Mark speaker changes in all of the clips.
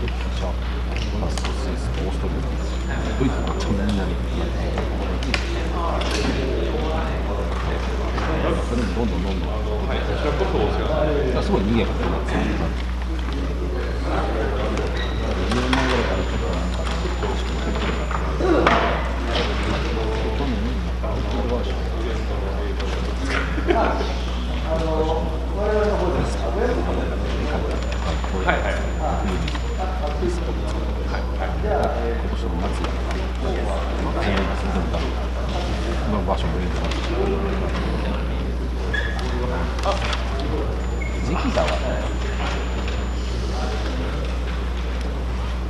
Speaker 1: フランス、スイス、オーストリア、ドイツがみんなにそれもどんどんそれこそすごい逃げが来るんですよ。10年前ぐらいからちょっとなんか去年にアウトドアショー場所もいい時期だわね。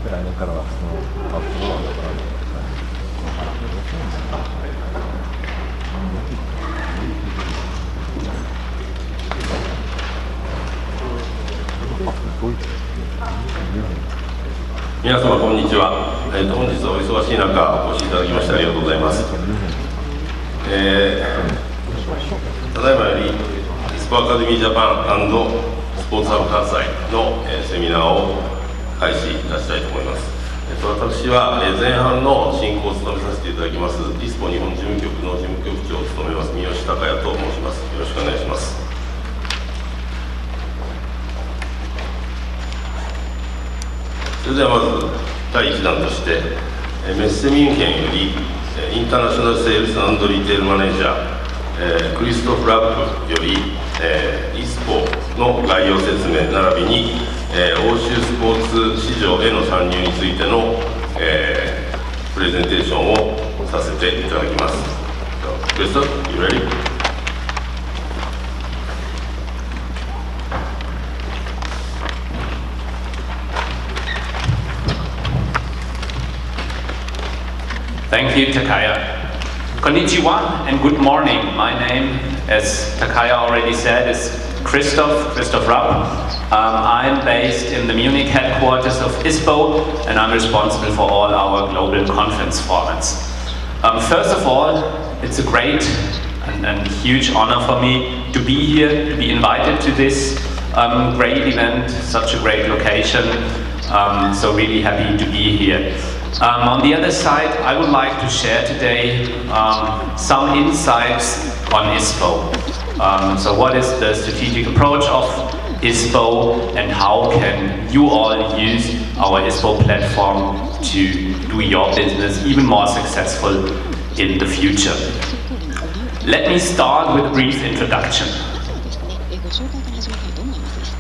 Speaker 1: 来年からはそのアウトドアだから
Speaker 2: 皆様こんにちは。本日はお忙しい中お越しいただきましてありがとうございます。ただいまよりスポアカデミージャパン&スポーツハブ関西のセミナーを開始いたしたいと思います。私は前半の進行を務めさせていただきますISPO日本事務局の事務局長を務めます三好孝也と申します。よろしくお願いします。それではまず第1弾としてメッセミュンヘンよりインターナショナルセールス&リテールマネージャークリストフ・ラップよりISPOの概要説明並びに欧州スポーツ市場への参入についてのプレゼンテーションをさせていただきます。Christoph, you ready?
Speaker 3: Thank you, Takaya. Konnichiwa and good morning. My name, as Takaya already said, is Christoph Rapp. I'm based in the Munich headquarters of ISPO and I'm responsible for all our global conference formats. First of all, it's a great and huge honor for me to be here, to be invited to this great event, such a great location. So really happy to be here. On the other side, I would like to share today some insights on ISPO. So what is the strategic approach of ISPO and how can you all use our ISPO platform to do your business even more successful in the future? Let me start with a brief introduction.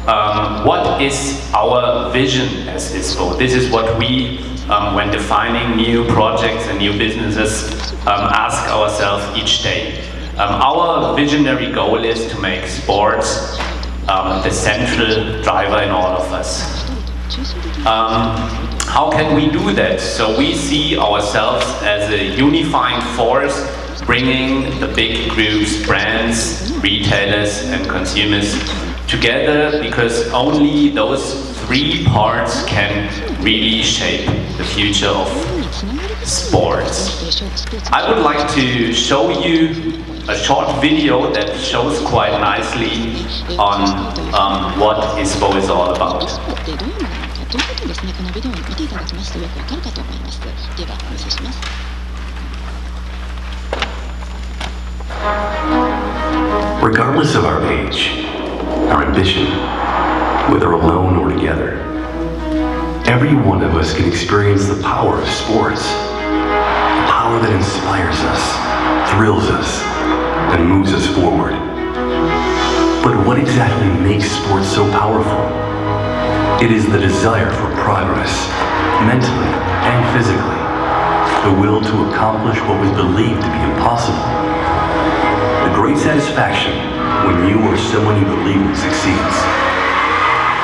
Speaker 3: What is our vision as ISPO? This is what we, when defining new projects and new businesses, ask ourselves each day. Our visionary goal is to make sports the central driver in all of us. How can we do that? So we see ourselves as a unifying force, bringing the big groups, brands, retailers and consumers together, because only those three parts can really shape the future of sports. I would like to show you a short video that shows quite nicely on what ISPO is all about.
Speaker 4: Regardless of our age, our ambition, whether alone or together, every one of us can experience the power of sports, a power that inspires us, thrills us, and moves us forward. But what exactly makes sports so powerful? It is the desire for progress, mentally and physically, the will to accomplish what was believed to be impossible, the great satisfaction when you or someone you believe in succeeds.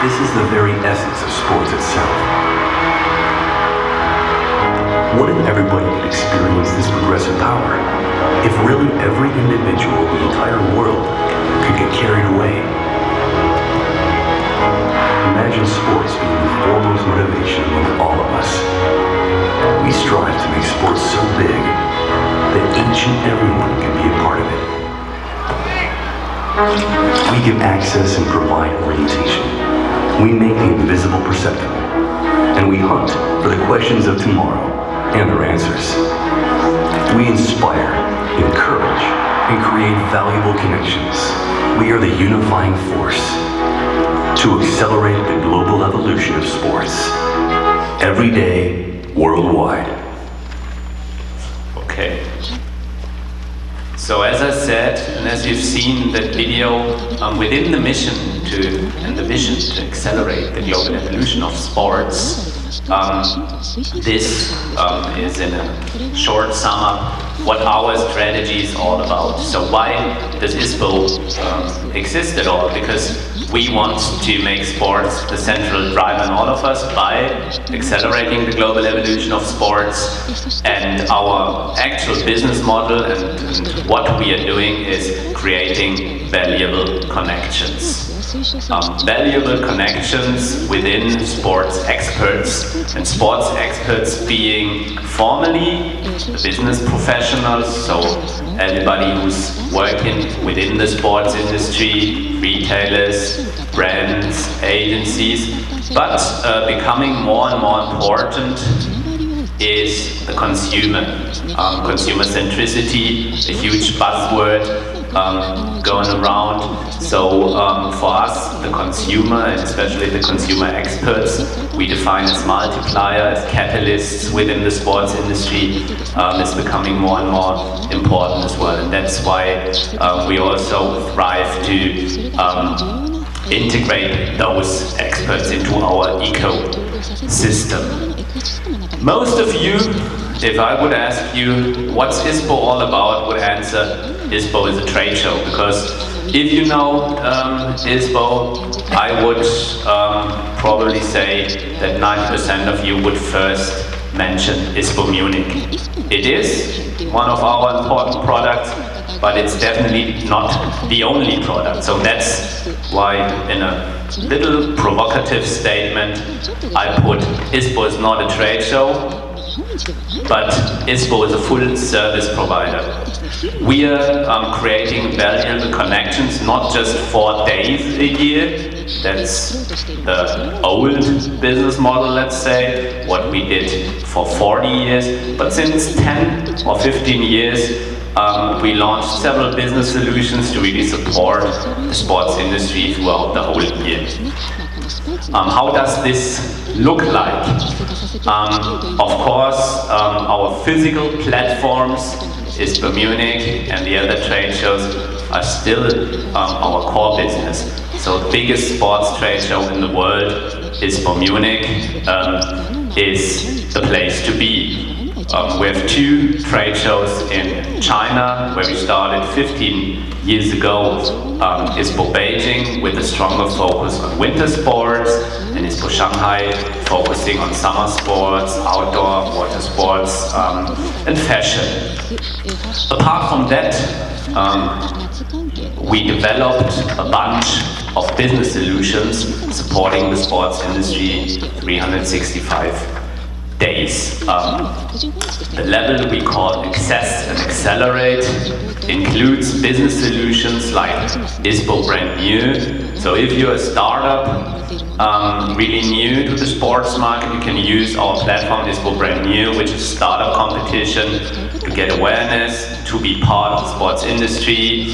Speaker 4: This is the very essence of sports itself. What if everybody could experience this progressive power? If really every individual in the entire world could get carried away? Imagine sports being the foremost motivation among all of us. We strive to make sports so big that each and everyone can be a part of it. We give access and provide orientation. We make the invisible perceptible. and we hunt for the questions of tomorrow and their answers. We inspire, encourage, and create valuable connections. We are the unifying force to accelerate the global evolution of sports. Every day, worldwide.
Speaker 3: Okay. So as I said, and as you've seen that video, within the mission and the vision to accelerate the global evolution of sports, this is in a short sum up what our strategy is all about. So why does ISPO exist at all? Because we want to make sports the central driver in all of us by accelerating the global evolution of sports, and our actual business model and what we are doing is creating valuable connections. Valuable connections within sports experts, and sports experts being formally the business professionals, so everybody who's working within the sports industry, retailers, brands, agencies, but becoming more and more important is the consumer. Consumer centricity, a huge buzzword going around. So for us, the consumer, and especially the consumer experts, we define as multiplier, as catalysts within the sports industry, is becoming more and more important as well. And that's why we also thrive to integrate those experts into our ecosystem. Most of you, if I would ask you what's ISPO all about, would answer ISPO is a trade show, because if you know ISPO, I would probably say that 90% of you would first mention ISPO Munich. It is one of our important products, but it's definitely not the only product. So that's why in a little provocative statement I put ISPO is not a trade show, but ISPO is a full service provider. We are creating valuable connections, not just 4 days a year. That's the old business model, let's say, what we did for 40 years. But since 10 or 15 years, we launched several business solutions to really support the sports industry throughout the whole year. How does this look like? Of course, our physical platforms, ISPO Munich and the other trade shows, are still our core business. So the biggest sports trade show in the world, ISPO Munich, is the place to be. We have 2 trade shows in China, where we started 15 years ago, ISPO Beijing with a stronger focus on winter sports, and ISPO Shanghai focusing on summer sports, outdoor water sports, and fashion. Apart from that, we developed a bunch of business solutions supporting the sports industry 365 days. The level we call Access and Accelerate includes business solutions like ISPO Brand New. So if you're a startup really new to the sports market, you can use our platform ISPO Brand New, which is a startup competition, to get awareness, to be part of the sports industry,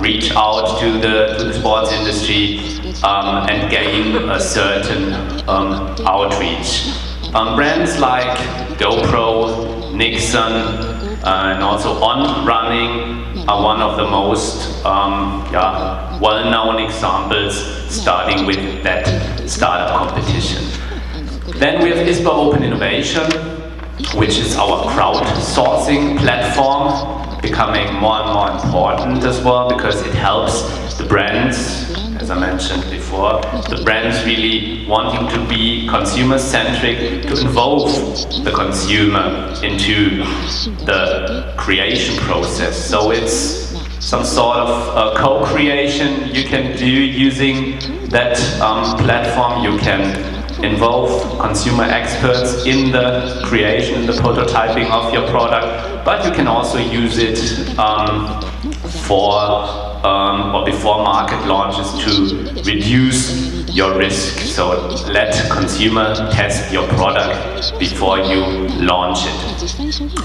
Speaker 3: reach out to the sports industry, and gain a certain outreach. Brands like GoPro, Nilson, and also On Running are one of the most well-known examples, starting with that startup competition. Then we have ISPO Open Innovation, which is our crowdsourcing platform, becoming more and more important as well, because it helps the brands, as I mentioned before, the brands really wanting to be consumer-centric, to involve the consumer into the creation process. So it's some sort of co-creation you can do using that platform. You can involve consumer experts in the creation, in the prototyping of your product, but you can also use it for or before market launches to reduce your risk. So let consumer test your product before you launch it.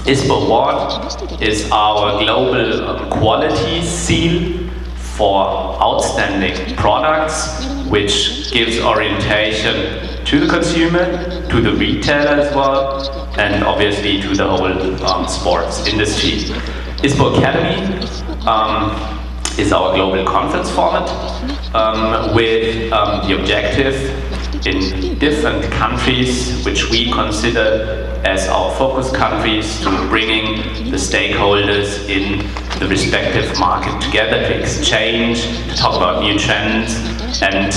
Speaker 3: ISPO Award is our global quality seal for outstanding products, which gives orientation to the consumer, to the retailer as well, and obviously to the whole sports industry. ISPO Academy is our global conference format with the objective in different countries, which we consider as our focus countries, to bringing the stakeholders in the respective market together to exchange, to talk about new trends, and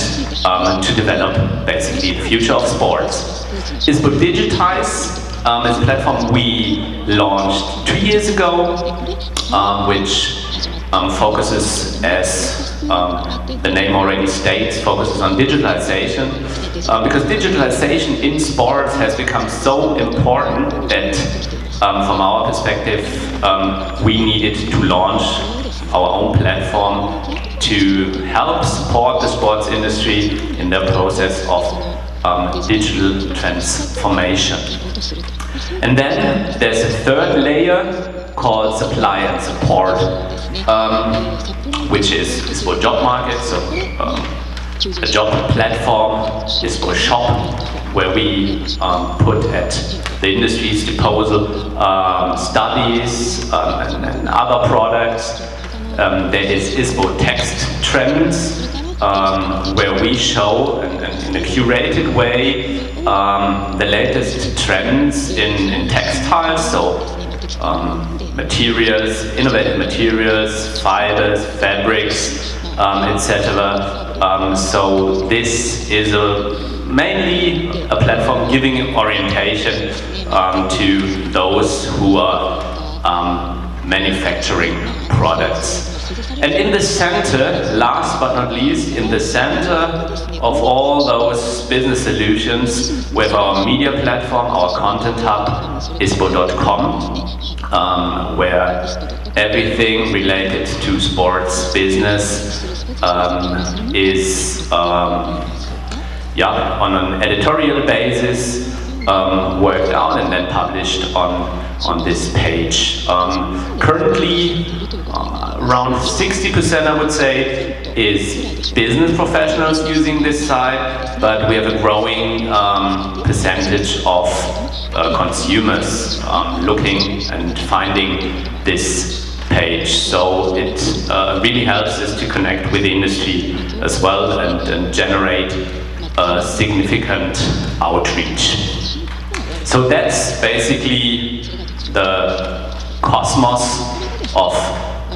Speaker 3: to develop basically the future of sports. ISPO Digitize is a platform we launched 2 years ago, which focuses, as the name already states, focuses on digitalization, because digitalization in sports has become so important that from our perspective we needed to launch our own platform to help support the sports industry in their process of digital transformation. And then there's a third layer called supply and support, which is ISPO Job Market, so a job platform, ISPO Shop, where we put at the industry's disposal studies and other products. There is ISPO Text Trends, where we show in a curated way the latest trends in textiles, so materials, innovative materials, fibers, fabrics, etc. So this is mainly a platform giving orientation to those who are manufacturing products. And in the center, last but not least, in the center of all those business solutions, with our media platform, our content hub, ispo.com, where everything related to sports business is on an editorial basis worked out and then published on this page. Currently, around 60%, I would say, is business professionals using this site, but we have a growing percentage of consumers looking and finding this page. So it really helps us to connect with the industry as well and generate significant outreach. So that's basically the cosmos of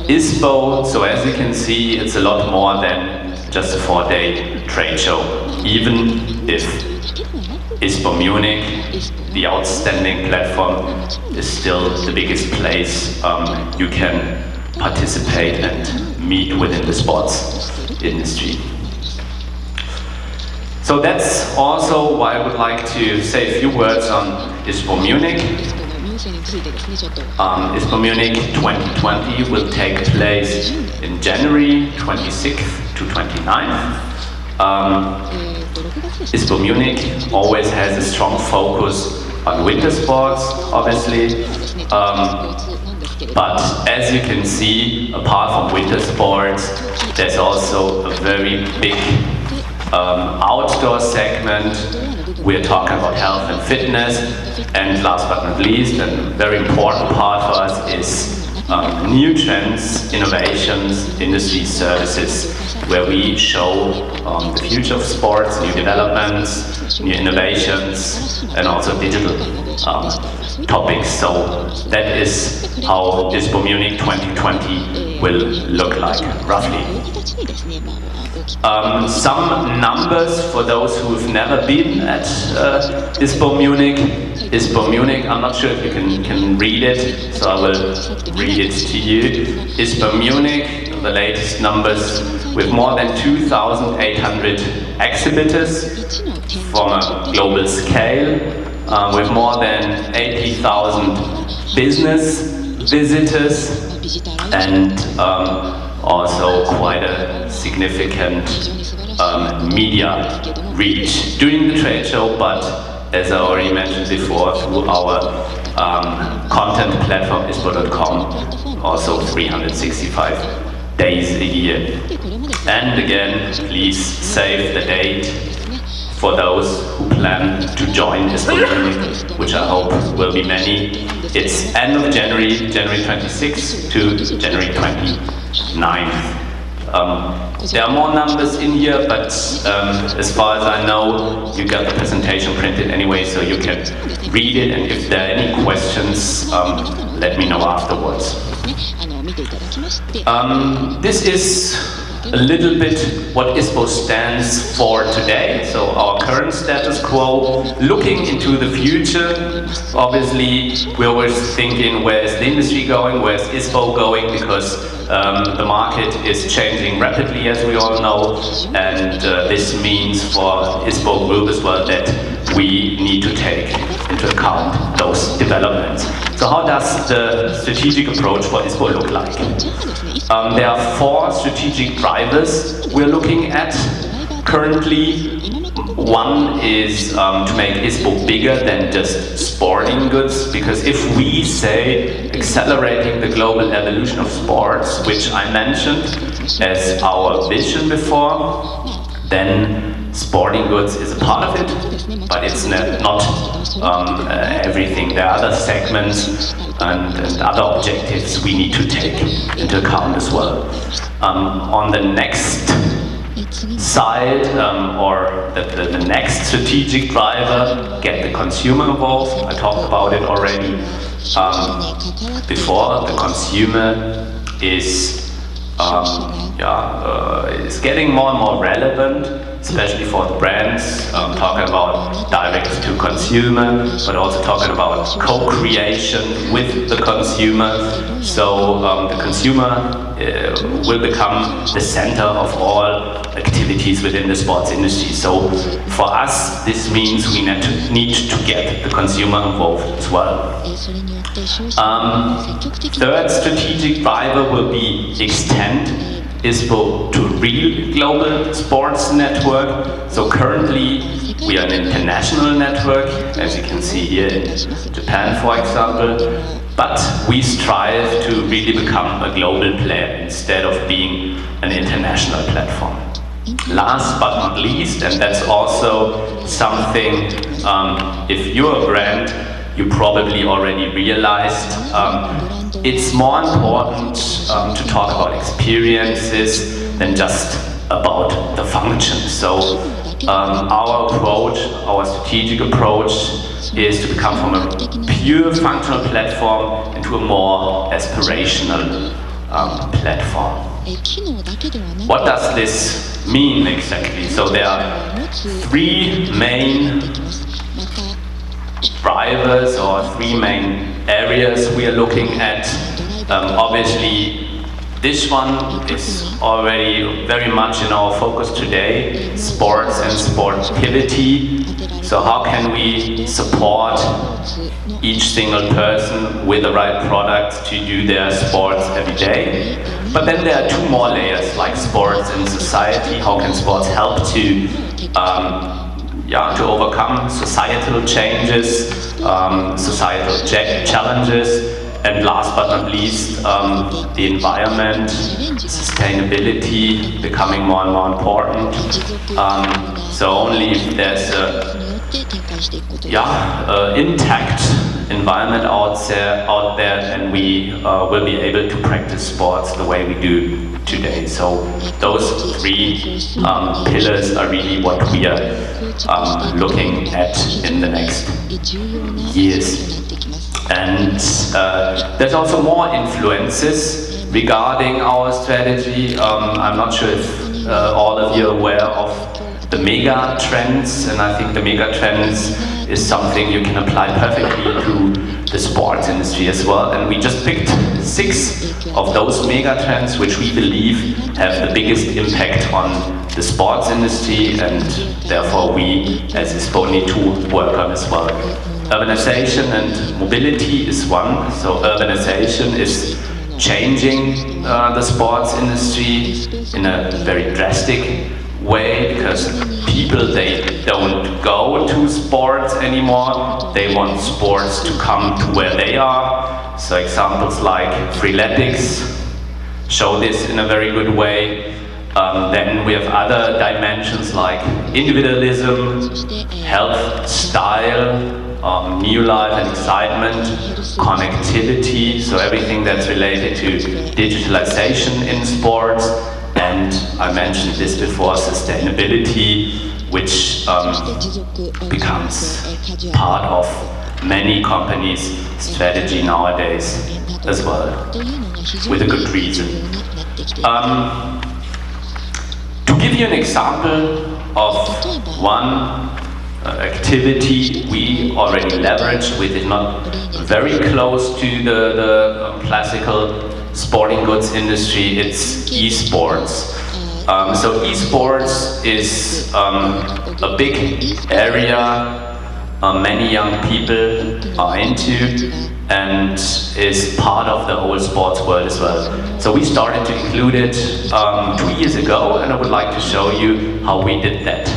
Speaker 3: ISPO. So as you can see, it's a lot more than just a 4-day trade show. Even if ISPO Munich, the outstanding platform, is still the biggest place you can participate and meet within the sports industry. So that's also why I would like to say a few words on ISPO Munich. ISPO Munich 2020 will take place in January 26th to 29th. ISPO Munich always has a strong focus on winter sports, obviously. But as you can see, apart from winter sports, there's also a very big outdoor segment. We're talking about health and fitness, and last but not least, and a very important part for us is new trends, innovations, industry services, where we show the future of sports, new developments, new innovations, and also digital topics. So that is how ISPO Munich 2020 will look like, roughly. Some numbers for those who've never been at ISPO Munich. ISPO Munich, I'm not sure if you can read it, so I will read it to you. ISPO Munich, the latest numbers, with more than 2,800 exhibitors from a global scale, with more than 80,000 business visitors, and also quite a significant media reach during the trade show, but as I already mentioned before, through our content platform ispo.com, also 365 days a year. And again, please save the date for those who plan to join ISPO, which I hope will be many. It's end of January 26th to January 29th. There are more numbers in here, but as far as I know, you got the presentation printed anyway, so you can read it, and if there are any questions, let me know afterwards. This is a little bit what ISPO stands for today, so our current status quo, looking into the future. Obviously, we're always thinking, where is the industry going, where is ISPO going, because the market is changing rapidly, as we all know, and this means for ISPO Group as well that we need to take into account those developments. So how does the strategic approach for ISPO look like? There are 4 strategic drivers we're looking at currently. One is to make ISPO bigger than just sporting goods, because if we say accelerating the global evolution of sports, which I mentioned as our vision before, then sporting goods is a part of it, but it's not everything. There are other segments and other objectives we need to take into account as well. On the next side, or the next strategic driver, get the consumer involved. I talked about it already before. The consumer is getting more and more relevant, especially for the brands, talking about direct to consumer, but also talking about co-creation with the consumer. So the consumer will become the center of all activities within the sports industry. So for us, this means we need to get the consumer involved as well. Third strategic driver will be extend ISPO to real global sports network. So currently we are an international network, as you can see here in Japan, for example, but we strive to really become a global player instead of being an international platform. Last but not least, and that's also something, if you're a brand, you probably already realized, it's more important to talk about experiences than just about the function. So our approach, our strategic approach is to become from a pure functional platform into a more aspirational platform. What does this mean exactly? So there are 3 main drivers or 3 main areas we are looking at. Obviously, this one is already very much in our focus today, sports and sportivity. So how can we support each single person with the right products to do their sports every day? But then there are 2 more layers, like sports and society. How can sports help to overcome societal changes, societal challenges, and last but not least, the environment, sustainability becoming more and more important. So only if there's intact environment out there, then we will be able to practice sports the way we do today. So those 3 pillars are really what we are looking at in the next years. And there's also more influences regarding our strategy. I'm not sure if all of you are aware of the mega trends, and I think the mega trends is something you can apply perfectly to the sports industry as well. And we just picked 6 of those mega trends which we believe have the biggest impact on the sports industry, and therefore we as ISPO need to work on as well. Urbanization and mobility is one. So urbanization is changing the sports industry in a very drastic way, because people, they don't go to sports anymore, they want sports to come to where they are. So examples like freeletics show this in a very good way. Then we have other dimensions like individualism, health, style, new life and excitement, connectivity, so everything that's related to digitalization in sports, and I mentioned this before, sustainability, which becomes part of many companies' strategy nowadays as well, with a good reason. To give you an example of one activity we already leveraged, we did not very close to the classical sporting goods industry, it's esports. So esports is a big area many young people are into and is part of the whole sports world as well. So we started to include it 2 years ago, and I would like to show you how we did that.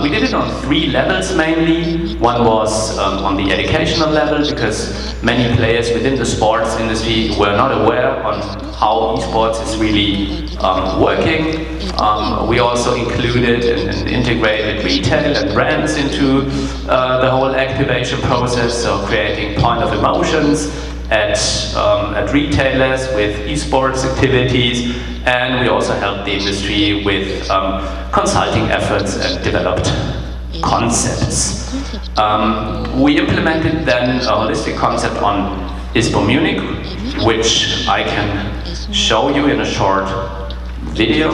Speaker 3: We did it on 3 levels mainly. One was on the educational level, because many players within the sports industry were not aware on how esports is really working. We also included and integrated retail and brands into the whole activation process, so creating point of emotions at retailers with esports activities, and we also helped the industry with consulting efforts and developed concepts. We implemented then a holistic concept on ISPO Munich, which I can show you in a short video.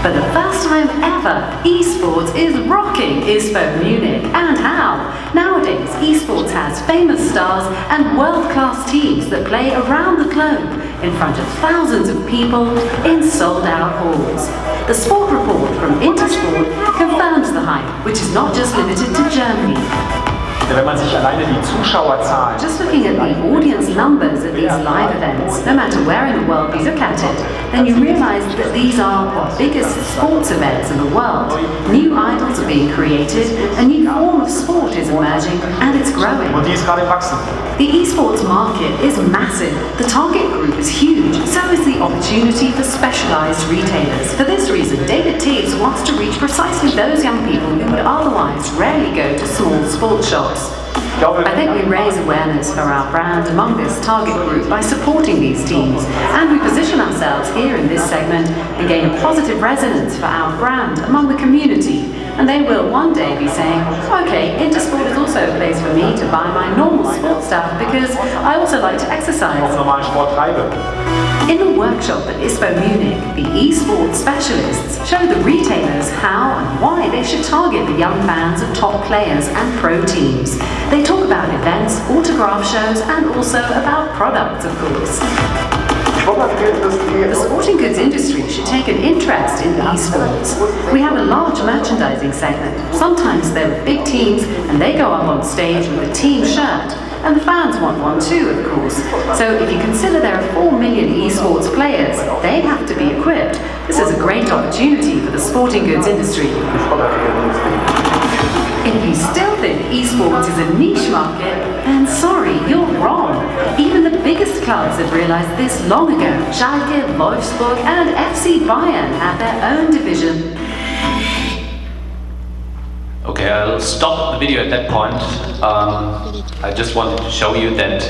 Speaker 5: For the first time ever, esports is rocking ISPO Munich. And how? Nowadays, esports has famous stars and world-class teams that play around the globe in front of thousands of people in sold-out halls. The sport report from Intersport confirms the hype, which is not just limited to Germany.
Speaker 6: Wenn man sich alleine die Zuschauerzahlen.
Speaker 5: Just looking at the audience numbers at these live events, no matter where in the world you look at it, then you realize that these are the biggest sports events in the world. New idols are being created, a new form of sport is emerging, and it's growing.
Speaker 6: Und die ist gerade wachsen.
Speaker 5: The esports market is massive, the target group is huge, so is the opportunity for specialized retailers. For this reason, David Teves wants to reach precisely those young people who would otherwise rarely go to small sports shops. I think we raise awareness for our brand among this target group by supporting these teams, and we position ourselves here in this segment and gain a positive resonance for our brand among the community. And they will one day be saying, okay, Intersport is also a place for me to buy my normal sports stuff because I also like to exercise.
Speaker 6: Normalen Sport treibe.
Speaker 5: In the workshop at ISPO Munich, the esports specialists show the retailers how and why they should target the young fans of top players and pro teams. They talk about events, autograph shows, and also about products, of course. The sporting goods industry should take an interest in esports. We have a large merchandising segment. Sometimes there are big teams and they go up on stage with a team shirt. And the fans want one too, of course. So if you consider there are 4 million esports players, they have to be equipped. This is a great opportunity for the sporting goods industry. If you still think esports is a niche market, then sorry, you're wrong. Even the biggest clubs have realized this long ago. Schalke, Wolfsburg and FC Bayern have their own division.
Speaker 3: Okay, I'll stop the video at that point. I just wanted to show you that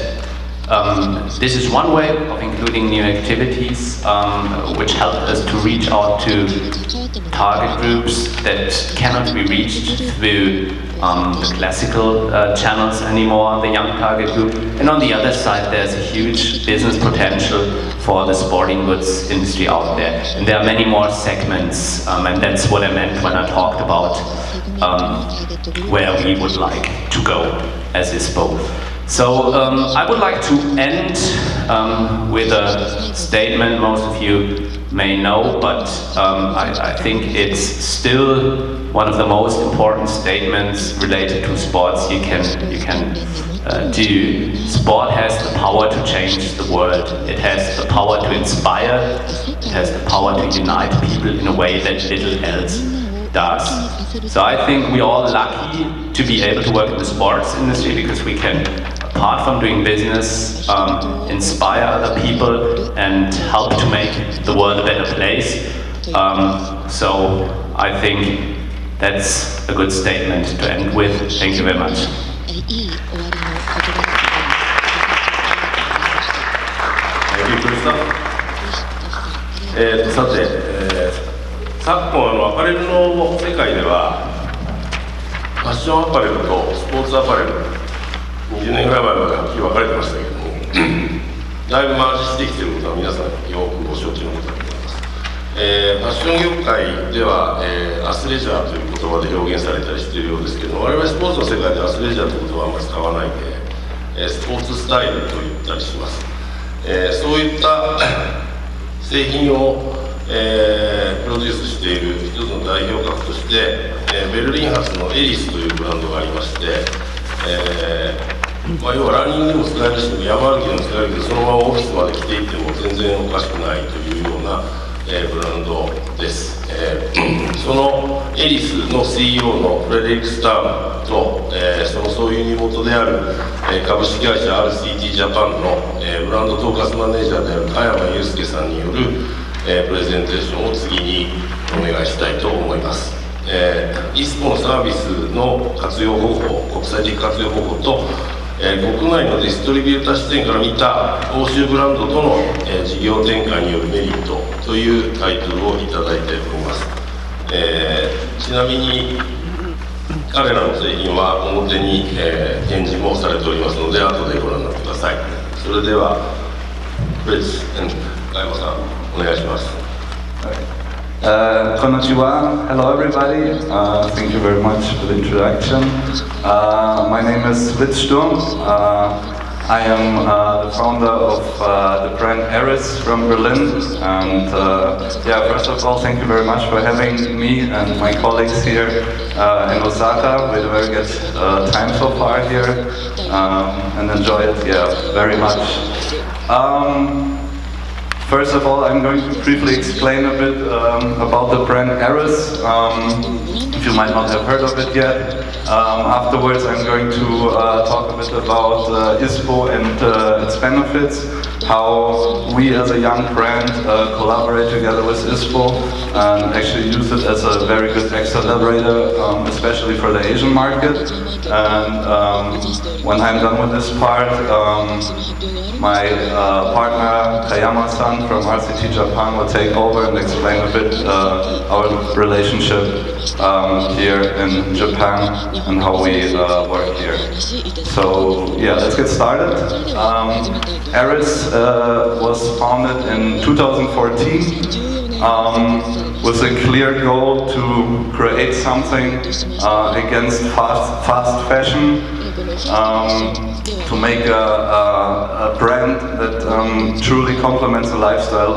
Speaker 3: this is one way of including new activities which help us to reach out to target groups that cannot be reached through the classical channels anymore, the young target group. And on the other side, there's a huge business potential for the sporting goods industry out there. And there are many more segments, and that's what I meant when I talked about where we would like to go as ISPO. So I would like to end with a statement most of you may know, but I think it's still one of the most important statements related to sports you can do. Sport has the power to change the world. It has the power to inspire. It has the power to unite people in a way that little else does. So I think we're all lucky to be able to work in the sports industry because we can, apart from doing business, inspire other people and help to make the world a better place. So I think that's a good statement to end with. Thank you very much.
Speaker 2: Thank you, Christoph. さて、昨今アパレルの世界ではファッションアパレルとスポーツアパレル20年ぐらい前まではっきり分かれてましたけどもだいぶマージしてきていることは皆さんよくご承知のことだと思います。ファッション業界では、アスレジャーという言葉で表現されたりしているようですけども、我々スポーツの世界でアスレジャーという言葉はあんまり使わないで、スポーツスタイルと言ったりします。そういった製品を、プロデュースしている一つの代表格として、ベルリン発のエリスというブランドがありまして、要はランニングにも使えるし山歩きにも使えるけどそのままオフィスまで来ていっても全然おかしくないというような、ブランドです。そのエリスの CEO のフレデリック・スタームと、そのそういう妹である、株式会社 RCT ジャパンの、ブランド統括マネージャーである加山祐介さんによる、プレゼンテーションを次にお願いしたいと思います。ISPO のサービスの活用方法、国際的活用方法と、国内のディストリビューター視点から見た欧州ブランドとの、事業展開によるメリットというタイトルをいただいております。ちなみに彼らの製品は表に、展示もされておりますので後でご覧になってください。それではフレッツ加山さんお願いします。
Speaker 7: Konnichiwa. Hello everybody. Thank you very much for the introduction. My name is Fritz Sturm. I am the founder of the brand Eris from Berlin. And first of all, thank you very much for having me and my colleagues here in Osaka. We had a very good time so far here and enjoy it very much. First of all, I'm going to briefly explain a bit about the brand Eris, if you might not have heard of it yet. Afterwards, I'm going to talk a bit about ISPO and its benefits, how we as a young brand collaborate together with ISPO and actually use it as a very good accelerator, especially for the Asian market. And when I'm done with this part, my partner Kayama-san from RCT Japan will take over and explain a bit our relationship here in Japan and how we work here. So let's get started. Eris was founded in 2014 with a clear goal to create something against fast fashion, to make a brand that truly complements the lifestyle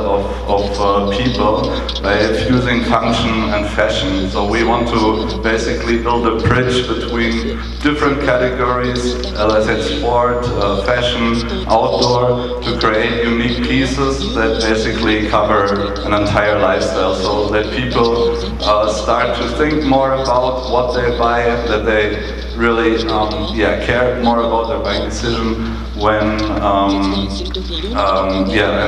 Speaker 7: of people by fusing function and fashion. So we want to basically build a bridge between different categories, as I said, sport, fashion, outdoor, to create unique pieces that basically cover an entire lifestyle, so that people start to think more about what they buy, that they really care more about their buying decision when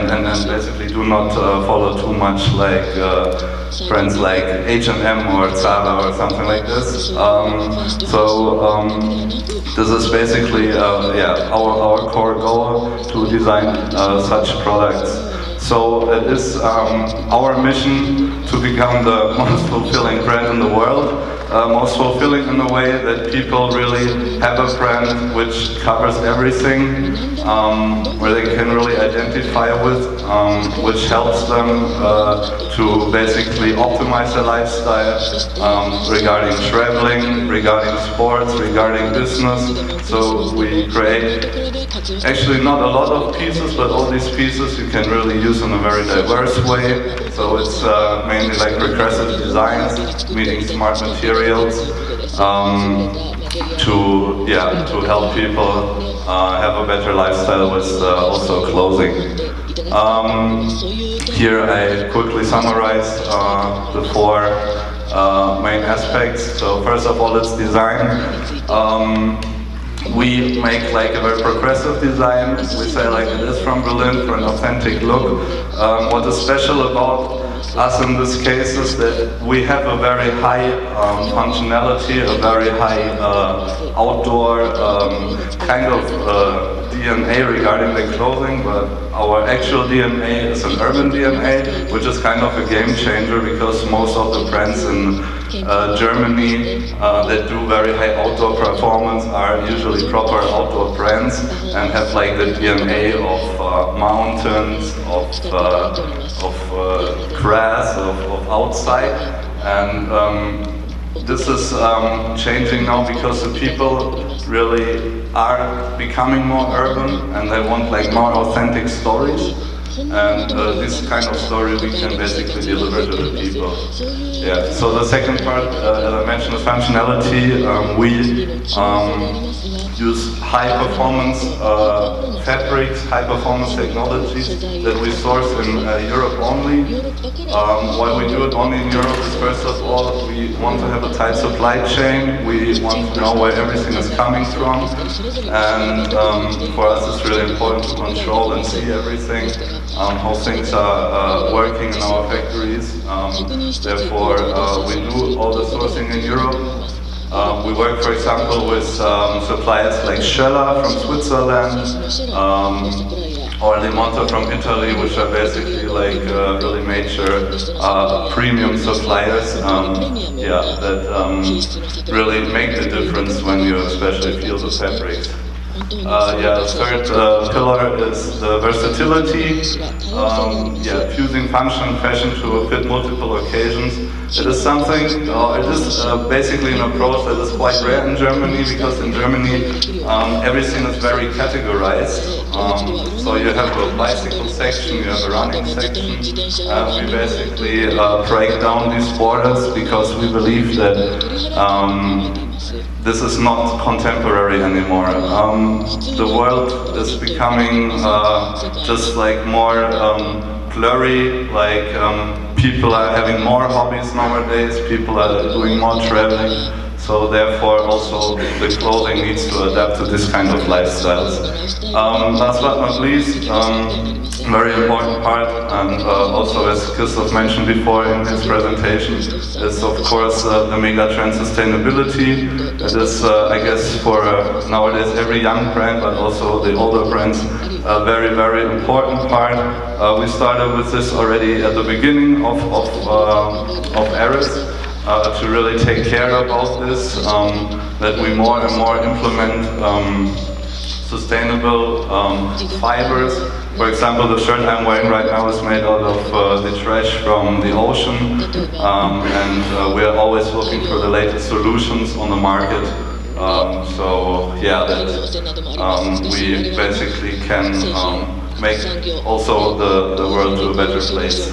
Speaker 7: and basically do not follow too much like brands like H&M or Zara or something like this. This is basically our core goal, to design such products. So it is our mission to become the most fulfilling brand in the world. Most fulfilling in a way that people really have a brand which covers everything, where they can really identify with, which helps them to basically optimize their lifestyle regarding traveling, regarding sports, regarding business. So we create actually not a lot of pieces, but all these pieces you can really use use in a very diverse way. So it's mainly like regressive designs, meeting smart materials, to help people have a better lifestyle with also clothing. Here I quickly summarize the four main aspects. So first of all, it's design. We make like a very progressive design. We say like it is from Berlin for an authentic look. What is special about us in this case is that we have a very high functionality, a very high outdoor kind of DNA regarding the clothing, but our actual DNA is an urban DNA, which is kind of a game changer because most of the brands in Germany that do very high outdoor performance are usually proper outdoor brands and have like the DNA of mountains, of grass, of outside, and this is changing now because the people really are becoming more urban and they want like more authentic stories. And this kind of story we can basically deliver to the people. Yeah. So the second part, as I mentioned, is functionality. We use high-performance fabrics, high-performance technologies that we source in Europe only. Why we do it only in Europe is, first of all, we want to have a tight supply chain. We want to know where everything is coming from, and for us it's really important to control and see everything. How things are working in our factories. Therefore, we do all the sourcing in Europe. We work, for example, with suppliers like Scheller from Switzerland, or Limonta from Italy, which are basically like really major premium suppliers that really make the difference when you especially feel the fabrics. The third pillar is the versatility, fusing function and fashion to fit multiple occasions. It is something, it is basically an approach that is quite rare in Germany, because in Germany everything is very categorized. So you have a bicycle section, you have a running section. We basically break down these borders because we believe that this is not contemporary anymore. The world is becoming just like more blurry, like people are having more hobbies nowadays, people are doing more traveling, so therefore also the clothing needs to adapt to this kind of lifestyles. Last but not least, very important part, and also as Christoph mentioned before in his presentation, is of course the mega trend sustainability. It is, I guess, for nowadays every young brand, but also the older brands, a very, very important part. We started with this already at the beginning of Eris, to really take care about this, that we more and more implement sustainable fibers. For example, the shirt I'm wearing right now is made out of the trash from the ocean, and we are always looking for the latest solutions on the market. That we basically can make also the world to a better place.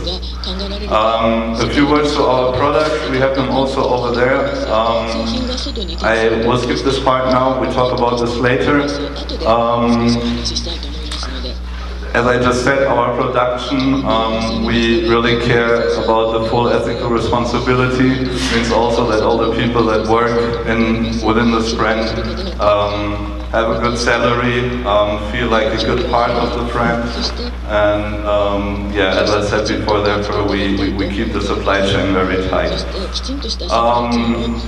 Speaker 7: A few words to our product, we have them also over there. I will skip this part now, we talk about this later. As I just said, our production, we really care about the full ethical responsibility. It means also that all the people that work within this brand have a good salary, feel like a good part of the brand, and as I said before, therefore we keep the supply chain very tight.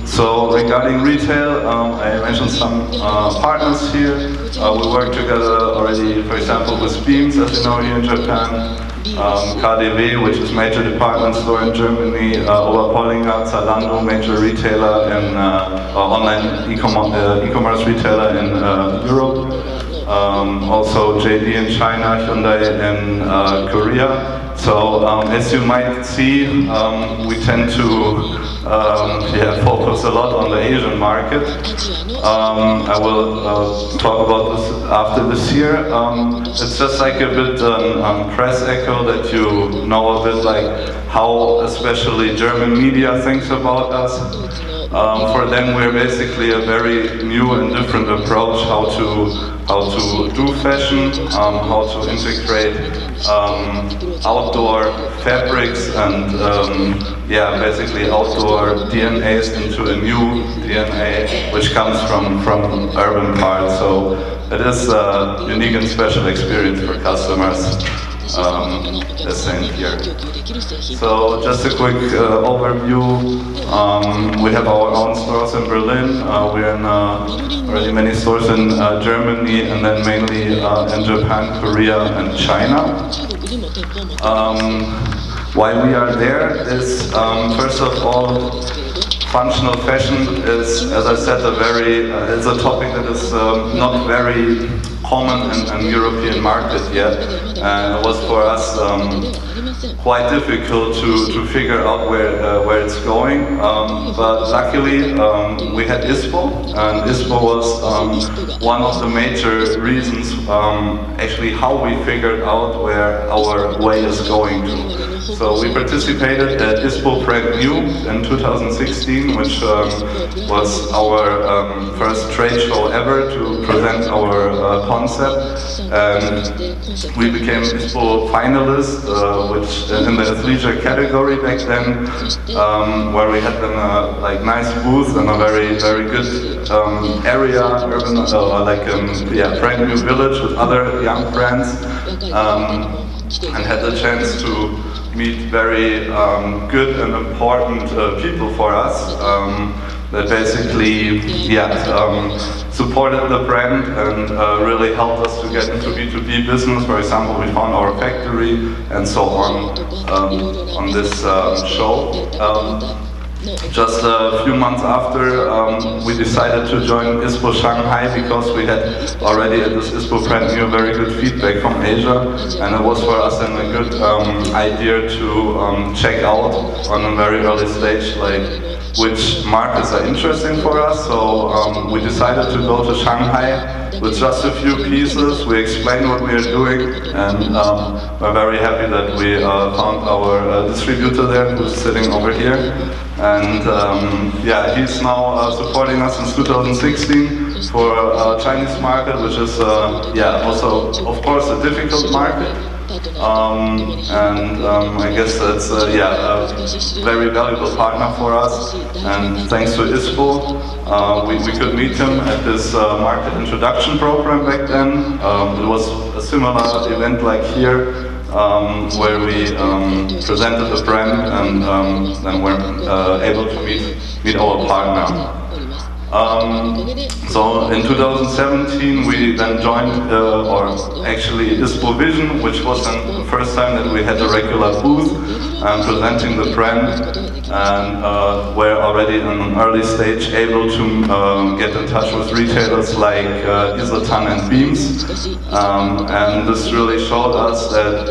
Speaker 7: So regarding retail, I mentioned some partners here. We work together already, for example, with Beams, as you know, here in Japan. KDW, which is major department store in Germany, Oberpollinger, Zalando, major retailer in online e-commerce retailer in Europe. also JD in China, Hyundai in Korea. So as you might see, we tend to focus a lot on the Asian market. I will talk about this after this year. It's just like a bit press echo that you know a bit like how especially German media thinks about us. For them, we're basically a very new and different approach how to do fashion, how to integrate outdoor fabrics and basically outdoor DNAs into a new DNA which comes from urban parts. So it is a unique and special experience for customers. As same here. So just a quick overview. We have our own stores in Berlin. We're in already many stores in Germany and then mainly in Japan, Korea and China. Why we are there is first of all, functional fashion is, as I said, it's a topic that is not very common in European market yet, and it was for us quite difficult to figure out where it's going. But luckily we had ISPO, and ISPO was one of the major reasons actually how we figured out where our way is going to. So we participated at ISPO Brand New in 2016, which was our first trade show ever to present our concept. And we became ISPO finalists, which in the athleisure category back then, where we had a nice booth in a very good area, urban, brand new village with other young brands, and had the chance to meet very good and important people for us that basically supported the brand and really helped us to get into B2B business. For example, we found our factory and so on this show. Just a few months after, we decided to join ISPO Shanghai because we had already at this ISPO Brand New very good feedback from Asia, and it was for us then a good idea to check out on a very early stage which markets are interesting for us. So we decided to go to Shanghai with just a few pieces. We explained what we are doing, and we're very happy that we found our distributor there, who's sitting over here. And he's now supporting us since 2016 for Chinese market, which is also of course a difficult market. I guess that's a very valuable partner for us, and thanks to ISPO we could meet him at this market introduction program back then. It was a similar event like here, where we presented the brand and then were able to meet our partner. So in 2017 we then joined, or actually ISPO Vision, which was the first time that we had a regular booth presenting the brand, and we're already in an early stage able to get in touch with retailers like Isetan and Beams, and this really showed us that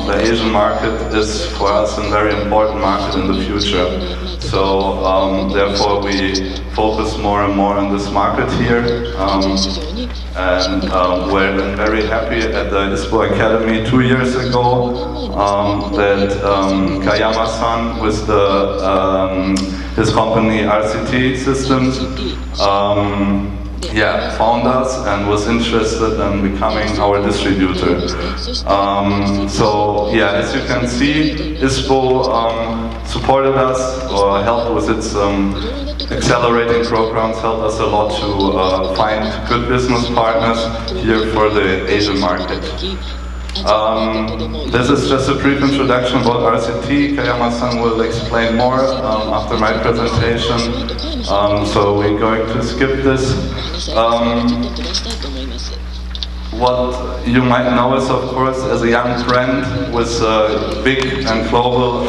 Speaker 7: the Asian market is for us a very important market in the future. So therefore we focus more and more on this market here, and we're very happy at the ISPO Academy 2 years ago that Kayama-san with his company RCT Systems found us and was interested in becoming our distributor. As you can see, ISPO supported us or helped with its accelerating programs, helped us a lot to find good business partners here for the Asian market. This is just a brief introduction about RCT. Kayama-san will explain more after my presentation, so we're going to skip this. What you might know is, of course, as a young brand with big and global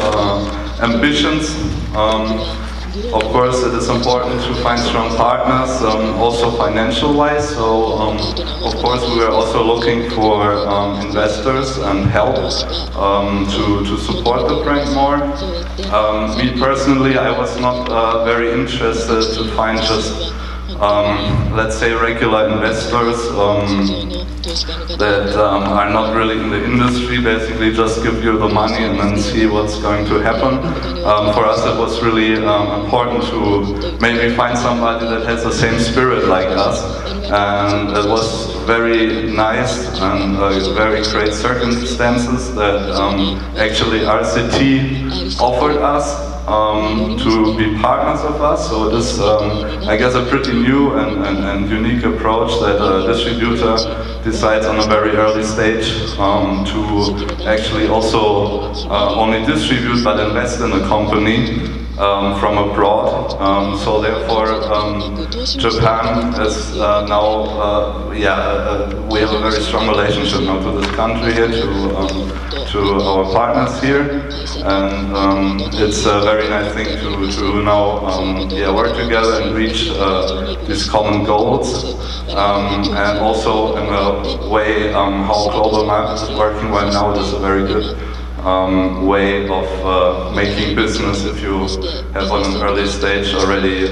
Speaker 7: ambitions, of course, it is important to find strong partners, also financial-wise. So, of course, we are also looking for investors and help to support the brand more. Me personally, I was not very interested to find just let's say regular investors that are not really in the industry, basically just give you the money and then see what's going to happen. For us it was really important to maybe find somebody that has the same spirit like us, and it was very nice and very great circumstances that actually RCT offered us to be partners of us. So it is, I guess, a pretty new and unique approach that a distributor decides on a very early stage to actually also only distribute but invest in a company from abroad. So therefore, Japan is now, we have a very strong relationship now to this country here, to our partners here, and it's a very nice thing to now work together and reach these common goals, and also in a way how global market is working right now. It is a very good way of making business if you have on an early stage already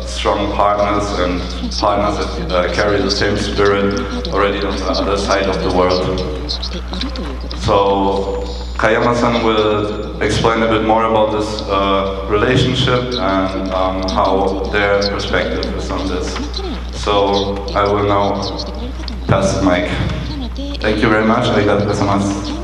Speaker 7: strong partners and partners that carry the same spirit already on the other side of the world. So Kayama-san will explain a bit more about this relationship and how their perspective is on this. So I will now pass the mic. Thank you very much. Arigatou gozaimasu.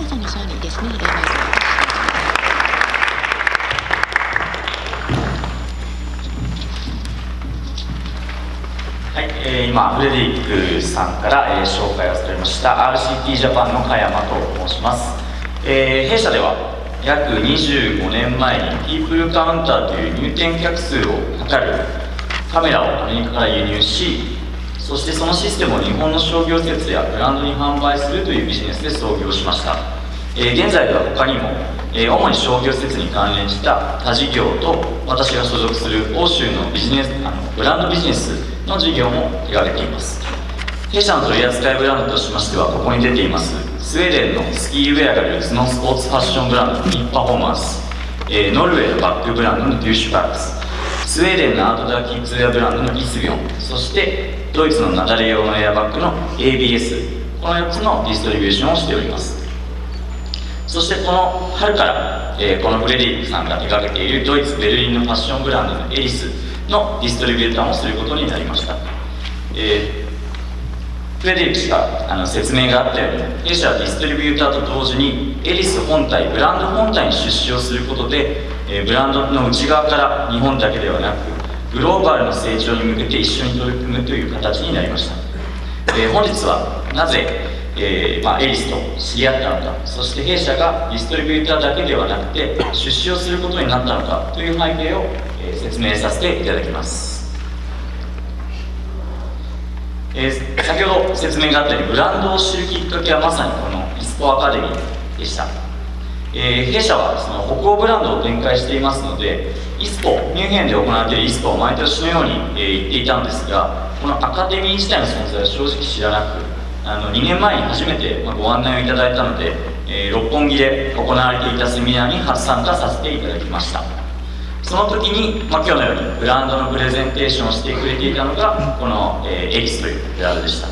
Speaker 8: 今フレデリックさんから、紹介をされました RCT ジャパンの加山と申します。弊社では約25年前にピープルカウンターという入店客数を測るカメラをアメリカから輸入し、そしてそのシステムを日本の商業施設やブランドに販売するというビジネスで創業しました。現在では他にも、主に商業施設に関連した他事業と私が所属する欧州のブランドビジネスの事業も手掛けています。弊社の取り扱いブランドとしましては、ここに出ていますスウェーデンのスキーウェアがルーツのスポーツファッションブランドのピーパフォーマンス、ノルウェーのバッグブランドのデューシュバックス、スウェーデンのアウトドアキッズウェアブランドのイスビョン、そしてドイツのナダレ用のエアバッグの ABS、 この4つのディストリビューションをしております。そしてこの春から、このフレデリックさんが手掛けているドイツ・ベルリンのファッションブランドのエリスのディストリビューターもすることになりました。フレデリック氏が説明があったように、弊社はディストリビューターと同時にエリス本体、ブランド本体に出資をすることで、ブランドの内側から日本だけではなくグローバルの成長に向けて一緒に取り組むという形になりました。本日はなぜエリスと知り合ったのか、そして弊社がディストリビューターだけではなくて出資をすることになったのかという背景を、説明させていただきます。先ほど説明があったように、ブランドを知るきっかけはまさにこのイスポアカデミーでした。弊社はその北欧ブランドを展開していますので、イスポ、ミュンヘンで行われているイスポを毎年のように、言っていたんですが、このアカデミー自体の存在は正直知らなく、2年前に初めてご案内をいただいたので、六本木で行われていたセミナーに初参加させていただきました。その時に、今日のようにブランドのプレゼンテーションをしてくれていたのがこの、エリスというブランドでした。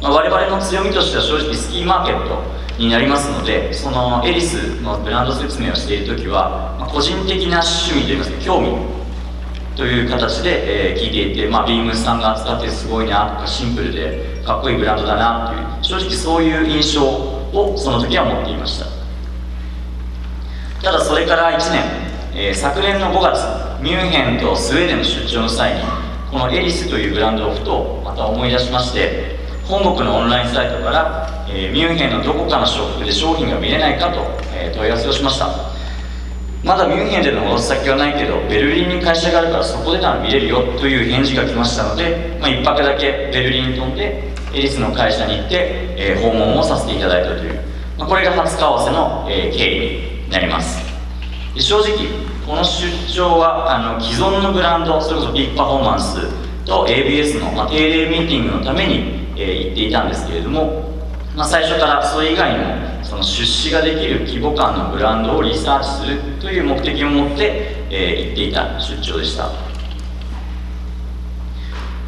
Speaker 8: 我々の強みとしては正直スキーマーケットになりますので、そのエリスのブランド説明をしている時は、個人的な趣味といいますか興味という形で、聞いていて、ビームスさんが扱ってすごいなとか、シンプルでかっこいいブランドだなという、正直そういう印象をその時は持っていました。ただそれから1年、昨年の5月ミュンヘンとスウェーデンの出張の際にこのエリスというブランドをふとまた思い出しまして、本国のオンラインサイトから、ミュンヘンのどこかのショップで商品が見れないかと、問い合わせをしました。まだミュンヘンでの卸先はないけどベルリンに会社があるからそこでなら見れるよという返事が来ましたので、1泊だけベルリンに飛んでエリスの会社に行って、訪問をさせていただいたという、これが初顔合わせの、経緯になります。正直この出張は既存のブランド、それこそピークパフォーマンスと ABS の、定例ミーティングのために、行っていたんですけれども、最初からそれ以外にもその出資ができる規模感のブランドをリサーチするという目的を持って、行っていた出張でした。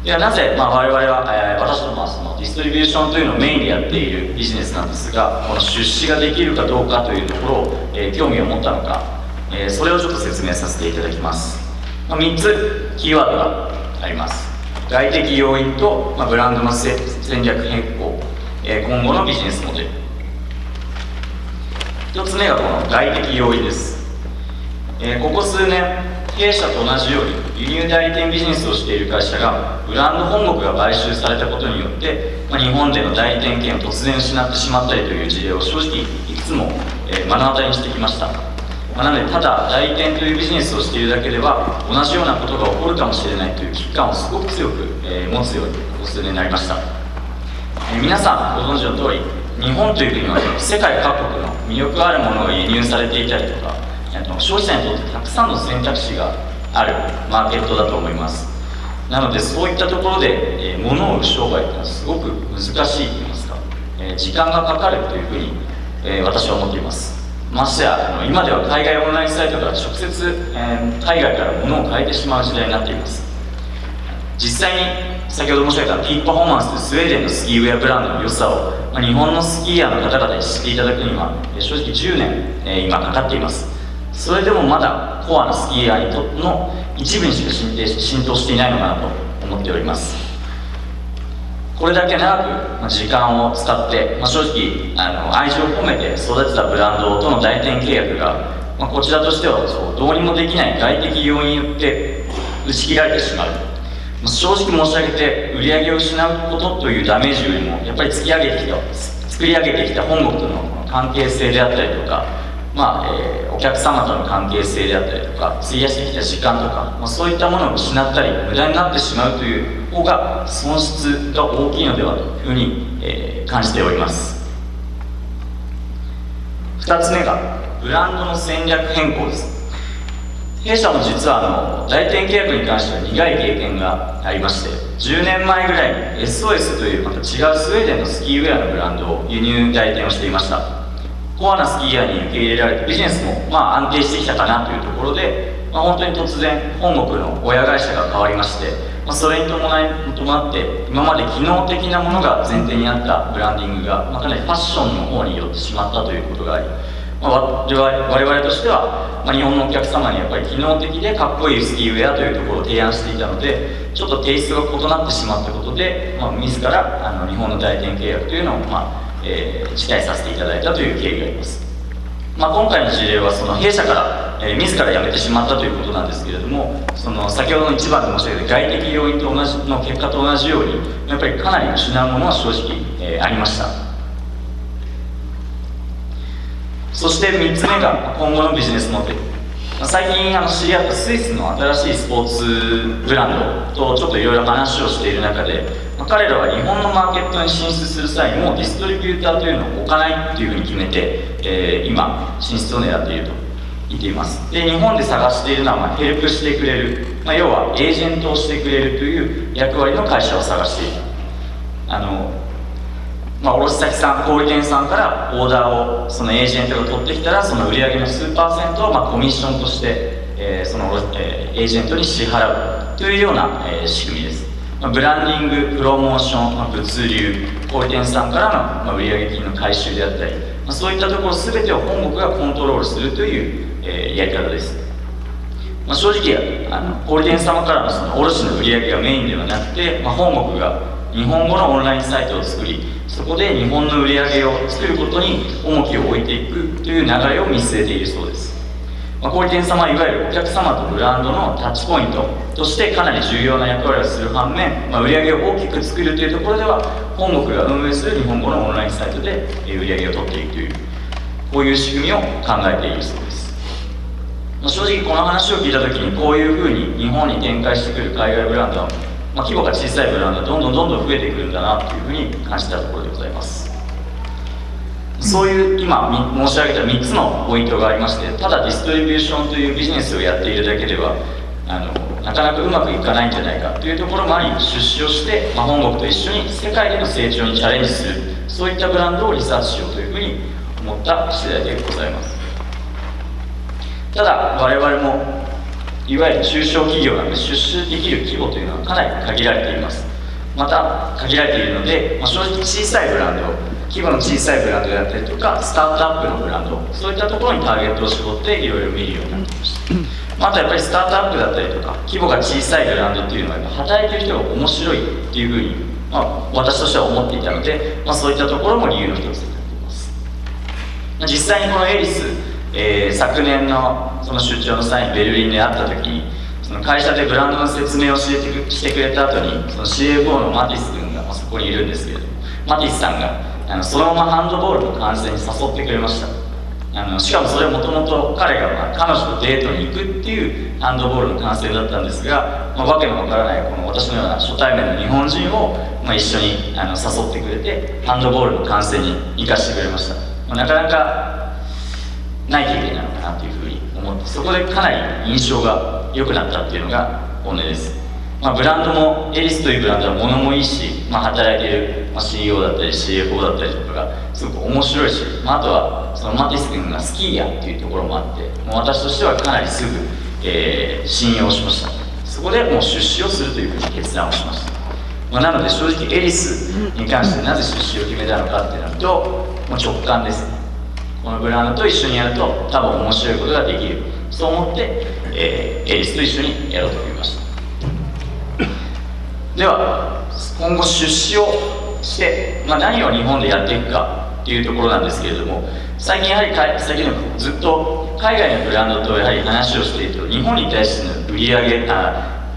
Speaker 8: ではなぜ、我々は、私どもはそのディストリビューションというのをメインでやっているビジネスなんですが、この出資ができるかどうかというところを、興味を持ったのか、それをちょっと説明させていただきます。3つキーワードがあります。外的要因と、ブランドの戦略変更、今後のビジネスモデル。1つ目がこの外的要因です。ここ数年、弊社と同じように輸入代理店ビジネスをしている会社がブランド本国が買収されたことによって、日本での代理店権を突然失ってしまったりという事例を正直いくつも、目の当たりにしてきました。なのでただ代理店というビジネスをしているだけでは同じようなことが起こるかもしれないという危機感をすごく強く、持つようにここ数年になりました。皆さんご存知の通り、日本という国は世界各国の魅力あるものが輸入されていたりとか、消費者にとってたくさんの選択肢があるマーケットだと思います。なのでそういったところで、物を売る商売というのはすごく難しいといいますか、時間がかかるというふうに、私は思っています。ましてや今では海外オンラインサイトから直接、海外から物を買えてしまう時代になっています。実際に先ほど申し上げたピークパフォーマンスというスウェーデンのスキーウェアブランドの良さを、日本のスキーヤーの方々に知っていただくには正直10年、今かかっています。それでもまだコアなスキーヤーにとの一部にしか浸透していないのかなと思っております。これだけ長く時間を使って、正直愛情を込めて育てたブランドとの代理店契約が、こちらとしてはどうにもできない外的要因によって打ち切られてしまう。正直申し上げて売り上げを失うことというダメージよりもやっぱり作り上げてきた本国との関係性であったりとか、お客様との関係性であったりとか、費やしてきた時間とか、そういったものを失ったり無駄になってしまうという方が損失が大きいのではというふうに、感じております。2つ目がブランドの戦略変更です。弊社も実は代理店契約に関しては苦い経験がありまして、10年前ぐらいに SOS というまた違うスウェーデンのスキーウェアのブランドを輸入代理店をしていました。コアなスキーヤーに受け入れられてビジネスも安定してきたかなというところで、本当に突然本国の親会社が変わりまして、それに伴って今まで機能的なものが前提にあったブランディングが、かなりファッションの方に寄ってしまったということがあり、我々としては、日本のお客様にやっぱり機能的でかっこいいスキーウェアというところを提案していたので、ちょっとテイストが異なってしまったことで、自ら日本の代理店契約というのを辞退させていただいたという経緯があります。今回の事例はその弊社から、自ら辞めてしまったということなんですけれども、その先ほどの一番で申し上げた外的要因と同じの結果と同じようにやっぱりかなり失うものは正直、ありました。そして3つ目が今後のビジネスモデル。最近知り合ったスイスの新しいスポーツブランドとちょっといろいろ話をしている中で、彼らは日本のマーケットに進出する際にもディストリビューターというのを置かないというふうに決めて、今進出を狙っていると言っています。で、日本で探しているのはヘルプしてくれる、要はエージェントをしてくれるという役割の会社を探している。卸先さん、小売店さんからオーダーをそのエージェントが取ってきたら、その売り上げの数%をコミッションとして、そのエージェントに支払うというような、仕組みです。ブランディング、プロモーション、物流、小売店さんからの、売上金の回収であったり、そういったところ全てを本国がコントロールするという、やり方です。正直小売店様からのその卸の売上がメインではなくて、本国が日本語のオンラインサイトを作り、そこで日本の売上を作ることに重きを置いていくという流れを見据えているそうです。小売店様はいわゆるお客様とブランドのタッチポイントとしてかなり重要な役割をする反面、売上を大きく作るというところでは本国が運営する日本語のオンラインサイトで売上を取っていくという、こういう仕組みを考えているそうです。正直この話を聞いた時に、こういうふうに日本に展開してくる海外ブランドは、規模が小さいブランドがどんどん増えてくるんだなというふうに感じたところでございます。そういう今申し上げた3つのポイントがありまして、ただディストリビューションというビジネスをやっているだけではなかなかうまくいかないんじゃないかというところもあり、出資をして、本国と一緒に世界での成長にチャレンジする、そういったブランドをリサーチしようというふうに思った次第でございます。ただ我々もいわゆる中小企業なので、出資できる規模というのはかなり限られています。また限られているので、正直小さいブランド、規模の小さいブランドであったりとか、スタートアップのブランド、そういったところにターゲットを絞っていろいろ見るようになっていました。あとやっぱりスタートアップだったりとか、規模が小さいブランドっていうのは働いている人が面白いっていうふうに、私としては思っていたので、そういったところも理由の一つになっています。実際にこのエリス、昨年のその出張の際にベルリンで会った時に、その会社でブランドの説明をしてくれた後に、その CFO のマティス君がそこにいるんですけれども、マティスさんがそのままハンドボールの観戦に誘ってくれました。しかもそれはもともと彼が彼女とデートに行くっていうハンドボールの観戦だったんですが、わけのわからないこの私のような初対面の日本人を、一緒に誘ってくれて、ハンドボールの観戦に行かせてくれました。なかなかない経験なのかなというふうに思って、そこでかなり印象が良くなったっていうのが本音です。ブランドもエリスというブランドは物もいいし、働いている、CEO だったり CFO だったりとかがすごく面白いし、あとはそのマティス君がスキーヤーっていうところもあって、私としてはかなりすぐ、信用しました。そこでもう出資をするというふうに決断をしました。なので正直エリスに関してなぜ出資を決めたのかっていうのと、もう直感ですね。このブランドと一緒にやると多分面白いことができる、そう思って、エリスと一緒にやろうと思いました。では今後出資をして、何を日本でやっていくかっていうところなんですけれども、最近やはり最近ずっと海外のブランドとやはり話をしていると、日本に対しての売り上げ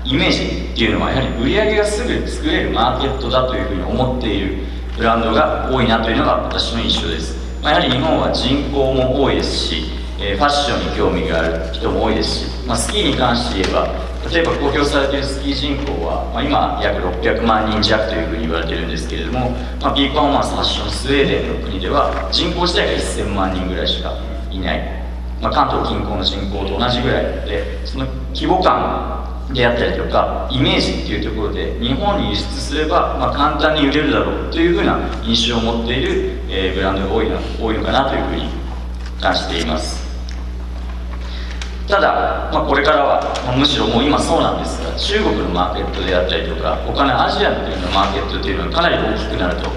Speaker 8: イメージっていうのはやはり売り上げがすぐ作れるマーケットだというふうに思っているブランドが多いなというのが私の印象です。やはり日本は人口も多いですし、ファッションに興味がある人も多いですし、スキーに関して言えば、例えば公表されているスキー人口は、今約600万人弱というふうに言われているんですけれども、ピークパフォーマンス発祥のスウェーデンの国では人口自体が1000万人ぐらいしかいない、関東近郊の人口と同じぐらいで、その規模感であったりとかイメージっていうところで日本に輸出すれば、簡単に売れるだろうというふうな印象を持っている、ブランドが多いのかなというふうに感じています。ただ、これからは、むしろもう今そうなんですが、中国のマーケットであったりとか他のアジアの国のマーケットというのはかなり大きくなると、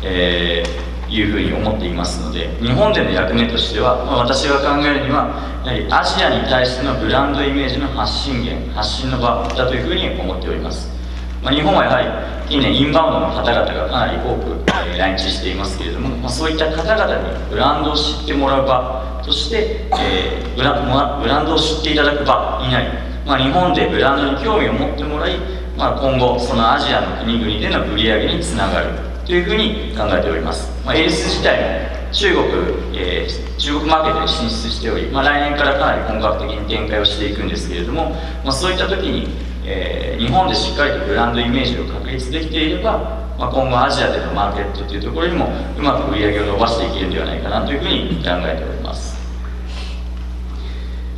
Speaker 8: いうふうに思っていますので、日本での役目としては、私が考えるにはやはりアジアに対してのブランドイメージの発信源、発信の場だというふうに思っております。日本はやはり近年インバウンドの方々がかなり多く来日していますけれども、そういった方々にブランドを知ってもらう場として、ブランドを知っていただく場になり、日本でブランドに興味を持ってもらい、今後そのアジアの国々での売り上げにつながるというふうに考えております。エリス自体も中国マーケットに進出しており、来年からかなり本格的に展開をしていくんですけれども、そういった時に、日本でしっかりとブランドイメージを確立できていれば、今後アジアでのマーケットというところにもうまく売り上げを伸ばしていけるんではないかなというふうに考えております。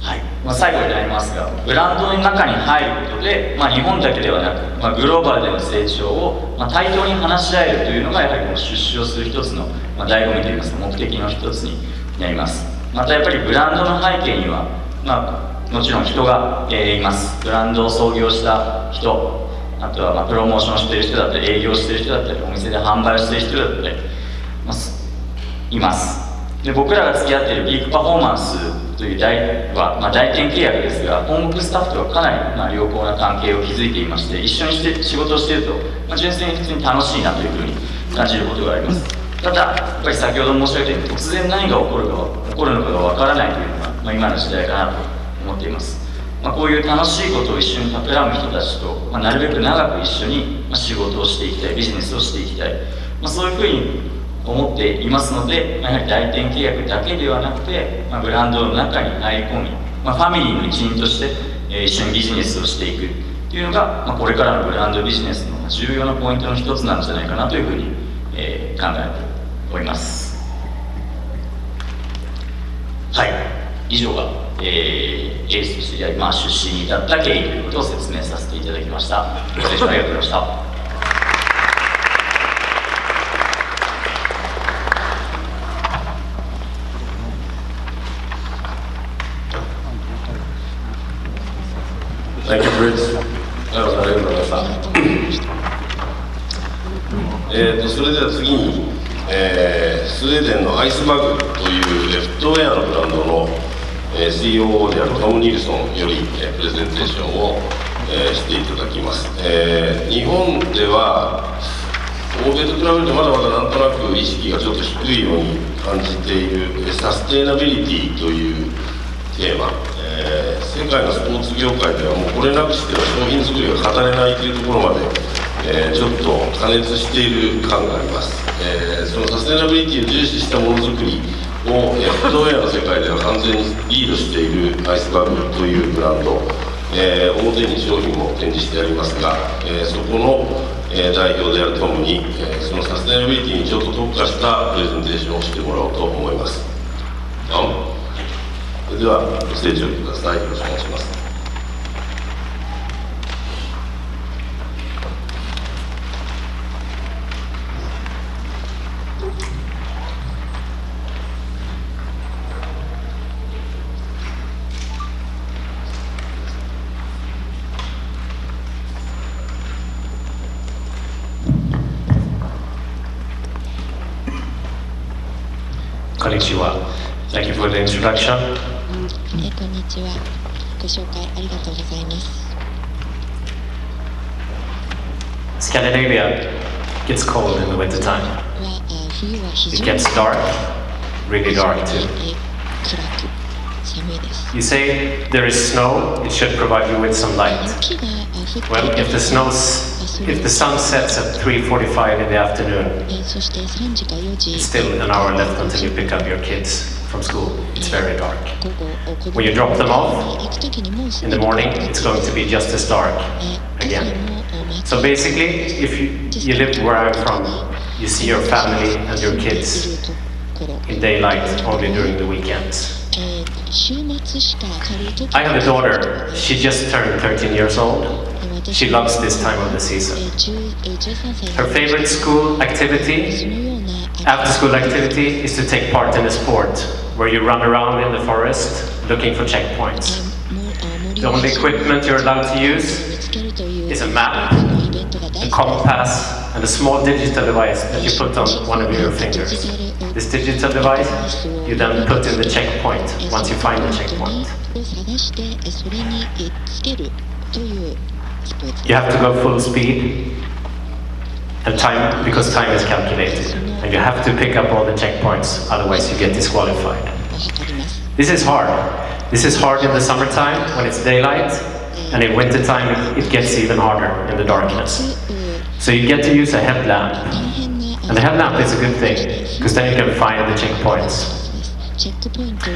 Speaker 8: はい、最後になりますが、ブランドの中に入ることで、日本だけではなく、グローバルでの成長を、対等に話し合えるというのがやはりこの出資をする一つの、醍醐味といいますか目的の一つになります。またやっぱりブランドの背景には、もちろん人が、います。ブランドを創業した人、あとはプロモーションしている人だったり、営業している人だったり、お店で販売している人だったり、います。で、僕らが付き合っているピークパフォーマンスという代店契約ですが、本国スタッフとはかなり良好な関係を築いていまして、一緒にして仕事をしていると、純粋に普通に楽しいなというふうに感じることがあります。ただ、やっぱり先ほど申し上げたように、突然何が起こるのかがわからないというのが、今の時代かなと思っています。こういう楽しいことを一緒に企む人たちと、なるべく長く一緒に仕事をしていきたい、ビジネスをしていきたい、そういうふうに思っていますので、やはり代店契約だけではなくて、ブランドの中に入り込み、ファミリーの一員として、一緒にビジネスをしていくというのが、これからのブランドビジネスの重要なポイントの一つなんじゃないかなというふうに、考えております。はい、以上が、エースとして出身に至った経緯ということを説明させていただきました。ご清聴ありがとうございました。
Speaker 2: Thank you, Fritz. ありがとうございました。それでは次に、スウェーデンのアイスバグというフットウェアのブランドの、COO であるトム・ニルソンより、プレゼンテーションを、していただきます。日本では欧米と比べるとまだまだなんとなく意識がちょっと低いように感じているサステナビリティというテーマ、世界のスポーツ業界ではもうこれなくしては商品作りが語れないというところまで、ちょっと過熱している感があります。そのサステナビリティを重視したものづくりを、フットウェアの世界では完全にリードしているアイスバグというブランド、表に商品も展示してありますが、そこの、代表であるトムに、そのサステナビリティにちょっと特化したプレゼンテーションをしてもらおうと思います。それではご清聴ください。よろしくお願いします。
Speaker 3: Konnichiwa. Thank you for the introduction.
Speaker 9: こんにちは。ご紹介ありがとうございます。
Speaker 3: Scandinavia gets cold in the winter time.
Speaker 9: 冬は非
Speaker 3: It
Speaker 9: 常に
Speaker 3: gets dark, really dark too.
Speaker 9: 暗く寒いです。
Speaker 3: You say there is snow, it should provide you with some light.
Speaker 9: 雪が降って
Speaker 3: Well, if the sun sets at 3:45 in the afternoon,
Speaker 9: そして3時か4時
Speaker 3: it's still an hour left until you pick up your kids from school. It's very dark.
Speaker 9: 午後子供
Speaker 3: When you drop them off
Speaker 9: 行くときにもうす
Speaker 3: in
Speaker 9: ぐ
Speaker 3: the morning, it's going to be just as dark
Speaker 9: 朝
Speaker 3: again.
Speaker 9: も
Speaker 3: So basically, if you live where I'm from, you see your family and your kids in daylight only during the weekends.
Speaker 9: 週末しか明るい時
Speaker 3: I have a daughter. She just turned 13 years old. She loves this time of the season.
Speaker 9: 13歳
Speaker 3: Her favorite school
Speaker 9: その
Speaker 3: activity,
Speaker 9: ような
Speaker 3: after school activity, is to take part in a sport where you run around in the forest looking for checkpoints. The only equipment you're allowed to use is a map, a compass, and a small digital device that you put on one of your fingers. This digital device, you then put in the checkpoint once you find the checkpoint.
Speaker 9: 探してそれにつけるというスポーツ
Speaker 3: You have to go full speed, and time, because time is calculated, and you have to pick up all the checkpoints, otherwise you get disqualified.
Speaker 9: を測ります。
Speaker 3: This is hard. This is hard in the summertime when it's daylight, and in wintertime it gets even harder in the darkness. So you get to use a headlamp,
Speaker 9: 大変な
Speaker 3: and the headlamp is a good thing, because then you can find the checkpoints.
Speaker 9: チェックポイントを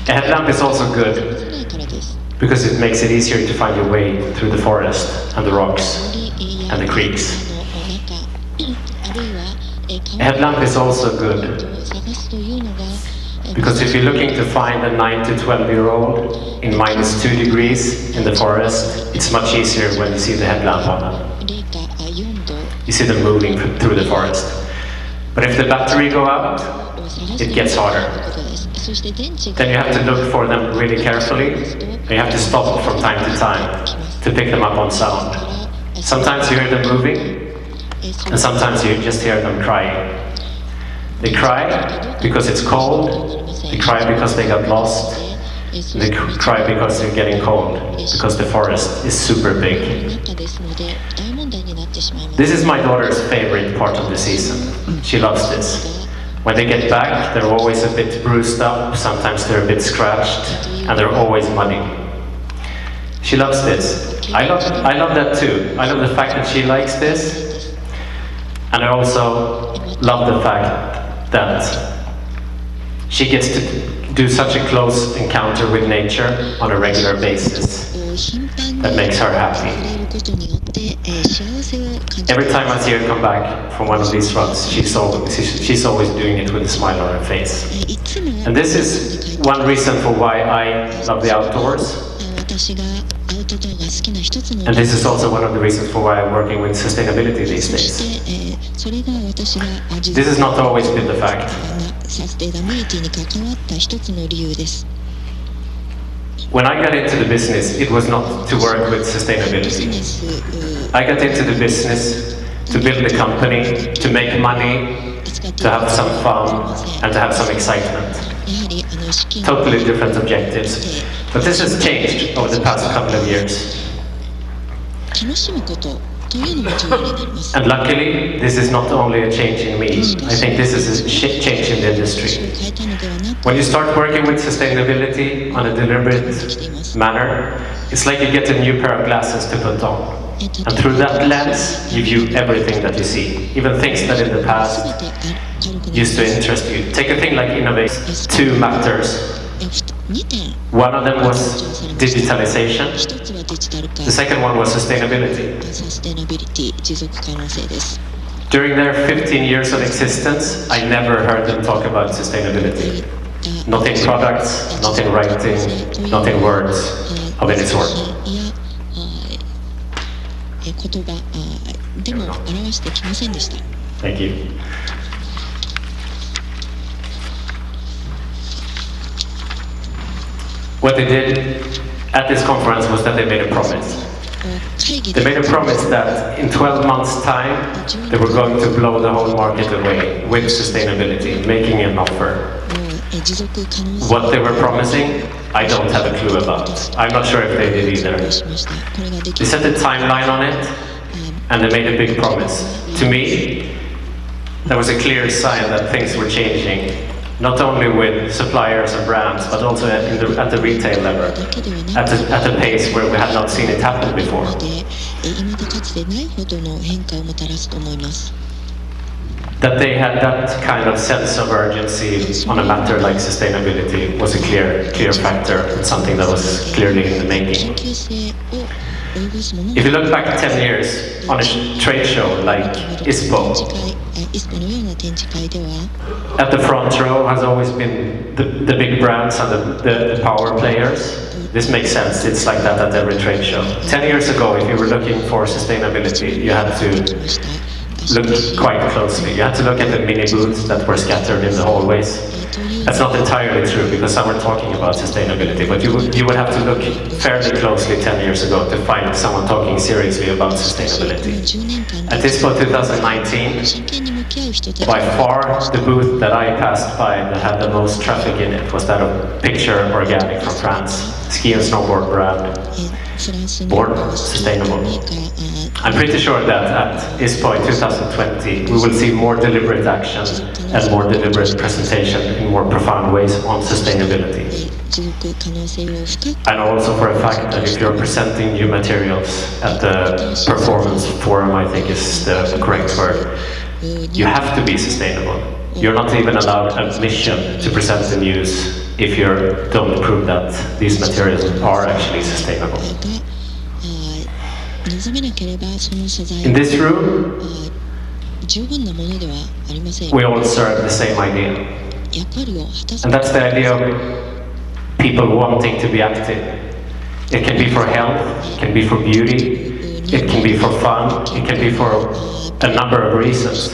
Speaker 3: A headlamp is also
Speaker 9: 出
Speaker 3: good
Speaker 9: さないからです。
Speaker 3: because it makes it easier to find your way through the forest and the rocks
Speaker 9: 森や
Speaker 3: and the creeks.
Speaker 9: の中あるいは
Speaker 3: A headlamp is also
Speaker 9: 川
Speaker 3: good
Speaker 9: を探すというのが
Speaker 3: because if you're looking to find a 9 to 12-year-old in minus 2 degrees in the forest, it's much easier when you see the headlamp on them.
Speaker 9: 0か4度
Speaker 3: You see them moving through the forest. But if the battery go out,
Speaker 9: を探す
Speaker 3: it gets harder.
Speaker 9: ということです。そして電池
Speaker 3: Then you
Speaker 9: が
Speaker 3: have to look for them really carefully, and you have to stop from time to time to pick them up on sound. Sometimes you hear them moving, and sometimes you just hear them crying. They cry because it's cold, they cry because they got lost, and they cry because they're getting cold, because the forest is super big.
Speaker 9: 中ですので大問題になってしまいます。
Speaker 3: This is my daughter's favorite part of the season. She loves this. When they get back, they're always a bit bruised up, sometimes they're a bit scratched, and they're always muddy. She loves this. I love that too. I love the fact that she likes this, and I also love the fact that she gets to do such a close encounter with nature on a regular basis.
Speaker 9: 頻繁
Speaker 3: that makes her happy.
Speaker 9: 触れることによって幸せを感じ
Speaker 3: Every time I see her come back from one of these runs, she's always doing it with a smile on her face.
Speaker 9: いつも
Speaker 3: And this is one reason for why I love the outdoors.
Speaker 9: 私がアウトドアが好きな一つの
Speaker 3: And this is also one of the reasons for why I'm working with sustainability these
Speaker 9: そ
Speaker 3: days.
Speaker 9: してそれが私が持
Speaker 3: This has not always been the fact.
Speaker 9: サステナビリティに関わった一つの理由です。
Speaker 3: When I got into the business, it was not to work with
Speaker 9: ビジ
Speaker 3: sustainability.
Speaker 9: ネス
Speaker 3: I got into the business to build a company, to make money,
Speaker 9: 使って
Speaker 3: to have some fun, and to have some excitement.
Speaker 9: やはり資金
Speaker 3: Totally different objectives. But this has changed over the past couple of years.
Speaker 9: 楽しむことというのも重要になります。
Speaker 3: And luckily, this is not only a change in me. I think this is a change in the
Speaker 9: 変
Speaker 3: industry.
Speaker 9: えたのではなく
Speaker 3: When you start working with sustainability on a deliberate manner, it's like you get a new pair of glasses to put on. And through that lens, you view everything that you see, even things that in the past
Speaker 9: 全て軽くなり
Speaker 3: used to interest you. Take a thing like innovation. Two matters.
Speaker 9: 2点
Speaker 3: One of them was digitalization.
Speaker 9: 一つはデジタル化
Speaker 3: The second one was sustainability.
Speaker 9: サステナビリティ持続可能性です。
Speaker 3: During their 15 years of existence, I never heard them talk about sustainability. Not in products, not in writing, not in words of any sort.
Speaker 9: いや言葉でも表してきませんでした。
Speaker 3: Thank you. What they did at this conference was that they made a promise.
Speaker 9: 会議
Speaker 3: They
Speaker 9: で
Speaker 3: made a promise that in 12 months' time, they were going to blow the whole market away with sustainability, making an offer.
Speaker 9: 持続可能性
Speaker 3: What they were promising, I don't have a clue about. I'm not sure if they did either.
Speaker 9: をしました。これができ
Speaker 3: They set a timeline on it, and they made a big promise. To me, that was a clear sign that things were changing, not only with suppliers and brands, but also at the retail level,
Speaker 9: だけではなく
Speaker 3: at a pace where we had not seen it happen before.
Speaker 9: で今までかつてないほどの変化をもたらすと思います。
Speaker 3: That they had that kind of sense of urgency on a matter like sustainability was a clear factor, and something that was clearly in the
Speaker 9: 緊
Speaker 3: making.
Speaker 9: 急性を及ぼすもの
Speaker 3: If you look back 10 years on a trade show like
Speaker 9: 展
Speaker 3: ISPO,
Speaker 9: 示会ISPO のような展示会では
Speaker 3: at the front row has always been the big brands and the power players. This makes sense, it's like that at every trade show. 10 years ago, if you were looking for sustainability, you had
Speaker 9: 来
Speaker 3: to
Speaker 9: ました。
Speaker 3: look quite closely. You had to look at the mini booths that were scattered in the hallways. That's not entirely true because some were talking about sustainability, but you would have to look fairly closely 10 years ago to find someone talking seriously about
Speaker 9: この
Speaker 3: sustainability.
Speaker 9: 10年間
Speaker 3: At
Speaker 9: で
Speaker 3: ISPO 2019,
Speaker 9: 真剣に向き合う人たち
Speaker 3: by far the booth that I passed by that had the most traffic in it was that of Picture Organic from France, ski and snowboard brand.
Speaker 9: フランスの
Speaker 3: Born sustainable.
Speaker 9: メーカー
Speaker 3: I'm pretty sure that at ISPO in 2020 we will see more deliberate action and more deliberate presentation in more profound ways on sustainability.
Speaker 9: 持続可能性を深く
Speaker 3: I know also for a fact that if you're presenting new materials at the performance forum, I think is the correct word, you have to be sustainable. You're not even allowed admission to present the news if you don't prove that these materials are actually sustainable.
Speaker 9: 望めなければその素材
Speaker 3: In this room,
Speaker 9: 十分なものではありません。
Speaker 3: we all serve the same idea.
Speaker 9: 役割を果たす
Speaker 3: And that's the idea of people wanting to be active. It can be for health, it can be for beauty, it can be for fun, it can be for a number of reasons.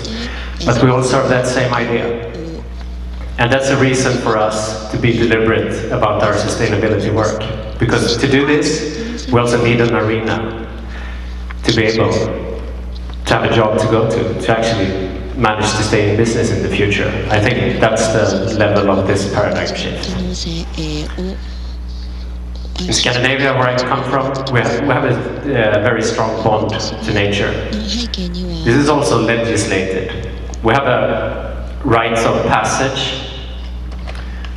Speaker 3: But we all serve that same idea. And that's a reason for us to be deliberate about our sustainability work. Because to do this, we also need an arena to be able to have a job to go to actually manage to stay in business in the future. I think that's the level of this paradigm shift.
Speaker 9: 可能性を
Speaker 3: In Scandinavia, where I come from, we have a very strong bond to nature.
Speaker 9: 背景には
Speaker 3: This is also legislated. We have a rites of passage,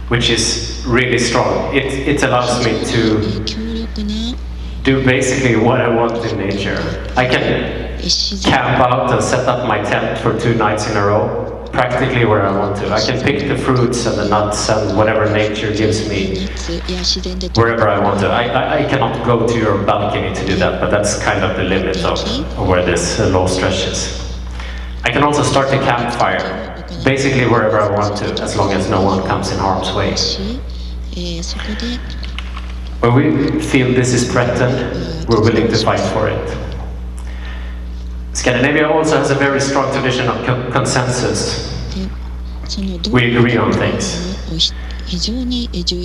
Speaker 3: which is really strong. It allows me to
Speaker 9: 強力な
Speaker 3: do basically what I want in nature. I can
Speaker 9: 自然
Speaker 3: camp out and set up my tent for 2 nights in a row practically where I want to. I can pick the fruits and the nuts and whatever nature gives me wherever I want to. I cannot go to your balcony to do that, but that's kind of the limit of where this law stretches. I can also start a campfire, basically wherever I want to, as long as no one comes in harm's way. When we feel this is threatened, we're willing to fight for it. Scandinavia also has a very strong tradition of consensus. We agree on things.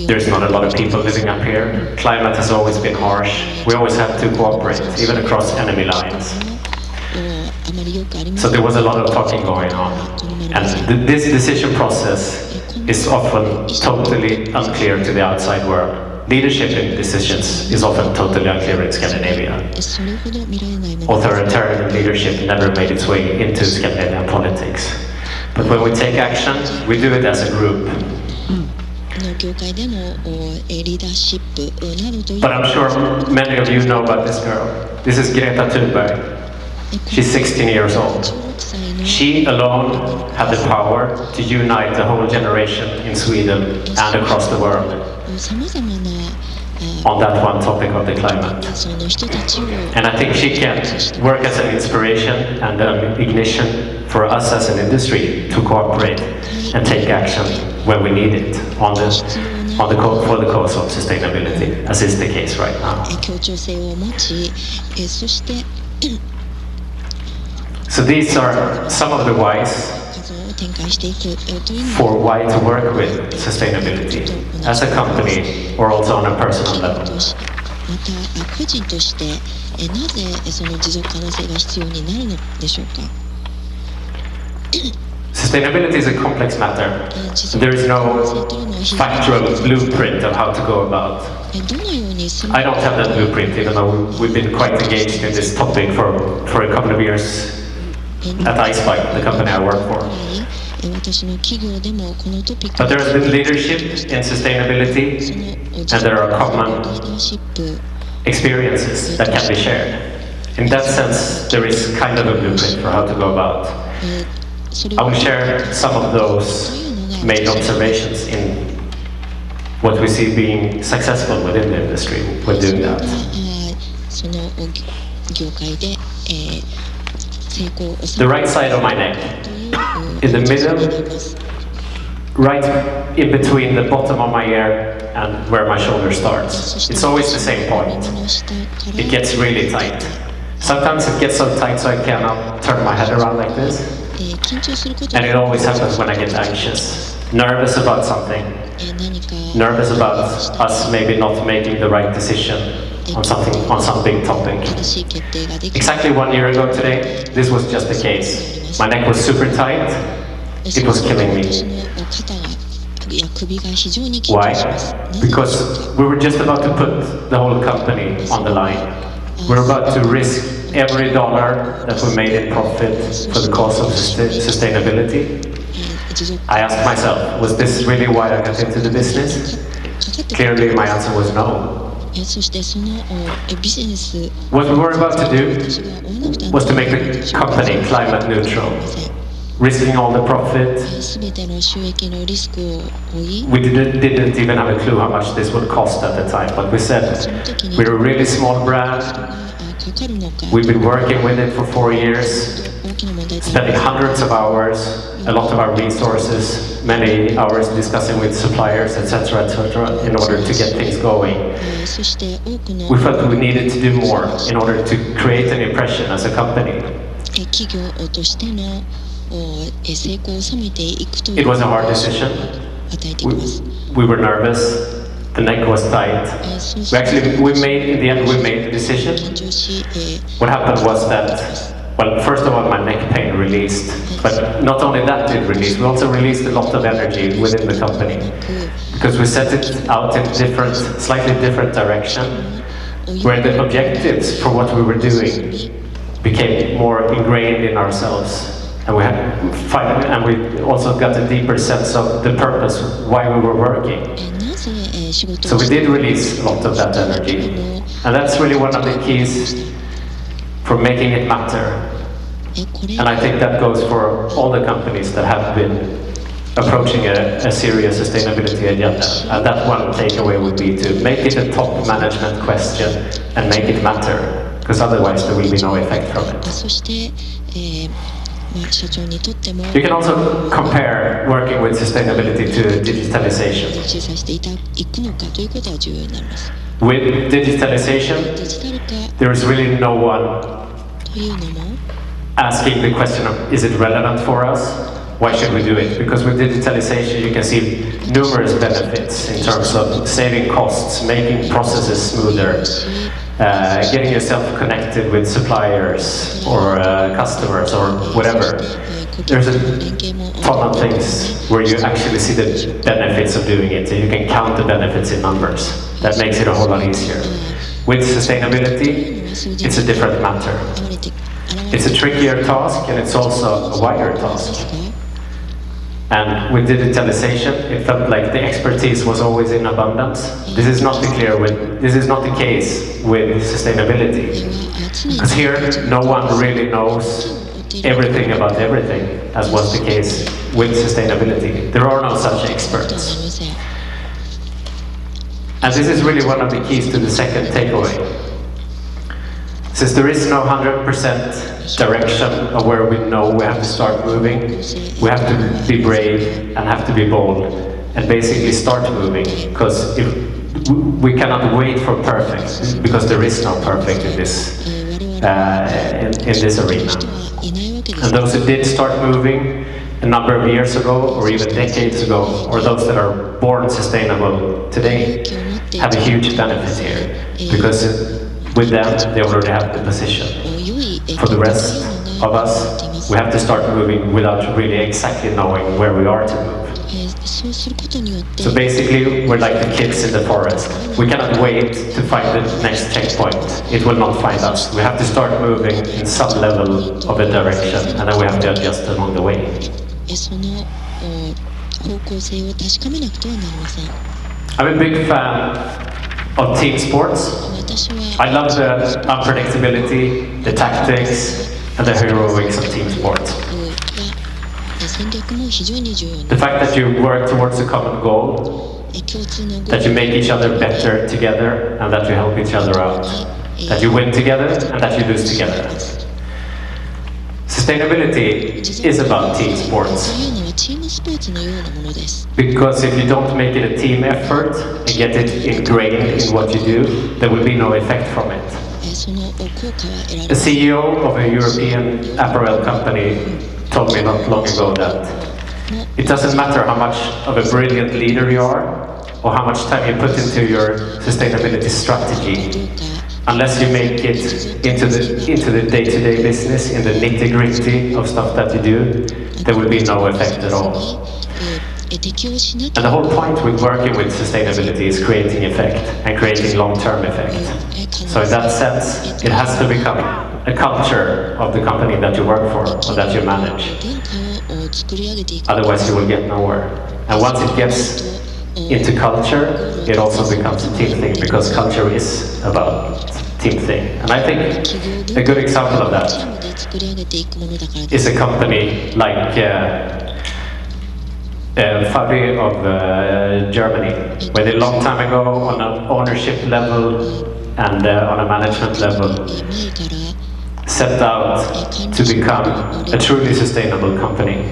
Speaker 3: There's not a lot of people living up here. Climate has always been harsh. We always have to cooperate, even across enemy lines. So there was a lot of talking going on. And this decision process is often totally unclear to the outside world. Leadership in decisions is often totally unclear in Scandinavia. Authoritarian leadership never made its way into Scandinavian politics. But when we take action, we do it as a group. But I'm sure many of you know about this girl. This is Greta Thunberg. She's 16 years old. She alone had the power to unite the whole generation in Sweden and across the world on that one topic of the climate. And I think she can work as an inspiration and an ignition for us as an industry to cooperate and take action when we need it for the cause of sustainability, as is the case right now. So these are some of the whys for why to work with sustainability as a company or also on a personal level. Sustainability is a complex matter. There is no factual blueprint of how to go about. I don't have that blueprint, even though we've been quite engaged in this topic for a couple of years at ISPO, the company I work for. But there has been leadership in sustainability, and there are common experiences that can be shared. In that sense, there is kind of a blueprint for how to go about. I will share some of those made observations in what we see being successful within the industry when doing that. The right side of my neck, in the middle, right in between the bottom of my ear and where my shoulder starts. It's always the same point. It gets really tight. Sometimes it gets so tight so I cannot turn my head around like this. And it always happens when I get anxious, nervous about something, nervous about us maybe not making the right decision on some big topic. Exactly 1 year ago today, this was just the case. My neck was super tight. It was killing me. Why? Because we were just about to put the whole company on the line. We're about to risk every dollar that we made in profit for the cause of sustainability. I asked myself, was this really why I got into the business? Clearly my answer was no. What we were about to do was to make the company climate neutral, risking all the profit. We didn't even have a clue how much this would cost at the time, but we said we're a really small brand. We've been working with it for 4 years, spending hundreds of hours, a lot of our resources, many hours discussing with suppliers, etc., in order to get things going. We felt we needed to do more in order to create an impression as a company. It was a hard decision. We were nervous. The neck was tight. In the end, we made the decision. What happened was that, well, first of all, my neck pain released. But not only that did release, we also released a lot of energy within the company. Because we set it out in slightly different direction, where the objectives for what we were doing became more ingrained in ourselves. And we also got a deeper sense of the purpose, why we were working. So we did release a lot of that energy. And that's really one of the keys for making it matter. And I think that goes for all the companies that have been approaching a serious sustainability agenda. And that one takeaway would be to make it a top management question and make it matter, because otherwise there will be no effect from it.
Speaker 9: そして、社長にとっても
Speaker 3: You can also compare working with sustainability to digitalization.
Speaker 9: 実施させていくのかということは重要になります。
Speaker 3: With digitalization,
Speaker 9: デジタル化
Speaker 3: there is really no one
Speaker 9: というのも
Speaker 3: asking the question of, is it relevant for us? Why should we do it? Because with digitalization you can see numerous benefits in terms of saving costs, making processes smoother, getting yourself connected with suppliers or customers or whatever. There's a ton of things where you actually see the benefits of doing it, and you can count the benefits in numbers. That makes it a whole lot easier. With sustainability, it's a different matter. It's a trickier task, and it's also a wider task. And with digitalization, it felt like the expertise was always in abundance. This is not the case with sustainability. Because here, no one really knows everything about everything, as was the case with sustainability. There are no such experts. And this is really one of the keys to the second takeaway. Since there is no 100% direction of where we know we have to start moving, we have to be brave and have to be bold and basically start moving, because if we cannot wait for perfect, because there is no perfect in this arena. And those who did start moving a number of years ago or even decades ago, or those that are born sustainable today, have a huge benefit here, because with them they already have the position. For the rest of us, we have to start moving without really exactly knowing where we are to move. So basically, we're like the kids in the forest. We cannot wait to find the next checkpoint. It will not find us. We have to start moving in some level of a direction, and then we have to adjust along the way. I'm a big fan of team sports. I love the unpredictability, the tactics, and the heroics of team sports. The fact that you work towards a common goal, that you make each other better together, and that you help each other out, that you win together, and that you lose together. Sustainability is about team sports. Because if you don't make it a team effort and get it ingrained in what you do, there will be no effect from it. The CEO of a European apparel company told me not long ago that it doesn't matter how much of a brilliant leader you are or how much time you put into your sustainability strategy, unless you make it into the day-to-day business, in the nitty-gritty of stuff that you do, there will be no effect at all. And the whole point with working with sustainability is creating effect and creating long-term effect. So in that sense, it has to become a culture of the company that you work for or that you manage. Otherwise you will get nowhere. And once it gets into culture, it also becomes a team thing, because culture is about team thing. And I think a good example of that is a company like Fabi of Germany, where they long time ago on an ownership level and on a management level set out to become a truly sustainable company.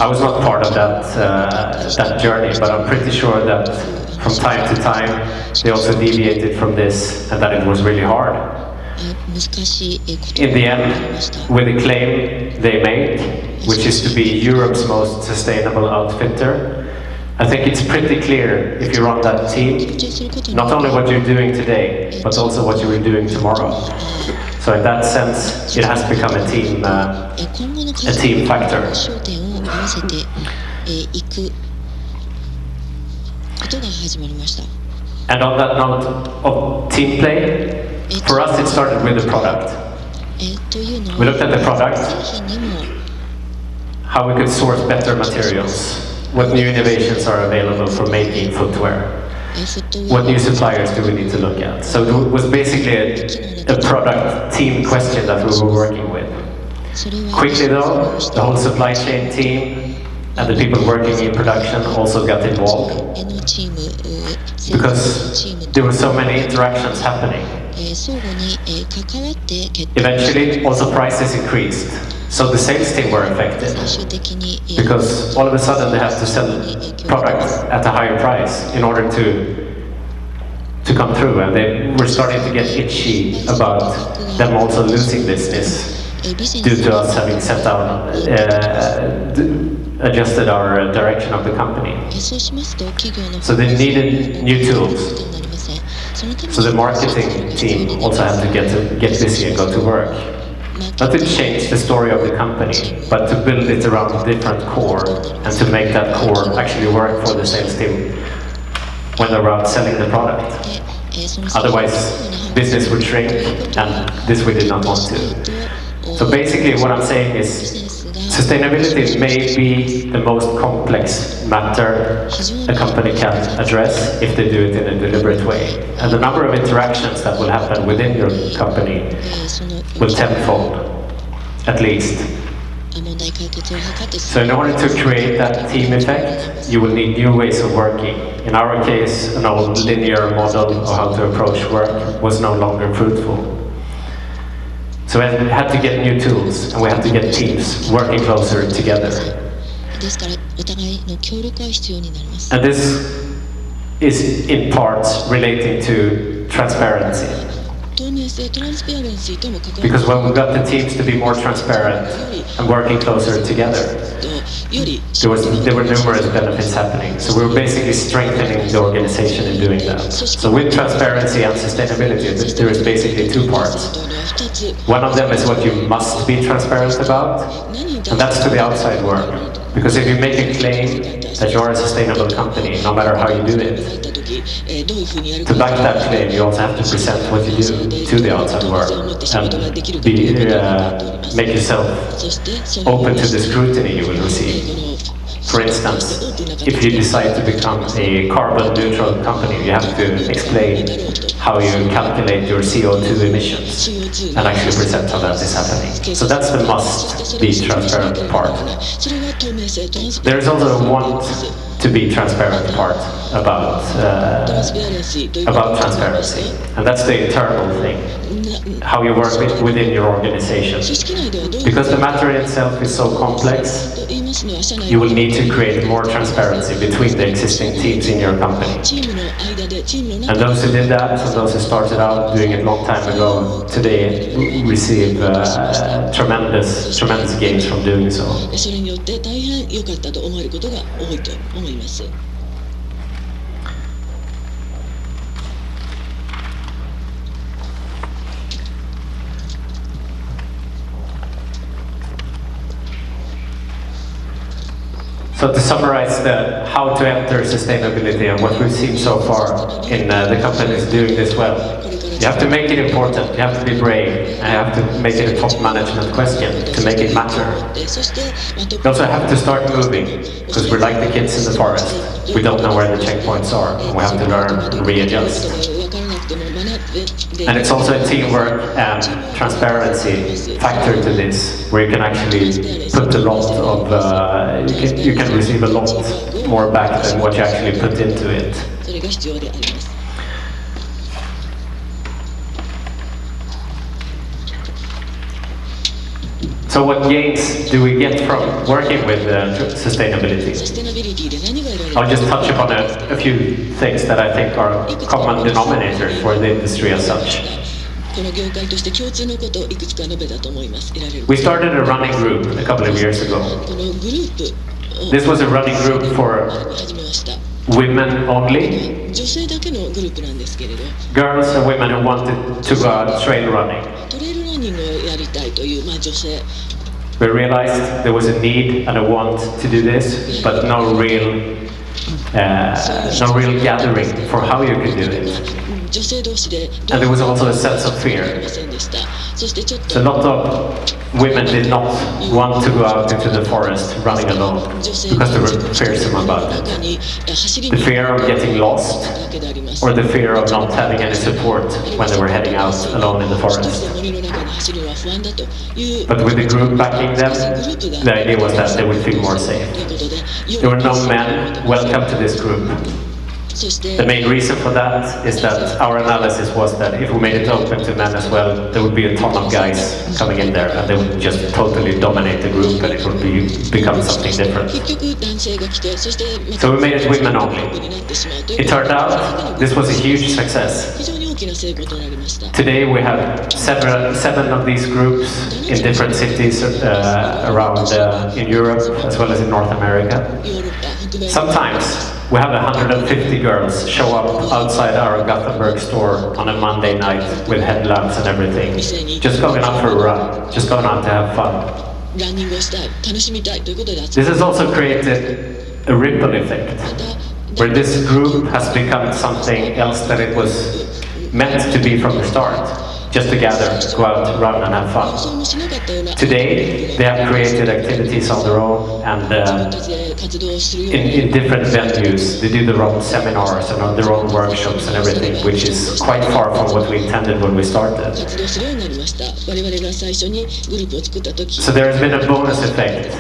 Speaker 3: I was not part of that journey, but I'm pretty sure that from time to time they also deviated from this, and that it was really hard. In the end, with the claim they made, which is to be Europe's most sustainable outfitter, I think it's pretty clear if you're on that team, not only what you're doing today, but also what you're doing tomorrow. So in that sense, it has become a team factor. And on that note of team play, for us it started with the product. We looked at the product, how we could source better materials, what new innovations are available for making footwear, what new suppliers do we need to look at. So it was basically a product team question that we were working with. Quickly though, the whole supply chain team and the people working in production also got involved because there were so many interactions happening. Eventually, also prices increased, so the sales team were affected because all of a sudden they have to sell products at a higher price in order to come through, and they were starting to get itchy about them also losing business due to us having set down, adjusted our direction of the company. So they needed new tools. So the marketing team also had to get busy and go to work. Not to change the story of the company, but to build it around a different core and to make that core actually work for the sales team when they're out selling the product. Otherwise, business would shrink, and this we did not want to. So basically what I'm saying is sustainability may be the most complex matter a company can address if they do it in a deliberate way. And the number of interactions that will happen within your company will tenfold, at least. So in order to create that team effect, you will need new ways of working. In our case, an old linear model of how to approach work was no longer fruitful. So we had to get new tools, and we had to get teams working closer together. And this is in part relating to transparency. Because when we got the teams to be more transparent and working closer together, there were numerous benefits happening. So we were basically strengthening the organization in doing that. So with transparency and sustainability, there is basically two parts. One of them is what you must be transparent about, and that's to the outside world. Because if you make a claim that you are a sustainable company, no matter how you do it, to back that claim, you also have to present what you do to the outside world and make yourself open to the scrutiny you will receive. For instance, if you decide to become a carbon neutral company, you have to explain how you calculate your CO2 emissions and actually present how that is happening. So that's the must be transparent part. There is also a want to be transparent part about transparency, and that's the internal thing, how you work within your organization. Because the matter itself is so complex, you will need to create more transparency between the existing teams in your company. And those who did that, and those who started out doing it a long time ago, today receive tremendous gains from doing so. So to summarize how to enter sustainability and what we've seen so far in the companies doing this well, you have to make it important, you have to be brave, and you have to make it a top management question to make it matter. You also have to start moving, because we're like the kids in the forest. We don't know where the checkpoints are, and we have to learn and readjust. And it's also a teamwork and transparency factor to this, where you can actually put a lot of, you can receive a lot more back than what you actually put into it. So what gains do we get from working with sustainability? I'll just touch upon a few things that I think are common denominators for the industry as such. We started a running group a couple of years ago. This was a running group for women only, girls and women who wanted to go out trail running. We realized there was a need and a want to do this, but no real gathering for how you could do it. And there was also a sense of fear. So a lot of women did not want to go out into the forest running alone because they were fearsome about it. The fear of getting lost or the fear of not having any support when they were heading out alone in the forest. But with the group backing them, the idea was that they would feel more safe. There were no men welcome to this group. The main reason for that is that our analysis was that if we made it open to men as well, there would be a ton of guys coming in there and they would just totally dominate the group and it would become something different. So we made it women only. It turned out this was a huge success. Today we have seven of these groups in different cities around in Europe as well as in North America. Sometimes we have 150 girls show up outside our Gothenburg store on a Monday night with headlamps and everything, just going out for a run, just going out to have fun. This has also created a ripple effect, where this group has become something else that it was meant to be from the start. Just to gather, go out, run and have fun. Today, they have created activities on their own and in different venues. They do their own seminars and their own workshops and everything, which is quite far from what we intended when we started. So there has been a bonus effect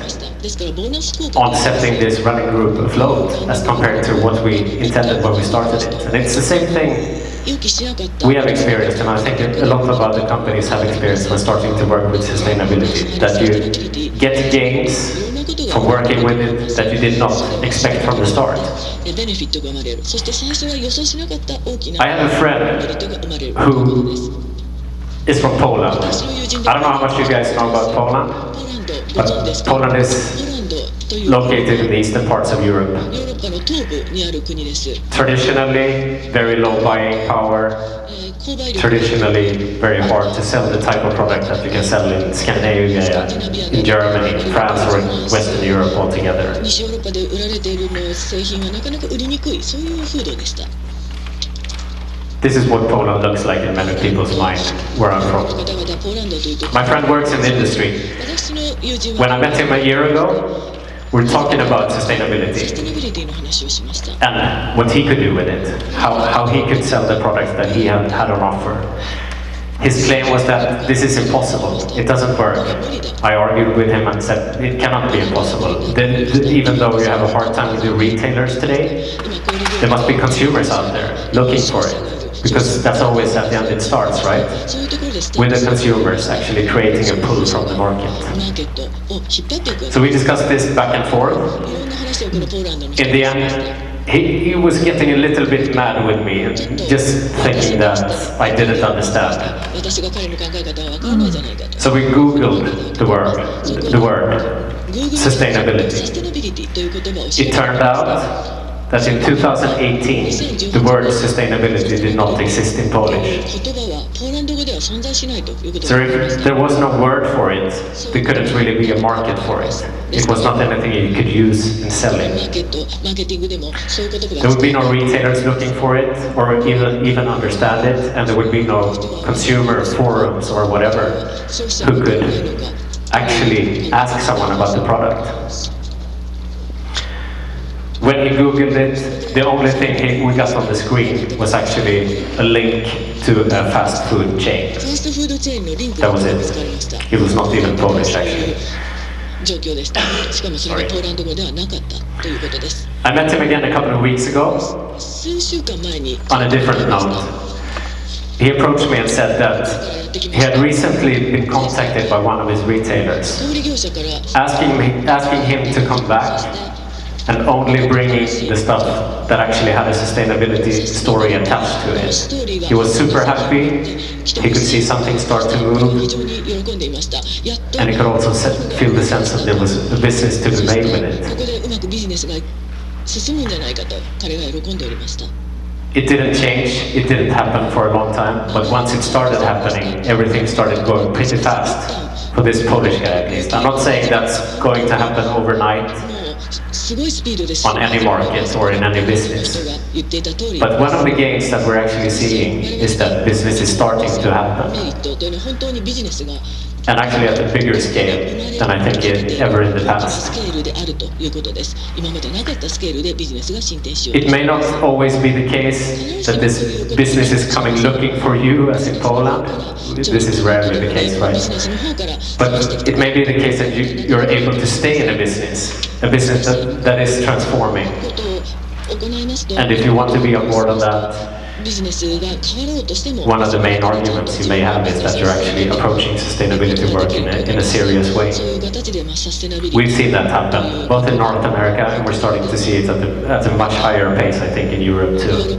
Speaker 3: on setting this running group afloat as compared to what we intended when we started it. And it's the same thing we have experienced, and I think a lot of other companies have experienced when starting to work with sustainability, that you get gains from working with it that you did not expect from the start. I have a friend who is from Poland. I don't know how much you guys know about Poland, but Poland is located in the eastern parts of Europe. Traditionally, very low buying power. Traditionally, very hard to sell the type of product that you can sell in Scandinavia, in Germany, France, or in Western Europe altogether. This is what Poland looks like in many people's mind, where I'm from. My friend works in the industry. When I met him a year ago, we're talking about sustainability and what he could do with it, how he could sell the products that he had on offer. His claim was that this is impossible, it doesn't work. I argued with him and said it cannot be impossible. Even though you have a hard time with the retailers today, there must be consumers out there looking for it. Because that's always at the end it starts, right? With the consumers actually creating a pull from the market. So we discussed this back and forth. In the end, he was getting a little bit mad with me, just thinking that I didn't understand. So we Googled the word sustainability. It turned out that in 2018, the word sustainability did not exist in Polish. So if there was no word for it, there couldn't really be a market for it. It was not anything you could use in selling. There would be no retailers looking for it, or even understand it, and there would be no consumer forums or whatever who could actually ask someone about the product. When he Googled it, the only thing we got on the screen was actually a link to a fast food chain. That was it. It was not even Polish, actually. Sorry. I met him again a couple of weeks ago on a different note. He approached me and said that he had recently been contacted by one of his retailers, asking him to come back and only bringing the stuff that actually had a sustainability story attached to it. He was super happy, he could see something start to move, and he could also feel the sense that there was a business to be made with it. It didn't change, it didn't happen for a long time, but once it started happening, everything started going pretty fast for this Polish guy at least. I'm not saying that's going to happen overnight, on any market or in any business. But one of the gains that we're actually seeing is that business is starting to happen. And actually at a bigger scale than I think ever in the past. It may not always be the case that this business is coming looking for you as in Poland. This is rarely the case, right? But it may be the case that you're able to stay in a business that is transforming. And if you want to be on board on that, one of the main arguments you may have is that you're actually approaching sustainability work in a serious way. We've seen that happen, both in North America, and we're starting to see it at a much higher pace, I think, in Europe too.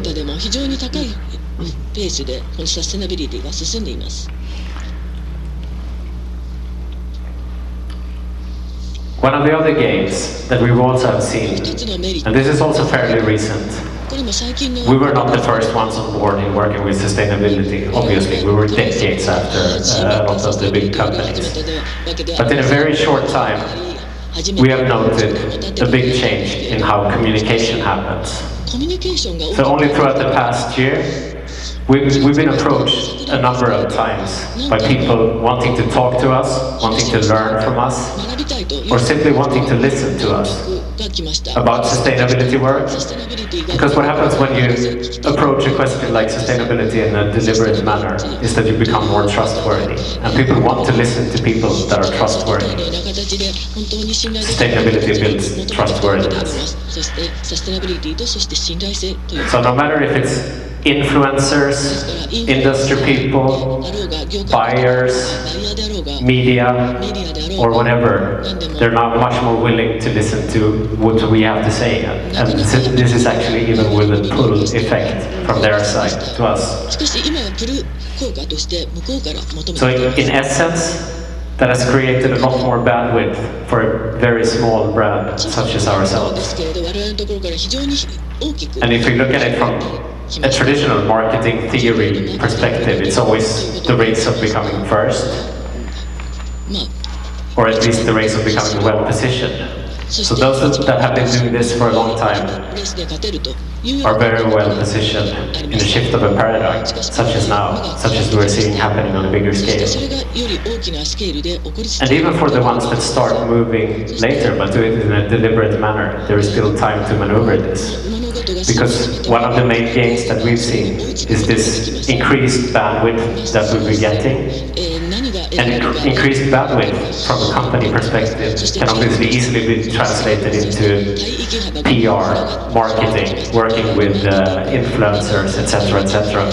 Speaker 3: One of the other games that we also have seen, and this is also fairly recent, we were not the first ones on board in working with sustainability, obviously. We were decades after a lot of the big companies. But in a very short time, we have noted a big change in how communication happens. So only throughout the past year, we've been approached a number of times by people wanting to talk to us, wanting to learn from us, or simply wanting to listen to us about sustainability work. Because what happens when you approach a question like sustainability in a deliberate manner is that you become more trustworthy, and people want to listen to people that are trustworthy. Sustainability builds trustworthiness. So no matter if it's influencers, industry people, buyers, media, or whatever, they're now much more willing to listen to what we have to say. And this is actually even with a pull effect from their side to us. So in essence, that has created a lot more bandwidth for a very small brand such as ourselves. And if you look at it from a traditional marketing theory perspective, it's always the race of becoming first, or at least the race of becoming well positioned. So those that have been doing this for a long time are very well positioned in a shift of a paradigm, such as now, such as we're seeing happening on a bigger scale. And even for the ones that start moving later, but do it in a deliberate manner, there is still time to maneuver this. Because one of the main gains that we've seen is this increased bandwidth that we'll be getting. And increased bandwidth from a company perspective can obviously easily be translated into PR, marketing, working with influencers, etc., etc.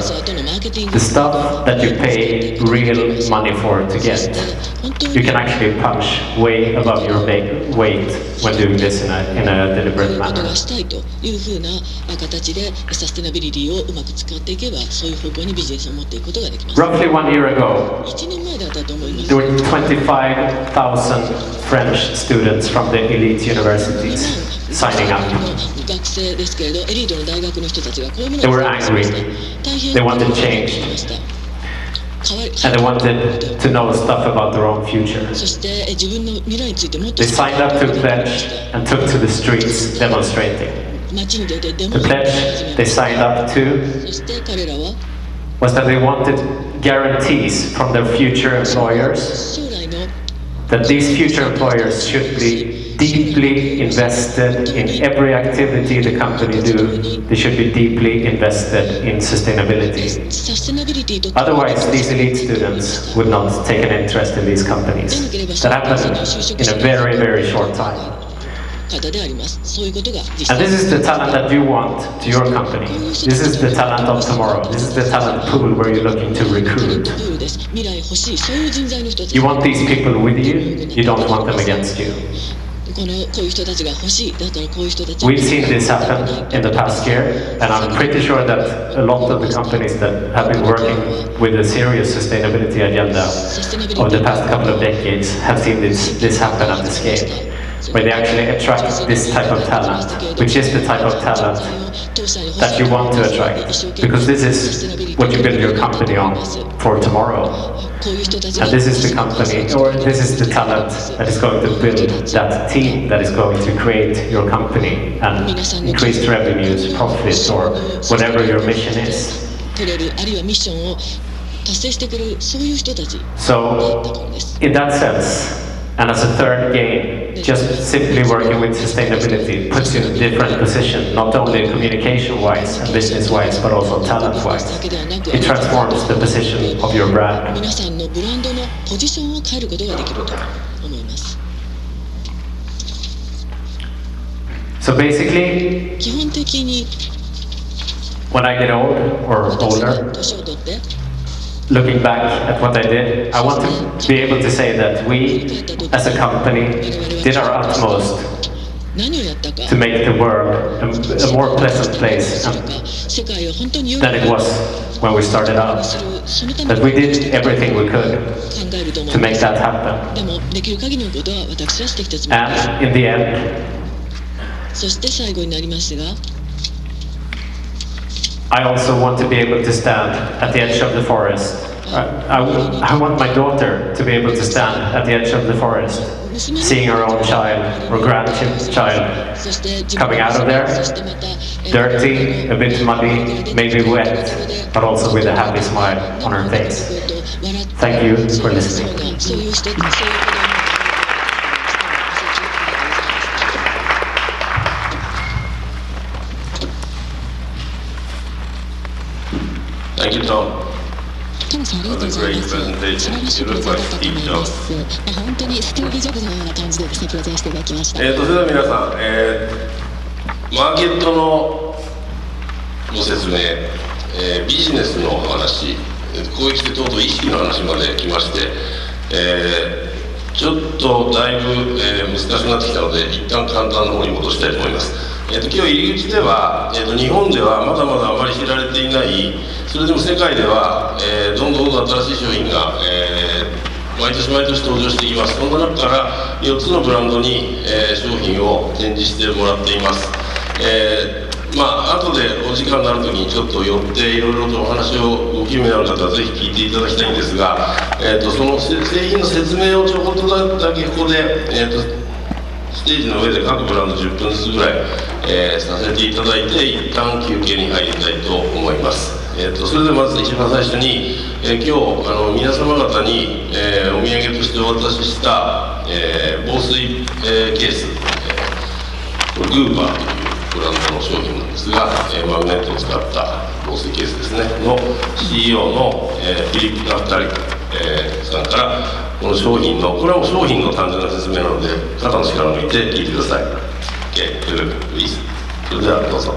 Speaker 3: The stuff that you pay real money for to get, you can actually punch way above your weight when doing this in a deliberate manner. Roughly 1 year ago, there were 25,000 French students from the elite universities signing up. They were angry, they wanted change, and they wanted to know stuff about their own future. They signed up to a pledge and took to the streets demonstrating. The pledge they signed up to was that they wanted guarantees from their future employers that these future employers should be deeply invested in every activity the company do. They should be deeply invested in sustainability. Otherwise, these elite students would not take an interest in these companies. That happened in a very, very short time. And this is the talent that you want to your company. This is the talent of tomorrow. This is the talent pool where you're looking to recruit. You want these people with you, you don't want them against you. We've seen this happen in the past year, and I'm pretty sure that a lot of the companies that have been working with a serious sustainability agenda over the past couple of decades have seen this happen at the scale. where they actually attract this type of talent, which is the type of talent that you want to attract, because this is what you build your company on for tomorrow. And this is the company, or this is the talent that is going to build that team that is going to create your company and increase revenues, profits, or whatever your mission is. So, in that sense, and as a third gain, just simply working with sustainability puts you in a different position, not only communication-wise and business-wise, but also talent-wise. It transforms the position of your brand. So basically, when I get old or older, looking back at what I did, I want to be able to say that we, as a company, did our utmost to make the world a more pleasant place than it was when we started out. That we did everything we could to make that happen. And in the end, I also want to be able to stand at the edge of the forest. I want my daughter to be able to stand at the edge of the forest, seeing her own child or grandchild coming out of there, dirty, a bit muddy, maybe wet, but also with a happy smile on her face. Thank you for listening.
Speaker 2: Thank you, Tom. That was a great presentation. You look like Steve Jobs.
Speaker 9: 本当にスティーブ・ジョブズのような感じでですね、プレゼンしていただきました。
Speaker 2: それでは皆さん、マーケットのご説明、ビジネスの話、こういってとうとう意識の話まで来まして、ちょっとだいぶ、難しくなってきたので、一旦簡単な方に戻したいと思います。今日入り口では、日本ではまだまだあまり知られていない、それでも世界では、どんどん新しい商品が、毎年毎年登場していきます。その中から4つのブランドに、商品を展示してもらっています。後でお時間になるときにちょっと寄っていろいろとお話をご興味のある方はぜひ聞いていただきたいんですが、その製品の説明をちょこっとだけここで、ステージの上で各ブランド10分ずつぐらい、させていただいて一旦休憩に入りたいと思います。それでまず一番最初に、今日皆様方に、お土産としてお渡しした、防水、ケース、グーパーというブランドの商品なんですが、マグネットを使った防水ケースですねの CEO の、フィリップ・ナフタリ、さんからこの商品の、これはもう商品の単純な説明なので肩の力を抜いて聞いてください。OK、please。それではどうぞ。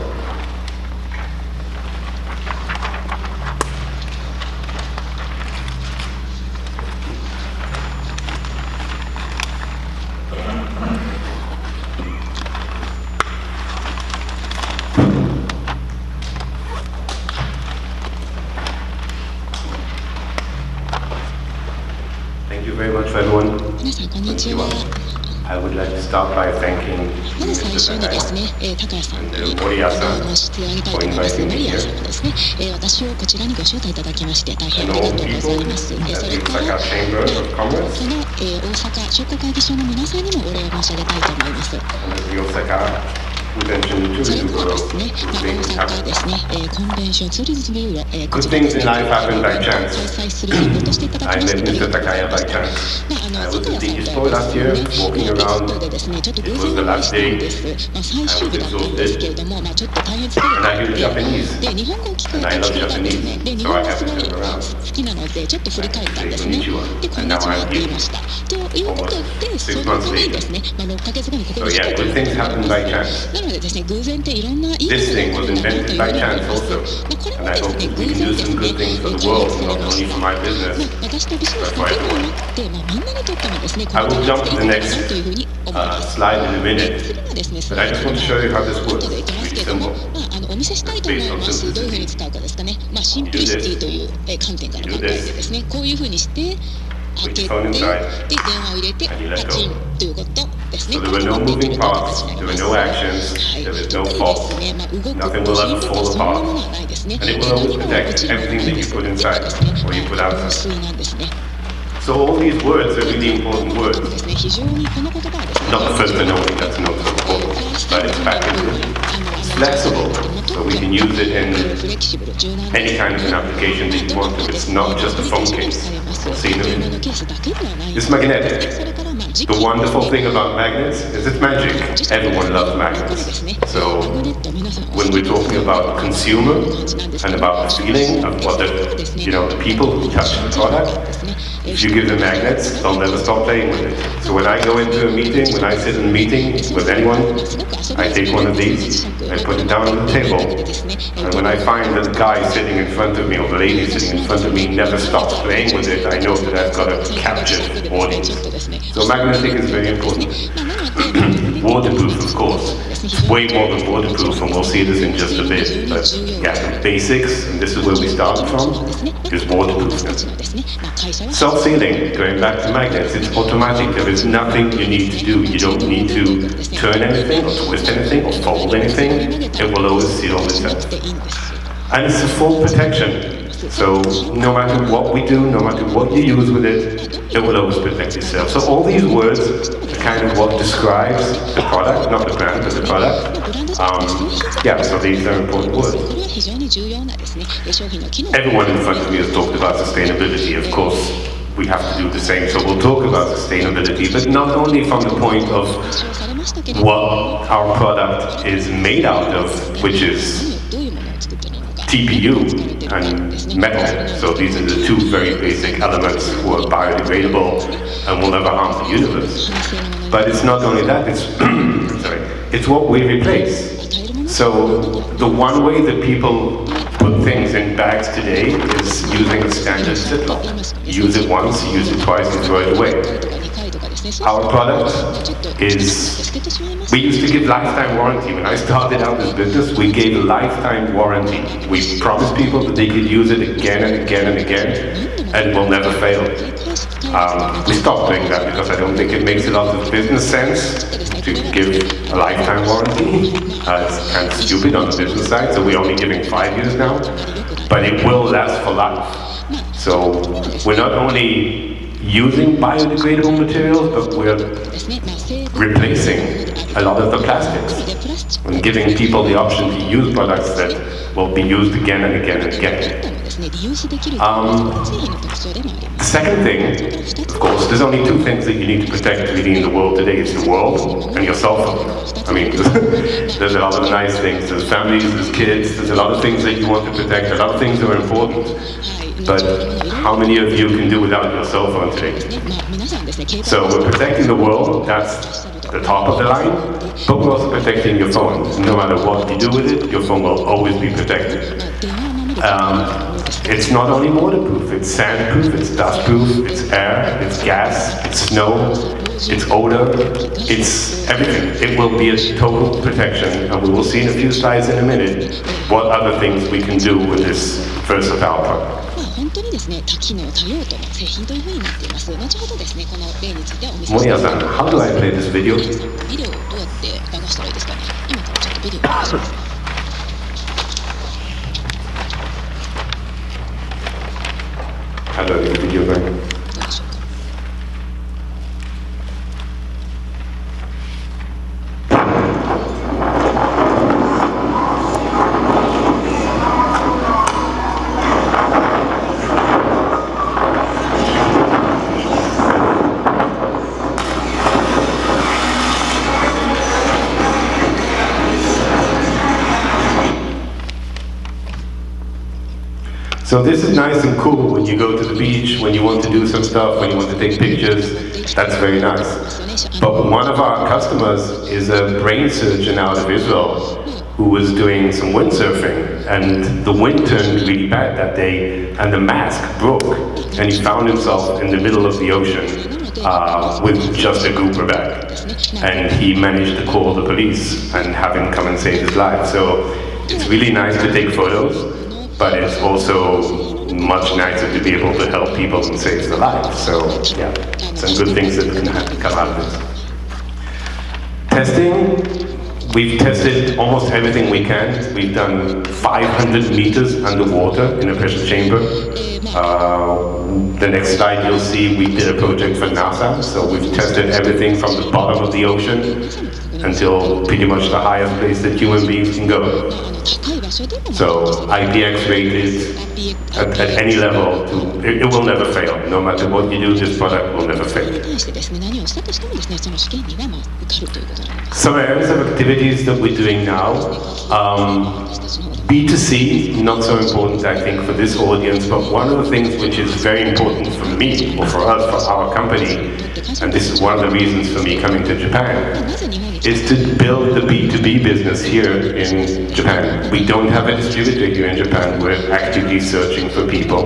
Speaker 9: 皆さんこんにちは。
Speaker 10: I would like to start by thanking
Speaker 9: まず最初にですね、高谷さんに申し上げたいと思います。マリアさんがですね、私をこちらにご招待いただきまして大変ありがとうございます。それから、大阪商工会議所の皆さんにもお礼を申し上げたいと思います。それからですね、大阪ですね、コンベンションツーリズムビューロ、こちらですね、開催するイベントとしていただきましてありがとうございます。高谷さんとはですね、イベントでですね、ちょっと偶然お会いしたんです。最終日だったんですけれども、ちょっと大変疲れていて、で、日本語を聞こえてきてたんですね。で、日本語がすごい好きなので、ちょっと振り返ったんですね。で、こんにちはって言いました。ということで、その後にですね、6ヶ月後にここに来たということになります。なのでですね、偶然っていろんないいことが起こるなというふうに思います。これもですね、偶然ですね、私とビジネスだけではなくて、みんなにとってもですね、このチャンスでいいかなというふうに思います。次はですね、スライドのことでいきますけれども、お見せしたいと思います。どういうふうに使うかですかね。シンプリシティという観点から考えてですね、こういうふうにして、開
Speaker 2: put
Speaker 9: け
Speaker 2: your
Speaker 9: て
Speaker 2: phone
Speaker 9: で
Speaker 2: inside,
Speaker 9: 電話を入れて
Speaker 2: and you let
Speaker 9: パチン
Speaker 2: go.
Speaker 9: ということですね。
Speaker 2: So there were no
Speaker 9: これがで
Speaker 2: moving
Speaker 9: きる
Speaker 2: parts,
Speaker 9: 形になり
Speaker 2: there
Speaker 9: ま
Speaker 2: were
Speaker 9: す。
Speaker 2: no
Speaker 9: は
Speaker 2: actions,
Speaker 9: い、
Speaker 2: there
Speaker 9: こ
Speaker 2: was
Speaker 9: こ
Speaker 2: no
Speaker 9: にです
Speaker 2: fault.
Speaker 9: ね、動く
Speaker 2: Nothing
Speaker 9: 部
Speaker 2: will
Speaker 9: 品
Speaker 2: ever
Speaker 9: とか
Speaker 2: fall
Speaker 9: そんなも
Speaker 2: apart.
Speaker 9: のはないですね。
Speaker 2: And it
Speaker 9: で
Speaker 2: will
Speaker 9: 何
Speaker 2: always
Speaker 9: も落
Speaker 2: protect
Speaker 9: ちるもの
Speaker 2: everything
Speaker 9: はない
Speaker 2: that
Speaker 9: で
Speaker 2: you
Speaker 9: す
Speaker 2: put
Speaker 9: ね。
Speaker 2: inside
Speaker 9: ですね。
Speaker 2: or you put
Speaker 9: 無
Speaker 2: outside.
Speaker 9: 水なんですね。
Speaker 2: So all these words are really important
Speaker 9: で
Speaker 2: words.
Speaker 9: すね、非常にこの言葉はですね、
Speaker 2: Not the first and only, that's not so important, but it's packaged. It's flexible, so we can use it in
Speaker 9: フレキシブル、柔軟
Speaker 2: any kind of an application that you want to. It's not just a phone case or
Speaker 9: 電話
Speaker 2: scenery.
Speaker 9: のケースだけではない。
Speaker 2: It's magnetic.
Speaker 9: それからまあ時
Speaker 2: The wonderful thing about magnets is it's magic. Everyone loves
Speaker 9: これで
Speaker 2: magnets.
Speaker 9: すね、
Speaker 2: So
Speaker 9: マグネット皆さん
Speaker 2: when we're talking about consumer and about the feeling of what the people who touch the product, if you give them magnets, they'll never stop playing with it. So when I go into a meeting, when I sit in a meeting with anyone, I take one of these, I put it down on the table, and when I find that the guy sitting in front of me or the lady sitting in front of me never stops playing with it, I know that I've got a captured audience. So magnetic is very important. Waterproof, of course. It's way more than waterproof, and we'll see this in just a bit. But yeah, the basics, and this is where we start from, is waterproofness. Self-sealing, going back to magnets, it's automatic. There is nothing you need to do. You don't need to turn anything or twist anything or fold anything. It will always seal itself. And it's a full protection. So no matter what we do, no matter what you use with it, it will always protect itself. So all these words are kind of what describes the product, not the brand, but the product. Yeah, so these are important words. Everyone in front of me has talked about sustainability. Of course, we have to do the same. So we'll talk about sustainability, but not only from the point of what our product is made out of, which is TPU and metal. So these are the two very basic elements who are biodegradable and will never harm the universe. But it's not only that, it's it's what we replace. So the one way that people put things in bags today is using a standard Ziploc. Use it once, use it twice, and throw it away. Our product is, we used to give lifetime warranty. When I started out this business, we gave a lifetime warranty. We promised people that they could use it again and again and again, and it will never fail. We stopped doing that because I don't think it makes a lot of business sense to give a lifetime warranty. It's kind of stupid on the business side, so we're only giving 5 years now, but it will last for life. So we're not only using biodegradable materials, but we're replacing a lot of the plastics and giving people the option to use products that will be used again and again and again. The second thing, of course, there's only two things that you need to protect really in the world today. It's the world and your cell phone. I mean, there's a lot of nice things. There's families, there's kids, there's a lot of things that you want to protect. A lot of things are important. But how many of you can do without your cell phone today? So we're protecting the world, that's the top of the line, but we're also protecting your phone. No matter what you do with it, your phone will always be protected. It's not only waterproof, it's sandproof, it's dustproof, it's air, it's gas, it's snow, it's odor, it's everything. It will be a total protection, and we will see in a few slides in a minute what other things we can do with this versatile product.
Speaker 9: 本当にですね、多機能多用途の製品というふうになっています。後ほどですね、この例についてはお見せします。
Speaker 2: Moya-san, how do I play this video?
Speaker 9: ビデオをどうやって流したらいいですかね。今からちょっとビデオを流します。
Speaker 2: How do I get the video going?
Speaker 9: どうでしょうか。
Speaker 2: So this is nice and cool when you go to the beach, when you want to do some stuff, when you want to take pictures, that's very nice. But one of our customers is a brain surgeon out of Israel who was doing some windsurfing, and the wind turned really bad that day and the mask broke, and he found himself in the middle of the ocean with just a Gooper bag. And he managed to call the police and have him come and save his life. So it's really nice to take photos, but it's also
Speaker 10: much nicer to be able to help people and save their lives. So yeah, some good things that can come out of this. Testing, we've tested almost everything we can. We've done 500 meters underwater in a pressure chamber. The next slide you'll see we did a project for NASA, so we've tested everything from the bottom of the ocean until pretty much the highest place that human beings can go. So IPX rated at any level, it will never fail. No matter what you do, this product will never fail. Some areas of activities that we're doing now, B2C, not so important I think for this audience, but one of the things which is very important for me, or for us, for our company, and this is one of the reasons for me coming to Japan, is to build the B2B business here in Japan. We don't have a distributor here in Japan. We're actively searching for people.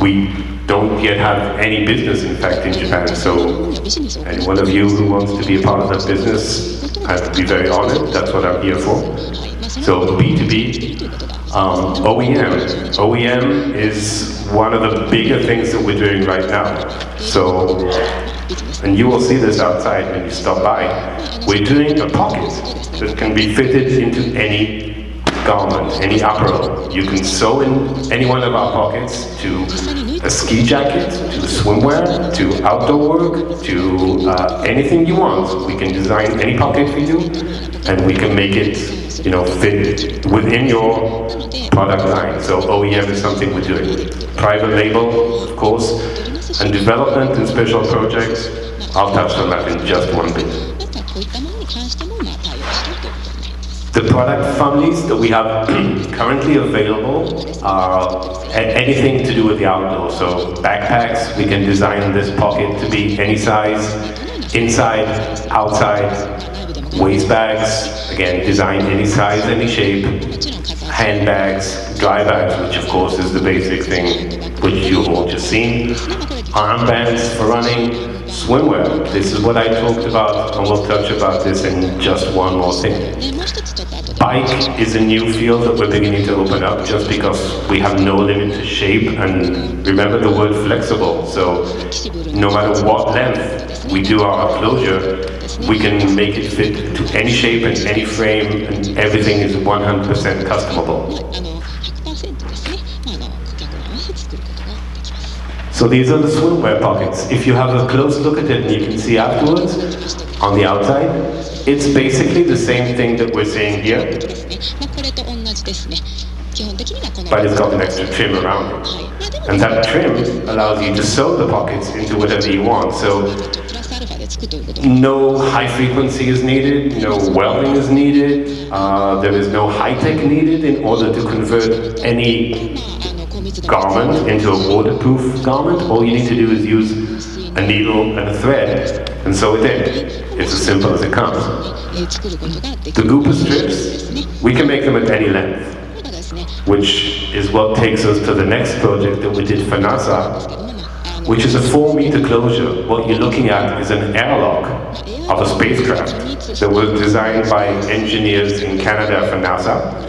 Speaker 10: We don't yet have any business, in fact, in Japan. So, any one of you who wants to be a part of that business, I'd be very honored. That's what I'm here for. So, B2B, OEM. OEM is one of the bigger things that we're doing right now. So, and you will see this outside when you stop by. We're doing a pocket that can be fitted into any garment, any apparel. You can sew in any one of our pockets to a ski jacket, to swimwear, to outdoor work, to anything you want. We can design any pocket for you, and we can make it, you know, fit within your product line. So OEM is something we're doing. Private label, of course, and development and special projects. I'll touch on that in just one bit. The product families that we have currently available are anything to do with the outdoor. So backpacks, we can design this pocket to be any size, inside, outside. Waist bags, again, design any size, any shape. Handbags, dry bags, which of course is the basic thing which you've all just seen. Armbands for running, swimwear. This is what I talked about, and we'll touch about this in just one more thing. Bike is a new field that we're beginning to open up just because we have no limit to shape, and remember the word flexible. So no matter what length we do our closure, we can make it fit to any shape and any frame, and everything is 100% customable. So these are the swimwear pockets. If you have a close look at it, and you can see afterwards, on the outside, it's basically the same thing that we're seeing here, but it's got an extra trim around it. And that trim allows you to sew the pockets into whatever you want. So no high frequency is needed, no welding is needed, there is no high-tech needed in order to convert any garment into a waterproof garment. All you need to do is use a needle and a thread and sew it in. It's as simple as it comes. The Gooper strips, we can make them at any length, which is what takes us to the next project that we did for NASA, which is a 4-meter closure. What you're looking at is an airlock of a spacecraft that was designed by engineers in Canada for NASA.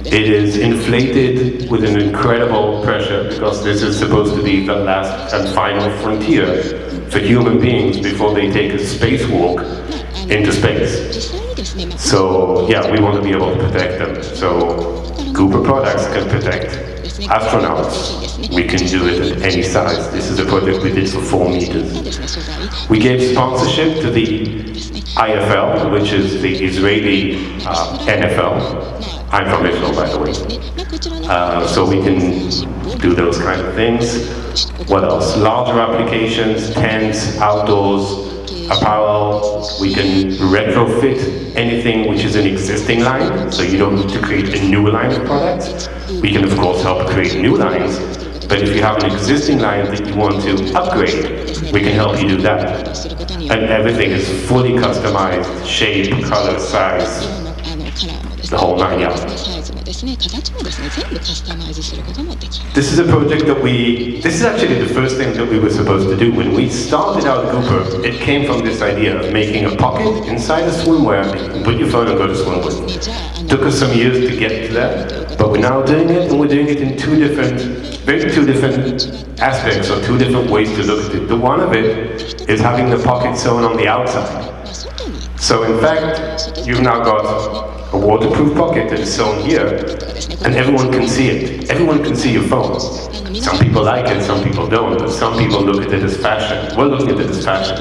Speaker 10: It is inflated with an incredible pressure because this is supposed to be the last and final frontier for human beings before they take a spacewalk into space. So yeah, we want to be able to protect them. So Gooper products can protect astronauts. We can do it at any size. This is a project we did for 4 meters. We gave sponsorship to the IFL, which is the Israeli NFL. I'm from Israel, by the way. So we can do those kind of things. What else? Larger applications, tents, outdoors, apparel. We can retrofit anything which is an existing line, so you don't need to create a new line of products. We can, of course, help create new lines, but if you have an existing line that you want to upgrade, we can help you do that. And everything is fully customized, shape, color, size, the whole 9 yards. This is a project that this is actually the first thing that we were supposed to do. When we started out Gooper, it came from this idea of making a pocket inside a swimwear that you can put your phone and go to swim with. Took us some years to get to that, but we're now doing it, and we're doing it in 2 different there's two different aspects or two different ways to look at it. The one of it is having the pocket sewn on the outside. So in fact, you've now got a waterproof pocket that is sewn here, and everyone can see it. Everyone can see your phone. Some people like it, some people don't, but some people look at it as fashion. We're looking at it as fashion.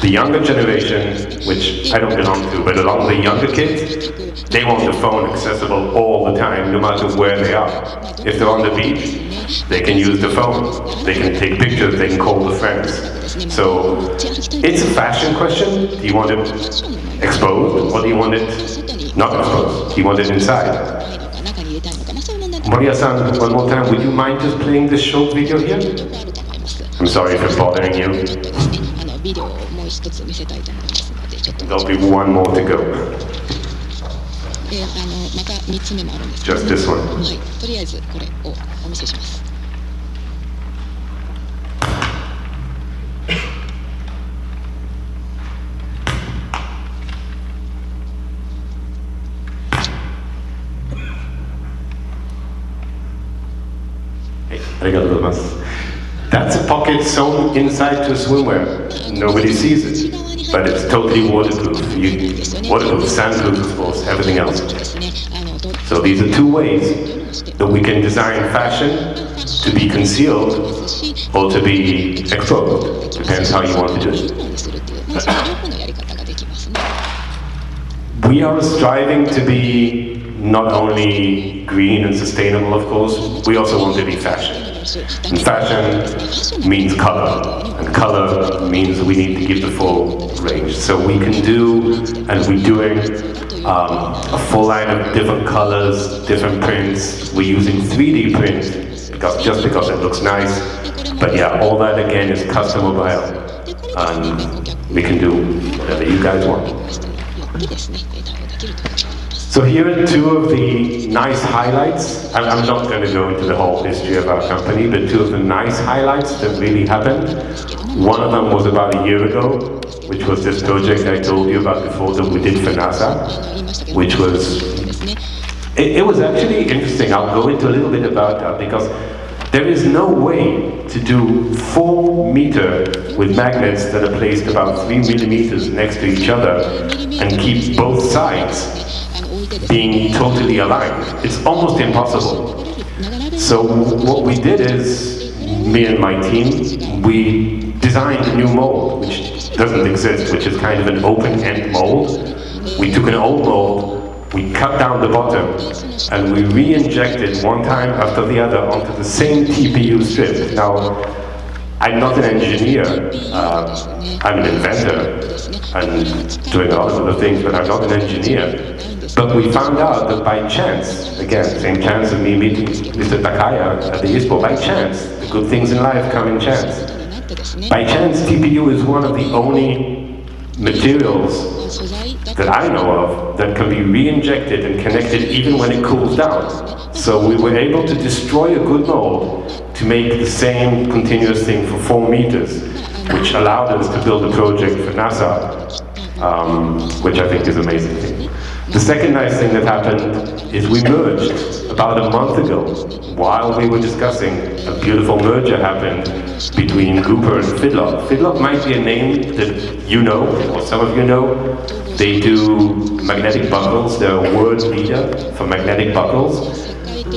Speaker 10: The younger generation, which I don't belong to, but along the younger kids, they want the phone accessible all the time, no matter where they are. If they're on the beach, they can use the phone. They can take pictures, they can call the friends. So it's a fashion question. Do you want it exposed, or do you want it not exposed? Do you want it inside? Moria-san, one more time, would you mind just playing this short video here? I'm sorry if I'm bothering you. There'll be one more to go. Just this one. That's a pocket sewn inside to swimwear. Nobody sees it, but it's totally waterproof. Waterproof, sandproof, of course, everything else. So these are two ways that we can design fashion to be concealed or to be exposed. Depends how you want to do it. We are striving to be not only green and sustainable, of course, we also want to be fashion. And fashion means color, and color means we need to give the full range. So we can do, and we're doing a full line of different colors, different prints. We're using 3D print because it looks nice. But yeah, all that again is customizable, and we can do whatever you guys want. So here are two of the nice highlights. I'm not going to go into the whole history of our company, but two of the nice highlights that really happened. One of them was about a year ago, which was this project I told you about before that we did for NASA, which was, it was actually interesting. I'll go into a little bit about that because there is no way to do 4 meter with magnets that are placed about 3 millimeters next to each other and keep both sides being totally aligned. It's almost impossible. So what we did is, me and my team, we designed a new mold, which doesn't exist, which is kind of an open-end mold. We took an old mold, we cut down the bottom, and we re-injected one time after the other onto the same TPU strip. Now, I'm not an engineer, I'm an inventor, and doing a lot of other things, but I'm not an engineer. But we found out that by chance, again, same chance of me meeting Mr. Takaya at the ISPO, by chance, the good things in life come in chance. By chance, TPU is one of the only materials that I know of that can be re-injected and connected even when it cools down. So we were able to destroy a good mold to make the same continuous thing for 4 meters, which allowed us to build a project for NASA, which I think is an amazing thing. The second nice thing that happened is we merged about a month ago. While we were discussing, a beautiful merger happened between Cooper and Fidlock. Fidlock might be a name that you know, or some of you know. They do magnetic buckles. They're a world leader for magnetic buckles.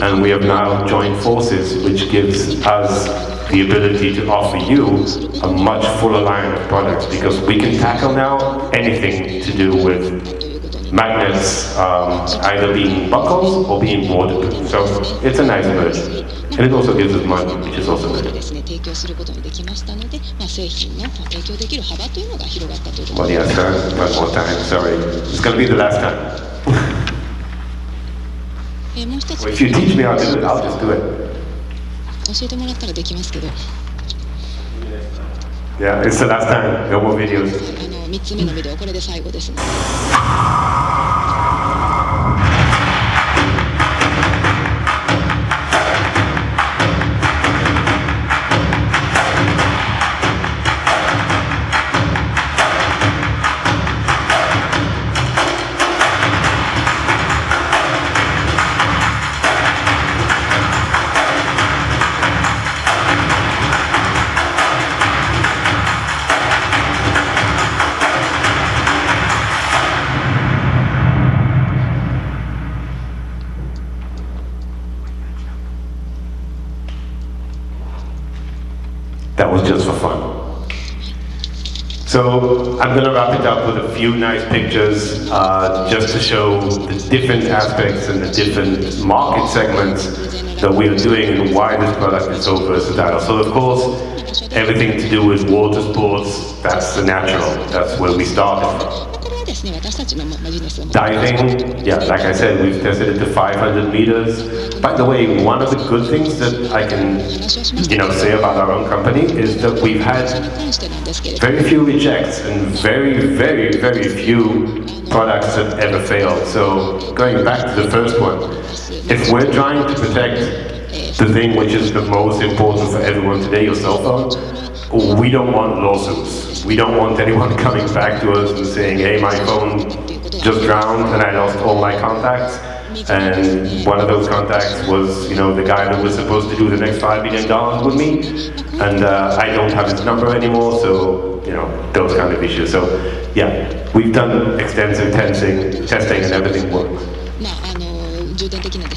Speaker 10: And we have now joined forces, which gives us the ability to offer you a much fuller line of products, because we can tackle now anything to do with magnets, either being buckles or being waterproof. So it's a nice merge. And it also gives us money, which is also good. Well, yes, sir. One more time, sorry. It's going to be the last time. Well, if you teach me how to do it, I'll just do it. Yeah, it's the last time. No more videos.
Speaker 9: 3つ目のビデオ、これで最後ですね。
Speaker 10: was just for fun. So I'm going to wrap it up with a few nice pictures just to show the different aspects and the different market segments that we are doing and why this product is so versatile. So of course, everything to do with water sports, that's the natural, that's where we started. Diving, yeah, like I said, we've tested it to 500 meters. By the way, one of the good things that I can, say about our own company is that we've had very few rejects and very, very, very few products that ever failed. So going back to the first one, if we're trying to protect the thing which is the most important for everyone today, your cell phone, we don't want lawsuits. We don't want anyone coming back to us and saying, hey, my phone just drowned and I lost all my contacts. And one of those contacts was, the guy that was supposed to do the next $5 million with me. And I don't have his number anymore, so, those kind of issues. So, yeah, we've done extensive testing and everything works.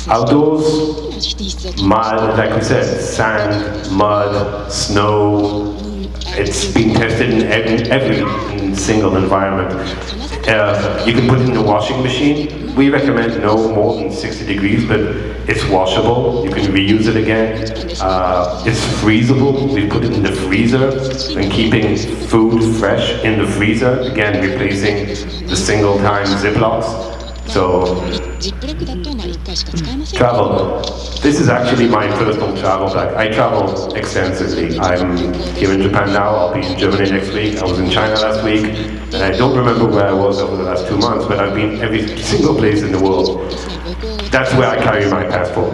Speaker 10: Outdoors, mud, like we said, sand, mud, snow. It's been tested in every single environment. You can put it in a washing machine. We recommend no more than 60 degrees, but it's washable. You can reuse it again. It's freezable. We put it in the freezer and keeping food fresh in the freezer. Again, replacing the single-time Ziplocs. So, travel. This is actually my personal travel bag. I travel extensively. I'm here in Japan now, I'll be in Germany next week. I was in China last week, and I don't remember where I was over the last 2 months, but I've been every single place in the world. That's where I carry my passport.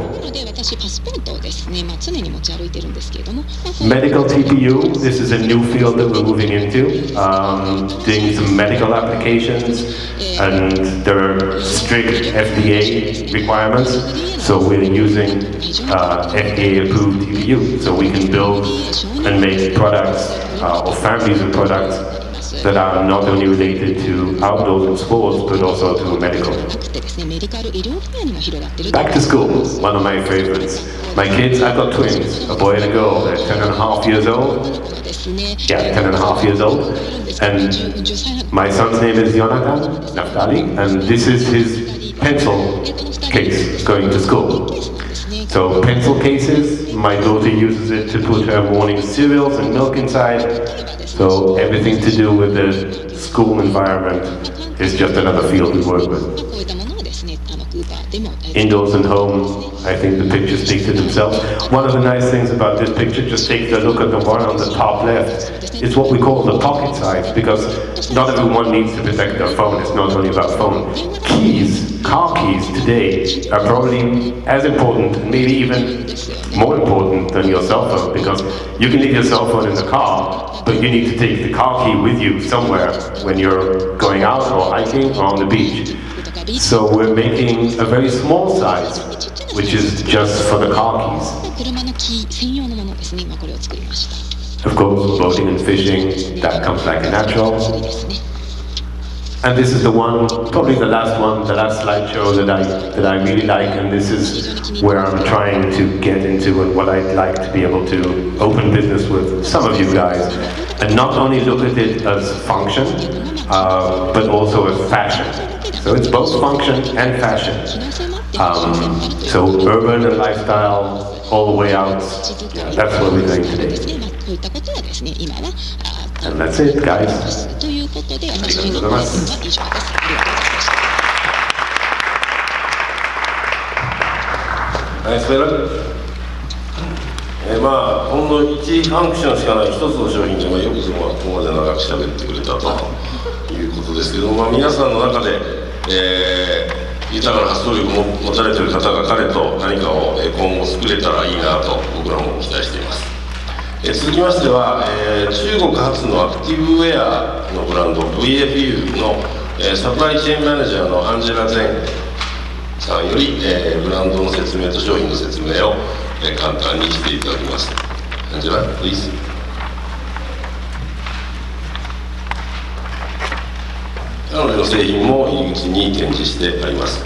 Speaker 10: Medical TPU, this is a new field that we're moving into, doing some medical applications, and there are strict FDA requirements, so we're using FDA-approved TPU, so we can build and make products or families of products that are not only related to outdoors and sports, but also to medical. Back to school, one of my favorites. My kids, I've got twins, a boy and a girl. They're 10.5 years old. Yeah, 10.5 years old. And my son's name is Jonathan Naftali, and this is his pencil case going to school. So pencil cases, my daughter uses it to put her morning cereals and milk inside. So everything to do with the school environment is just another field we work with. Indoors and home, I think the pictures speak to themselves. One of the nice things about this picture, just take a look at the one on the top left. It's what we call the pocket size, because not everyone needs to protect their phone. It's not only about phone. Keys, car keys today are probably as important, maybe even more important than your cell phone, because you can leave your cell phone in the car, but you need to take the car key with you somewhere when you're going out or hiking or on the beach. So we're making a very small size, which is just for the car keys. Of course, boating and fishing, that comes like a natural. And this is the one, probably the last one, the last slideshow that I really like, and this is where I'm trying to get into and what I'd like to be able to open business with some of you guys, and not only look at it as function, but also as fashion. So it's both function and fashion. So urban and lifestyle, all the way out, yeah, that's what we're doing today. And that's it, guys.
Speaker 2: Nice, Bella. ほんの1ファンクションしかない一つの商品でもよくここまで長く喋ってくれたということですけども、皆さんの中で、豊かな発想力を持たれている方が彼と何かを今後作れたらいいなと僕らも期待しています。続きましては、中国発のアクティブウェアのブランド VFU の、サプライチェーンマネージャーのアンジェラ・ゼンさんより、ブランドの説明と商品の説明を、簡単にしていただきます。アンジェラ、please。彼女の製品も入り口に展示してあります。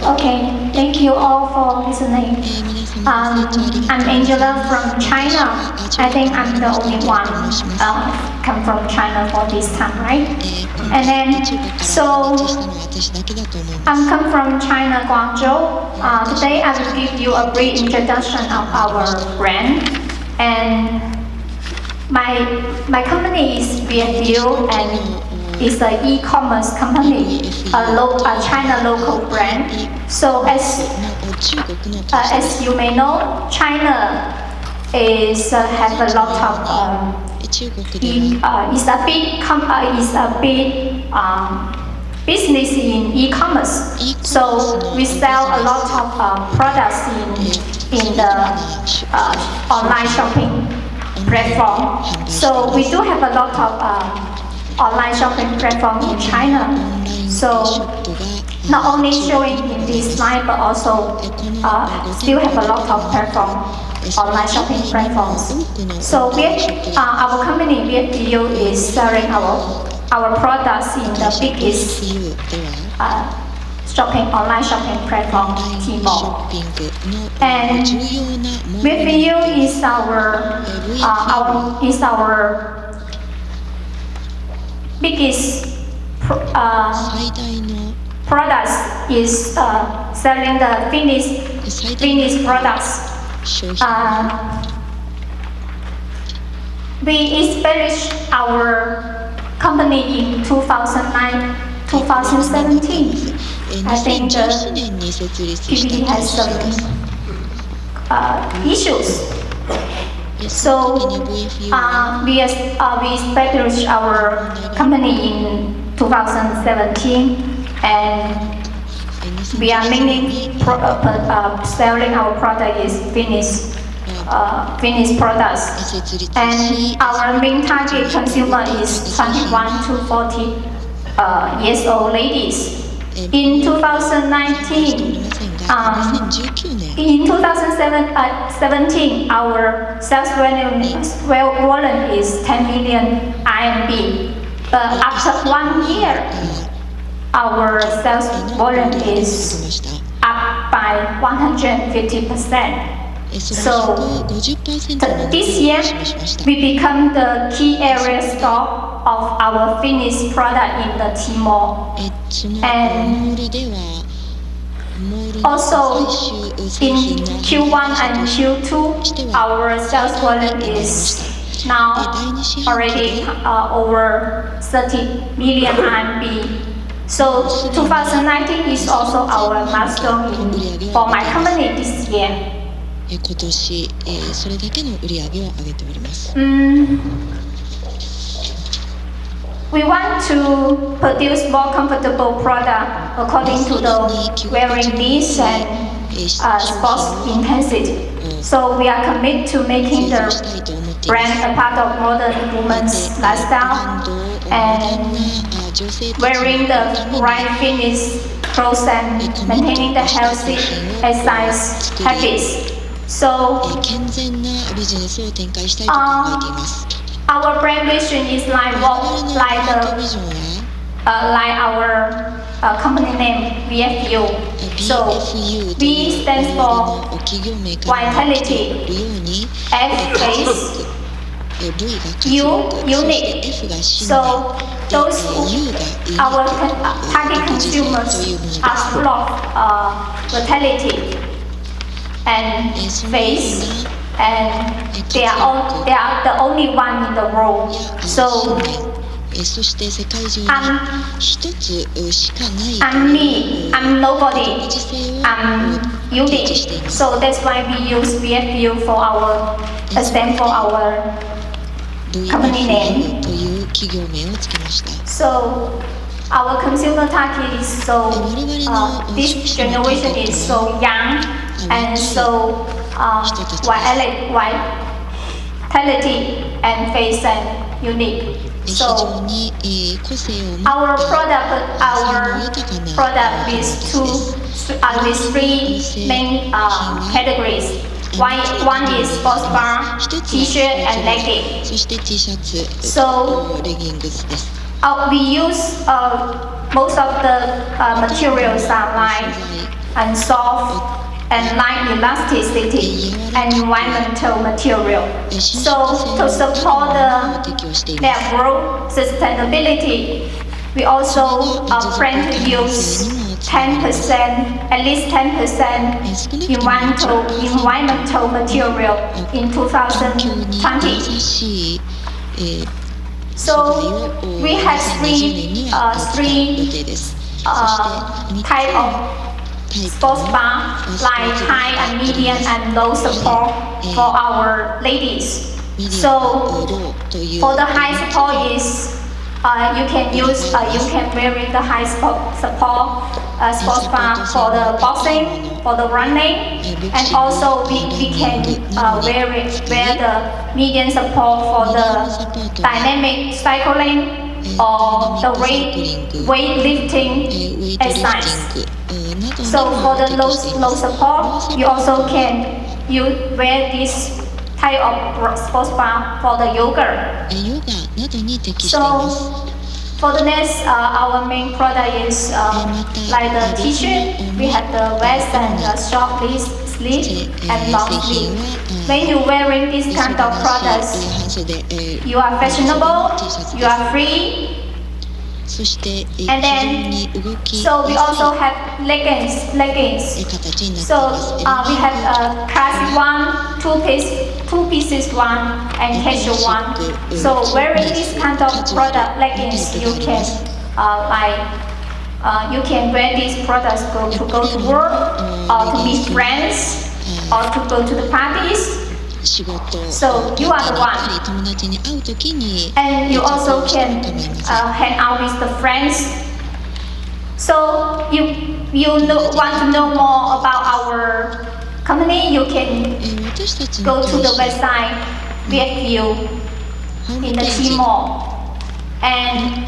Speaker 11: Okay, thank you all for listening. I'm Angela from China. I think I'm the only one come from China for this time, right? And then, so I'm come from China, Guangzhou. Today I will give you a brief introduction of our brand. And my company is BFU and it's an e-commerce company, a China local brand. So as you may know, China is have a lot of is a big business in e-commerce. So we sell a lot of products in the online shopping platform. So we do have a lot of online shopping platform in China. So not only showing in this slide, but also still have a lot of online shopping platforms. So our company BFU is selling our products in the biggest online shopping platform, Tmall. And BFU is our biggest products is selling the finished products. We established our company in 2009, 2017. I think the PPT has some issues. So we established our company in 2017, and we are mainly selling our product is finished products. And our main target consumer is 21 to 40 years old ladies. In 2019. In 2017, our sales volume is 10 million RMB. After 1 year, our sales volume is up by 150%. So this year, we become the key area store of our finished product in the Tmall. And also, in Q1 and Q2, our sales volume is now already over 30 million RMB. So 2019 is also our milestone for my company this year. We want to produce more comfortable product according to the wearing needs and sports intensity. So we are committed to making the brand a part of modern women's lifestyle and wearing the right fitness clothes and maintaining the healthy exercise habits. So our brand vision is like our company name VFU. So V stands for vitality, F face, U unique. So those our target consumers are full of vitality and face, and they are the only one in the world. So I'm me, I'm nobody, I'm unique. So that's why we use VFU for our stand for our company name. So our consumer target is so this generation is so young and so vitality and face and unique. So our product is three main categories. One is sports bra, t-shirt and legging. So We use most of the materials are light and soft and light elasticity and environmental material. So to support their growth sustainability, we also plan to use 10%, at least 10% environmental material in 2020. So we have three type of sports bar, like high and medium and low support for our ladies. So for the high support is you can wear the high support sports bar for the boxing, for the running, and also we can wear the medium support for the dynamic cycling or the weightlifting exercise. So for the low support, you also can wear this type of sports bar for the yoga. So for the next, our main product is like the t-shirt. We have the vest and the short sleeve and long sleeve. When you're wearing this kind of products, you are fashionable, you are free. And then, so we also have leggings. So we have a classic one, two pieces one, and casual one. So wearing this kind of product leggings, you can you can wear these products to go to work, or to meet friends, or to go to the parties. So you are the one, and you also can hang out with the friends. So you want to know more about our company, you can go to the website VFU in the T-Mall. And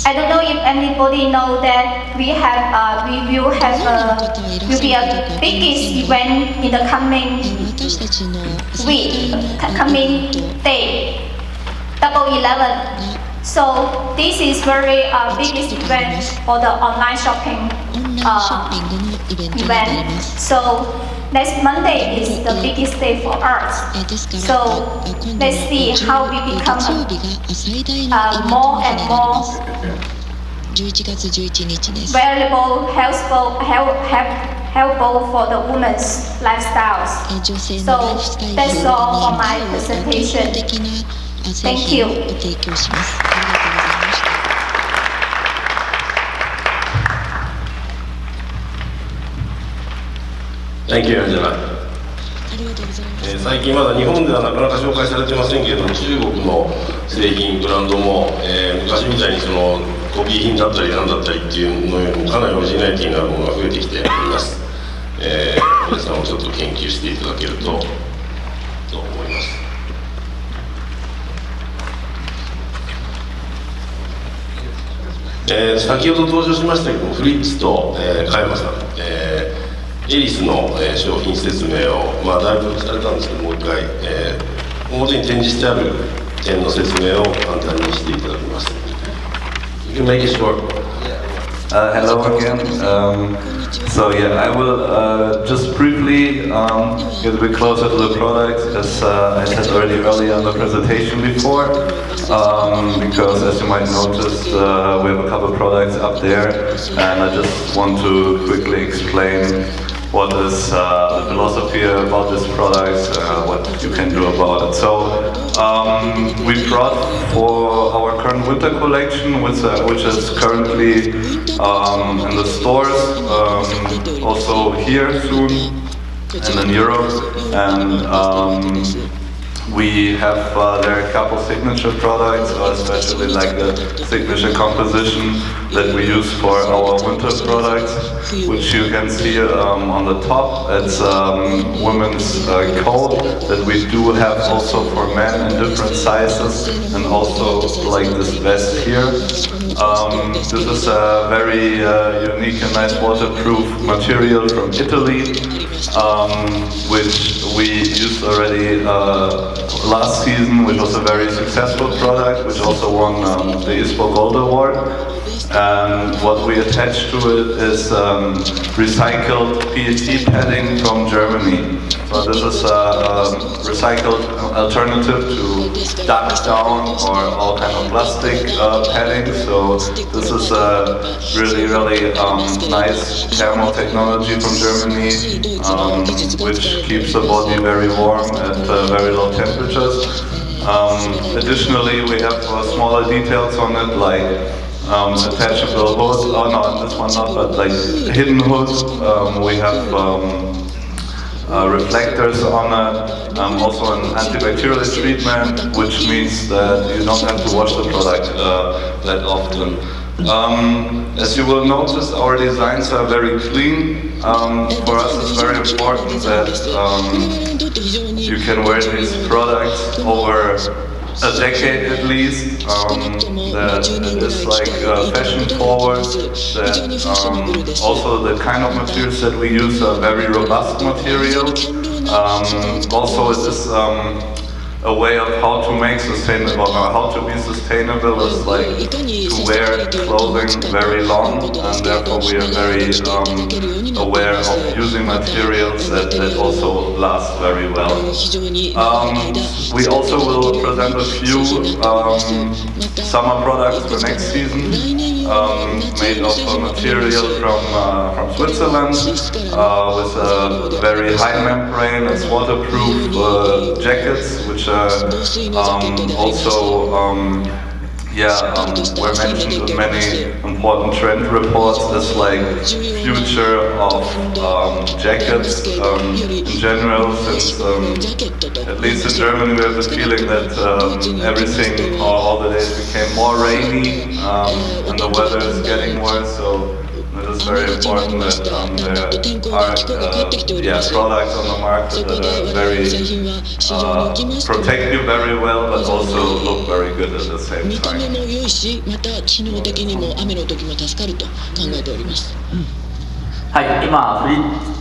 Speaker 11: I don't know if anybody know that we will be a biggest event in the coming week, coming day, Double 11. So this is very biggest event for the online shopping event. So next Monday is the biggest day for us. So let's see how we become more and more valuable, helpful for the women's lifestyles. So that's all for my presentation. Thank you.
Speaker 2: Thank you, Angela. 最近まだ日本ではなかなか紹介されてませんけれども、中国の製品、ブランドも、昔みたいにそのコピー品だったり何だったりっていうのよりもかなりオリジナリティになるものが増えてきております。皆さんもちょっと研究していただけると思います。先ほど登場しましたけども、フリッツと、加山さん、エリスの、商品説明を、だいぶされたんですけどもう一回、表に展示してある点の説明を簡単にしていただきます。You can make it short.
Speaker 7: Hello again. So yeah, I will just briefly get a bit closer to the products, as I said already earlier in the presentation before, because as you might notice, we have a couple products up there, and I just want to quickly explain what is the philosophy about this product, what you can do about it. So we brought for our current winter collection, which is currently in the stores, also here soon, and in Europe, and we have there a couple signature products, especially like the signature composition that we use for our winter products, which you can see on the top. It's women's coat that we do have also for men in different sizes, and also like this vest here. This is a very unique and nice waterproof material from Italy, which we used already last season, which was a very successful product, which also won the ISPO Gold Award. And what we attach to it is recycled PET padding from Germany. So this is a recycled alternative to duck down or all kind of plastic padding. So this is a really nice thermal technology from Germany, which keeps the body very warm at very low temperatures. Additionally, we have smaller details on it, like attachable hood. Oh no, this one not, but like hidden hoods. We have reflectors on it, also an antibacterial treatment, which means that you don't have to wash the product that often. As you will notice, our designs are very clean. For us, it's very important that you can wear these products over a decade at least, that it is like fashion forward, that also the kind of materials that we use are very robust materials. Also it is a way of how to make sustainable, or how to be sustainable is like to wear clothing very long, and therefore we are very aware of using materials that also last very well. We also will present a few summer products for next season, made of material from Switzerland, with a very high membrane. It's waterproof jackets, which also were mentioned in many important trend reports as like future of jackets in general, since at least in Germany we have the feeling that everything, all the days became more rainy and the weather is getting worse, so it is very important that there are products on the market that are very protect you very well, but also look very good at the same time.
Speaker 8: はい、今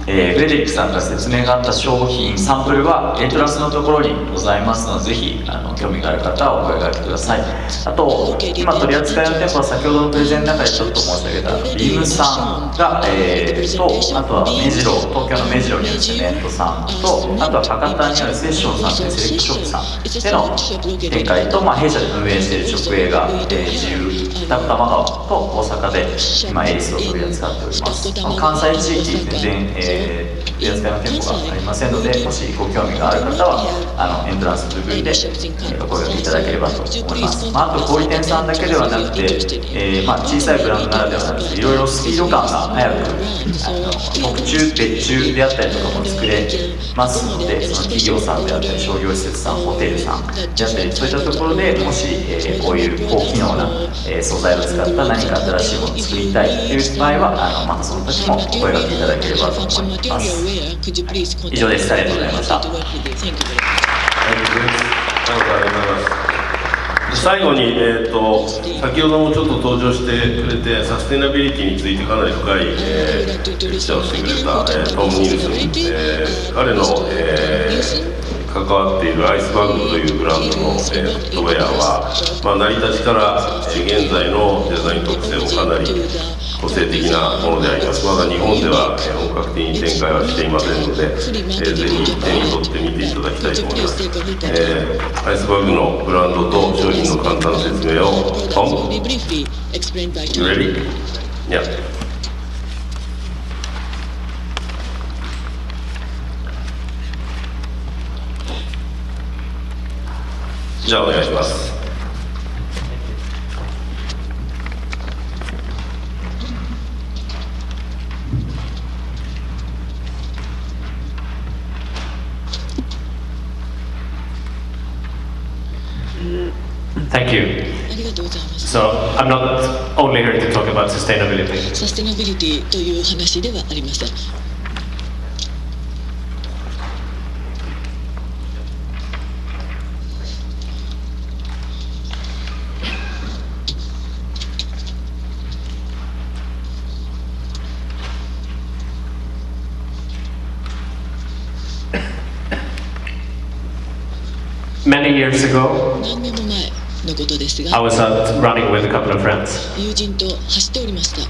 Speaker 8: フレデリックさんから説明があった商品サンプルはエントランスのところにございますので、ぜひ興味がある方はお声掛けください。あと今取り扱いの店舗は先ほどのプレゼンの中でちょっと申し上げたリームさんが、あとは目白、東京の目白にあるセメントさんと、あとは博多にあるセッションさんというセレクトショップさんでの展開と、弊社で運営している直営が、自由北区玉川と大阪で今エリスを取り扱っております。関西地域全然、取り扱いの店舗がありませんので、もしご興味がある方はエントランス部分でお声掛けいただければと思います。あと小売店さんだけではなくて、小さいブランドならではなくていろいろスピード感が速く特注別注であったりとかも作れますので、その企業さんであったり商業施設さん、ホテルさんであったり、そういったところでもし、こういう高機能な、素材を使った何か新しいものを作りたいという場合はまたその時もお声掛けいただければと思います。以上です。ありがとうございました。
Speaker 2: 最後に、先ほどもちょっと登場してくれてサステナビリティについてかなり深い、レクチャーをしてくれた、トム・ニルソン、彼の、関わっているアイスバッグというブランドの、フットウェアは、成り立ちから、現在のデザイン特性もかなり個性的なものであります。まだ日本では、本格的に展開はしていませんので、ぜひ手に取ってみていただきたいと思います。アイスバッグのブランドと商品の簡単な説明をトム You ready? Yeah. じゃあお願いします。
Speaker 3: Thank you. So I'm not only here to talk about sustainability.
Speaker 12: サステナビリティという話ではありません。
Speaker 3: Many years ago,
Speaker 12: 何年も前のことですが、
Speaker 3: I was out running with a couple of friends.
Speaker 12: 友人と走っておりました。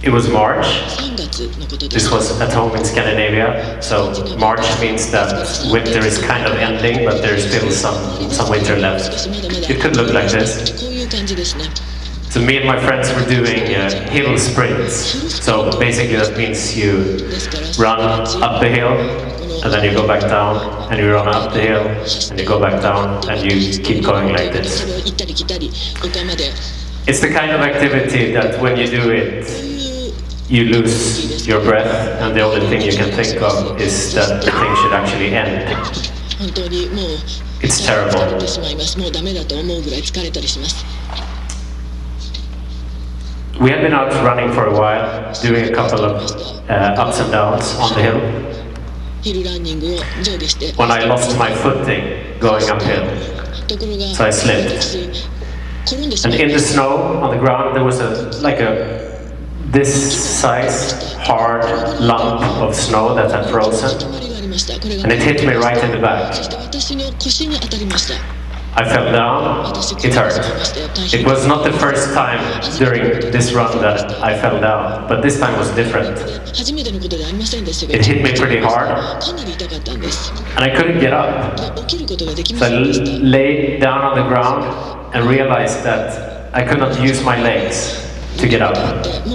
Speaker 3: It was March.
Speaker 12: 3月のことで
Speaker 3: This
Speaker 12: す。
Speaker 3: was at home in Scandinavia. So March means that winter is kind of ending, but there's still some winter left. It could look like this.
Speaker 12: こういう感じですね。
Speaker 3: So me and my friends were doing hill sprints. So basically that means you run up the hill, and then you go back down, and you run up the hill, and you go back down, and you keep going like
Speaker 12: そ
Speaker 3: this.
Speaker 12: れを行ったり来たり丘まで
Speaker 3: It's the kind of activity that when you do it, you lose your breath, and the only thing you can think of is that the thing should actually end.
Speaker 12: 本当にもう
Speaker 3: It's terrible.
Speaker 12: 疲れてしまいます。もうダメだと思うぐらい疲れたりします。
Speaker 3: We had been out running for a while, doing a couple of ups and downs on the hill.
Speaker 12: ヒルランニングを上下して
Speaker 3: When I lost my footing going uphill,
Speaker 12: ところが
Speaker 3: so I slipped.
Speaker 12: 転んでしま
Speaker 3: And
Speaker 12: い
Speaker 3: in the snow on the ground, there was this size hard lump of snow that had frozen,
Speaker 12: がありました。これが
Speaker 3: and it hit me right in the back.
Speaker 12: そして私の腰に当たりました。
Speaker 3: I fell down. It hurt. It was not the first time during this run that I fell down, but this time was different.
Speaker 12: 初めてのことではありませんでしたが、
Speaker 3: It hit me pretty hard,
Speaker 12: かなり痛かったんです。
Speaker 3: and I couldn't get up.
Speaker 12: 起きることができま
Speaker 3: So
Speaker 12: せ
Speaker 3: I
Speaker 12: んでした。
Speaker 3: lay down on the ground and realized that I could not use my legs to get up.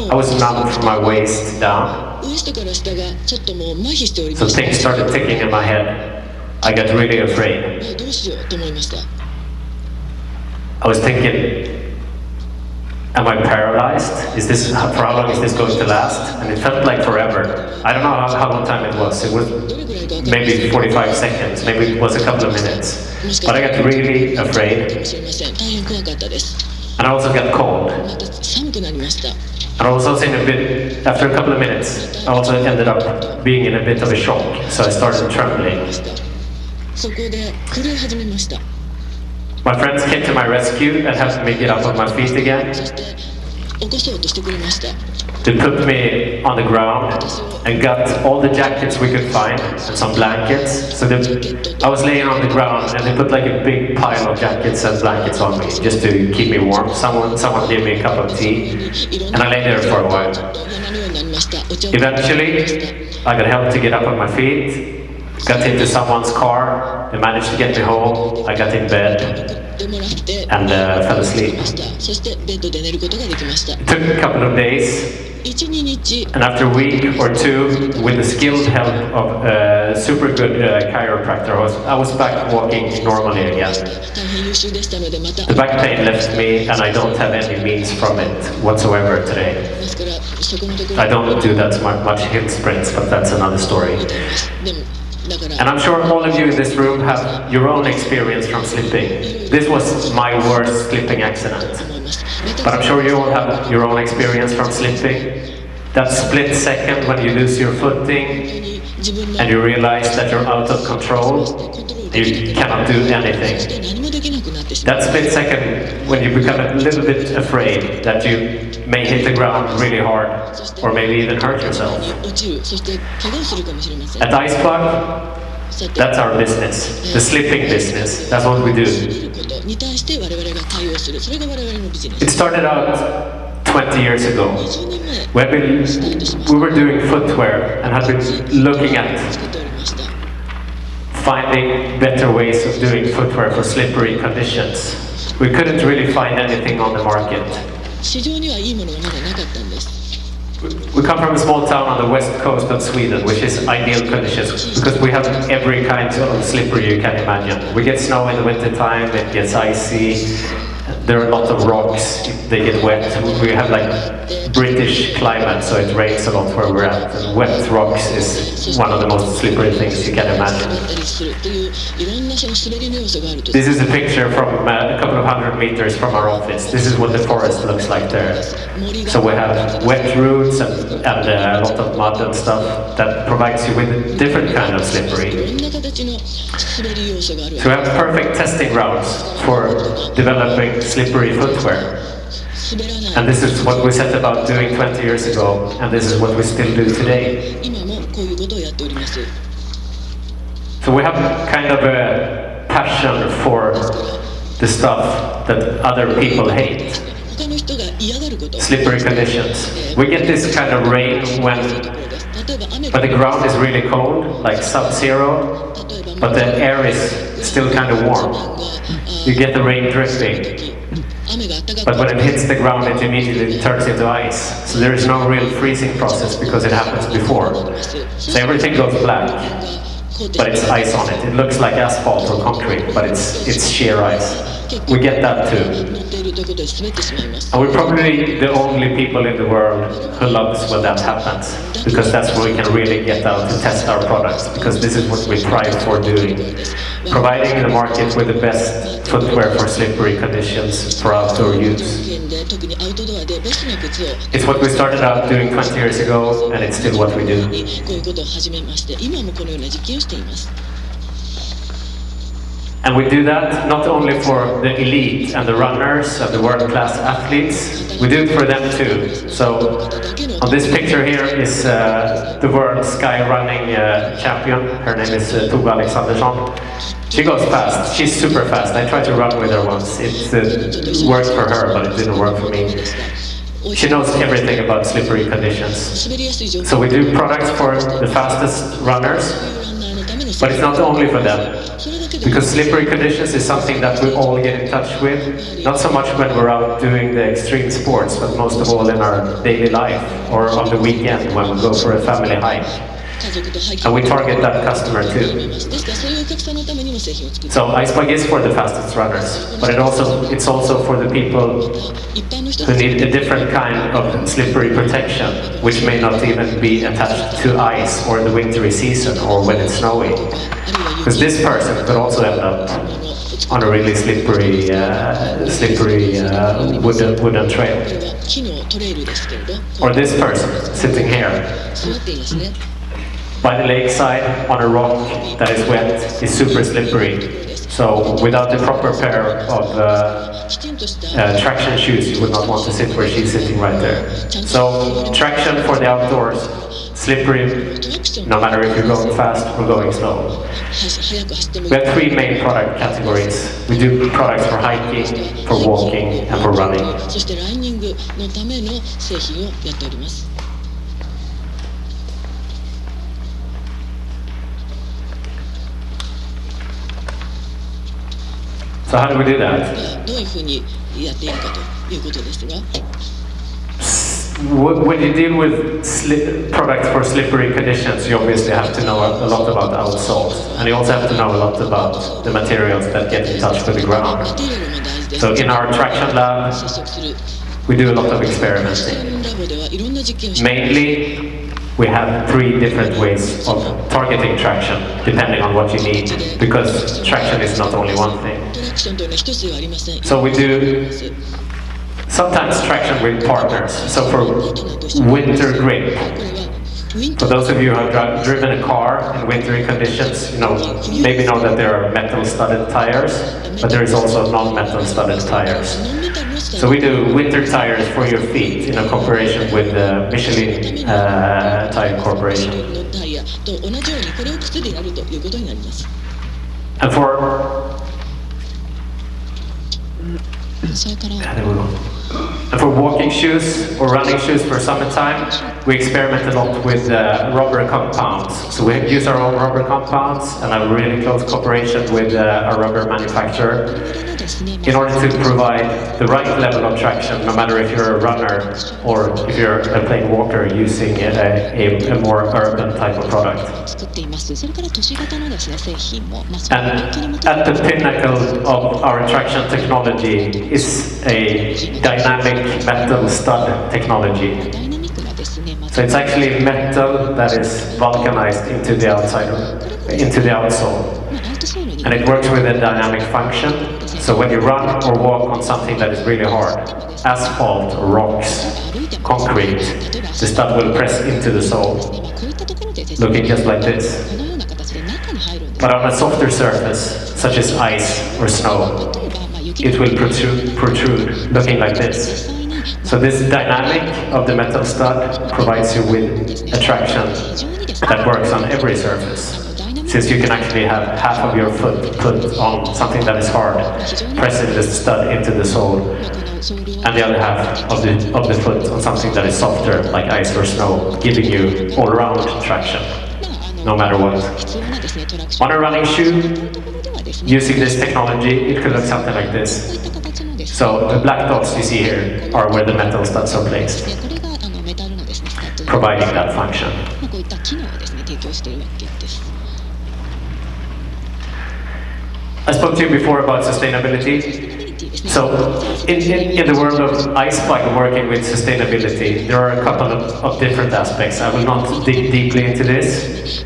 Speaker 3: I was numb from my waist down.
Speaker 12: ウエストから下がちょっともう麻痺しており
Speaker 3: So
Speaker 12: ました。
Speaker 3: things started ticking in my head. I got really afraid.
Speaker 12: どうしようと思いました。
Speaker 3: I was thinking, am I paralyzed? For how long is this going to last? And it felt like forever. I don't know how long time it was. It was maybe 45 seconds, maybe it was a couple of minutes. But I got really
Speaker 12: か
Speaker 3: afraid.
Speaker 12: もしれません。大変怖かったです。
Speaker 3: And I also got cold.
Speaker 12: また寒くなりました。
Speaker 3: And I was also after a couple of minutes, I also ended up being in a bit of a shock. So I started trembling.
Speaker 12: そこで震え始めました。
Speaker 3: My friends came to my rescue and helped me get up on my feet again.
Speaker 12: そして起こそうとしてくれました。
Speaker 3: They put me on the ground and got all the jackets we could find and some blankets. So I was laying on the ground and they put like a big pile of jackets and blankets on me just to keep me warm. Someone gave me a cup of tea and I lay there for a while.
Speaker 12: なるようになりました。お茶を
Speaker 3: Eventually, I got help to get up on my feet. Got into someone's car. They managed to get me home. I got in bed
Speaker 12: でもらって
Speaker 3: and fell asleep.
Speaker 12: そしてベッドで寝ることができました。
Speaker 3: It took a couple of days.
Speaker 12: 1、2日
Speaker 3: And after a week or two, with the skilled help of a super good chiropractor, I was back walking normally again.
Speaker 12: 大変優秀でしたのでまた
Speaker 3: The back pain left me, and I don't have any means from it whatsoever today.
Speaker 12: ですからそこのところ
Speaker 3: I don't do that much hill sprints, but that's another story.
Speaker 12: でもだから
Speaker 3: And I'm sure all of you in this room have your own experience from slipping. This was my worst slipping accident. But I'm sure you all have your own experience from slipping. That split second when you lose your footing and you realize that you're out of control, you cannot do anything.
Speaker 12: 何もできなくなってしまう。
Speaker 3: That split second when you become a little bit afraid that you may hit the ground really hard or maybe even hurt yourself.
Speaker 12: 落ちる、そして怪我をするかもしれません。
Speaker 3: At ISPO, that's our business, the slipping business. That's what we do.
Speaker 12: ことに対して我々が対応する。それが我々のビジネス。
Speaker 3: It started out 20 years ago.
Speaker 12: 20年前
Speaker 3: We were doing footwear and had been looking at
Speaker 12: 作っておりました。
Speaker 3: finding better ways of doing footwear for slippery conditions. We couldn't really find anything on the market.
Speaker 12: 市場にはいいものがまだなかったんです。
Speaker 3: We come from a small town on the west coast of Sweden, which is ideal conditions because we have every kind of slippery you can imagine. We get snow in the winter time, it gets icy, there are a lot of rocks, they get wet. We have like British climate, so it rains a lot where we're at. And wet rocks is one of the most slippery things you can imagine.
Speaker 12: だったりするといういろんなその滑りの要素があると。
Speaker 3: This is a picture from a couple of hundred meters from our office. This is what the forest looks like there. So we have wet roots and a lot of mud and stuff that provides you with a different kind of
Speaker 12: い
Speaker 3: slippery.
Speaker 12: ろんな形の滑り要素がある。
Speaker 3: So we have perfect testing grounds for developing slippery footwear.
Speaker 12: 滑らない。
Speaker 3: And this is what we set about doing 20 years ago, and this is what we still do today.
Speaker 12: 今もこういうことをやっております。
Speaker 3: So we have kind of a passion for the stuff that other people hate. Slippery conditions. We get this kind of rain when the ground is really cold, like sub-zero, but the air is still kind of warm. You get the rain dripping. But when it hits the ground, it immediately turns into ice. So there is no real freezing process because it happens before. So everything goes black, but it's ice on it. It looks like asphalt or concrete, but it's sheer ice. We get that too. And we're probably the only people in the world who loves when that happens, because that's when we can really get out to test our products, because this is what we strive for doing. Providing the market with the best footwear for slippery conditions for outdoor use. It's what we started out doing 20 years ago, and it's still what we do. And we do that not only for the elite and the runners and the world-class athletes, we do it for them too. So on this picture here is the world sky running champion. Her name is Tove Alexandersson. She goes fast, she's super fast. I tried to run with her once. It worked for her, but it didn't work for me. She knows everything about slippery conditions. So we do products for the fastest runners, but it's not only for them. Because slippery conditions is something that we all get in touch with, not so much when we're out doing the extreme sports, but most of all in our daily life or on the weekend when we go for a family hike. And we target that customer too. So ISPO is for the fastest runners, but it's also for the people who need a different kind of slippery protection, which may not even be attached to ice or the wintry season or when it's snowing. Because this person could also end up on a really slippery wooden trail. Or this person sitting here by the lakeside on a rock that is wet, is super slippery. So without the proper pair of traction shoes, you would not want to sit where she's sitting right there. So traction for the outdoors, slippery, no matter if you're going fast or going slow. We have three main product categories. We do products for hiking, for walking, and for running. So how do we do that? When you deal with products for slippery conditions, you obviously have to know a lot about outsoles, and you also have to know a lot about the materials that get in touch with the ground. So in our traction lab, we do a lot of experimenting. Mainly, we have three different ways of targeting traction, depending on what you need, because traction is not only one thing. So we do sometimes traction with partners. So for winter grip, for those of you who have driven a car in wintry conditions, maybe know that there are metal-studded tires, but there is also non-metal studded tires. So we do winter tires for your feet in a cooperation with the Michelin Tire Corporation. And for walking shoes or running shoes for summertime, we experiment a lot with rubber compounds. So we use our own rubber compounds and have a really close cooperation with our rubber manufacturer in order to provide the right level of traction, no matter if you're a runner or if you're a plain walker using a more urban type of product. And at the pinnacle of our traction technology is a dynamic metal stud technology. So it's actually metal that is vulcanized into the outsole. And it works with a dynamic function. So when you run or walk on something that is really hard, asphalt, rocks, concrete, the stud will press into the sole, looking just like this. But on a softer surface, such as ice or snow, it will protrude, looking like this. So this dynamic of the metal stud provides you with a traction that works on every surface. since you can actually have half of your foot put on something that is hard, pressing the stud into the sole, and the other half of the foot on something that is softer, like ice or snow, giving you all-round traction, no matter what. On a running shoe, using this technology, it could look something like this. So the black dots you see here are where the metal studs are placed, providing that function. I spoke to you before about sustainability. So in the world of ISPO working with sustainability, there are a couple of different aspects. I will not dig deeply into this.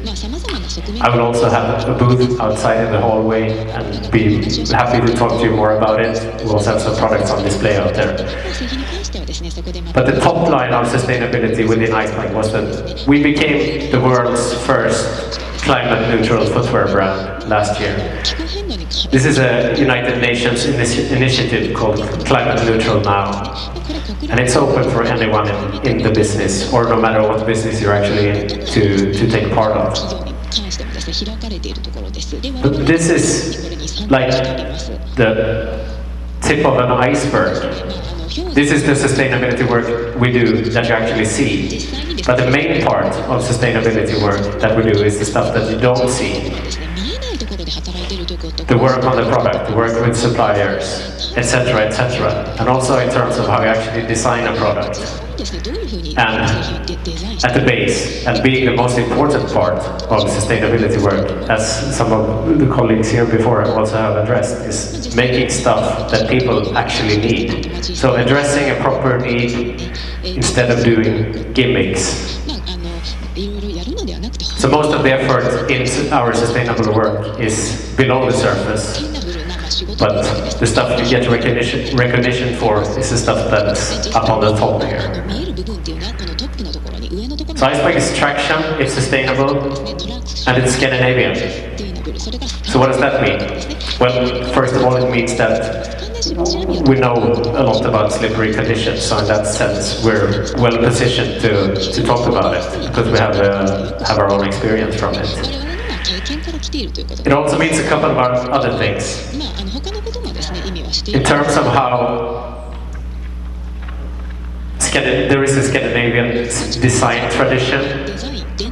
Speaker 3: I will also have a booth outside in the hallway and be happy to talk to you more about it. We'll also have some products on display out there. But the top line of sustainability within ISPO was that we became the world's first climate-neutral footwear brand last year. This is a United Nations initiative called Climate Neutral Now. And it's open for anyone in the business, or no matter what business you're actually in, to take part of. But this is like the tip of an iceberg. This is the sustainability work we do that you actually see. But the main part of sustainability work that we do is the stuff that you don't see. The work on the product, the work with suppliers, etc., etc. And also in terms of how you actually design a product. And at the base, and being the most important part of sustainability work, as some of the colleagues here before also have addressed, is making stuff that people actually need. So addressing a proper need instead of doing gimmicks. So most of the effort in our sustainable work is below the surface, but the stuff you get recognition for is the stuff that's up on the top here. So ISPO is traction, it's sustainable, and it's Scandinavian. So what does that mean? Well, first of all, it means that we know a lot about slippery conditions, so in that sense we're well positioned to talk about it, because we have our own experience from it. It also means a couple of other things. In terms of how there is a Scandinavian design tradition,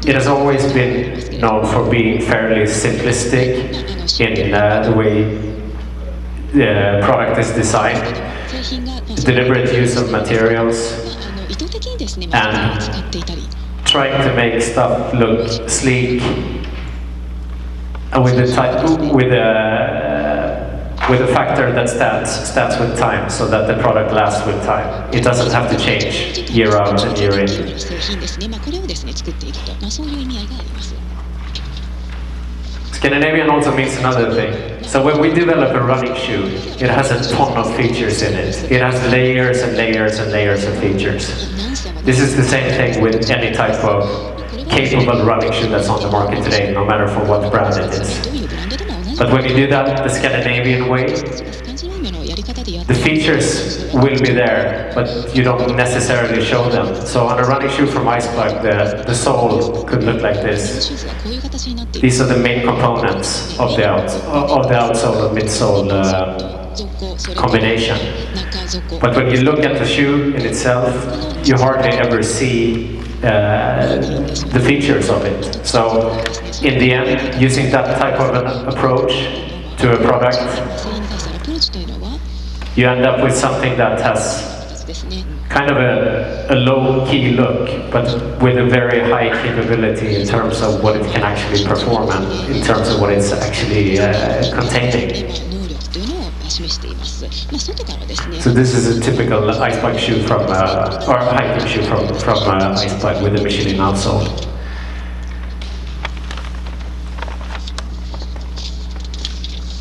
Speaker 3: it has always been known for being fairly simplistic in the way the product is designed, deliberate use of materials, and trying to make stuff look sleek and with a factor that stands with time, so that the product lasts with time. It doesn't have to change year out and year in. Scandinavian also means another thing. So when we develop a running shoe, it has a ton of features in it. It has layers and layers and layers of features. This is the same thing with any type of capable running shoe that's on the market today, no matter for what brand it is. But when you do that the Scandinavian way, the features will be there, but you don't necessarily show them. So on a running shoe from ISPO, the sole could look like this. These are the main components of the outsole and midsole combination. But when you look at the shoe in itself, you hardly ever see the features of it. So in the end, using that type of an approach to a product, you end up with something that has kind of a low-key look, but with a very high capability in terms of what it can actually perform and in terms of what it's actually containing. So this is a typical ISPO shoe from, or hiking shoe from ISPO with a Michelin outsole.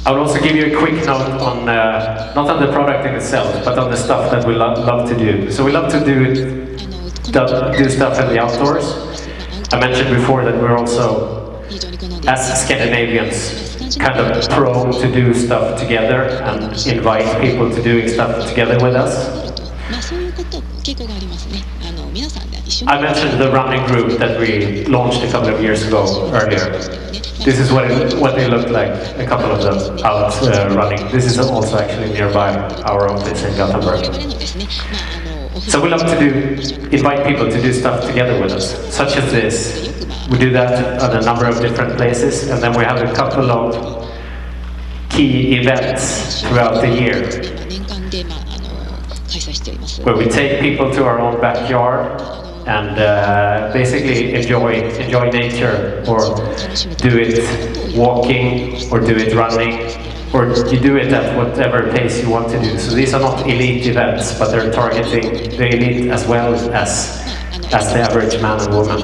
Speaker 3: I will also give you a quick note on, not on the product in itself, but on the stuff that we love to do. So we love to do stuff in the outdoors. I mentioned before that we're also, as Scandinavians, kind of prone to do stuff together and invite people to doing stuff together with us.
Speaker 12: I
Speaker 3: mentioned the running group that we launched a couple of years ago earlier. This is what they looked like, a couple of them out running. This is also actually nearby our office in Gothenburg. So we love to invite people to do stuff together with us, such as this. We do that at a number of different places, and then we have a couple of key events throughout the year, where we take people to our own backyard and basically enjoy nature, or do it walking, or do it running, or you do it at whatever pace you want to do. So these are not elite events, but they're targeting the elite as well as the average man and woman.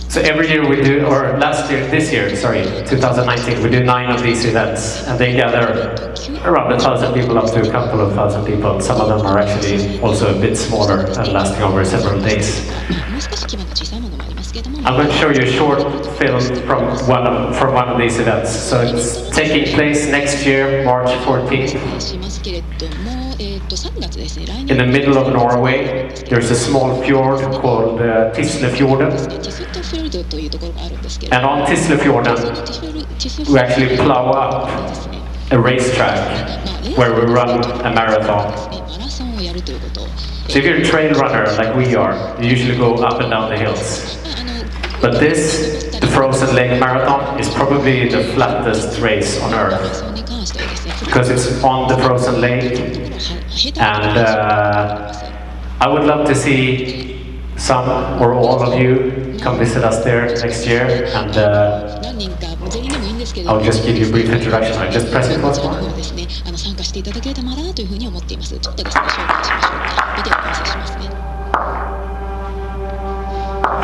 Speaker 3: So every year we do, or this year, 2019, we do 9 of these events, and they gather around 1,000 people up to a couple of thousand people. Some of them are actually also a bit smaller and lasting over several days. I'm going to show you a short film from one of these events. So it's taking place next year, March 14th. In the middle of Norway, there's a small fjord called Tislefjorden. And on Tislefjorden, we actually plow up a racetrack where we run a marathon. So if you're a trail runner like we are, you usually go up and down the hills. But this, the Frozen Lake Marathon, is probably the flattest race on earth, because it's on the frozen lake, and I would love to see some or all of you come visit us there next year, and I'll just give you a brief introduction. I just press it once more.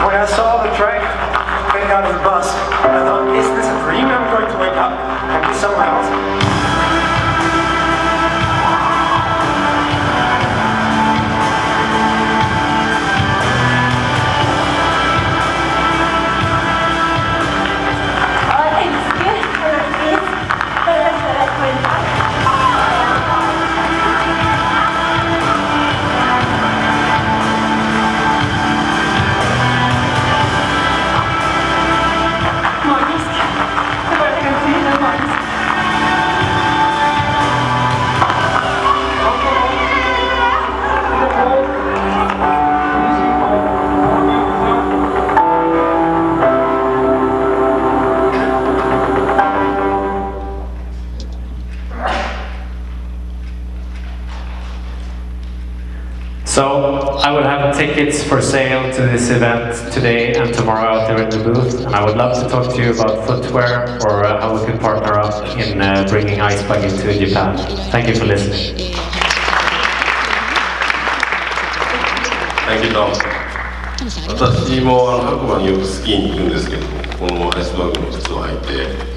Speaker 6: When I saw the track getting out of the bus, I thought, is this a dream? I'm going to wake up and be somewhere else.
Speaker 3: So I will have tickets for sale to this event today and tomorrow out there in the booth, and I would love to talk to you about footwear or how we can partner up in bringing ISPO into Japan. Thank you for listening.
Speaker 2: Thank you, Tom. 私も白馬によくスキーに行くんですけど、このアイスバーグの靴を履いて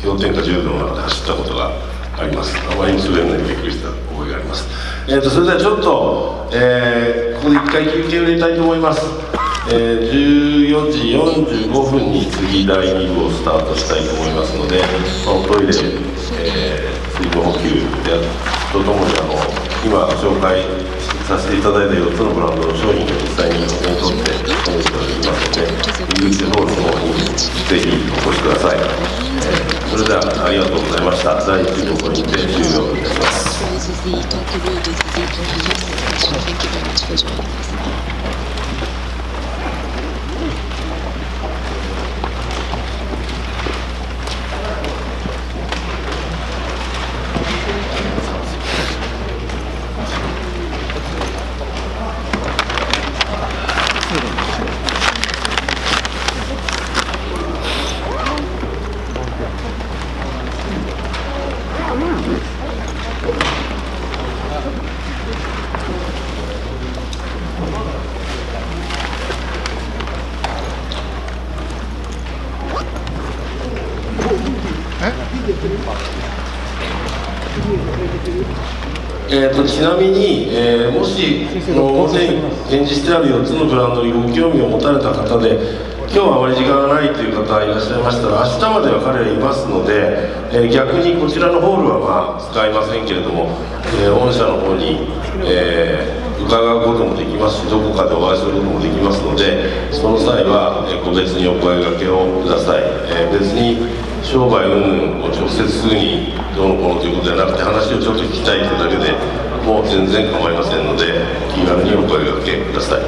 Speaker 2: 氷点下10度まで走ったことがあります。あまりに滑るのにびっくりした覚えがあります。それではちょっと、ここで一回休憩を入れたいと思います。14時45分に次第2部をスタートしたいと思いますので、おトイレ、水分補給とともに今紹介させていただいた4つのブランドの商品を実際に手に取ってお見せいただきますので、入り口ホールの方にぜひお越しください。それではありがとうございました。第1部これにて終了いたします。ちなみに、もし表に展示してある4つのブランドにご興味を持たれた方で、今日はあまり時間がないという方いらっしゃいましたら、明日までは彼らいますので、逆にこちらのホールは使いませんけれども、御社の方に、伺うこともできますし、どこかでお会いすることもできますので、その際は個別にお声掛けをください。別に商売云々を直接すぐにどうのこうのということではなくて、話をちょっと聞きたいというだけでもう全然構いませんので、気軽にお声掛けください。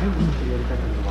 Speaker 6: 全部言われたけど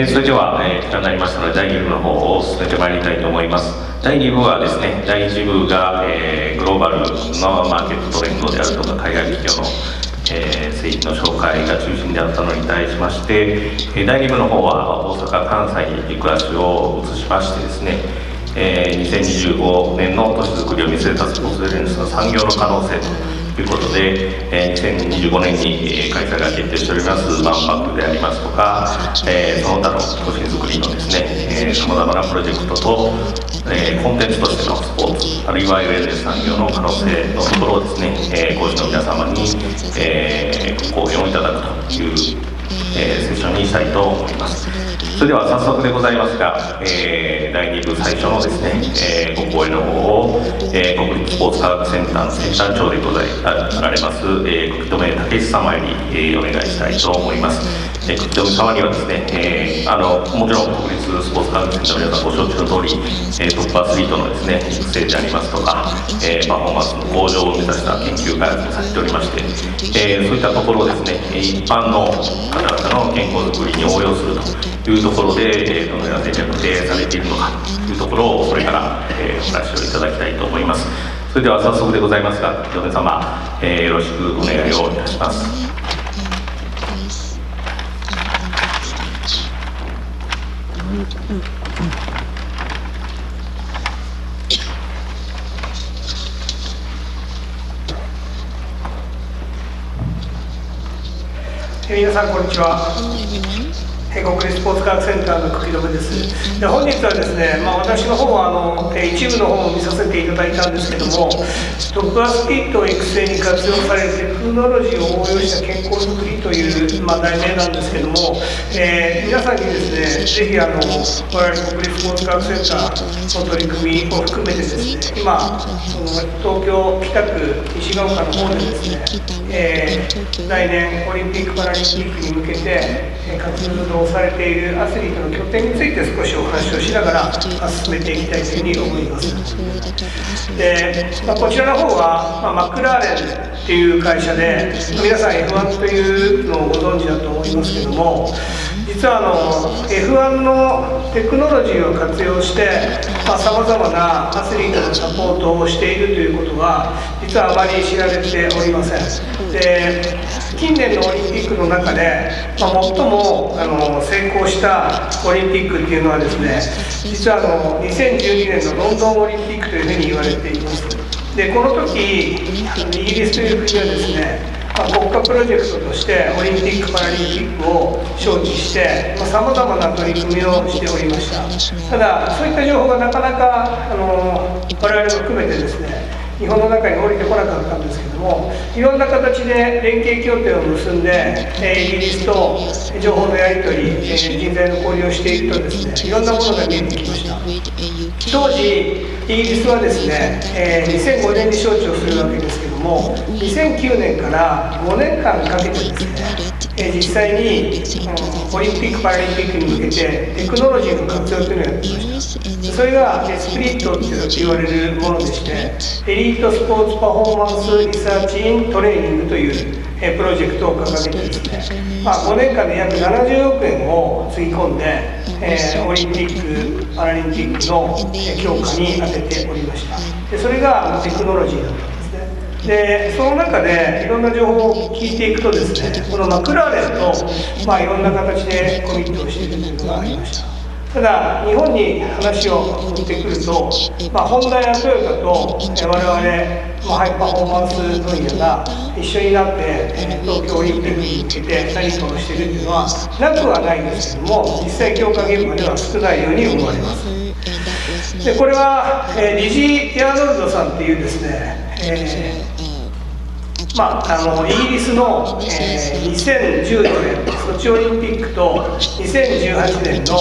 Speaker 2: それでは、時間になりましたので第2部の方を進めてまいりたいと思います。第2部はですね、第1部が、グローバルのマーケットトレンドであるとか海外企業の、製品の紹介が中心であったのに対しまして、第2部の方は大阪・関西に軸足を移しましてですね、2025年の都市づくりを見据えたスポーツウェルネスの産業の可能性ということで、2025年に開催が決定しております万博でありますとか、その他の都市づくりのですね、さまざまなプロジェクトと、コンテンツとしてのスポーツ、あるいはウェルネス産業の可能性のところをですね、講師の皆様に、講演をいただくという、セッションにしたいと思います。それでは早速でございますが、第2部最初のですね、ご講演の方を、国立スポーツ科学センターのセンター長でございられます、Kukidome武様より、お願いしたいと思います。Kukidome様にはですね、もちろん国立スポーツ科学センターの皆さんご承知の通り、トップアスリートのですね、育成でありますとか、パフォーマンスの向上を目指した研究開発をさせておりまして、そういったところをですね、一般の方々の健康づくりに応用するというところで、どのような戦略でされているのかというところをこれから、お話をいただきたいと思います。それでは早速でございますが、Kukidome様、よろしくお願いをいたします。
Speaker 6: 皆さんこんにちは。国立スポーツ科学センターの久木留です。で本日はですね、私の方は一部の方も見させていただいたんですけども、トップアスリート育成に活用されるテクノロジーを応用した健康づくりという、題名なんですけども、皆さんにですね、ぜひ我々国立スポーツ科学センターの取り組みを含めてですね、今東京北区西ヶ丘の方でですね、来年オリンピック・パラリンピックに向けて活動されているアスリートの拠点について少しお話をしながら進めていきたいというふうに思います。で、こちらの方は、マクラーレンっていう会社で、皆さん F1 というのをご存知だと思いますけども、実はF1 のテクノロジーを活用してさまざまなアスリートのサポートをしているということは実はあまり知られておりません。で近年のオリンピックの中で、最も成功したオリンピックっていうのはですね、実は2012年のロンドンオリンピックというふうに言われています。でこの時イギリスという国はですね、国家プロジェクトとしてオリンピック・パラリンピックを招致してさまざまな取り組みをしておりました。ただそういった情報がなかなか我々も含めてですね、日本の中に降りてこなかったんですけども、いろんな形で連携協定を結んでイギリスと情報のやり取り、人材の交流をしているとですね、いろんなものが見えてきました。当時イギリスはですね、2005年に招致をするわけですけども、2009年から5年間かけてですね、実際にオリンピック・パラリンピックに向けてテクノロジーの活用というのをやってきました。それがスプリットと言われるものでして、エリートスポーツパフォーマンスリサーチイントレーニングというプロジェクトを掲げてですね、5年間で約70億円をつぎ込んで、オリンピック・パラリンピックの強化に当てておりました。でそれがテクノロジーだったんですね。でその中でいろんな情報を聞いていくとですね、このマクラーレンと、いろんな形でコミットをしているというのがありました。ただ日本に話を持ってくると、ホンダやトヨタと我々ハイパフォーマンス分野が一緒になって東京オリンピックに向けて何かをしているというのはなくはないんですけども、実際強化現場では少ないように思われます。でこれはリジー・アーノルドさんっていうですね、イギリスの、2014年ソチオリンピックと2018年の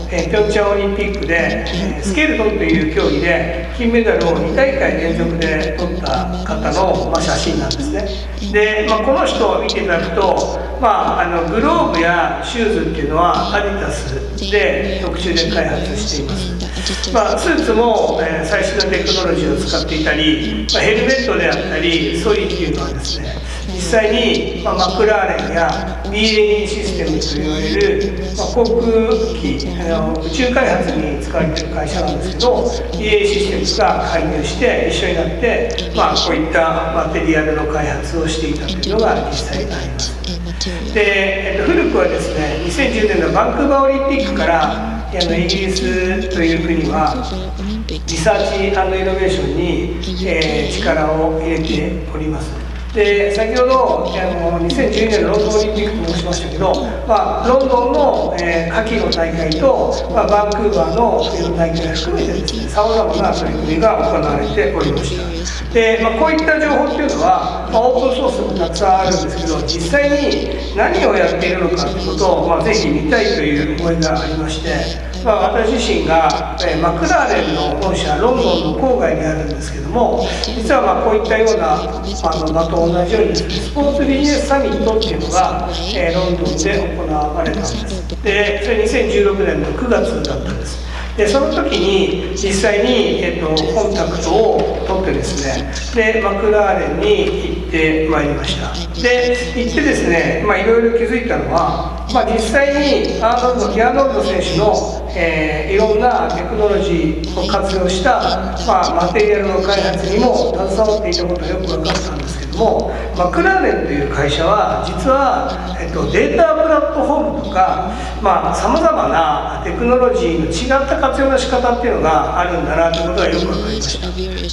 Speaker 6: ピョンチャンオリンピックでスケルトンという競技で金メダルを2大会連続で取った方の、写真なんですね。で、この人を見ていただくと、グローブやシューズっていうのはアディダスで特注で開発しています。スーツも、最新のテクノロジーを使っていたり、ヘルメットであったりソリっていうのはですね、実際に、マクラーレンや BAE システムといわれる、航空機宇宙開発に使われている会社なんですけど、 BAE システムが介入して一緒になって、こういったマテリアルの開発をしていたというのが実際にあります。で、古くはですね、2010年のバンクーバーオリンピックからイギリスという国はリサーチ&イノベーションに、力を入れております。で先ほど2012年のロンドンオリンピックと申しましたけど、ロンドンの、夏季の大会と、バンクーバーの冬の大会を含めてですね、さまざまな取り組みが行われておりました。で、こういった情報っていうのは、オープンソースもたくさんあるんですけど、実際に何をやっているのかということを、ぜひ見たいという思いがありまして、私自身が、マクラーレンの本社ロンドンの郊外にあるんですけども、実はこういったような場と同じようにですね、スポーツビジネスサミットっていうのが、ロンドンで行われたんです。でそれ2016年の9月だったんです。でその時に実際に、コンタクトを取ってですね、でマクラーレンに行ってまいりました。で行ってですね、いろいろ気づいたのは、実際にアーノルド選手の、いろんなテクノロジーを活用した、マテリアルの開発にも携わっていたことがよく分かったんですけども、マクラーレンという会社は実は、データプラットフォームとかさまざまなテクノロジーの違った活用の仕方っていうのがあるんだなということがよく分かりまし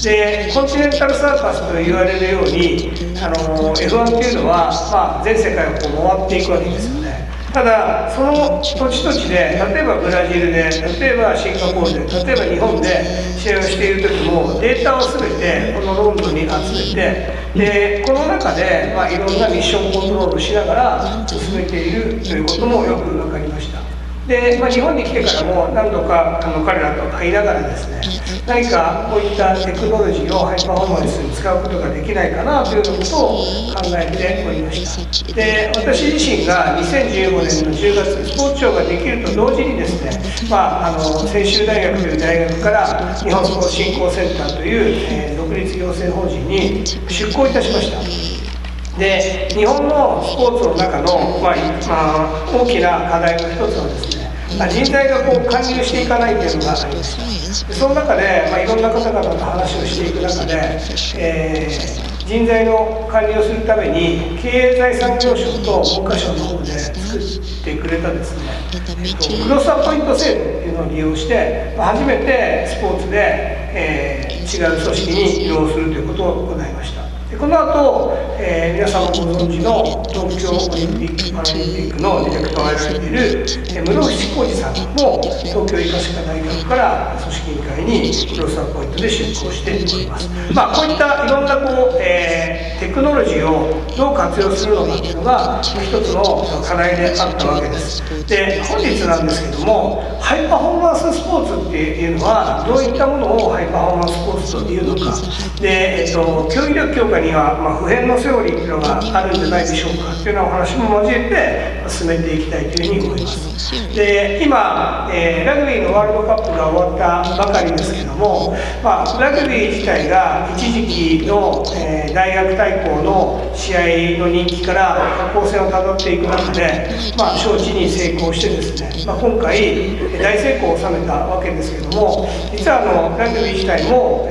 Speaker 6: た。でコンチネンタルサーカスと言われるようにF1 っていうのは、全世界を回っていくわけですよね。ただその土地土地で、例えばブラジルで、例えばシンガポールで、例えば日本で試合をしている時もデータを全てこのロンドンに集めて、でこの中で、いろんなミッションコントロールしながら進めているということもよく分かりました。で日本に来てからも何度か彼らと会いながらですね、何かこういったテクノロジーをハイパフォーマンスに使うことができないかなというようなことを考えておりました。で私自身が2015年の10月スポーツ庁ができると同時にですね、専修大学という大学から日本スポーツ振興センターという、独立行政法人に出向いたしました。で日本のスポーツの中の、大きな課題の一つはですね、人材が勧誘していかないというのがありました。その中で、いろんな方々と話をしていく中で、人材の勧誘をするために経済産業省と文科省の方で作ってくれたですね、クロスアポイント制度というのを利用して初めてスポーツで、違う組織に移動するということを行いました。でこの後、皆さんもご存知の東京オリンピック・パラリンピックのディレクターをやられている室伏浩二さんも東京医科歯科大学から組織委員会にクロスアポイントで出向しております。こういったいろんなテクノロジーをどう活用するのかというのが一つの課題であったわけです。で本日なんですけども、ハイパフォーマンススポーツっていうのはどういったものをハイパフォーマンススポーツというのかで、競技力強化には、普遍のセオリーというのがあるんじゃないでしょうかというようなお話も交えて進めていきたいというふうに思います。で今、ラグビーのワールドカップが終わったばかりですけども、ラグビー自体が一時期の、大学対抗の試合の人気から下降線をたどっていく中で、招致に成功してですね、今回大成功を収めたわけですけども、実はラグビー自体も、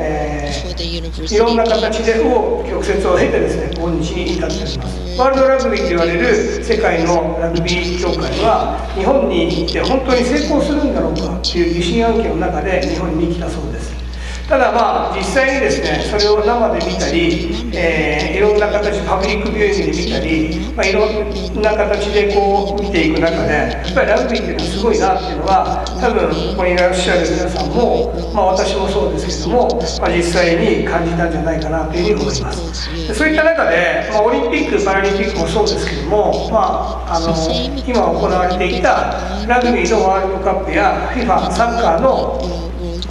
Speaker 6: いろんな形で曲折を経てですね、今日に至っております。ワールドラグビーと言われる世界のラグビー協会は日本に行って本当に成功するんだろうかという疑心暗鬼の中で日本に来たそうです。ただ実際にですね、それを生で見たり、いろんな形パブリックビューイングで見たり、いろんな形で見ていく中で、やっぱりラグビーっていうのはすごいなっていうのは多分ここにいらっしゃる皆さんも、私もそうですけども、実際に感じたんじゃないかなというふうに思います。でそういった中で、オリンピック・パラリンピックもそうですけども、今行われていたラグビーのワールドカップや FIFA サッカーの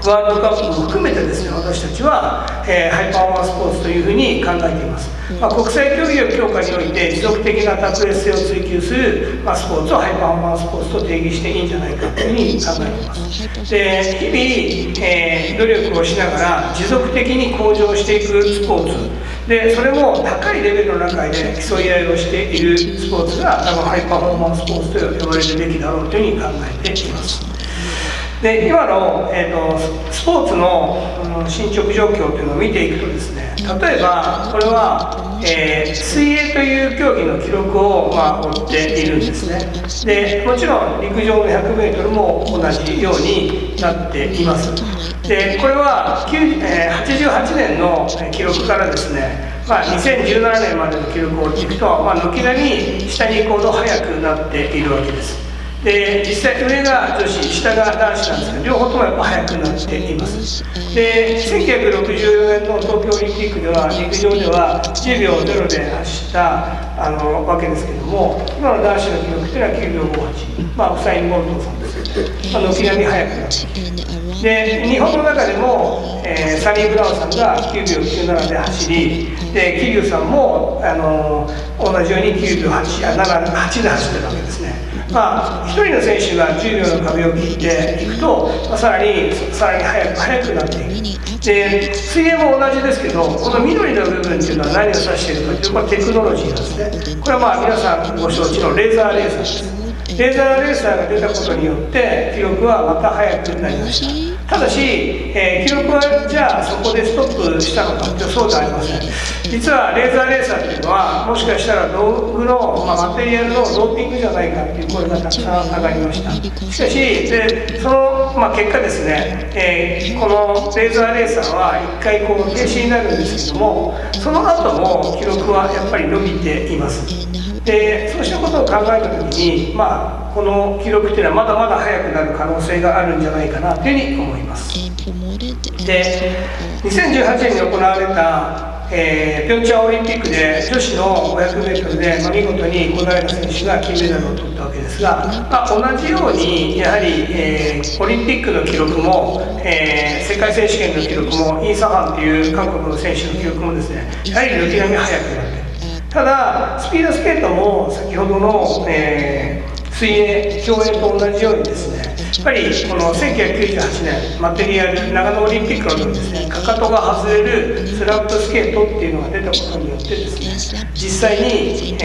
Speaker 6: ワールドカップも含めてですね、私たちは、ハイパフォーマンススポーツというふうに考えています。国際競技力強化において持続的な卓越性を追求する、スポーツをハイパフォーマンススポーツと定義していいんじゃないかというふうに考えています。で日々、努力をしながら持続的に向上していくスポーツで、それも高いレベルの中で競い合いをしているスポーツが多分ハイパフォーマンススポーツと呼ばれるべきだろうというふうに考えています。で今の、スポーツの、進捗状況というのを見ていくとですね、例えばこれは、水泳という競技の記録を、追っているんですね。でもちろん陸上の 100m も同じようになっています。でこれは88年の記録からですね、2017年までの記録をいくと、軒並み下に行くほど速くなっているわけです。で実際上が女子下が男子なんですけど、両方ともやっぱ速くなっています。で1964年の東京オリンピックでは陸上では10秒0で走ったわけですけども、今の男子の記録というのは9秒58、ウサイン・ボルトさんですけど、軒並み速くなっている。で日本の中でも、サニー・ブラウンさんが9秒97で走り、で桐生さんも同じように9秒8で走ってるわけですね。1人の選手が10秒の壁を切っていくと、さらに速くなっていく。で水泳も同じですけど、この緑の部分っていうのは何を指しているかというと、これテクノロジーなんですね。これは皆さんご承知のレーザーレーサーです。レーザーレーサーが出たことによって記録はまた速くなりました。ただし、記録はじゃあそこでストップしたのかというとそうではありません。実はレーザーレーサーというのはもしかしたら道具の、マテリアルのドーピングじゃないかという声がたくさん上がりました。しかしその、結果ですね、このレーザーレーサーは1回停止になるんですけども、その後も記録はやっぱり伸びています。でそうしたことを考えたときに、この記録っていうのはまだまだ速くなる可能性があるんじゃないかなというふうに思います。で2018年に行われたピョンチャンオリンピックで女子の 500m で、見事に小平選手が金メダルを取ったわけですが、同じようにやはり、オリンピックの記録も、世界選手権の記録もイン・サハンという韓国の選手の記録もですね、やはり軒並み速くなっている。ただスピードスケートも先ほどの、水泳、競泳と同じようにですね、やっぱりこの1998年マテリアル長野オリンピックの時ですね、かかとが外れるスラップスケートっていうのが出たことによってですね、実際に、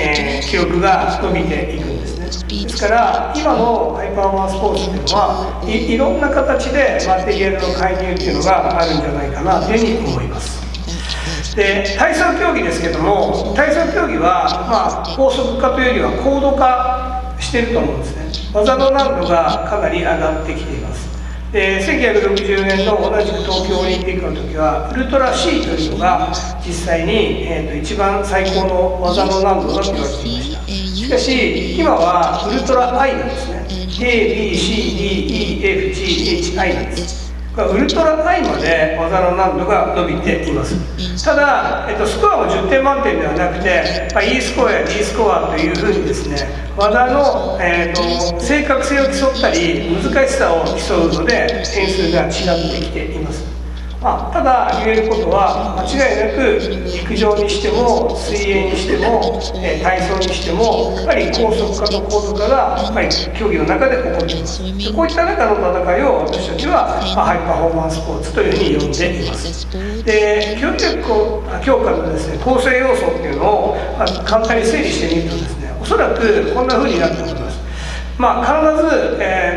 Speaker 6: 記録が伸びていくんですね。ですから今のハイパーワンスポーツっていうのはいろんな形でマテリアルの介入っていうのがあるんじゃないかなというふうに思います。で体操競技ですけども、体操競技は、高速化というよりは高度化していると思うんですね。技の難度がかなり上がってきています。で1960年の同じく東京オリンピックの時はウルトラ C というのが実際に、一番最高の技の難度だと言われていました。しかし今はウルトラ I なんですね。ABCDEFGHI なんです。ウルトラ I まで技の難度が伸びています。ただ、スコアも10点満点ではなくて、E スコアや D スコアというふうにですね、技の、正確性を競ったり難しさを競うので点数が違ってきています。ただ言えることは間違いなく陸上にしても水泳にしても、体操にしてもやっぱり高速化と高度化がやっぱり競技の中で起こっています。でこういった中の戦いを私たちは、ハイパフォーマンススポーツというふうに呼んでいます。で競技力強化のですね、構成要素っていうのを、簡単に整理してみるとですね、おそらくこんなふうになっております。必ず、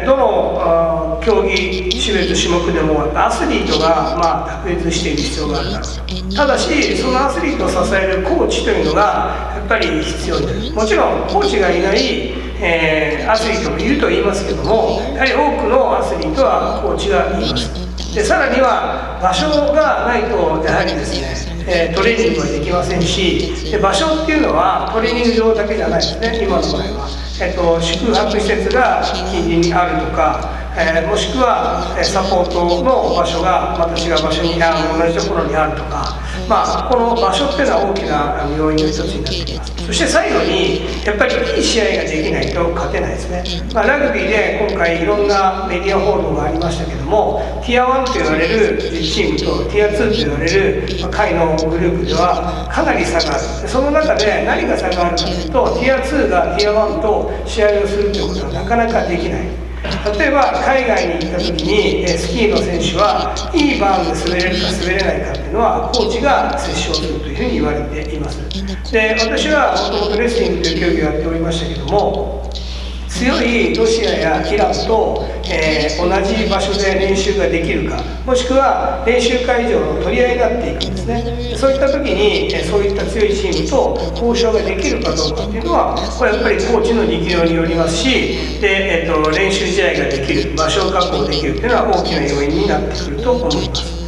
Speaker 6: どの競技種別種目でもアスリートが、卓越している必要があるだろうと。ただしそのアスリートを支えるコーチというのがやっぱり必要になる。もちろんコーチがいない、アスリートもいると言いますけども、やはり多くのアスリートはコーチがいます。でさらには場所がないとやはりですね、トレーニングはできませんし、で場所っていうのはトレーニング場だけじゃないですね。今の場合は宿泊施設が近隣にあるとか、もしくはサポートの場所がまた違う場所に同じところにあるとか、この場所っていうのは大きな要因の一つになっています。そして最後にやっぱりいい試合ができないと勝てないですね。ラグビーで今回いろんなメディア報道がありましたけども、ティア1と言われるチームとティア2と言われる下位のグループではかなり差がある。その中で何が差があるかというと、ティア2がティア1と試合をするということはなかなかできない。例えば海外に行った時にスキーの選手はいいバーンで滑れるか滑れないかっていうのはコーチが折衝するというふうに言われています。で私はもともとレスリングという競技をやっておりましたけども、強いロシアやイランと、同じ場所で練習ができるか、もしくは練習会場の取り合いになっていくんですね。そういった時にそういった強いチームと交渉ができるかどうかっていうのは、これやっぱりコーチの力量によりますし、で、練習試合ができる、場所を確保できるっていうのは大きな要因になってくると思います。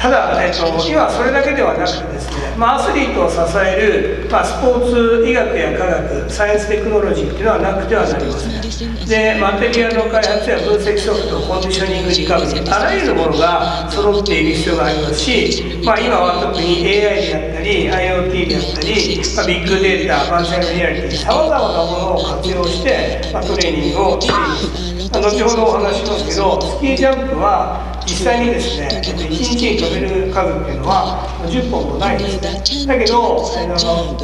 Speaker 6: ただ、今それだけではなくてですね、アスリートを支える、スポーツ医学や科学、サイエンステクノロジーっていうのはなくてはなりません。でマテリアルの開発や分析ソフト、コンディショニングリカバリー、あらゆるものが揃っている必要がありますし、今は特に AI であったり IoT であったり、ビッグデータ、バーチャルリアリティ、さまざまなものを活用して、トレーニングをしています。後ほどお話ししますけど、スキージャンプは実際にですね、1日に飛べる数っていうのは10本もないですね。だけど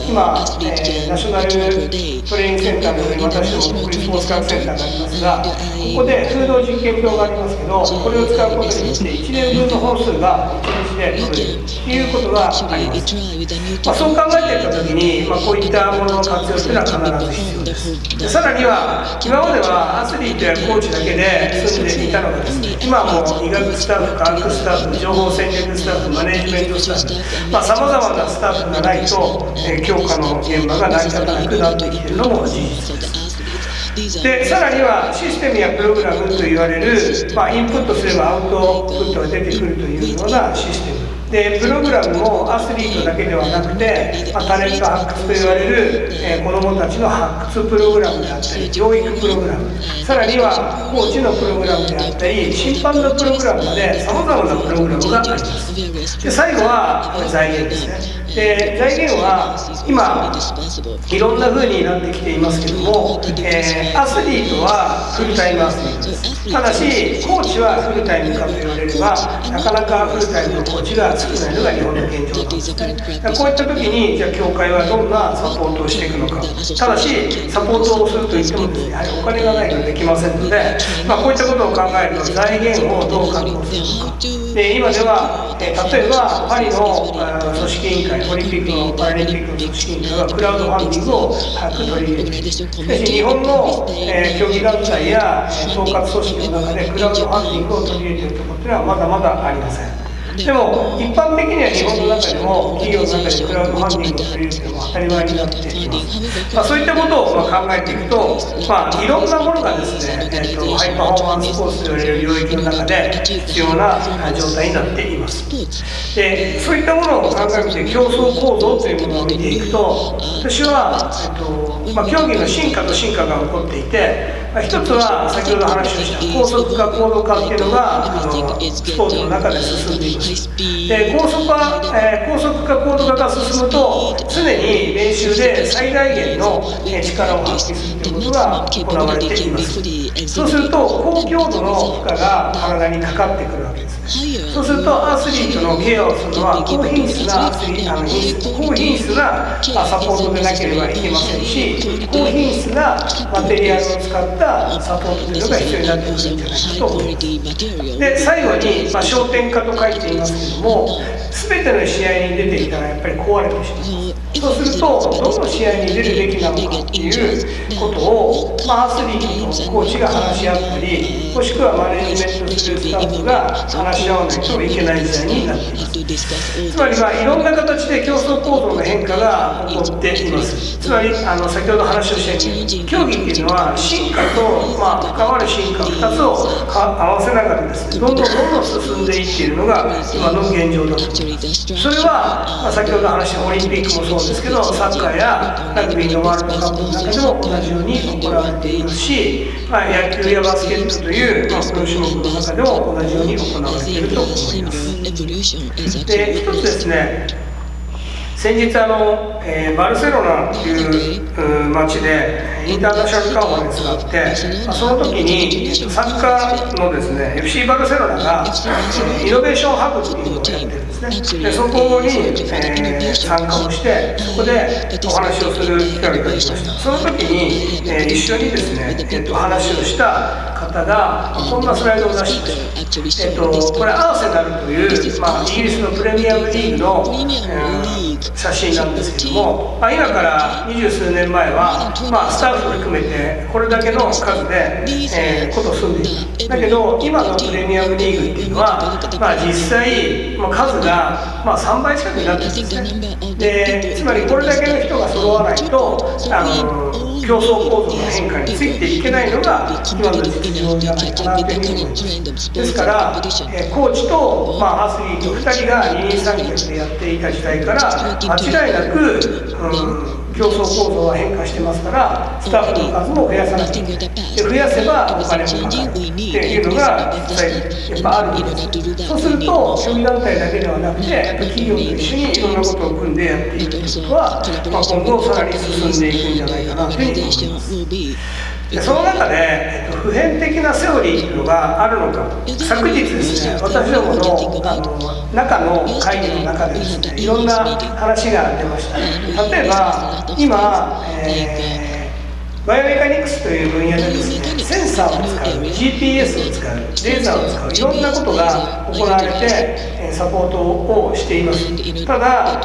Speaker 6: 今、ナショナルトレーニングセンターの上に私ども国立スポーツ科学センターがありますが、ここで風洞実験表がありますけど、これを使うことによって1年分の本数が1日で取れるということがあります。そう考えていったときに、こういったものの活用というのは必ず必要です。でさらには今まではアスリートやコーチだけで済んでいたのがですね、今はもう医学スタッフ、科学スタッフ、情報戦略スタッフ、マネジメントスタッフ、さまざまなスタッフがないと、強化の現場が成り立たなくなってきているのも事実です。でさらにはシステムやプログラムと言われる、インプットすればアウトプットが出てくるというようなシステムでプログラムもアスリートだけではなくて、タレント発掘と言われる、子どもたちの発掘プログラムであったり、教育プログラム、さらにはコーチのプログラムであったり、審判のプログラムまでさまざまなプログラムがあります。で最後はこれ財源ですね。で財源は今いろんな風になってきていますけども、アスリートはフルタイムアスリートです。ただしコーチはフルタイムかと言われればなかなかフルタイムのコーチが少ないのが日本の現状なんですね。こういった時にじゃあ協会はどんなサポートをしていくのか。ただしサポートをするといってもですね、やはりお金がないとできませんので、こういったことを考えると財源をどう確保するのか。で今では、例えばパリの組織委員会、オリンピックのパラリンピックの組織委員会はクラウドファンディングを早く取り入れている。しかし日本の、競技団体や統括組織の中でクラウドファンディングを取り入れているところというのはまだまだありません。でも一般的には日本の中でも企業の中でクラウドファンディングを取り入れるのは当たり前になっています。そういったことを考えていくと、いろんなものがですね、ハイパフォーマンススポーツと言われる領域の中で必要な状態になっています。でそういったものを考えて競争構造というものを見ていくと、私は、競技の進化と進化が起こっていて、一つは先ほど話をした高速化高度化っていうのがスポーツの中で進んでいます。で高速化高度化が進むと常に練習で最大限の力を発揮するということが行われています。そうすると高強度の負荷が体にかかってくるわけですね。そうするとアスリートのケアをするのは高品質なサポートでなければいけませんし、高品質なマテリアルを使ったサポートというのが必要になってくるんじゃないかと思います。で最後に、焦点化と書いていますけども、全ての試合に出ていたらやっぱり壊れてしまいます。そうするとどの試合に出るべきなのかっていうことを、アスリートとコーチが話し合ったり、もしくはマネジメントするスタッフが話し合わないといけない時代になっています。つまりいろんな形で競争構造の変化が起こっています。つまり先ほど話をしたように競技っていうのは進化と、深まる進化2つを合わせながらですね、どんどん進んでいっているのが今の現状だと思います。それは、先ほど話したオリンピックもそうですけど、サッカーやラグビーのワールドカップの中でも同じように行われていますし、野球やバスケットという、プロ種目の中でも同じように行われていると思います。で、一つですね、先日バルセロナという街でインターナショナルカンファレンスがあって、その時にサッカーのですね FC バルセロナがイノベーションハブっていうのをやってるんですね。でそこに、参加をして、そこでお話をする機会をいただきました。その時に、一緒にですね、話をした方がこんなスライドを出しました。これアーセナルという、イギリスのプレミアムリーグの、写真なんですけども、今から20数年前は、スタッフを含めてこれだけの数で、ことを住んでいた。だけど今のプレミアムリーグっていうのは、実際、数が、3倍近くになってるんですね。でつまりこれだけの人が揃わないと競争構造の変化についていけないのが今の実情じゃないかなというふうに思います。ですから、コーチと、アスリート2人が二人三脚でやっていた時代から間違いなく、競争構造は変化してますから、スタッフの数も増やさなきゃいけない。で増やせばお金もかかるっていうのが実際やっぱあるんです。そうすると競技団体だけではなくて、やっぱ企業と一緒にいろんなことを組んでやっていくということは、今後さらに進んでいくんじゃないかなというふうに思います。でその中で、普遍的なセオリーというのがあるのか。昨日ですね、私どもの中の会議の中でですね、いろんな話が出ました。例えば今、バイオメカニクスという分野でですね、センサーを使う、GPS を使う、レーザーを使う、いろんなことが行われて、サポートをしています。ただ、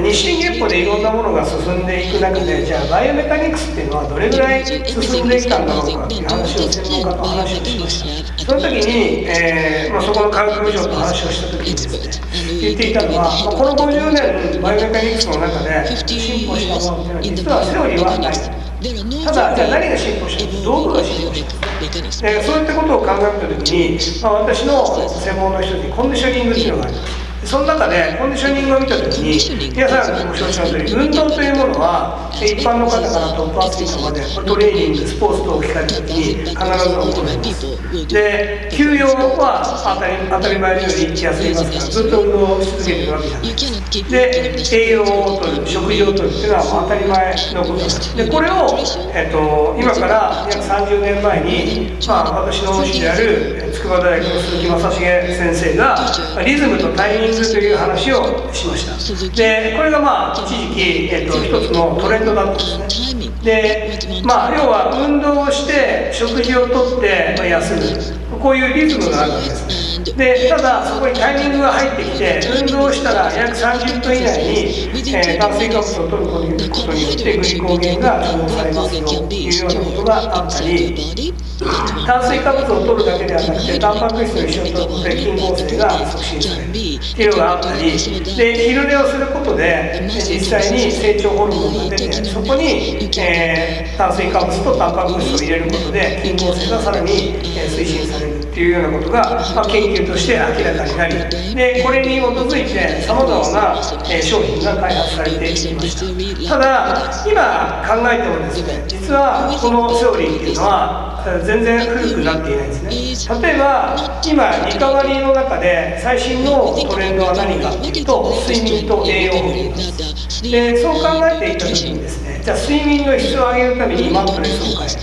Speaker 6: 日進月歩でいろんなものが進んでいく中で、じゃあバイオメカニクスっていうのはどれぐらい進んできたんだろうかっていう話を専門家と話をしました。その時に、そこの科学部長と話をした時にですね、言っていたのは、この50年バイオメカニクスの中で進歩したものっていうのは実はセオリーはない。ただ、じゃあ何が進歩したのか、道具が進歩した。そういったことを考えたときに、私の専門の人にコンディショニングっていうのがあります。その中でコンディショニングを見たときに、皆さんご承知の通り、運動というものは一般の方からトップアスリートまでトレーニング、スポーツと置き換えたときに必ず行います。で、休養は当たり前のように休みますから、ずっと運動をし続けてるわけじゃないです。で、栄養をとる、食事をとるっていうのは当たり前のことです。で、これを、今から約30年前に、私の恩師である筑波大学の鈴木正成先生がリズムとタイミングという話をしました。で、これが一時期、一つのトレンドだったんですね。で、要は運動をして食事をとって休む、こういうリズムがあるわけですね。で、ただそこにタイミングが入ってきて、運動したら約30分以内に、炭水化物を取ることによってグリコーゲンが調合されますよというようなことがあったり、炭水化物を取るだけではなくてタンパク質と一緒に取ることで筋合成が促進されるっていうのがあったりで、昼寝をすることで実際に成長ホルモンが出て、そこに、炭水化物とタンパク質を入れることで筋合成がさらに、推進されるっていうようなことが、研究として明らかになり、でこれに基づいてさまざまな、商品が開発されてきました。ただ今考えてもですね、実はこのセオリーっていうのは全然古くなっていないんですね。例えば今リカバリーの中で最新のトレンドは何かっていうと、睡眠と栄養補給です。で、そう考えていった時にですね、じゃあ睡眠の質を上げるためにマットレスを変える、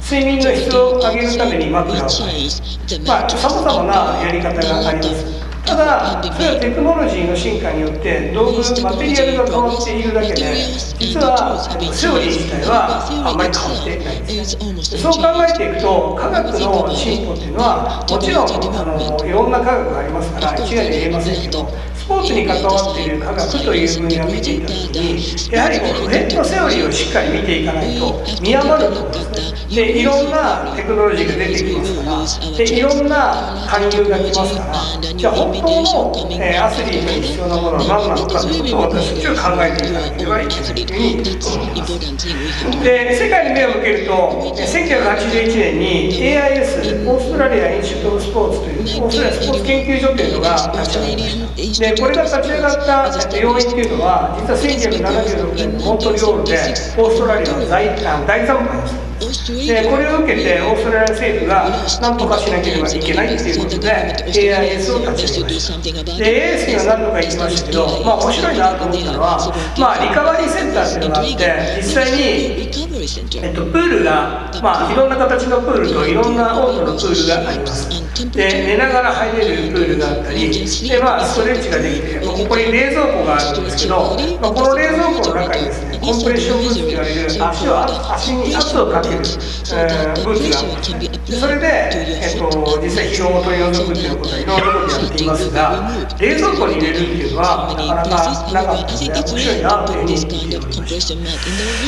Speaker 6: 睡眠の質を上げるために枕を変える、さまざまなやり方があります。ただ、それはテクノロジーの進化によって道具、マテリアルが変わっているだけで、実はセオリー自体はあんまり変わってないんですね。そう考えていくと、科学の進歩っていうのはもちろんいろんな科学がありますから一概に言えませんけど、スポーツに関わっている科学という分野を見ていたときに、やはり普遍のセオリーをしっかり見ていかないと見余ると思うんですね。で、いろんなテクノロジーが出てきますから、でいろんな勧誘が来ますから、じゃあ本当の、アスリートに必要なものは何なのかということを私たちは考えていかなければいけないというふうに思います。で、世界に目を向けると、1981年に AIS、オーストラリアインシュート・オブ・スポーツというオーストラリアスポーツ研究所というのが立ち上がりました。で、これが立ち上がった要因というのは、実は1976年のモントリオールでオーストラリアの大惨敗をする。で、これを受けてオーストラリア政府が何とかしなければいけないということで AIS を立ち上げました。で、AIS には何度か行きましたけど、面白いなと思ったのは、リカバリーセンターというのがあって、実際に、プールが、いろんな形のプールといろんな温度のプールがあります。で、寝ながら入れるプールがあったり、で、ストレッチができて、ここに冷蔵庫があるんですけど、この冷蔵庫の中にですね、コンプレッションブーツと言われる足に圧をかける、ブーツがあるんですね。で、それで、実際疲労を取り除くっていうことはいろんなことをやっていますが、冷蔵庫に入れるっていうのはなかなかなかったので面白いなというふうに聞いておりまし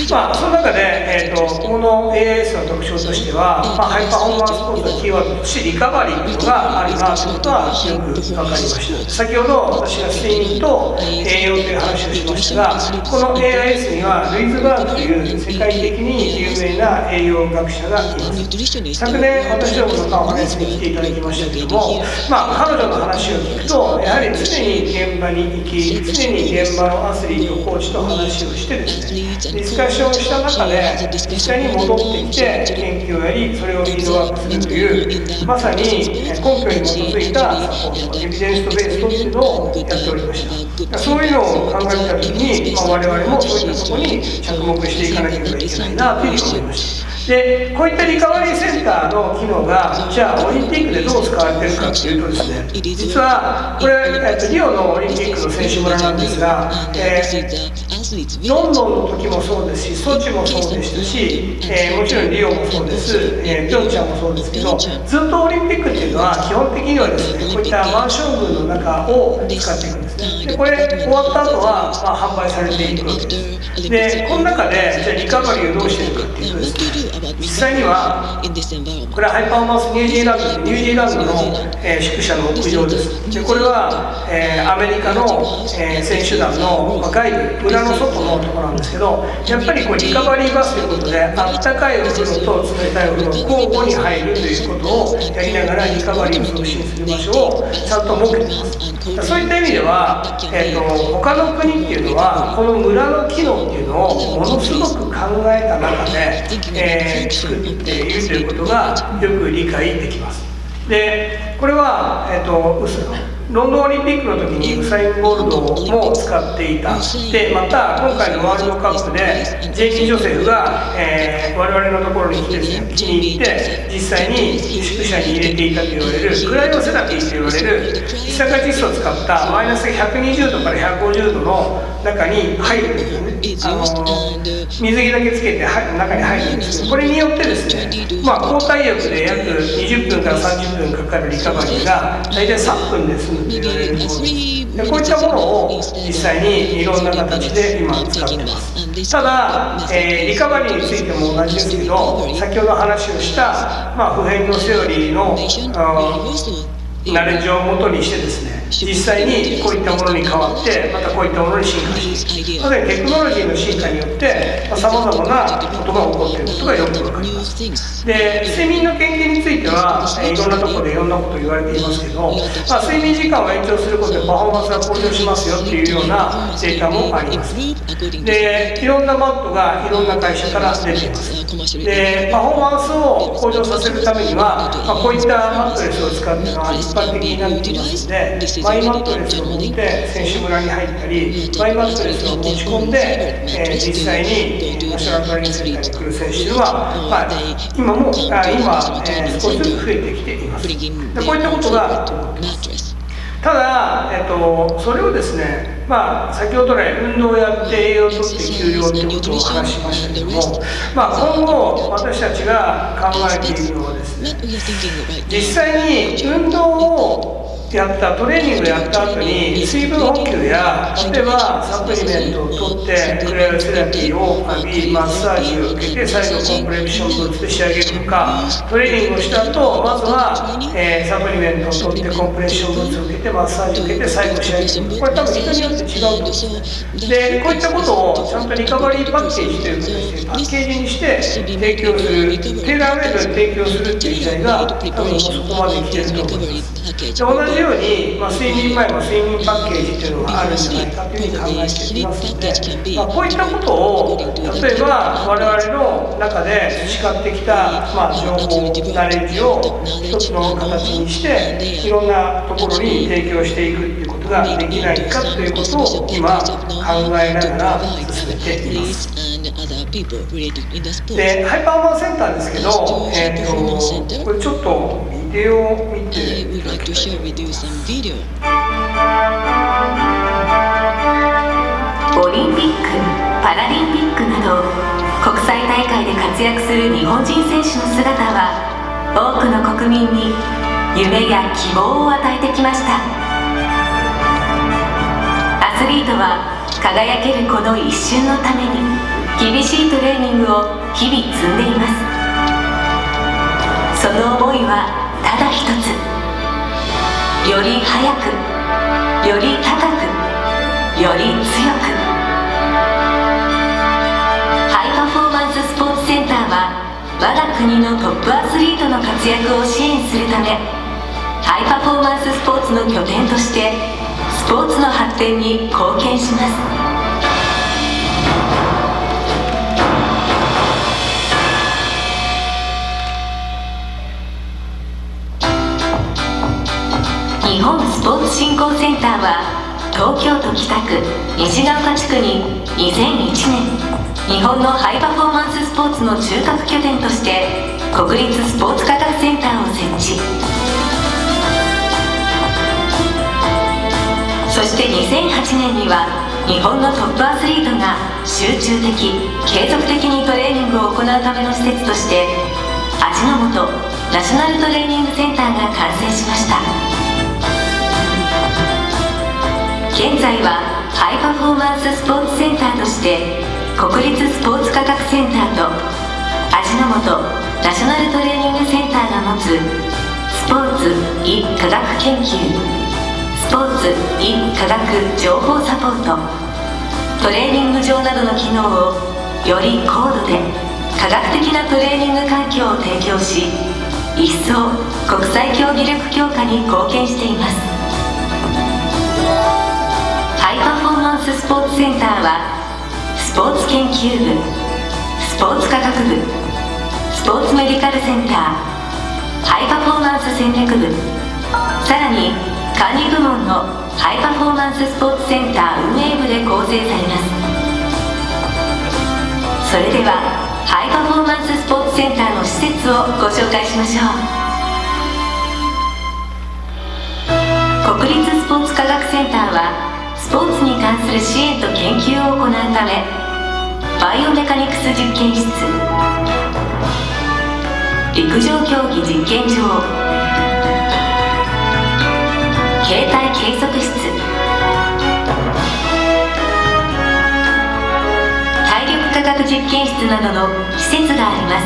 Speaker 6: た。その中で、この AIS の特徴としては、ハイパフォーマンススポーツのキーワードとしてリカバリーというのがあるなということはよく分かりました。先ほど私が睡眠と栄養という話をしましたが、この AIS にはルイズ・バーンという世界的に有名な栄養学者がいます。昨年私どものカンファレンスに来ていただきましたけども、彼女の話を聞くと、やはり常に現場に行き、常に現場のアスリート、コーチと話をしてですね、ディスカッションをした中で実際に戻ってきて研究をやり、それをフィードバックするという、まさに根拠に基づいたサポート、エビデンスとベースというのをやっておりました。そういうのを考えたときに、我々もそういったところに着目していかなければいけないなというふうに思いました。で、こういったリカバリーセンターの機能が、じゃあオリンピックでどう使われているかというとですね、実はこれ、リオのオリンピックの選手村なんですが、ロンドンの時もそうですし、ソチもそうでしたし、もちろんリオもそうです、ピョンチャンもそうですけど、ずっとオリンピックっていうのは基本的にはですね、こういったマンション群の中を使っていくんですね。でこれ終わった後は、販売されていくわけです。でこの中でじゃあリカバリーをどうしているかっていうとですね、実際にはこれはハイパフォーマンスニュージーランドの、宿舎の屋上です。でこれは、アメリカの、選手団の、外部裏の外のところなんですけど、やっぱりこうリカバリーバスということであったかいお風呂と冷たいお風呂交互に入るということをやりながらリカバリーを促進する場所をちゃんと設けています。そういった意味では、他の国っていうのはこの村の機能っていうのをものすごく考えた中で、作っているということがよく理解できます。でこれは、ロンドンオリンピックの時にウサイン・ボルトも使っていた。でまた今回のワールドカップでジェイキー・ジョセフが、我々のところに来てですね、気に入って実際に宿舎に入れていたと言われるクライオセラピーと言われる一酸化窒素を使ったマイナス120度から150度の中に入るんですね。水着だけつけて中に入るんですけど、これによってですね、交代浴で約20分から30分かかるリカバリーが大体3分で済むと言われるものです。でこういったものを実際にいろんな形で今使っています。ただ、リカバリーについても同じですけど、先ほど話をした、普遍のセオリーのナレッジをもとにしてですね、実際にこういったものに変わってまたこういったものに進化していく。なのでテクノロジーの進化によってさまざまなことが起こっていることがよく分かります。で睡眠の研究についてはいろんなところでいろんなことを言われていますけど、睡眠時間を延長することでパフォーマンスが向上しますよっていうようなデータもあります。でいろんなマットがいろんな会社から出ています。でパフォーマンスを向上させるためには、こういったマットレスを使うのは一般的になっていますので、マイマットレスを持って選手村に入ったり、マイマットレスを持ち込んで、実際にナショナルトレーニングセンターに来る選手は、今少しずつ増えてきています。でこういったことが起こっています。ただ、それをですね、先ほど来運動をやって栄養をとって休養ということを話しましたけども、今後私たちが考えているのはですね、実際に運動をやったトレーニングをやった後に水分補給や例えばサプリメントを取ってクライオセラピーを浴びマッサージを受けて最後コンプレッションブーツで仕上げるのか、トレーニングをした後まずは、サプリメントを取ってコンプレッションブーツを受けてマッサージを受けて最後仕上げるのか、これ多分人によって違うと思うんですね。でこういったことをちゃんとリカバリーパッケージという形でパッケージにして提供する、テーラーメイドで提供するっていう時代が多分そこまで来てると思います。で同じように、睡眠前も睡眠パッケージというのがあるんじゃないかというふうに考えていますので、こういったことを例えば我々の中で培ってきた、情報ナレッジを一つの形にしていろんなところに提供していくということができないかということを今考えながら進めています。でハイパーマンセンターですけど、これちょっとビデオを見ていただきたいと思います。
Speaker 5: オリンピック、パラリンピックなど国際大会で活躍する日本人選手の姿は多くの国民に夢や希望を与えてきました。アスリートは輝けるこの一瞬のために厳しいトレーニングを日々積んでいます。その思いはただ一つ、より速く、より高く、より強く。ハイパフォーマンススポーツセンターは我が国のトップアスリートの活躍を支援するため、ハイパフォーマンススポーツの拠点としてスポーツの発展に貢献します。日本スポーツ振興センターは東京都北区西ヶ丘地区に2001年日本のハイパフォーマンススポーツの中核拠点として国立スポーツ科学センターを設置。そして2008年には日本のトップアスリートが集中的継続的にトレーニングを行うための施設として味の素ナショナルトレーニングセンターが完成しました。現在はハイパフォーマンススポーツセンターとして国立スポーツ科学センターと味の素ナショナルトレーニングセンターが持つスポーツ・医・科学研究、スポーツ・医・科学情報サポート、トレーニング場などの機能をより高度で科学的なトレーニング環境を提供し、一層国際競技力強化に貢献しています。ハイパフォーマンススポーツセンターはスポーツ研究部、スポーツ科学部、スポーツメディカルセンター、ハイパフォーマンス戦略部、さらに管理部門のハイパフォーマンススポーツセンター運営部で構成されます。それではハイパフォーマンススポーツセンターの施設をご紹介しましょう。国立スポーツ科学センターはスポーツに関する支援と研究を行うため、バイオメカニクス実験室、陸上競技実験場、形態計測室、体力科学実験室などの施設がありま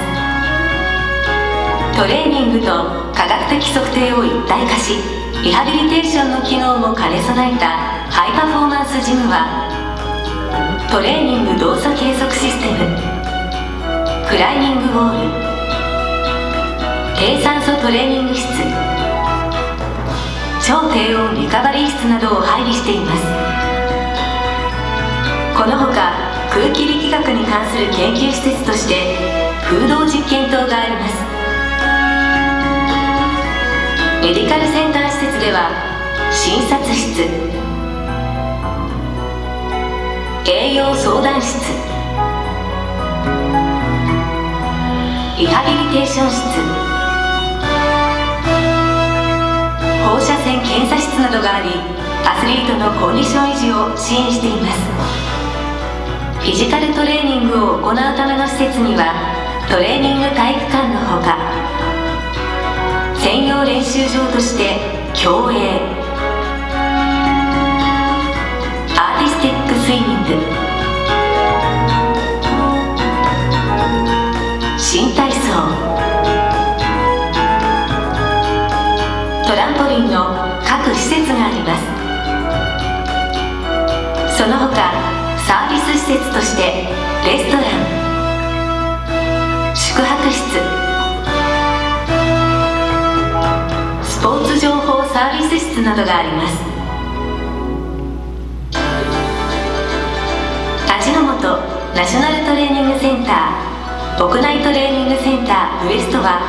Speaker 5: す。トレーニングと科学的測定を一体化し、リハビリテーションの機能も兼ね備えたハイパフォーマンスジムは、トレーニング動作計測システム、クライミングウォール、低酸素トレーニング室、超低温リカバリー室などを配備しています。このほか空気力学に関する研究施設として風洞実験棟があります。メディカルセンター施設では診察室、栄養相談室、リハビリテーション室、放射線検査室などがあり、アスリートのコンディション維持を支援しています。フィジカルトレーニングを行うための施設にはトレーニング体育館のほか、専用練習場として競泳、アーティスティックスイミング、新体操、トランポリンの各施設があります。その他サービス施設としてレストラン、宿泊室、スポーツ情報サービス室などがあります。味の素ナショナルトレーニングセンター、屋内トレーニングセンターウエストは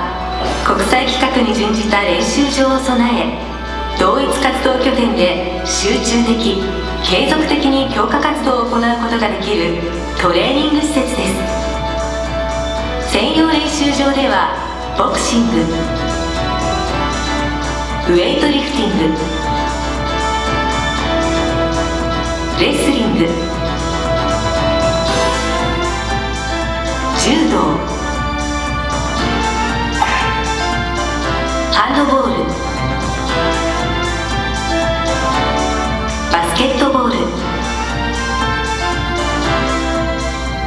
Speaker 5: 国際規格に準じた練習場を備え、同一活動拠点で集中的継続的に強化活動を行うことができるトレーニング施設です。専用練習場ではボクシング、ウェイトリフティング、レスリング、柔道、ハンドボール、バスケットボール、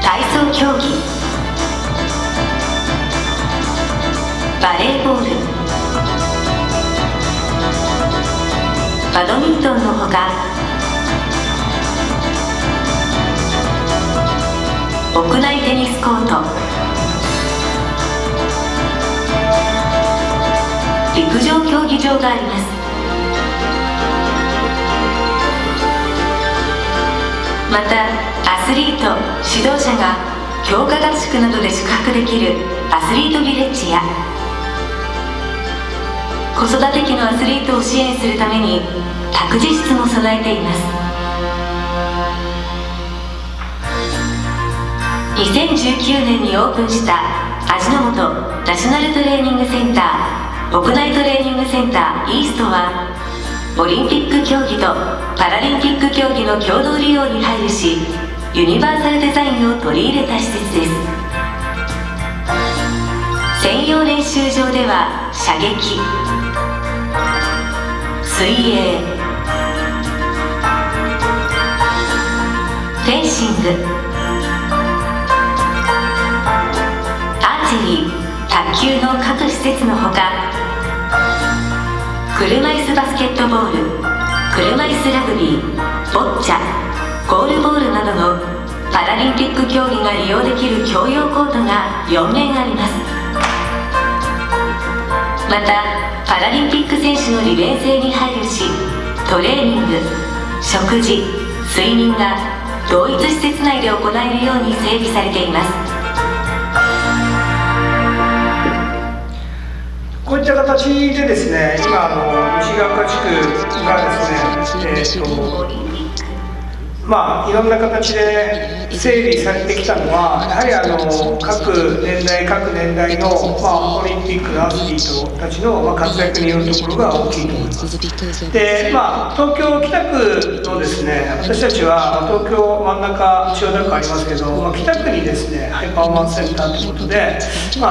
Speaker 5: 体操競技、バレーボール、バドミントンのほか、屋内テニスコート、陸上競技場があります。またアスリート、指導者が強化合宿などで宿泊できるアスリートビレッジや、子育て期のアスリートを支援するために託児室も備えています。2019年にオープンした味の素ナショナルトレーニングセンター、屋内トレーニングセンターイーストは、オリンピック競技とパラリンピック競技の共同利用に配慮し、ユニバーサルデザインを取り入れた施設です。専用練習場では射撃、水泳、
Speaker 13: シング、アーチェリー、卓球の各施設のほか、車椅子バスケットボール、車椅子ラグビー、ボッチャ、ゴールボールなどのパラリンピック競技が利用できる共用コートが4面あります。またパラリンピック選手の利便性に配慮し、トレーニング、食事、睡眠が同一施設内で行えるように整備されています。
Speaker 6: こういった形でですね、今西ヶ丘地区がですね、いろんな形で整備されてきたのは、やはり各年代の、オリンピックのアスリートたちの、活躍によるところが大きいと思います。で、東京北区のですね、私たちは東京真ん中千代田区ありますけど、北区にですねハイパフォーマンスセンターということで、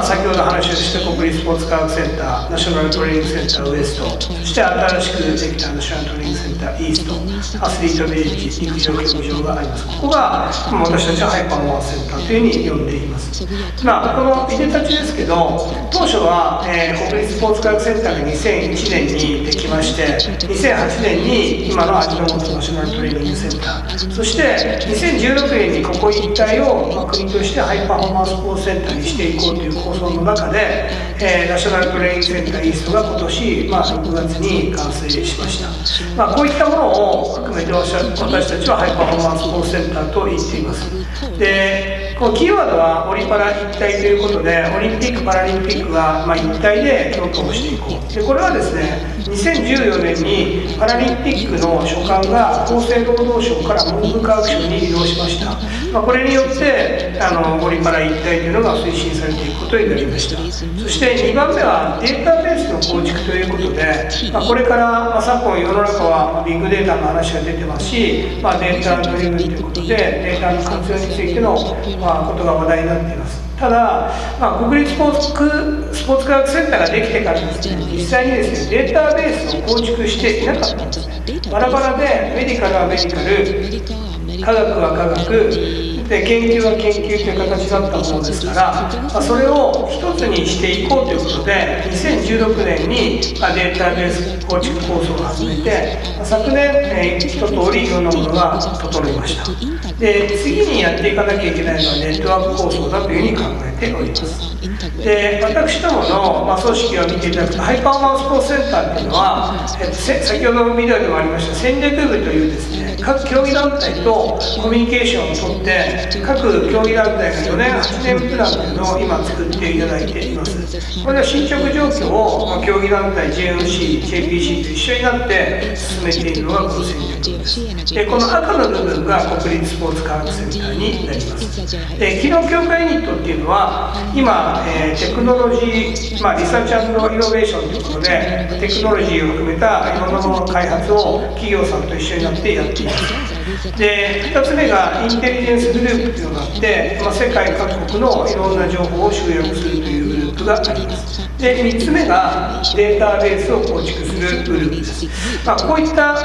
Speaker 6: 先ほど話をした国立スポーツ科学センター、ナショナルトレーニングセンターウエスト、そして新しくできたナショナルトレーニングセンターイースト、アスリートビレッジ、陸上競技場があります。ここが私たちはハイパフォーマンスセンターというふうに呼んでいます。このいでたちですけど、当初は、国立スポーツ科学センターが2001年にできまして、2008年に今の味の素ナショナルトレーニングセンター、そして2016年にここ一帯を、国としてハイパフォーマンススポーツセンターにしていこうという構想の中で、ナショナルトレーニングセンターイーストが今年、6月に完成しました。こういったものを含めて私たちはハイパフォーマンススポーツセンターと言っています。で、このキーワードはオリパラ一体ということで、オリンピック・パラリンピックが一体で強化をしていこう。で、これはですね、2014年にパラリンピックの所管が厚生労働省から文部科学省に移動しました。これによってオリパラ一体というのが推進されていくことになりました。そして2番目はデータベースの構築ということで、これから昨今世の中はビッグデータの話が出てますし、データドリブンということでデータの活用についてのことが話題になっています。ただ、国立スポーツ科学センターができてからですね、実際にですね、データベースを構築していなかったんですね。バラバラでメディカルはメディカル、科学は科学で、研究は研究という形だったものですから、それを一つにしていこうということで、2016年にデータベース構築構想を始めて、昨年一通りいろんなものが整いました。で、次にやっていかなきゃいけないのはネットワーク構想だというふうに考えております。で、私どもの、組織を見ていただくと、ハイパフォーマンススポーツセンターっていうのは、先ほどのビデオでもありました戦略部というですね、各競技団体とコミュニケーションをとって、各競技団体が4年8年プランというのを今作っていただいています。これは進捗状況を競技団体 JNC、JPC と一緒になって進めているのがこの戦略です。で、この赤の部分が国立スポーツ科学センターになります。で、機能強化ユニットっていうのは今、テクノロジー、リサーチ&イノベーションということでテクノロジーを含めたいろんなものの開発を企業さんと一緒になってやっています。で、2つ目がインテリジェンスグループというのがあって、世界各国のいろんな情報を集約するというグループがあります。で、3つ目がデータベースを構築するグループです。こういった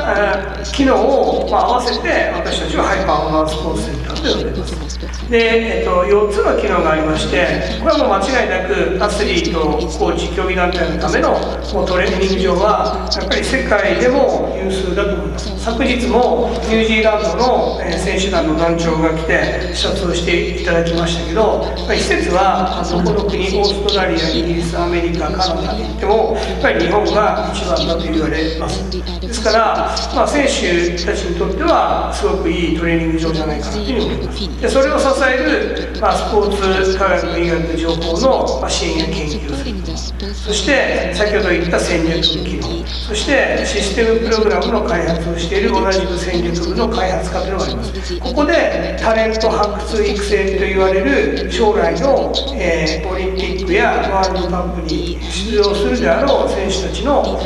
Speaker 6: 機能を合わせて私たちはハイパフォーマンススポーツセンターと呼んでいます。で、4つの機能がありまして、これはもう間違いなくアスリート、コーチ、競技団体のためのトレーニング場はやっぱり世界でも有数だと思います。昨日もニュージーランドの選手団の団長が来て視察をしていただきましたけど、施設はどこの国、オーストラリア、イギリス、アメリカ、カナダに行ってもやっぱり日本が一番だと言われます。ですから、選手たちにとってはすごくいいトレーニング場じゃないかなというふうに思います。で、それを支える、スポーツ科学医学情報の支援や研究をすること、そして先ほど言った戦略の機能、そしてシステムプログラムの開発をしている同じく戦略部の開発課というのがあります。ここでタレント発掘育成と言われる将来の、オリンピックやワールドカップに出場するであろう選手たちの、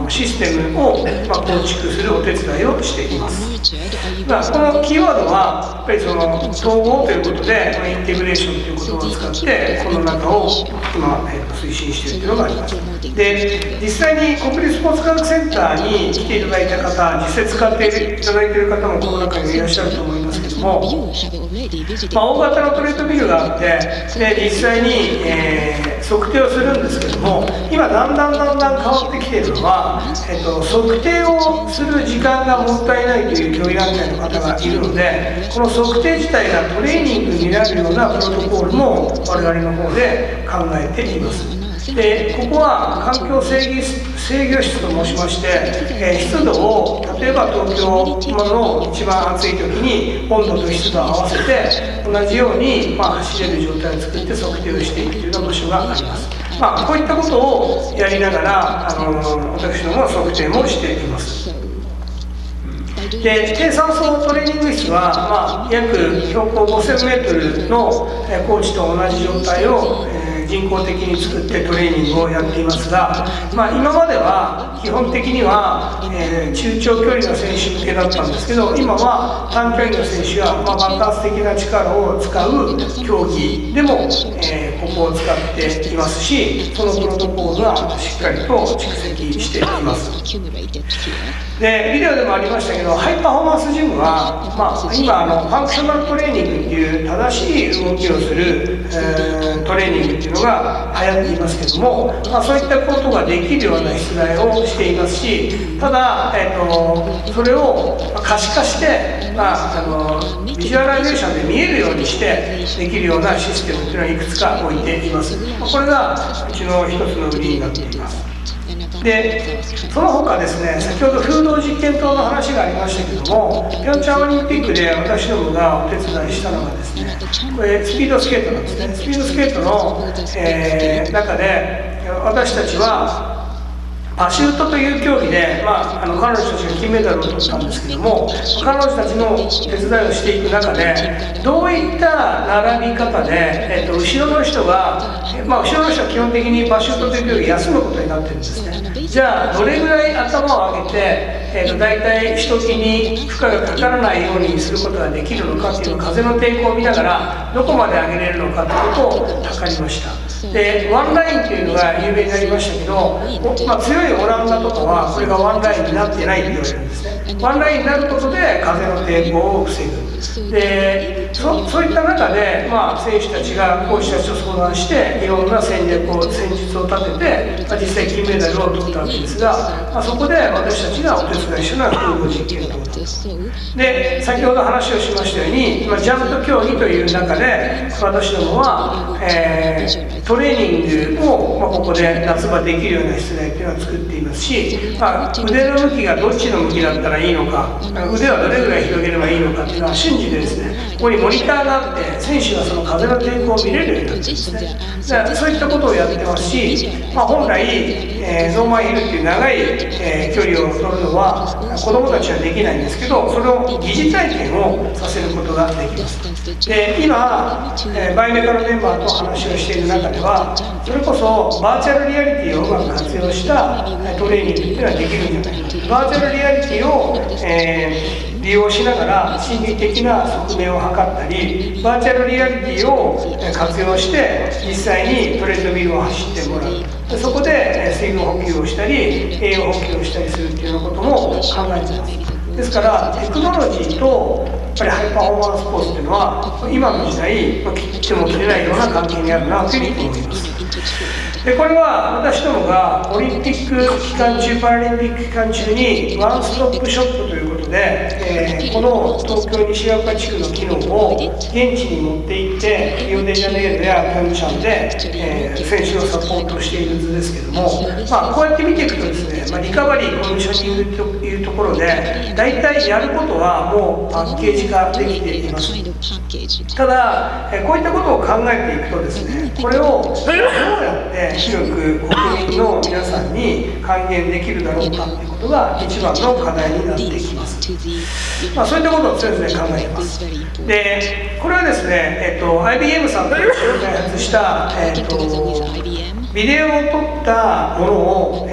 Speaker 6: システムを、構築するお手伝いをしています。このキーワードはやっぱりその統合ということで、インテグレーションという言葉を使ってこの中を今、推進しているというのがあります。で、実際に国立スポーツ科学センターに来ていただいた方、実際使っていただいている方もこの中にいらっしゃると思いますけどけども、大型のトレッドミルがあって、で実際に、測定をするんですけども、今だんだん変わってきているのは、測定をする時間がもったいないという競技団体の方がいるので、この測定自体がトレーニングになるようなプロトコールも我々の方で考えています。でここは環境制御室と申しまして、湿度を例えば東京の一番暑い時に温度と湿度を合わせて同じように、走れる状態を作って測定をしていくというような場所があります。こういったことをやりながら私どもは測定もしています。で低酸素トレーニング室は、約標高 5000m の高地と同じ状態を人工的に作ってトレーニングをやっていますが、今までは基本的には、中長距離の選手向けだったんですけど、今は短距離の選手が、爆発的な力を使う競技でも、ここを使っていますし、そのプロトコールはしっかりと蓄積しています。でビデオでもありましたけど、ハイパフォーマンスジムは、今ファンクショナルトレーニングっていう正しい動きをする、トレーニングっていうのが流行っていますけども、そういったことができるような出題をしていますし、ただ、それを可視化して、ビジュアライゼーションで見えるようにしてできるようなシステムっていうのはいくつか置いています。これがうちの一つの売りになっています。でその他ですね、先ほど風洞実験棟の話がありましたけども、ピョンチャンオリンピックで私どもがお手伝いしたのがですね、これスピードスケートなんですね。スピードスケートの、中で私たちはパシュートという競技で、彼女たちが金メダルを取ったんですけども、彼女たちの手伝いをしていく中で、どういった並び方で、後ろの人が、後ろの人は基本的にパシュートという競技休むことになってるんですね。じゃあどれぐらい頭を上げて、大体人気に負荷がかからないようにすることができるのかっていうのを風の抵抗を見ながらどこまで上げれるのかということを測りました。でワンラインというのが有名になりましたけど、強いオランダとかはこれがワンラインになってないって言われるんですね。ワンラインになることで風の抵抗を防ぐ。でそういった中で、選手たちがコーチたちと相談していろんな戦術を立てて、実際金メダルを取ったわけですが、そこで私たちがお手伝いしたのは空母実験ということです。で先ほど話をしましたように、ジャンプ競技という中で私どもは、トレーニングを、ここで夏場できるような室内というのを作っていますし、腕の向きがどっちの向きだったらいいのか、腕はどれぐらい広げればいいのかっていうのは瞬時でですね、ここにモニターがあって選手がその風の抵抗を見れるようになってるんですね。そういったことをやってますし、本来、ノーマンヒルっていう長い、距離を取るのは子どもたちはできないんですけど、それを疑似体験をさせることができます。で今、バイメカのメンバーと話をしている中では、それこそバーチャルリアリティをうまく活用したトレーニングっていうのはできるんじゃないかと。バーチャルリアリティを、利用しながら心理的な側面を測ったり、バーチャルリアリティを活用して実際にトレッドミルを走ってもらう。そこで水分補給をしたり栄養補給をしたりするっていうようなことも考えています。ですからテクノロジーとやっぱりハイパフォーマンススポーツっていうのは今の時代切っても切れないような関係にあるなというふうに思います。でこれは私どもがオリンピック期間中、パラリンピック期間中にワンストップショップということで、この東京西岡地区の機能を現地に持って行ってリオデジャネイロやピョンチャンで、選手のサポートをしている図ですけども、こうやって見ていくとですね、リカバリーコンディショニングというところで大体やることはもうパッケージ化できています。ただこういったことを考えていくとですね、これをどうやって広く国民の皆さんに還元できるだろうかということが一番の課題になってきます。そういったことを常々考えています。でこれはですね、IBM さんという人が開発した、ビデオを撮ったものを、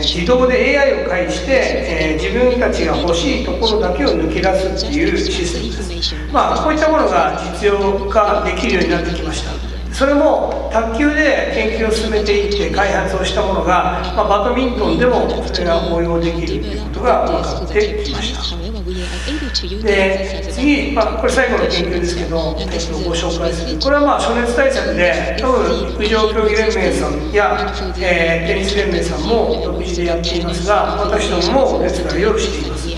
Speaker 6: 自動で AI を介して、自分たちが欲しいところだけを抜け出すっていうシステムです。こういったものが実用化できるようになってきました。それも卓球で研究を進めていって開発をしたものが、バドミントンでもそれが応用できるということが分かってきました。で次、これ最後の研究ですけど、ご紹介する。これは暑熱対策で、多分陸上競技連盟さんや、テニス連盟さんも独自でやっていますが、私どもも熱が用意しています。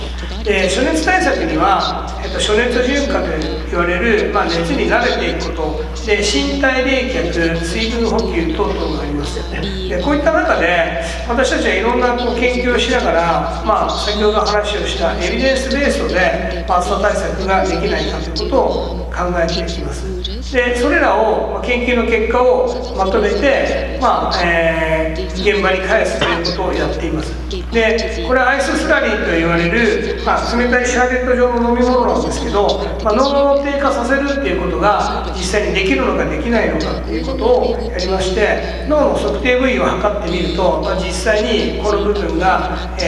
Speaker 6: で暑熱対策には、暑熱順化と言われる、熱に慣れていくことで、身体冷却、水分補給等々がありますよね。でこういった中で私たちはいろんな研究をしながら、先ほど話をしたエビデンスベーストで暑さ対策ができないかということを考えていきます。でそれらを、研究の結果をまとめて、現場に返すということをやっています。でこれはアイススラリーと言われる、冷たいシャーベット状の飲み物なんですけど、脳を低下させるっていうことが実際にできるのかできないのかっていうことをやりまして、脳の測定部位を測ってみると、実際にこの部分が、冷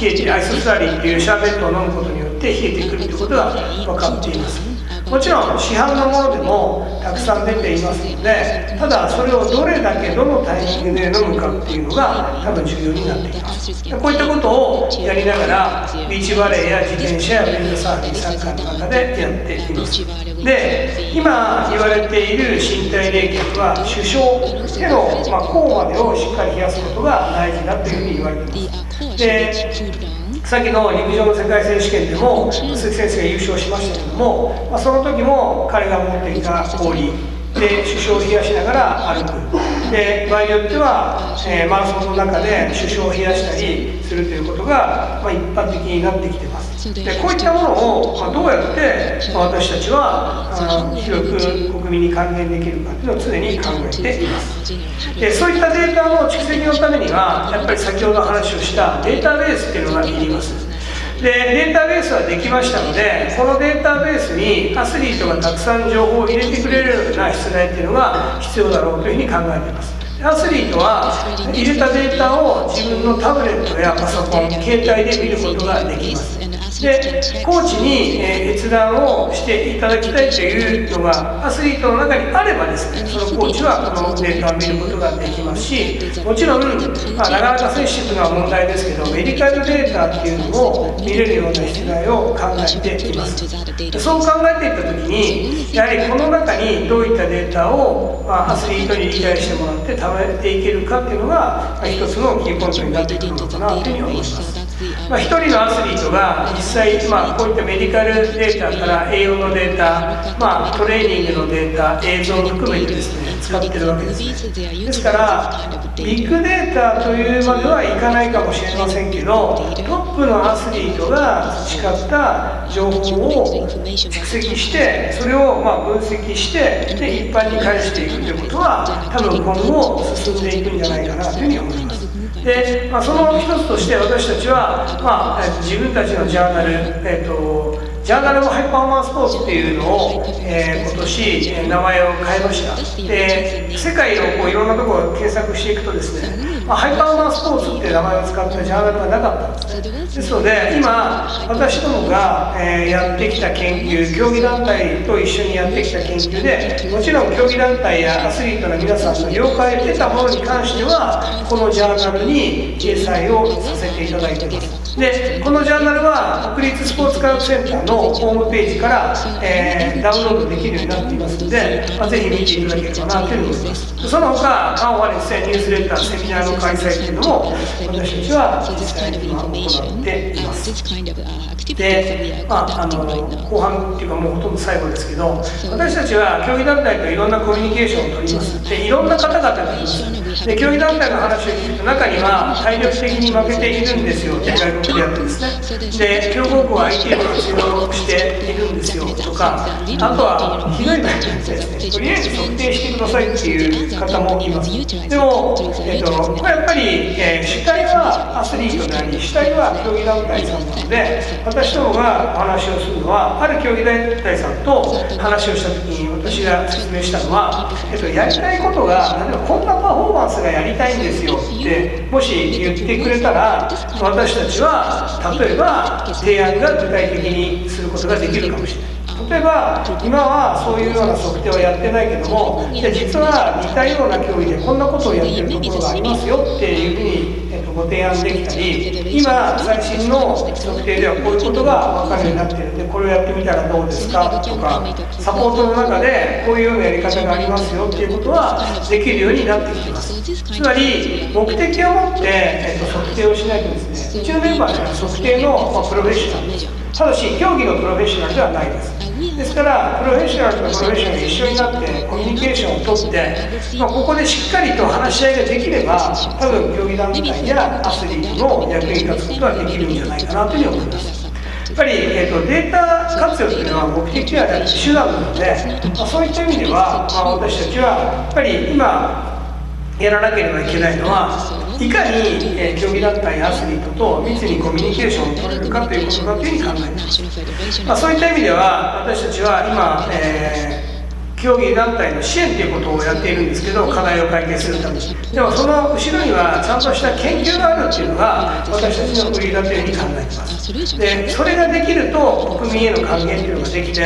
Speaker 6: えてアイススラリーっていうシャーベットを飲むことによって冷えてくるということが分かっています。もちろん市販のものでもたくさん出ていますので、ただそれをどれだけどのタイミングで飲むかっていうのが多分重要になってきます。こういったことをやりながらビーチバレーや自転車やウィンドサーフィン、サッカーの中でやっています。で今言われている身体冷却は手掌手の甲までをしっかり冷やすことが大事だというふうに言われています。でさっきの陸上の世界選手権でも鈴木先生が優勝しましたけども、その時も彼が持っていた氷で手掌を冷やしながら歩く。で場合によっては、マラソンの中で手掌を冷やしたりするということが、一般的になってきています。でこういったものを、どうやって、私たちは広く国民に還元できるかというのを常に考えています。でそういったデータの蓄積のためにはやっぱり先ほど話をしたデータベースっていうのがいります。でデータベースはできましたので、このデータベースにアスリートがたくさん情報を入れてくれるような出題っていうのが必要だろうというふうに考えています。アスリートは入れたデータを自分のタブレットやパソコン、携帯で見ることができます。でコーチに閲覧をしていただきたいというのがアスリートの中にあればですね、そのコーチはこのデータを見ることができますし、もちろん、なかなかセンシティブな問題ですけど、メディカルデータっていうのを見れるような出題を考えています。そう考えていったときに、やはりこの中にどういったデータを、アスリートに理解してもらって貯めていけるかっていうのが、一つのキーポイントになってくるのかなというふうに思います。一人のアスリートが実際、こういったメディカルデータから栄養のデータ、トレーニングのデータ、映像を含めてですね、使ってるわけですね。ですからビッグデータというまではいかないかもしれませんけど、トップのアスリートが培った情報を蓄積して、それを分析して、で一般に返していくということは多分今後進んでいくんじゃないかなというふうに思います。でその一つとして私たちは、自分たちのジャーナル、ジャーナルのハイパフォーマンスポーツっていうのを、今年名前を変えました。で世界のいろんなところを検索していくとですね、ハイパフォーマンスポーツっていう名前を使ったジャーナルがなかったんですね。ですので今私どもが、やってきた研究、競技団体と一緒にやってきた研究で、もちろん競技団体やアスリートの皆さんの了解を得たものに関してはこのジャーナルに掲載をさせていただいています。でこのジャーナルは国立スポーツ科学センターのホームページから、ダウンロードできるようになっていますので、ぜひ見ていただければなというふうに思います。その他カンファレンスやニュースレター、セミナーの開催というのも私たちは実際に今行っています。で、後半っていうかもうほとんど最後ですけど、私たちは競技団体といろんなコミュニケーションを取ります。でいろんな方々がいます。で競技団体の話を聞くと、中には体力的に負けているんですよって外国でやってですね、で強豪国は IT を活用しているんですよとか、あとはひどい場合ですね、とりあえず測定してくださいっていう方もいます。でも、やっぱり、主体はアスリートであり、主体は競技団体さんなので、私どもがお話をするのは、ある競技団体さんと話をしたときに私が説明したのは、やりたいことが、例えばこんなパフォーマンスがやりたいんですよってもし言ってくれたら、私たちは例えば提案が具体的にすることができるかもしれない。例えば今はそういうような測定はやってないけども、実は似たような競技でこんなことをやってるところがありますよっていうふうにご提案できたり、今最新の測定ではこういうことが分かるようになっているんでこれをやってみたらどうですかとか、サポートの中でこういうようなやり方がありますよっていうことはできるようになってきています。つまり目的を持って、測定をしないとですね、うちのメンバーでは測定の、プロフェッショナルです。ただし競技のプロフェッショナルではないです。ですからプロフェッショナルとプロフェッショナルが一緒になってコミュニケーションをとって、ここでしっかりと話し合いができれば多分競技団体やアスリートの役に立つことはできるんじゃないかなというふうに思います。やっぱり、データ活用というのは目的ではなく手段なので、そういった意味では、私たちはやっぱり今やらなければいけないのはいかに、競技団体アスリートと密にコミュニケーションを取れるかということだというふうに考えています。そういった意味では私たちは今、競技団体の支援ということをやっているんですけど、課題を解決するために。でもその後ろにはちゃんとした研究があるっていうのが私たちの売りだというふうに考えています。でそれができると国民への還元というのができて、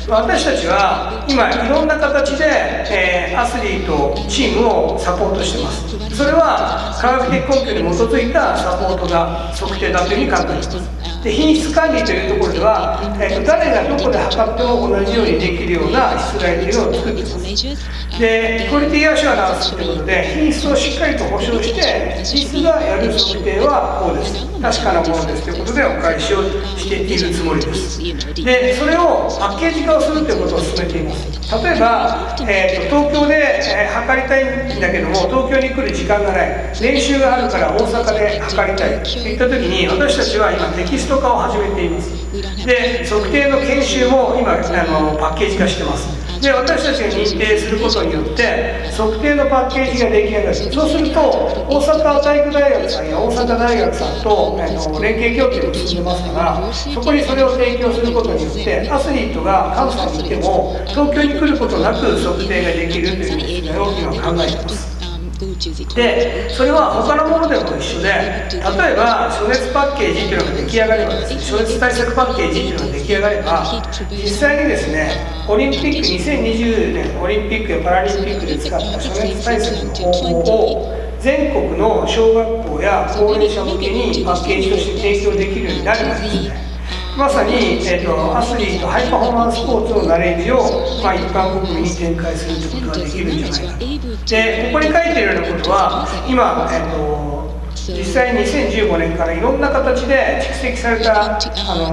Speaker 6: 私たちは今いろんな形で、アスリートチームをサポートしています。それは科学的根拠に基づいたサポートが測定だというふうに考えています。で品質管理というところでは、誰がどこで測っても同じようにできるような室内というのを作っています。でクオリティアシュアランスということで品質をしっかりと保証して、品質がやる測定はこうです、確かなものですということでお返しをしているつもりです。でそれをパッケージ化をするということを進めています。例えば、東京で、測りたいんだけども東京に来る時間がない、練習があるから大阪で測りたいといった時に、私たちは今テキスト化を始めています。で測定の研修も今パッケージ化してます。で私たちが認定することによって測定のパッケージが出来上がる。そうすると大阪体育大学さんや大阪大学さんと連携協定を進めますから、そこにそれを提供することによってアスリートが関西にいても東京に来ることなく測定ができるという実を今考えています。でそれは他のものでも一緒で、例えば暑熱パッケージというのが出来上がればですね、暑熱対策パッケージというのが出来上がれば、実際にですねオリンピック2020年オリンピックやパラリンピックで使った暑熱対策の方法を全国の小学校や高齢者向けにパッケージとして提供できるようになればですね、まさに、アスリートハイパフォーマンススポーツのナレッジを、一般国民に展開するということができるんじゃないかと。でここに書いているようなことは今、実際に2015年からいろんな形で蓄積された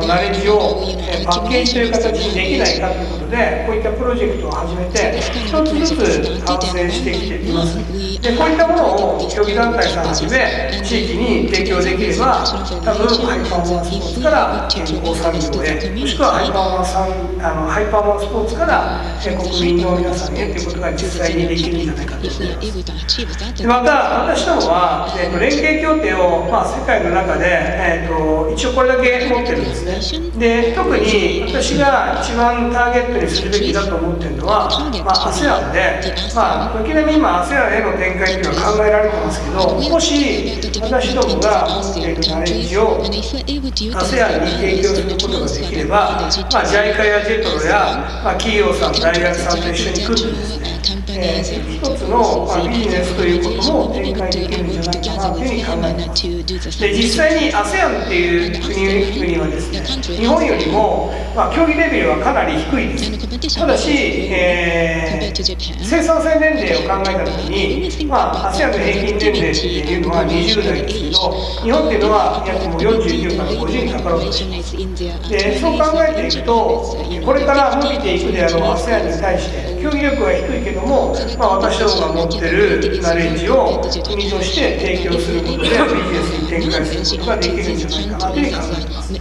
Speaker 6: ナレッジをパッケージという形にできないかということで、こういったプロジェクトを始めて一つずつ完成してきています。でこういったものを競技団体さんはじめ地域に提供できれば、多分ハイパフォーマンススポーツから健康産業へ、もしくはハイパフォーマンススポーツから国民の皆さんへということが実際にできるんじゃないかと思います。でまた私どもは、連携協定を、世界の中で、一応これだけ持ってるんですね。で特に私が一番ターゲットにするべきだと思っているのは、ASEAN で、時々今 ASEAN への展開というのは考えられてますけど、もし私どもが持っているナレッジを ASEAN に提供することができれば、JICA やジェトロや、企業さん大学さんと一緒に組んでですね、一つの、ビジネスということも展開できるんじゃないかなというふうに考えています。で実際に ASEAN っていう国はですね、日本よりも、競技レベルはかなり低いです。ただし、生産性年齢を考えたときに、ASEAN の平均年齢っていうのは20代ですけど、日本っていうのは約もう49から50にかかろうとしています。でそう考えていくと、これから伸びていくであろう ASEAN に対して競技力は低いけども、私どもが持ってるナレッジを国として提供することでビジネスに展開することができるんじゃないかなというふうに考えています。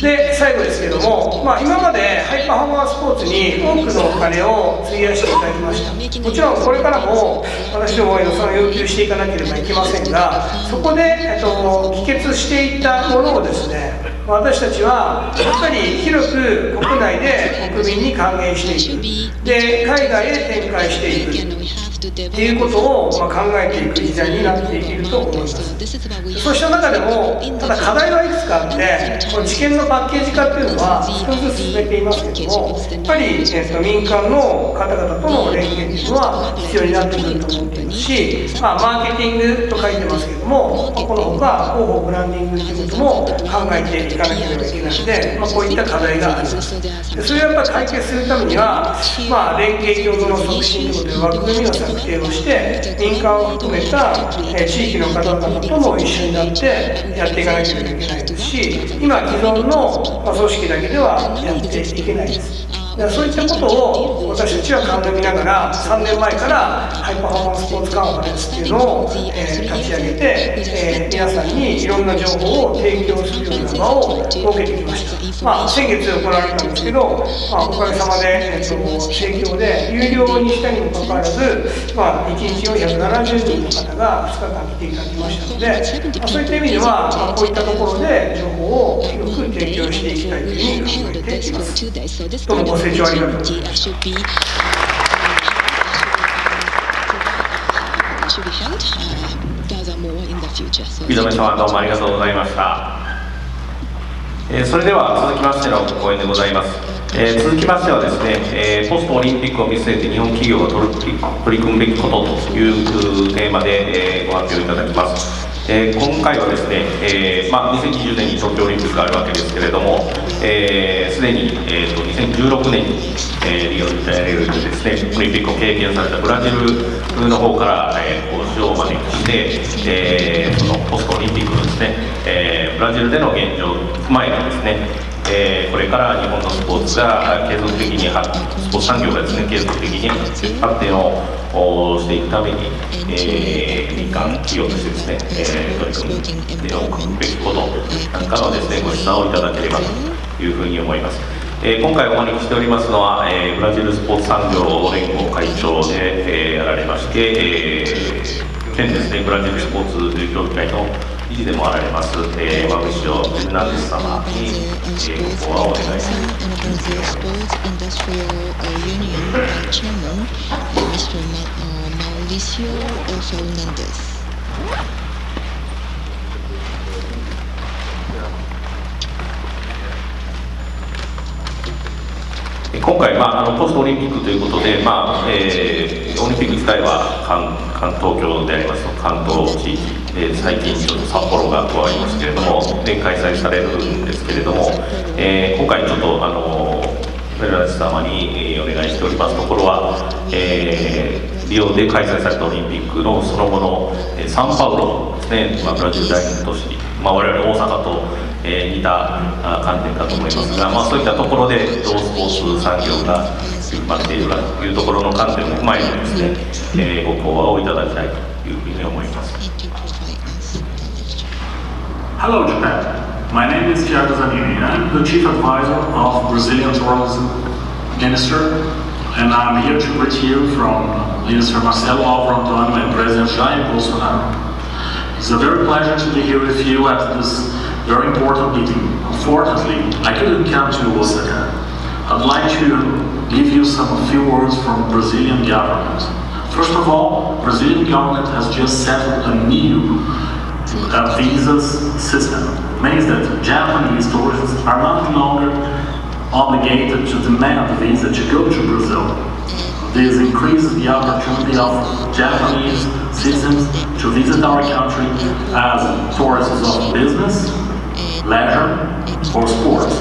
Speaker 6: で最後ですけども、今までハイパフォーマンススポーツに多くのお金を費やしていたただきました。もちろんこれからも私どもは予算を要求していかなければいけませんが、そこで、帰結していったものをですね、私たちはやっぱり広く国内で国民に還元していく、で海外へ展開していくっていうことを考えていく時代になっていると思います。そうした中でも、ただ課題はいくつかあって、この知見のパッケージ化っていうのは少しずつ進めていますけども、やっぱり、民間の方々との連携っていうのは必要になってくると思っていますし、マーケティングと書いてますけども、このほか広報ブランディングということも考えていかなければいけないので、こういった課題があります。でそれをやっぱり解決するためには、連携共同の促進ということで枠組みの策定をして、民間を含めた地域の方々とも一緒になってやっていかなければいけないですし、今既存の組織だけではやっていけないです。そういったことを私たちは鑑みながら、3年前からハイパフォーマンススポーツカンファレンスっていうのを、立ち上げて、皆さんにいろんな情報を提供するような場を設けてきました。先月行われたんですけど、おかげさまで、盛況で有料にしたにもかかわらず、1日470人の方が2日間来ていただきましたので、そういった意味では、こういったところで情報を広く提供していきたいというふうに考えています。どうもご清聴ありがとうございました。
Speaker 3: 福留様、どうもありがとうございました。それでは続きましての講演でございます。続きましてはですね、ポストオリンピックを見据えて日本企業が取り組むべきことというテーマでご発表いただきます。今回はですね、2020年に東京オリンピックがあるわけですけれども、すでに、2016年に、リオデジャネイロでですね、オリンピックを経験されたブラジルの方から、講師をお招きして、そのポストオリンピックのですね、ブラジルでの現状を踏まえてですね、これから日本のスポーツが継続的にスポーツ産業がですね継続的に発展をしていくために、民間企業としてですね、取り組んでおくべきことなんかのですねご指導をいただければというふうに思います。今回お招きしておりますのは、ブラジルスポーツ産業連合会長で、やられまして、現ですねブラジルスポーツ協議会の理事でもあられます、マグシオ・フェルナンデス様に、ご講話をお願いします。今回、ポストオリンピックということで、オリンピック自体は東京でありますと関東地域、最近ちょっと札幌が加わりますけれども、で開催されるんですけれども、今回ちょっとフェルナンデス様に、お願いしておりますところは、リオで開催されたオリンピックのその後の、サンパウロですね、ブラジル第2都市、我々大阪と似た観点かと思いますが、そういったところでどうスポーツ産業が広まっているかというところの観点も踏まえてですね、ご講話をいただきたいというふうに思います。
Speaker 14: Hello Japan, my name is Thiago Zanini. I'm the Chief Advisor of Brazilian Tourism Minister, and I'm here to greet you from Minister Marcelo Álvaro Antônio and President Jair Bolsonaro. It's a very pleasure to be here with you at this very important meeting. Unfortunately, I couldn't come to Osaka. I'd like to give you a few words from Brazilian government. First of all, Brazilian government has just settled a new visa system. Means that Japanese tourists are not longer obligated to demand a visa to go to Brazil. This increases the opportunity of Japanese citizens to visit our country as tourists of business, leisure, or sports.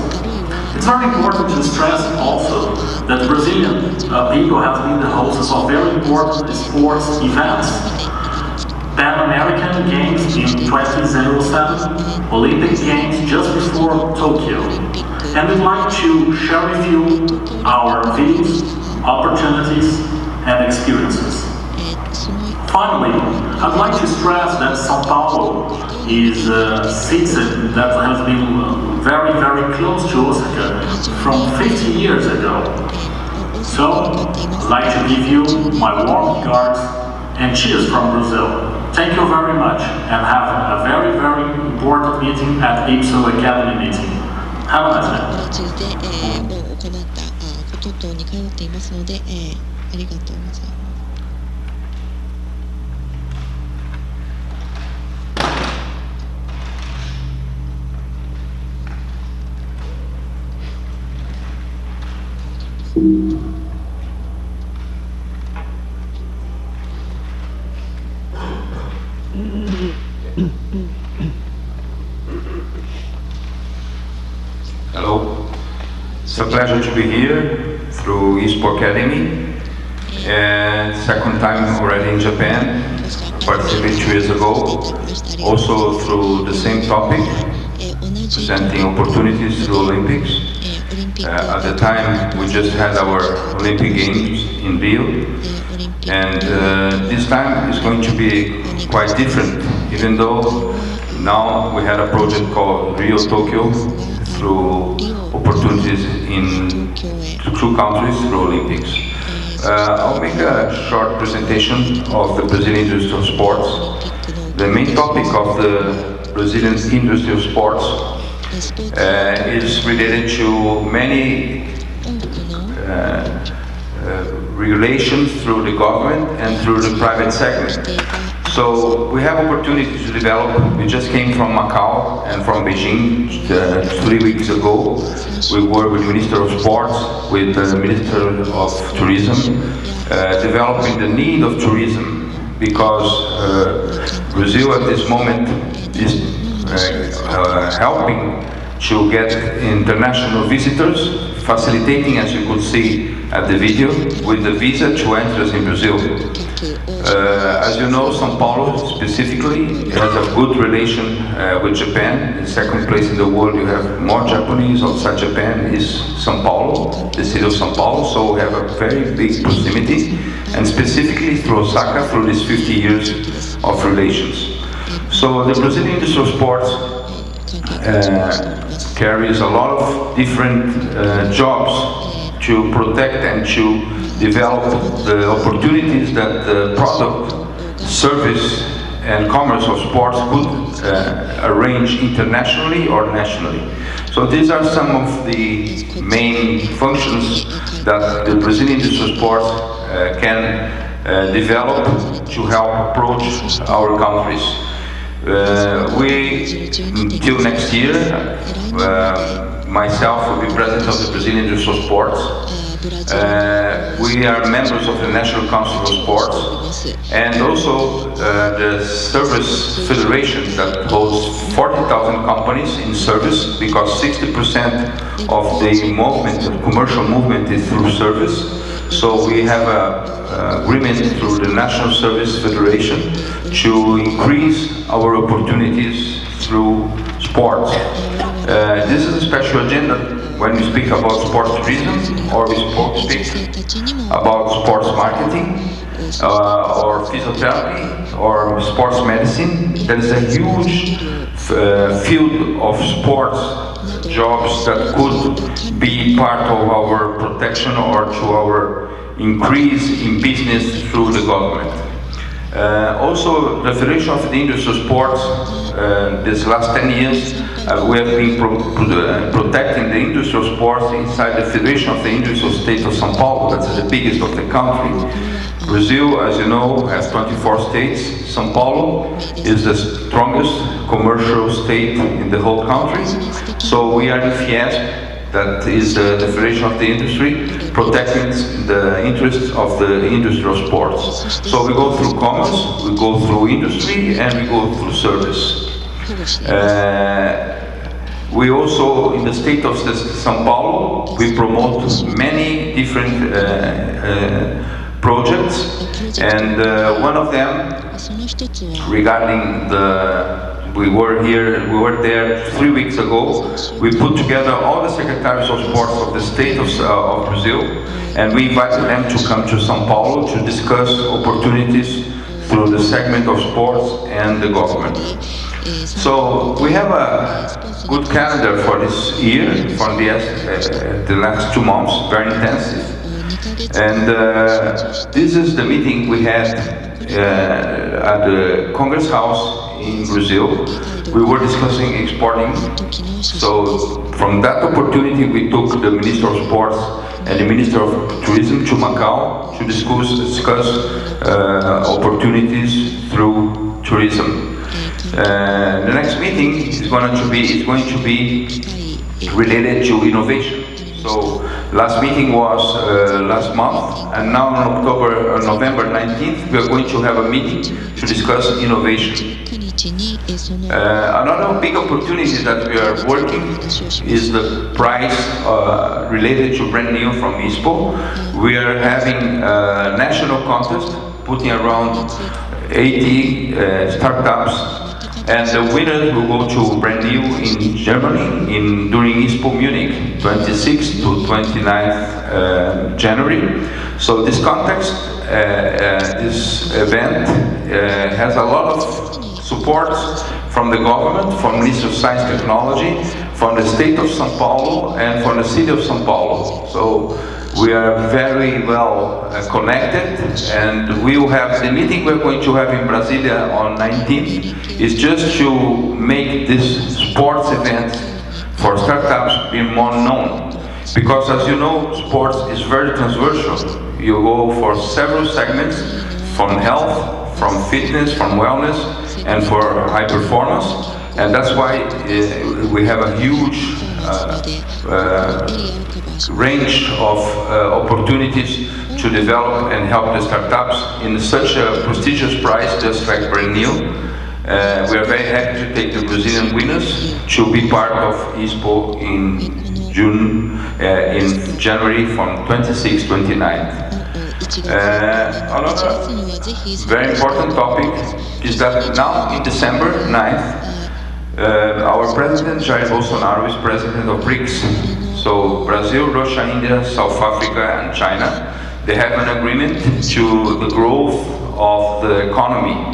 Speaker 14: It's very important to stress also that Brazilian people have been the hosts of very important sports events. Pan American Games in 2007, Olympic Games just before Tokyo. And we'd like to share with you our views, opportunities, and experiences. Finally, I'd like to stress that São Paulo is a city that has been very, very close to Osaka from 50 years ago. So, I'd like to give you my warm regards and cheers from Brazil. Thank you very much and have a very, very important meeting at ISPO Academy meeting. Have a nice day.
Speaker 12: 行ったこと等に通っていますので、ありがとうございます。
Speaker 15: Hello, it's a pleasure to be here through Ispo Academy, and second time already in Japan, participated 2 years ago, also through the same topic, presenting opportunities through Olympics. At the time we just had our Olympic Games in Rio, and this time is going to be quite different, even though now we had a project called Rio Tokyo through opportunities in 2 countries through Olympics. I'll make a short presentation of the Brazilian industry of sports. The main topic of the Brazilian industry of sports is related to many regulations through the government and through the private segment. So we have opportunities to develop. We just came from Macau and from Beijing 3 weeks ago. We worked with the Minister of Sports, with the Minister of Tourism, developing the need of tourism, because Brazil at this moment is helping to get international visitors, facilitating, as you could see at the video, with the visa to enter in Brazil. As you know, São Paulo specifically has a good relation with Japan. In second place in the world, you have more Japanese outside Japan is São Paulo, the city of São Paulo, so we have a very big proximity, and specifically through Osaka, through these 50 years of relations. So the Brazilian industry of sports carries a lot of different jobs to protect and to develop the opportunities that the product, service and commerce of sports could arrange internationally or nationally. So these are some of the main functions that the Brazilian industry of sports can develop to help approach our countries. Till next year, myself will be president of the Brazilian industry of sports. We are members of the National Council of Sports, and also the Service Federation that holds 40,000 companies in service, because 60% of the movement, the commercial movement, is through service. So we have an agreement through the National Service Federation to increase our opportunities through sports. This is a special agenda when we speak about sports tourism, or we speak about sports marketing, or physiotherapy, or sports medicine. There is a huge field of sports jobs that could be part of our protection or to our increase in business through the government. Also, the Federation of the Industry of Sports, this last 10 years, we have been protecting the industry of sports inside the Federation of the Industry of State of São Paulo, that's the biggest of the country. Brazil, as you know, has 24 states. São Paulo is the strongest commercial state in the whole country. So we are in FIESP, that is the Federation of the Industry, protecting the interests of the industry of sports. So we go through commerce, we go through industry, and we go through service. We also, in the state of São Paulo, we promote many different projects, and one of them regarding we were there 3 weeks ago. We put together all the secretaries of sports of the state of Brazil, and we invited them to come to São Paulo to discuss opportunities through the segment of sports and the government. So we have a good calendar for this year, for the last 2 months, very intensive. And this is the meeting we had at the Congress House in Brazil. We were discussing exporting. So from that opportunity, we took the Minister of Sports and the Minister of Tourism to Macau to discuss opportunities through tourism. The next meeting is going to be related to innovation. So last meeting was last month, and now on November 19th, we are going to have a meeting to discuss innovation. Another big opportunity that we are working is the prize related to brand new from ISPO. We are having a national contest, putting around 80 startups, and the winners will go to brand new in Germany during ISPO Munich, 26th to 29th January. So this context, this event has a lot of support from the government, from Ministry of Science and Technology, from the state of São Paulo, and from the city of São Paulo. So we are very well connected, and we will have the meeting we're going to have in Brasilia on 19th is just to make this sports event for startups be more known. Because as you know, sports is very transversal. You go for several segments, from health, from fitness, from wellness, and for high performance. And that's why we have a huge range of opportunities to develop and help the startups in such a prestigious prize, just like brand new. We are very happy to take the Brazilian winners to be part of ISPO in January from 26th to 29th. Another very important topic is that now in December 9th, our President Jair Bolsonaro is President of BRICS. So Brazil, Russia, India, South Africa and China, they have an agreement to the growth of the economy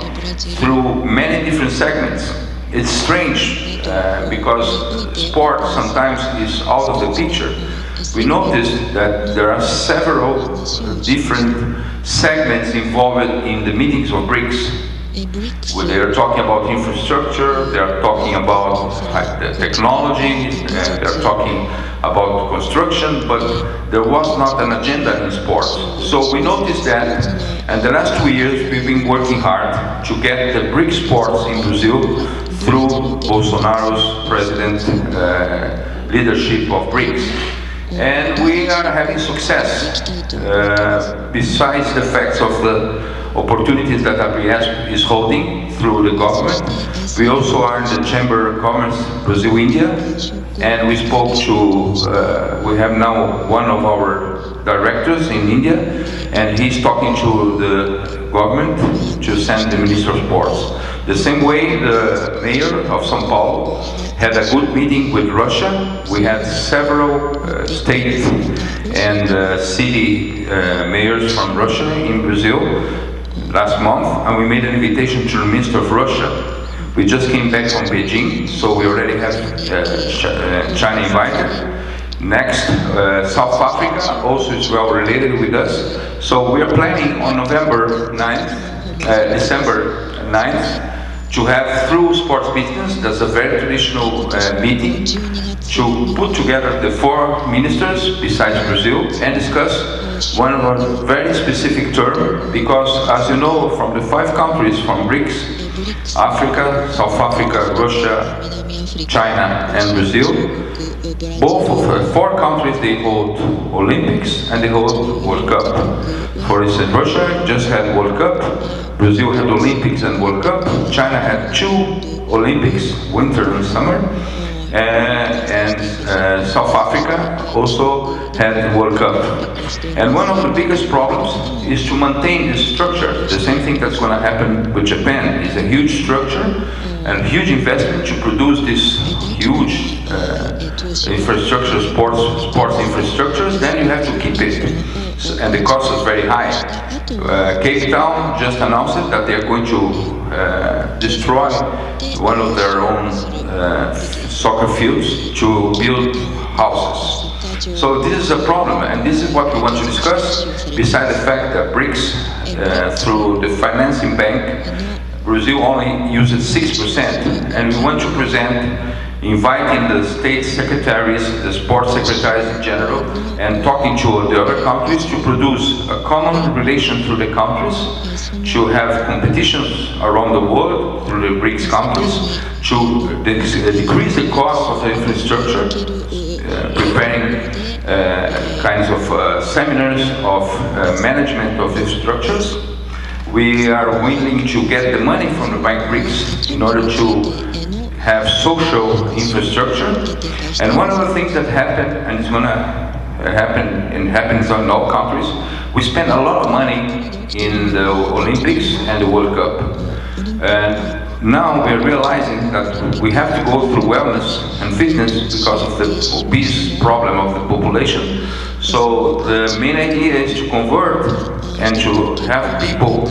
Speaker 15: through many different segments. It's strange because sport sometimes is out of the picture. We noticed that there are several different segments involved in the meetings of BRICS. They are talking about infrastructure, they are talking about technology, they are talking about construction, but there was not an agenda in sports. So we noticed that, and the last 2 years we've been working hard to get the BRICS sports in Brazil through Bolsonaro's president leadership of BRICS. And we are having success, besides the facts of the opportunities that ABS is holding through the government. We also are in the Chamber of Commerce Brazil-India, and we spoke to, we have now one of our directors in India, and he's talking to the government to send the Minister of Sports. The same way the mayor of São Paulo had a good meeting with Russia. We had several state and city mayors from Russia in Brazil last month, and we made an invitation to the Minister of Russia. We just came back from Beijing, so we already have China invited. Next, South Africa also is well related with us. So we are planning on December 9th, to have through sports business, that's a very traditional meeting, to put together the 4 ministers besides Brazil and discuss one of our very specific term, because as you know, from the 5 countries from BRICS, Africa, South Africa, Russia, China and Brazil, both of the 4 countries, they hold Olympics and they hold World Cup. For instance, Russia just had World Cup, Brazil had Olympics and World Cup, China had 2 Olympics, winter and summer, and South Africa also had World Cup. And one of the biggest problems is to maintain this structure. The same thing that's going to happen with Japan. It's a huge structure and huge investment to produce this huge infrastructure, sports infrastructures. Then you have to keep it, and the cost is very high. Cape Town just announced that they are going to destroy one of their own soccer fields to build houses. So this is a problem, and this is what we want to discuss, besides the fact that BRICS, through the financing bank, Brazil only uses 6%, and we want to present, inviting the state secretaries, the sports secretaries in general, and talking to the other countries to produce a common relation through the countries, to have competitions around the world through the BRICS countries, to decrease the cost of the infrastructure, preparing kinds of seminars of management of infrastructures. We are willing to get the money from the bank BRICS in order to have social infrastructure. And one of the things that happened, and it's going to happen, and happens in all countries, we spend a lot of money in the Olympics and the World Cup. And now we're realizing that we have to go through wellness and fitness because of the obese problem of the population. So the main idea is to convert and to have people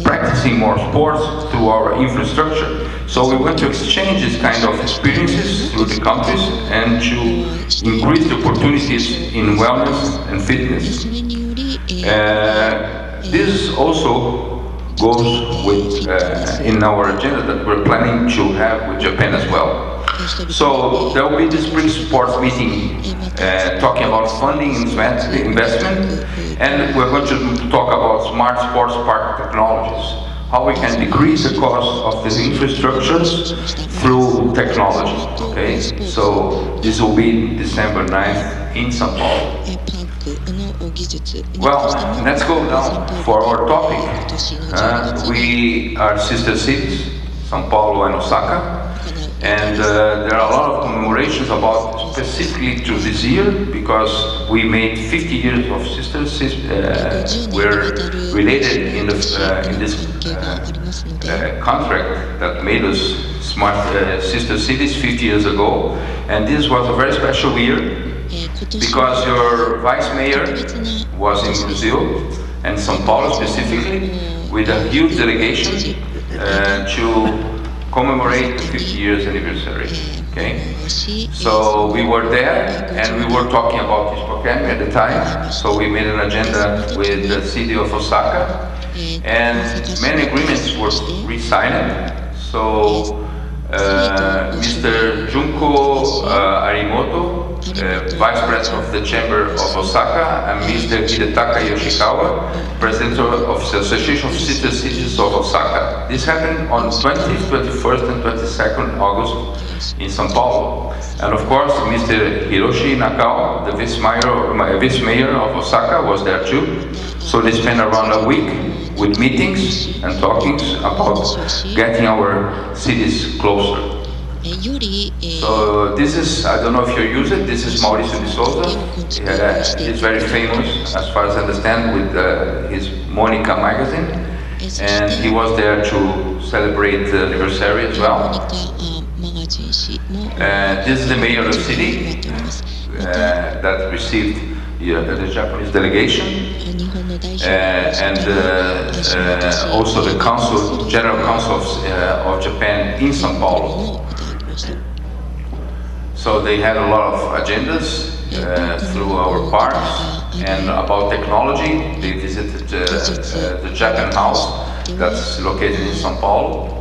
Speaker 15: practicing more sports through our infrastructure. So we want to exchange this kind of experiences through the countries and to increase the opportunities in wellness and fitness. This also goes with in our agenda that we're planning to have with Japan as well. So there will be this BRICS sports meeting talking about funding investment, and we're going to talk about smart sports park technologies, how we can decrease the cost of the infrastructures through technology. Okay, so this will be December 9th in São Paulo. Well, let's go now for our topic. We are sister cities, São Paulo and Osaka. And there are a lot of commemorations about specifically to this year because we made 50 years of sister cities. We're related in this contract that made us smart sister cities 50 years ago. And this was a very special year because your vice mayor was in Brazil and São Paulo specifically with a huge delegation to commemorate the 50 years anniversary. Okay, so we were there and we were talking about Ispo Academy at the time. So we made an agenda with the city of Osaka, and many agreements were re-signed. So Mr. Junko Arimoto, Vice President of the Chamber of Osaka, and Mr. Hidetaka Yoshikawa, President of the Association of Sister Cities of Osaka. This happened on 20th, 21st, and 22nd August in São Paulo. And of course, Mr. Hiroshi Nakao, the vice-mayor of Osaka, was there too. So they spent around a week with meetings and talkings about getting our cities closer. So this is, I don't know if you use it, this is Mauricio de Souza. He's very famous, as far as I understand, with his Monica magazine. And he was there to celebrate the anniversary as well. This is the mayor of the city that received the Japanese delegation, and also the council, General Council of Japan in São Paulo. So they had a lot of agendas through our parks, and about technology. They visited the Japan House that's located in São Paulo.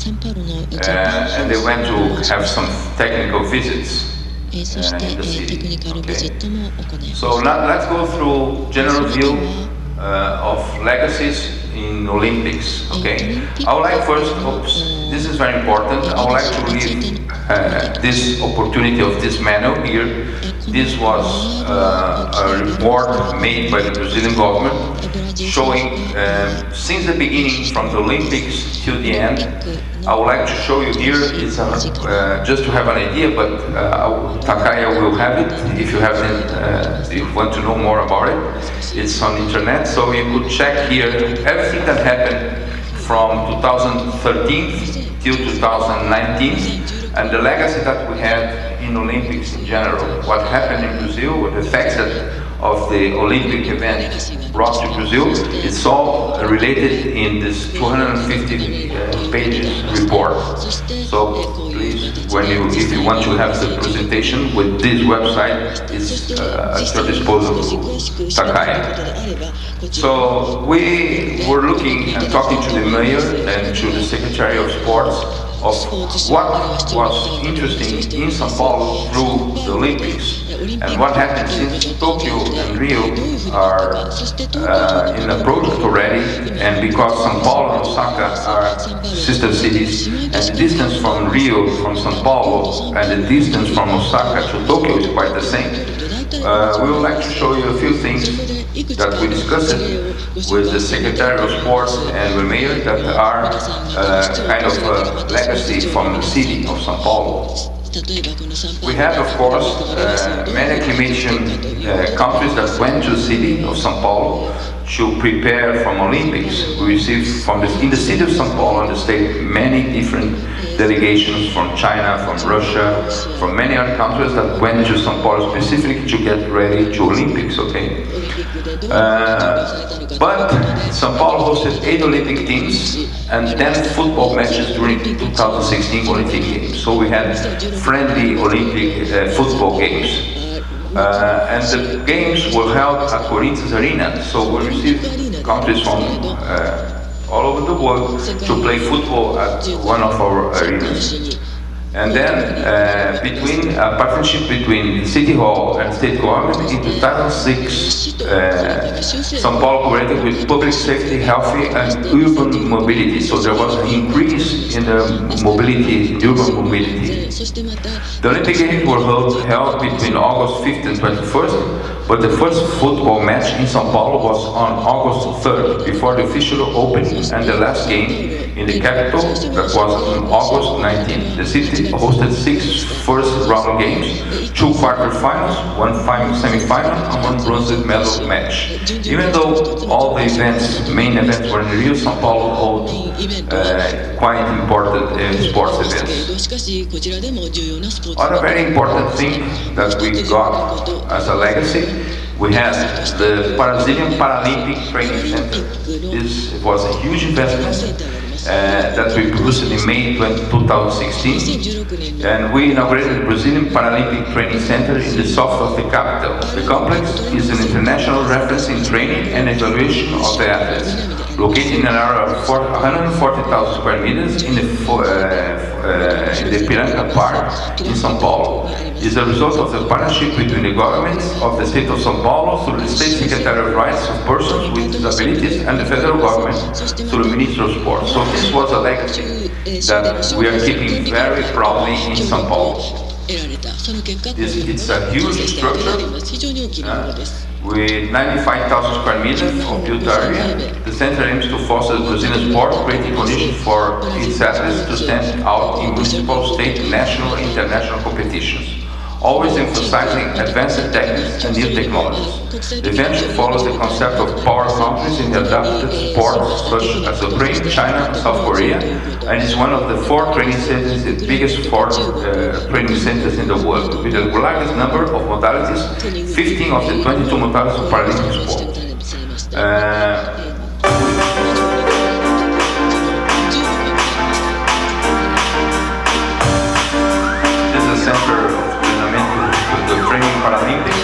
Speaker 15: And they went to have some technical visits in the city. Okay. So let's go through general view of legacies in Olympics. Okay. I would like first, this is very important, I would like to read this opportunity of this manual here. This was a report made by the Brazilian government showing since the beginning from the Olympics till the end. I would like to show you here, it's just to have an idea, but Takaya will have it if you haven't, if you want to know more about it. It's on the internet, so you could check here everything that happened from 2013 till 2019, and the legacy that we had in Olympics in general. What happened in Brazil, with the fact that of the Olympic event brought to Brazil. It's all related in this 250 pages report. So please, if you want to have the presentation with this website, it's at your disposal, Takaya. So we were looking and talking to the mayor and to the Secretary of Sports of what was interesting in São Paulo through the Olympics and what happened since Tokyo and Rio are in a project already, and because São Paulo and Osaka are sister cities and the distance from Rio from São Paulo and the distance from Osaka to Tokyo is quite the same. We would like to show you a few things that we discussed with the Secretary of Sports and the Mayor that are kind of a legacy from the city of São Paulo. We have, of course, many acclimation countries that went to the city of São Paulo to prepare from Olympics. We received in the city of São Paulo and the state many different delegations from China, from Russia, from many other countries that went to São Paulo specifically to get ready to Olympics, okay? But São Paulo hosted 8 Olympic teams and 10 football matches during 2016 Olympic Games. So we had friendly Olympic football games. And the games were held at Corinthians Arena. So we received countries from all over the world to play football at one of our arenas. And then between a partnership between City Hall and State Government in 2006, São Paulo cooperated with public safety, healthy and urban mobility. So there was an increase in the mobility, urban mobility. The Olympic Games were held between August 5th and 21st, but the first football match in São Paulo was on August 3rd, before the official opening, and the last game in the capital, that was on August 19th. The city hosted 6 first-round games, 2 quarterfinals, 1 semi-final, and 1 bronze medal match. Even though all the main events were in Rio, São Paulo held quite important sports events. Other very important thing that we got as a legacy, we had the Brazilian Paralympic Training Center. This was a huge investment that we produced in May 2016, and we inaugurated the Brazilian Paralympic Training Center in the south of the capital. The complex is an international reference in training and evaluation of the athletes, located in an area of 140,000 square meters in the Piranga Park in São Paulo. It is a result of the partnership between the governments of the state of São Paulo through the State Secretary of Rights of Persons with Disabilities and the federal government through the Ministry of Sport. So this was a legacy that we are keeping very proudly in São Paulo. It's a huge structure with 95,000 square meters of built area. The center aims to foster Brazilian sport, creating conditions for its athletes to stand out in municipal, state, national, and international competitions, always emphasizing advanced techniques and new technologies. The event follows the concept of power countries in the adapted sports such as Ukraine, China, and South Korea, and is one of the 4 training centers, the biggest sport training centers in the world, with the largest number of modalities, 15 of the 22 modalities of Paralympic sport. This is the center of the training Paralympics.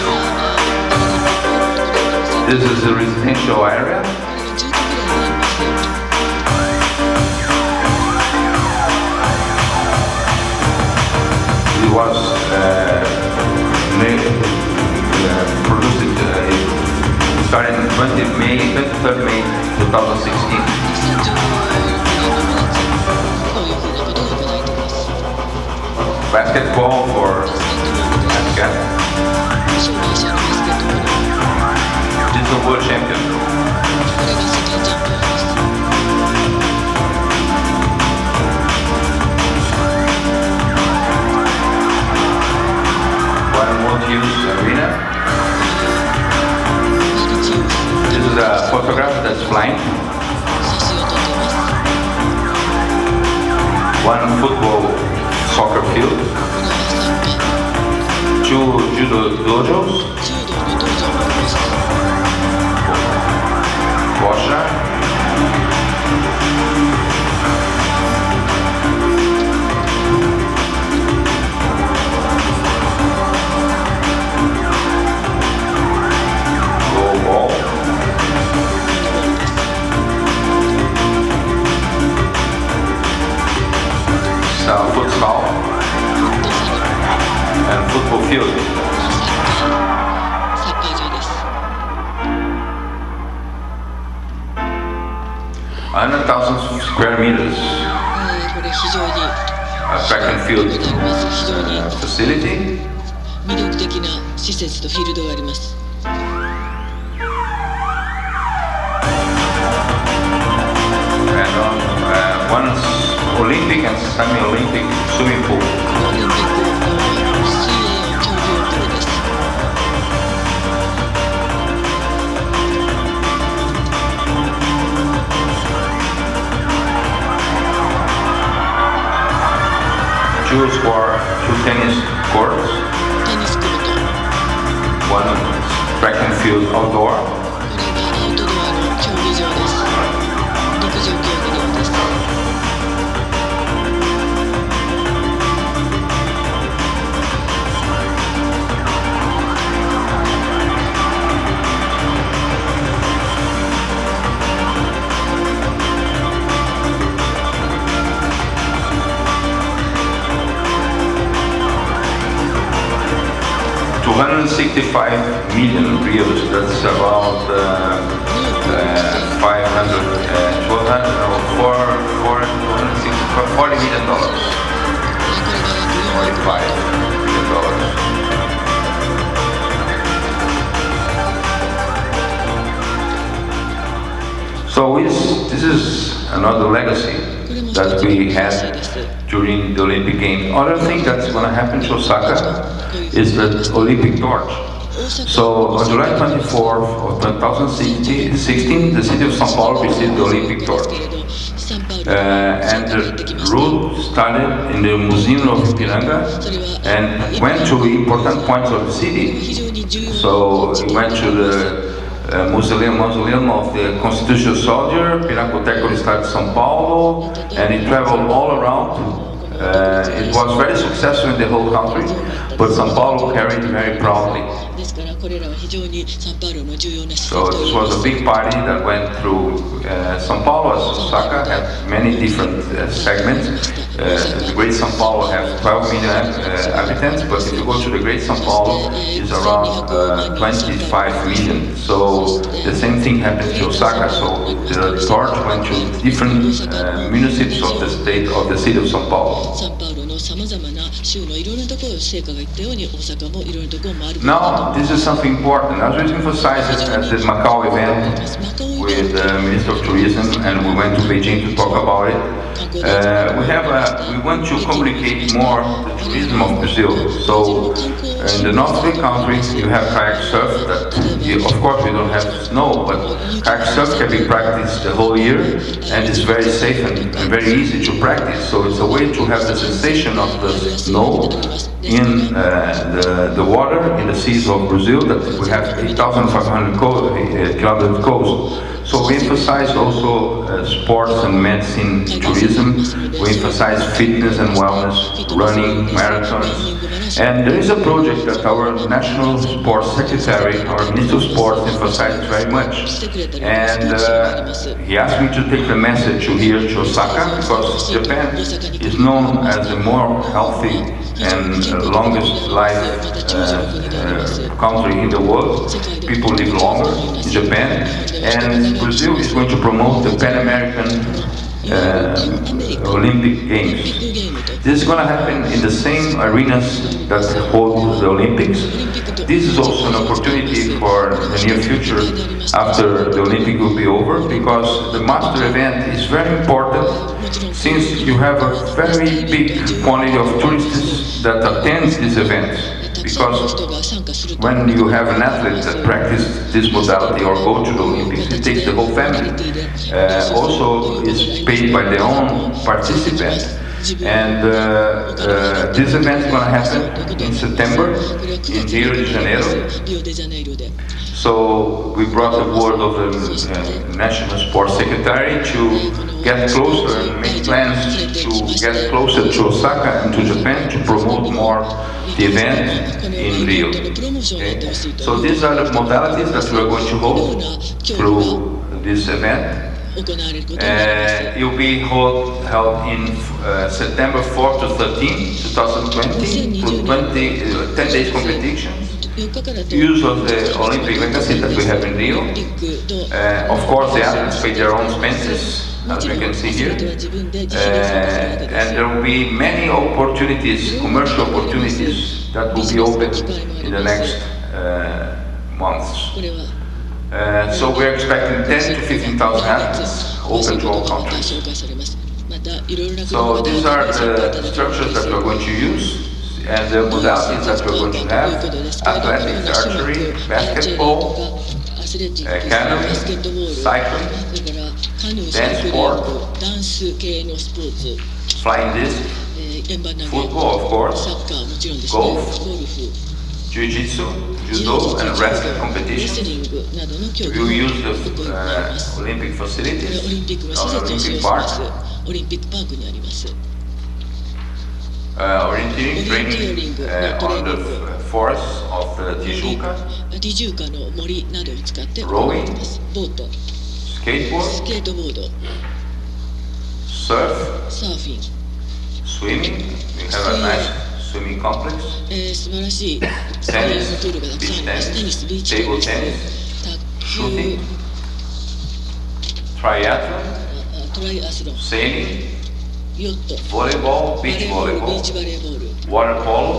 Speaker 15: This is the residential area. It was produced, started on 23rd May 2016. Basketball for Afghan. This is a world champion. One multi-use arena. This is a photograph that's flying. One football soccer field. 2 judo dojos. 100,000 square meters track and field facility.
Speaker 12: 魅力的な施設とフィールドがあります。
Speaker 15: And one Olympic and semi-Olympic swimming pool. Choose for 2 tennis courts, one track and field outdoor, $165 million reals. That's about 40 million dollars. $45 million. So this is another legacy that we had during the Olympic Games. Other thing that's going to happen to Osaka is the Olympic torch. So on July 24th of 2016, the city of São Paulo received the Olympic torch. And the route started in the Museum of Ipiranga and went to important points of the city. So it went to the mausoleum of the Constitutional Soldier, Pinacoteca do Estado de São Paulo, and it traveled all around. It was very successful in the whole country, but São Paulo carried very proudly. So this was a big party that went through São Paulo. As Osaka had many different segments. The Great São Paulo has 12 million inhabitants, but if you go to the Great São Paulo, it's around 25 million. So the same thing happened to Osaka. So the torch went to different municipalities of the state of the city of São Paulo. Now, this is something important. As we emphasized at the Macau event with the Minister of Tourism, and we went to Beijing to talk about it, we want to communicate more the tourism of Brazil. So, in the north of the country, you have kayak surf that, of course, we don't have snow, but kayak surf can be practiced the whole year, and it's very safe and very easy to practice. So, it's a way to have the sensation of the snow in the water in the seas of Brazil, that we have 8,500 kilometers coast. So we emphasize also sports and medicine, tourism. We emphasize fitness and wellness, running, marathons. And there is a project that our National Sports Secretary, our Minister of Sports, emphasizes very much. And he asked me to take the message here to Osaka, because Japan is known as the more healthy and longest life country in the world. People live longer in Japan, and Brazil is going to promote the Pan American Olympic Games. This is going to happen in the same arenas that hold the Olympics. This is also an opportunity for the near future after the Olympic will be over, because the master event is very important, since you have a very big quantity of tourists that attend these events. Because when you have an athlete that practices this modality or go to the Olympics, it takes the whole family. Also, it's paid by their own participants. And this event is going to happen in September in Rio de Janeiro. So we brought the word of the National Sports Secretary to get closer and make plans to get closer to Osaka and to Japan to promote more the event in Rio. Okay? So these are the modalities that we are going to hold through this event. It will be held in September 4 to 13, 2020, for 10 days competitions. Use of the Olympic legacy that we have in Rio. Of course, the athletes pay their own expenses. as we can see here. And there will be many opportunities, commercial opportunities that will be open in the next months. So we're expecting 10 to 15,000 athletes open to all countries. So these are the structures that we're going to use and the modalities that we're going to have: athletics, archery, basketball, canoeing, cycling, dance sport, flying disc, football of course, golf, jiu-jitsu, judo and wrestling competition. We will use the Olympic facilities, Olympic Park. Orienteering training on the forests of Tijuca, rowing, skateboard, surf, swimming. We have a nice swimming complex, tennis, beach tennis, table tennis, shooting, triathlon, sailing, volleyball, beach volleyball, water polo,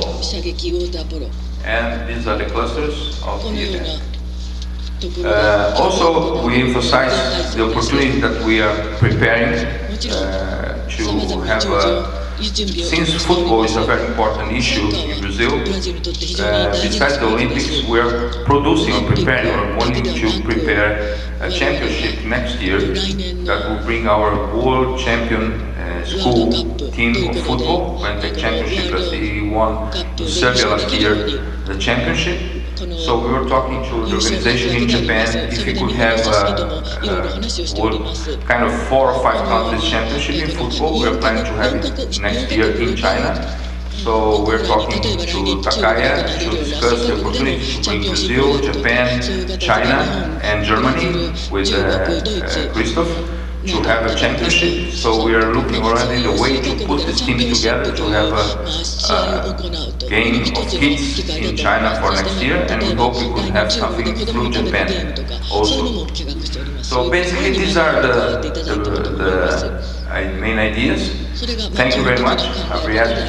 Speaker 15: and these are the clusters of the event. Also, we emphasize the opportunity that we are preparing to have since football is a very important issue in Brazil, besides the Olympics, we are producing or preparing or wanting to prepare a championship next year that will bring our world champion school team of football, when the championship, as they won in Serbia last year, the championship. So we were talking to the organization in Japan if we could have kind of 4 or 5 countries championship in football. We are planning to have it next year in China. So we're talking to Takaya to discuss the opportunity to bring Brazil, Japan, China and Germany with Christoph to have a championship. So we are looking already the way to put this team together to have a game of kids in China for next year, and we hope we could have something through Japan also. So basically these are the main ideas. Thank you very much.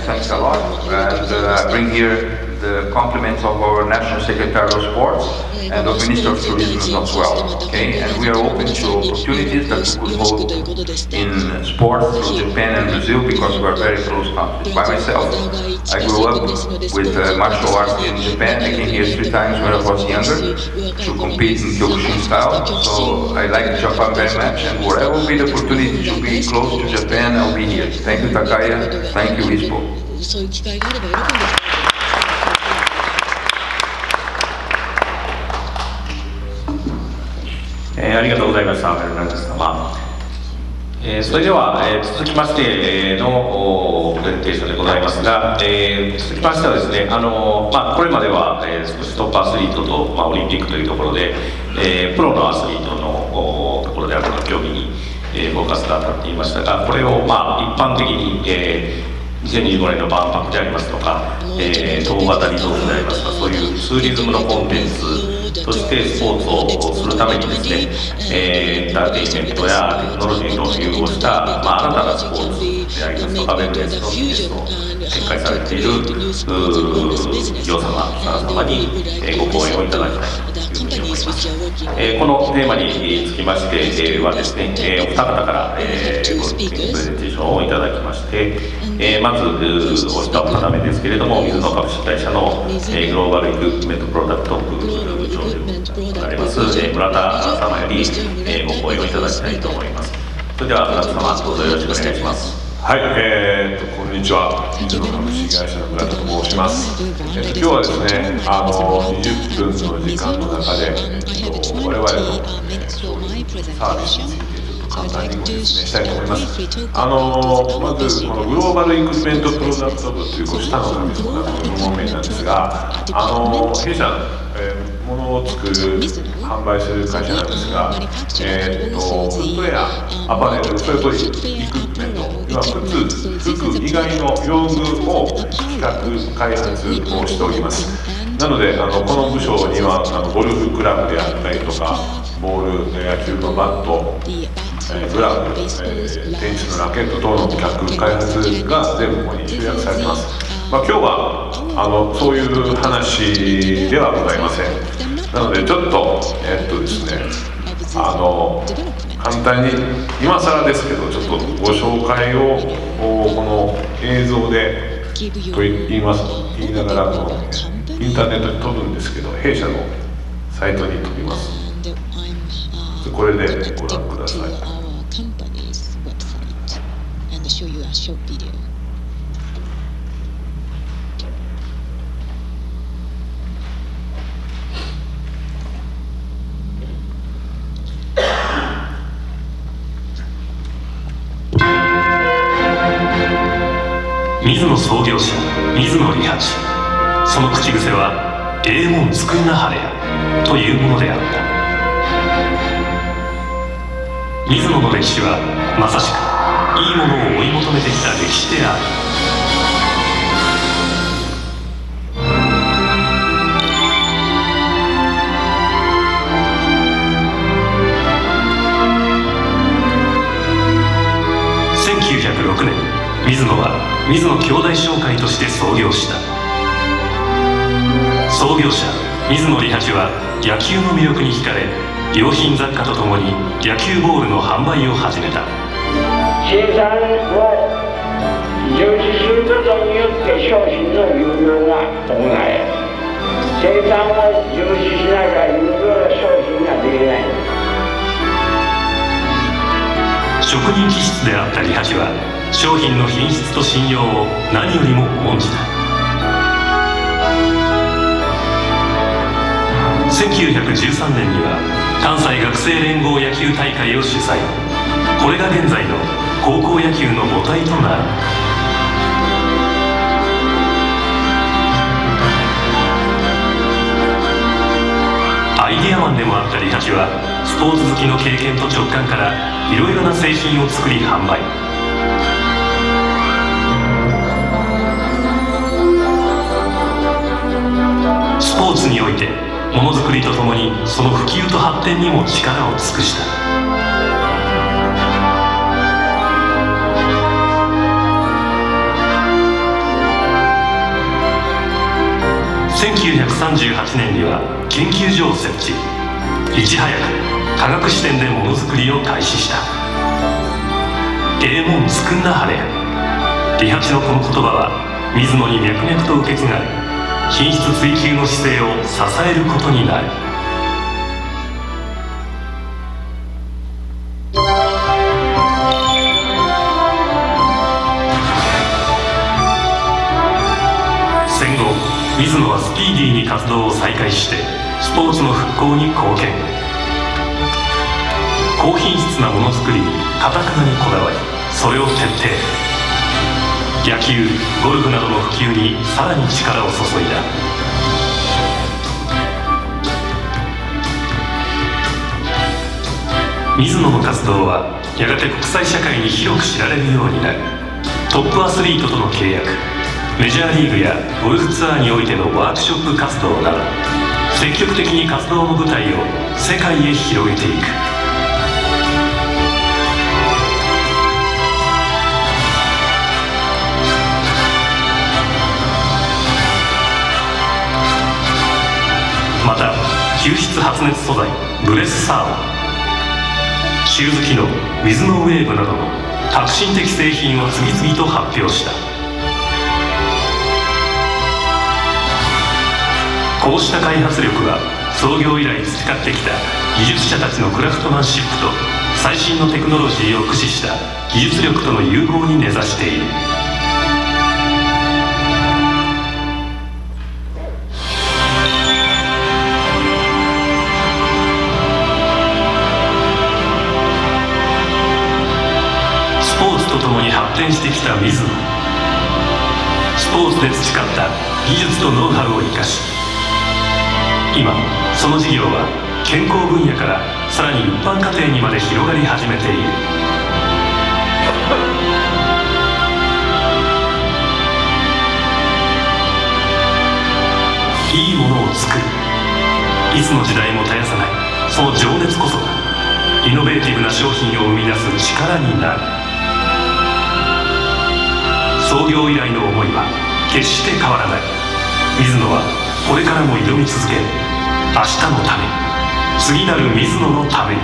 Speaker 15: Thanks a lot. And I bring here the compliments of our National Secretary of Sports and the Minister of Tourism as well. Okay, and we are open to opportunities that we could hold in sport through Japan and Brazil, because we are very close countries. By myself, I grew up with martial arts in Japan. I came here 3 times when I was younger to compete in Kyokushin style. So I like Japan very much, and wherever will be the opportunity to be close to Japan, I'll be here. Thank you, Takaya. Thank you, Ispo.
Speaker 3: ありがとうございました、ベルナンデス様。それでは、続きましてのプレゼンテーションでございますが、続きましてはですね、これまでは、少しトップアスリートと、オリンピックというところで、プロのアスリートのところである競技に、フォーカスが当たっていましたが、これを、一般的に、2025年の万博でありますとか、統合型リゾートでありますとか、そういうツーリズムのコンテンツとしてスポーツをするためにですね、エンターテインメントやテクノロジーと融合した、新たなスポーツでありますとか、ウェルネスのビジネスを展開されている企業様にご講演をいただきたいというふうに思います。このテーマにつきましてはですね、お二方からプレゼンテーションをいただきまして、まずお一方目ですけれども、水野株式会社のグローバルイクイプメントプロダクト部長であります村田様よりご講演をいただきたいと思います。それでは村田様、どうぞよろしくお願いします。
Speaker 16: はい、こんにちは。水野株式会社の村田と申します。今日はですね、20分の時間の中で、我々のサービスについて簡単にご説明したいと思います。まずこのグローバルイクイプメントプロダクト部という下の紙の部門名なんですが、弊社物を作る販売する会社なんですが、フットウェア、アパレル、それとイクイプメント、今服以外の用具を企画開発をしております。なのでこの部署にはゴルフクラブであったりとか、ボール、野球のバット、グラブ、テニスのラケット等の企画開発が全部ここに集約されています。今日はそういう話ではございません。なのでちょっとですね、簡単に今更ですけどちょっとご紹介をこの映像でと言いながらこのインターネットに飛ぶんですけど、弊社のサイトに飛びます。これでご覧ください。
Speaker 4: 水野創業者水野利八、その口癖はええもん作んなはれやというものであった。水野の歴史はまさしくいいものを追い求めてきた歴史である。1906年、水野は水野兄弟商会として創業した。創業者水野利八は野球の魅力に惹かれ、洋品雑貨とともに野球ボールの販売を始めた。
Speaker 17: 生産を重視することによって商品の有料が伴え、生産を重視しながら有料な商品ができない。
Speaker 4: 職人気質であった利八は商品の品質と信用を何よりも重んじた。1913年には関西学生連合野球大会を主催。これが現在の高校野球の母体となる。アイデアマンでもあった利八はスポーツ好きの経験と直感からいろいろな製品を作り販売。スポーツにおいてものづくりとともにその普及と発展にも力を尽くした。1938年には研究所を設置。いち早く科学視点でものづくりを開始した。ええもん作んなはれや。利八のこの言葉は水野に脈々と受け継がれ、品質追求の姿勢を支えることになる。戦後、水野はスピーディーに活動を再開してスポーツの復興に貢献。高品質なものづくりに堅くなにこだわり、それを徹底。野球、ゴルフなどの普及にさらに力を注いだ。水野の活動はやがて国際社会に広く知られるようになる。トップアスリートとの契約、メジャーリーグやゴルフツアーにおいてのワークショップ活動など、積極的に活動の舞台を世界へ広げていく。また吸湿発熱素材ブレスサーモン、シューズ機能水のウェーブなどの革新的製品を次々と発表した。こうした開発力は創業以来培ってきた技術者たちのクラフトマンシップと最新のテクノロジーを駆使した技術力との融合に根ざしている。スポーツとともに発展してきた水野。スポーツで培った技術とノウハウを生かし、今その事業は健康分野からさらに一般家庭にまで広がり始めている。いいものを作る。いつの時代も絶やさないその情熱こそがイノベーティブな商品を生み出す力になる。創業以来の思いは決して変わらない。水野はこれからも挑み続ける。明日のために、次なる水野のために。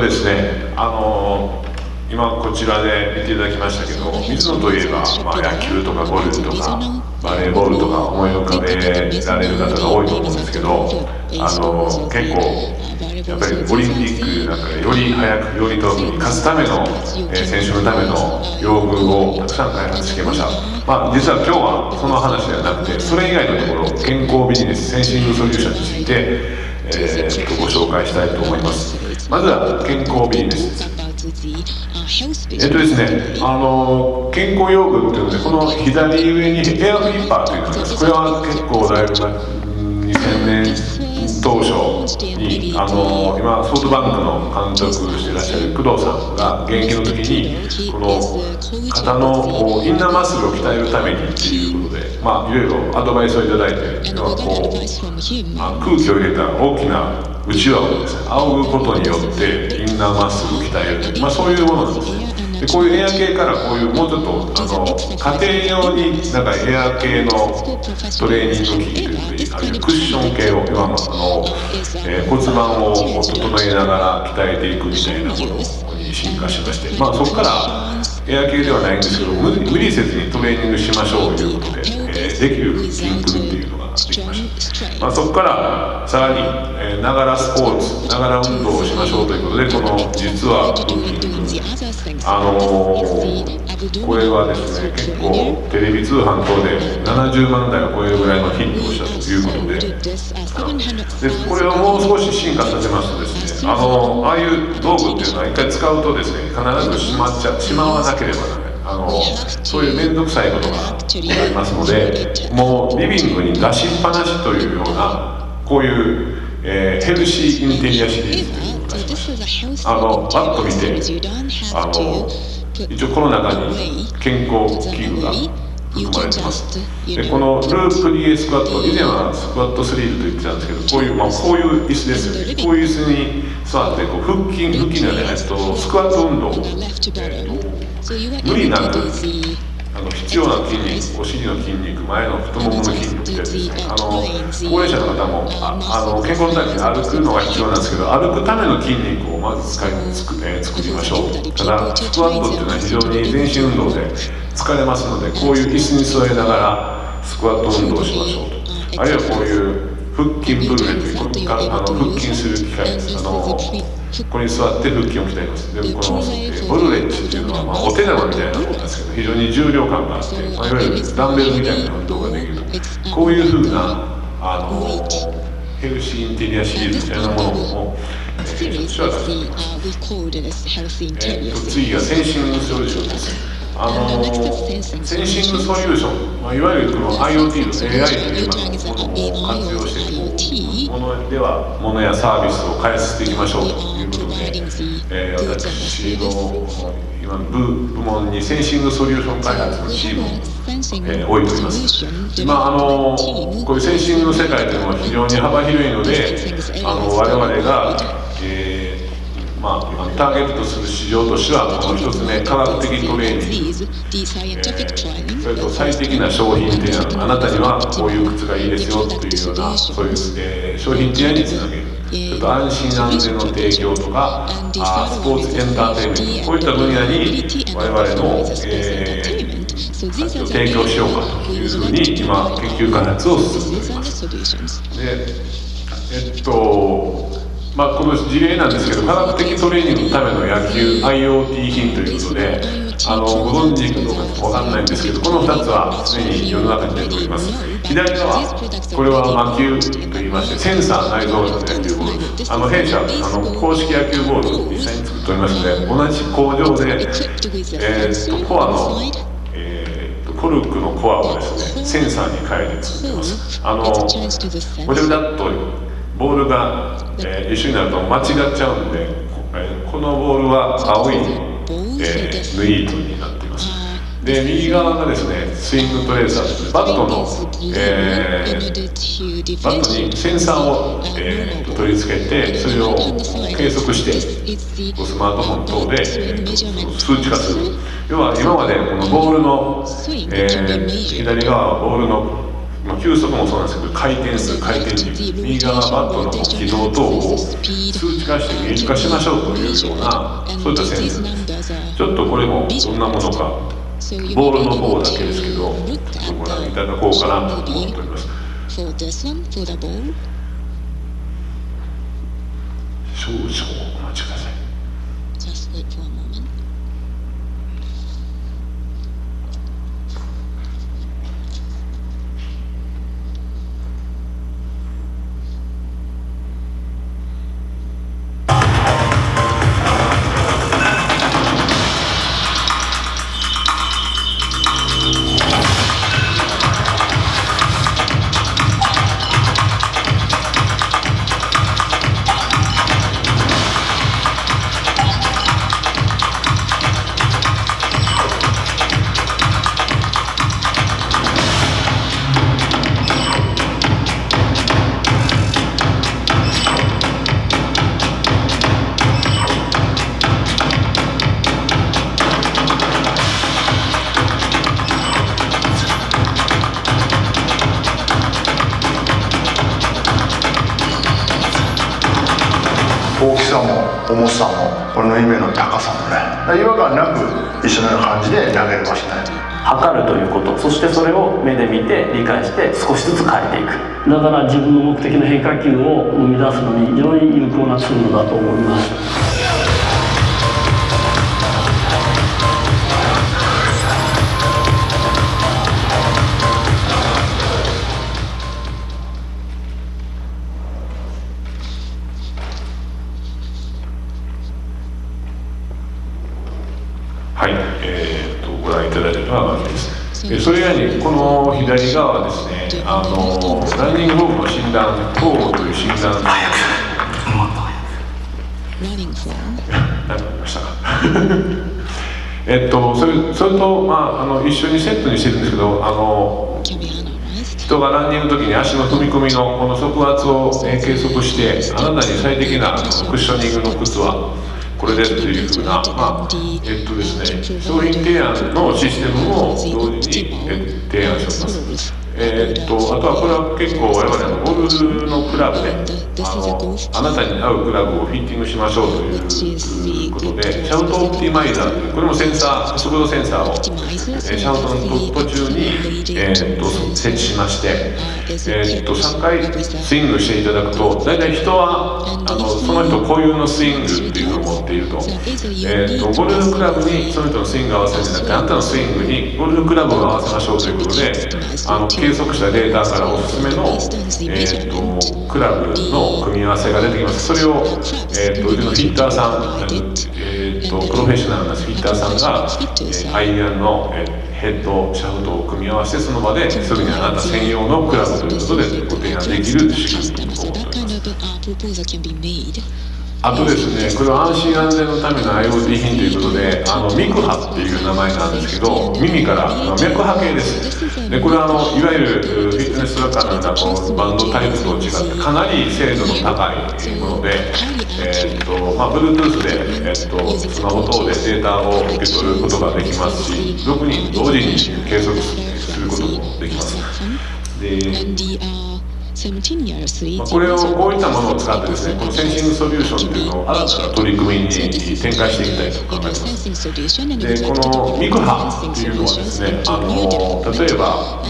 Speaker 16: ですね、今こちらで見ていただきましたけど、水野といえば、野球とかゴルフとかバレーボールとか思い浮かべられる方が多いと思うんですけど、結構やっぱりオリンピックなんかでより早くより遠くに勝つための、選手のための用具をたくさん開発してきました。実は今日はその話ではなくて、それ以外のところ健康ビジネスセンシングソリューションについて、ご紹介したいと思います。まずは健康ビジネスです。ですね、健康用具っていうので、この左上にエアフリッパーというのがあります。これは結構だいぶ2000年当初に今ソフトバンクの監督していらっしゃる工藤さんが現役の時にこの肩のインナーマッスルを鍛えるためにっていうことで、いろいろアドバイスをいただいて、要は空気を入れた大きなうちわをですね仰ぐことによってインナーマッスルを鍛えるという、そういうものなんですね。でこういうエア系からこういうもうちょっと家庭用になんかエア系のトレーニング機器というか、あるいはクッション系を骨盤を整えながら鍛えていくみたいなものに進化しまして、そこからエア系ではないんですけど、無理せずにトレーニングしましょうということで、できる筋肉っていうのができました。そこからさらにながらスポーツ、ながら運動をしましょうということで、この実はこれはですね、結構テレビ通販等で70万台を超えるぐらいのヒットをしたということで、これをもう少し進化させますとですね、ああいう道具っていうのは一回使うとですね、必ずしまわなければならない。そういう面倒くさいことがありますので、もうリビングに出しっぱなしというようなこういう、ヘルシーインテリアシリーズというのを出しました。パッと見て一応この中に健康器具が含まれてます。でこのループリエスクワット、以前はスクワットスリーブと言ってたんですけど、こういう椅子ですよね。こういう椅子に座って腹筋のね、スクワット運動を、無理なく必要な筋肉、お尻の筋肉、前の太ももの筋肉ってやつですね。高齢者の方も健康のために歩くのが必要なんですけど、歩くための筋肉をまず作りましょう。ただスクワットっていうのは非常に全身運動で疲れますので、こういう椅子に座りながらスクワット運動をしましょうと。あるいはこういう腹筋プルレという腹筋する機械です。ここに座って腹筋を鍛えます。でこのボルレッジっていうのは、お手玉みたいなものなんですけど、非常に重量感があって、いわゆるダンベルみたいな運動ができると。こういうふうなヘルシーインテリアシリーズみたいなものも私は出しています。次がセンシングソリューションです。センシングソリューション、いわゆるこの IoT の AI というものを活用して物やサービスを開発していきましょうということで、私の今の部門にセンシングソリューション開発のチームを置いております。こういうセンシングの世界というのは非常に幅広いので、我々がターゲットとする市場としては、この一つ目、科学的トレーニング、それと最適な商品提案、あなたにはこういう靴がいいですよというような、そういう、商品提案につなげる、それと安心安全の提供とか、スポーツエンターテインメント、こういった分野に我々の、提供しようかというふうに今研究開発を進めております。でこの事例なんですけど、科学的トレーニングのための野球 IoT 品ということで、ご存知かどうかわかんないんですけど、この2つはすでに世の中に出ております。左側、これは魔球といいまして、センサー内蔵型の野球ボール、弊社公式野球ボールを実際に作っておりますので、同じ工場で、コアのコルクのコアをですね、センサーに変えて作ってます。ごちゃごちゃっとボールが、一緒になると間違っちゃうんで、このボールは青い縫い糸になっています。で右側がですねスイングトレーサーですね。バットにセンサーを、取り付けてそれを計測してスマートフォン等で、数値化する。要は今までこのボールの、左側はボールの球速もそうなんですけど回転数、回転軸、右側はバットの軌道等を数値化して見える化しましょうというようなそういったセンスです。ちょっとこれもどんなものかボールの方だけですけどご覧いただこうかなと思っております。少々お待ちください。
Speaker 18: 大きさも重さもこの夢の高さもね違和感なく一緒のような感じで投げれましたね。
Speaker 19: 測るということ、そしてそれを目で見て理解して少しずつ変えていく。だから自分の目的の変化球を生み出すのに非常に有効なツールだと思います。
Speaker 16: ご覧いただいたのはまずです。それ以外にこの左側はですね、ランニングフォームの診断、フォームという診断何かありましたかそれと、一緒にセットにしてるんですけど、人がランニングの時に足の踏み込みのこの側圧を計測して、あなたに最適なクッショニングの靴はこれですというふうな、ですね、商品提案のシステムも同時に、提案しております。あとはこれは結構我々のゴルフのクラブであなたに合うクラブをフィッティングしましょうということで、シャウトオプティマイザーというこれもセンサー、速度センサーをシャウトの途中に、設置しまして、3回スイングしていただくと、大体人はその人固有のスイングっていうのを持っていると、ゴルフクラブにその人のスイングを合わせるんじゃなくて、あなたのスイングにゴルフクラブを合わせましょうということで、計測したデータからおすすめの、クラブの組み合わせが出てきます。それを、うちのフィッターさん、プロフェッショナルなフィッターさんが、アイアンの、ヘッド、シャフトを組み合わせて、その場ですぐにあなた専用のクラブということでご提案できる仕組みを持っております。あとですね、これは安心安全のための IoT 品ということで、ミクハっていう名前なんですけど、耳から脈波計です。でこれはいわゆるフィットネストラッカーのようなこうバンドタイプと違ってかなり精度の高いもので、Bluetooth で、スマホ等でデータを受け取ることができますし、6人同時に計測することもできます。でこれをこういったものを使ってですね、このセンシングソリューションというのを新たな取り組みに展開していきたいと考えています。でこのミクハっていうのはですね、例えば、い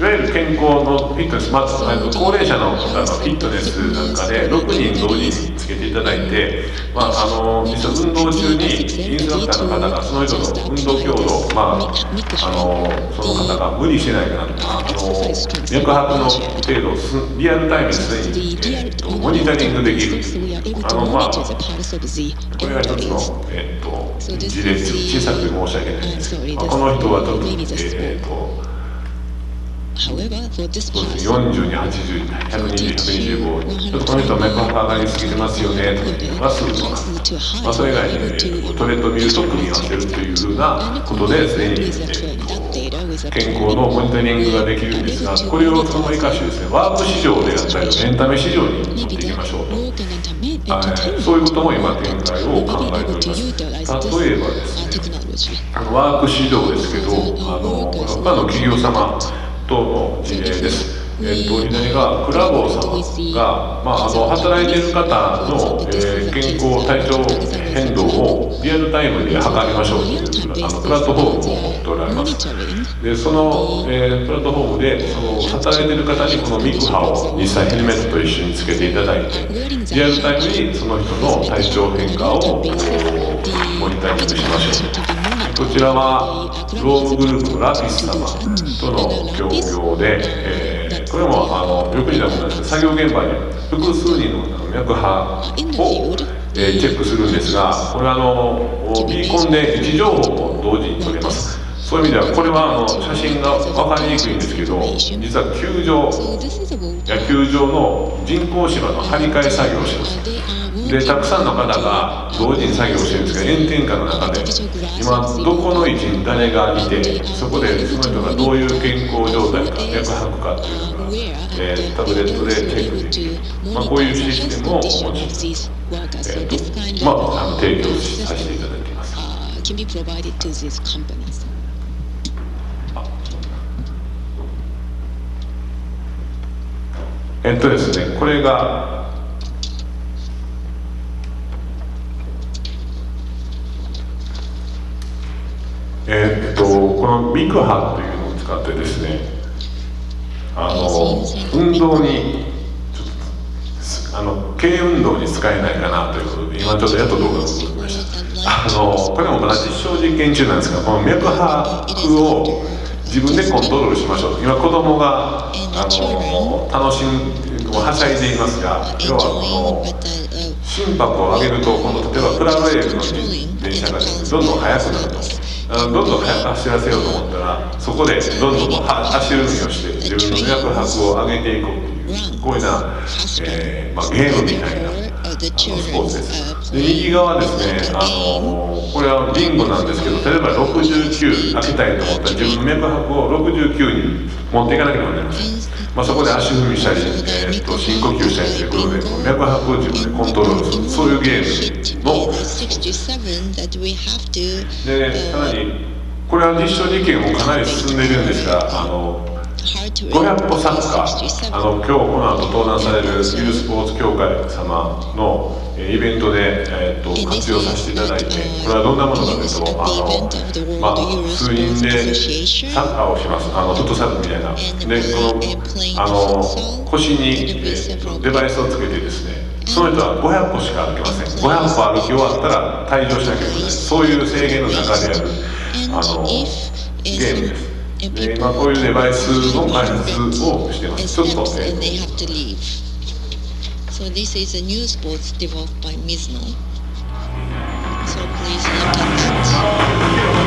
Speaker 16: わゆる健康のフィットネス、高齢者の方のフィットネスなんかで6人同時につけていただいて、実は運動中にインストラクターの方がその人の運動強度、その方が無理してないかなとか、脈拍の程度リアルタイムですね、モニタリングできる。これが一つの、事例、小さくて申し訳ないんです。この人はちょっと、40に80に120、125、ちょっとこの人は脈拍上がりすぎてますよねというのがすぐ分かる。それ以外にトレッドミルと組み合わせるというふうなことで常に健康のモニタリングができるんですが、これをその生かしてですね、ワーク市場であったりエンタメ市場に持っていきましょうと、そういうことも今展開を考えております。例えばですね、ワーク市場ですけど、他の企業様との事例です。左がクラボー様が、働いている方の、健康体調変動をリアルタイムで測りましょうというプラットフォームを持っておられます。でその、プラットフォームでその働いている方にこのミク波を実際ヘルメットと一緒につけていただいて、リアルタイムにその人の体調変化をモニタリングしましょう。こちらはロームグループのラピス様との協業で、これもよく似たものなんですけど、作業現場で複数人の脈波を、チェックするんですが、これはビーコンで位置情報も同時に取れます。そういう意味ではこれは写真が分かりにくいんですけど、実は野球場の人工芝の張り替え作業をします。でたくさんの方が同時に作業してるんですが、炎天下の中で今どこの位置に誰がいて、そこでその人がどういう健康状態か脈拍かというのが、タブレットでチェックできる、こういうシステムをお持ち提供させていただいています。ですね、これがこのミク波というのを使ってですね、運動に軽運動に使えないかなということで、今ちょっとやっと動画を作りました。これもまだ実証実験中なんですが、この脈拍を自分でコントロールしましょう。今子供が楽しむはしゃいでいますが、要はこの心拍を上げると、今度例えばプラレールの電車がどんどん速くなると。どんどん速く走らせようと思ったら、そこでどんどん足踏みをして自分の脈拍を上げていこうという、こういうような、ゲームみたいなスポーツです。で右側ですね、これはリンゴなんですけど、例えば69開けたいと思ったら自分の脈拍を69に持っていかなければなりません。そこで足踏みしたり、深呼吸したりということで脈拍を自分でコントロールする、そういうゲームので、さらにこれは実証実験もかなり進んでいるんですが、500歩サッカー、今日この後登壇されるユースポーツ協会様のイベントで、活用させていただいて、これはどんなものかというと、数人でサッカーをします。フットサルみたいな。で腰に、デバイスをつけてですね、その人は500歩しか歩けません。500歩歩き終わったら退場しなきゃいけない。そういう制限の中であるゲームです。で今こういうデバイスの開発をしています。ちょっと
Speaker 12: So this is a new sports developed by Mizuno. So please look at it.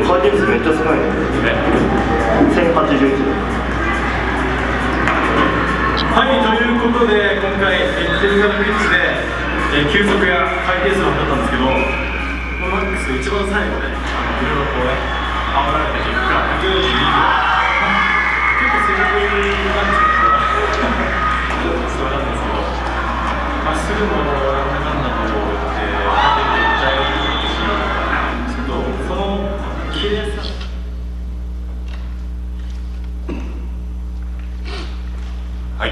Speaker 20: 回転数めっちゃ少ないね。1081。
Speaker 21: はい、ということで今回テクニカルフリッツで球速や回転数を測ったんですけど、マックス一番最後でいろいろこう煽られた結果142キロ、結構正確なんですけどそうなんですけど、まっすぐもなんだかんだと縦にめっちゃいいし、ちょっとその綺麗さ。
Speaker 16: はい、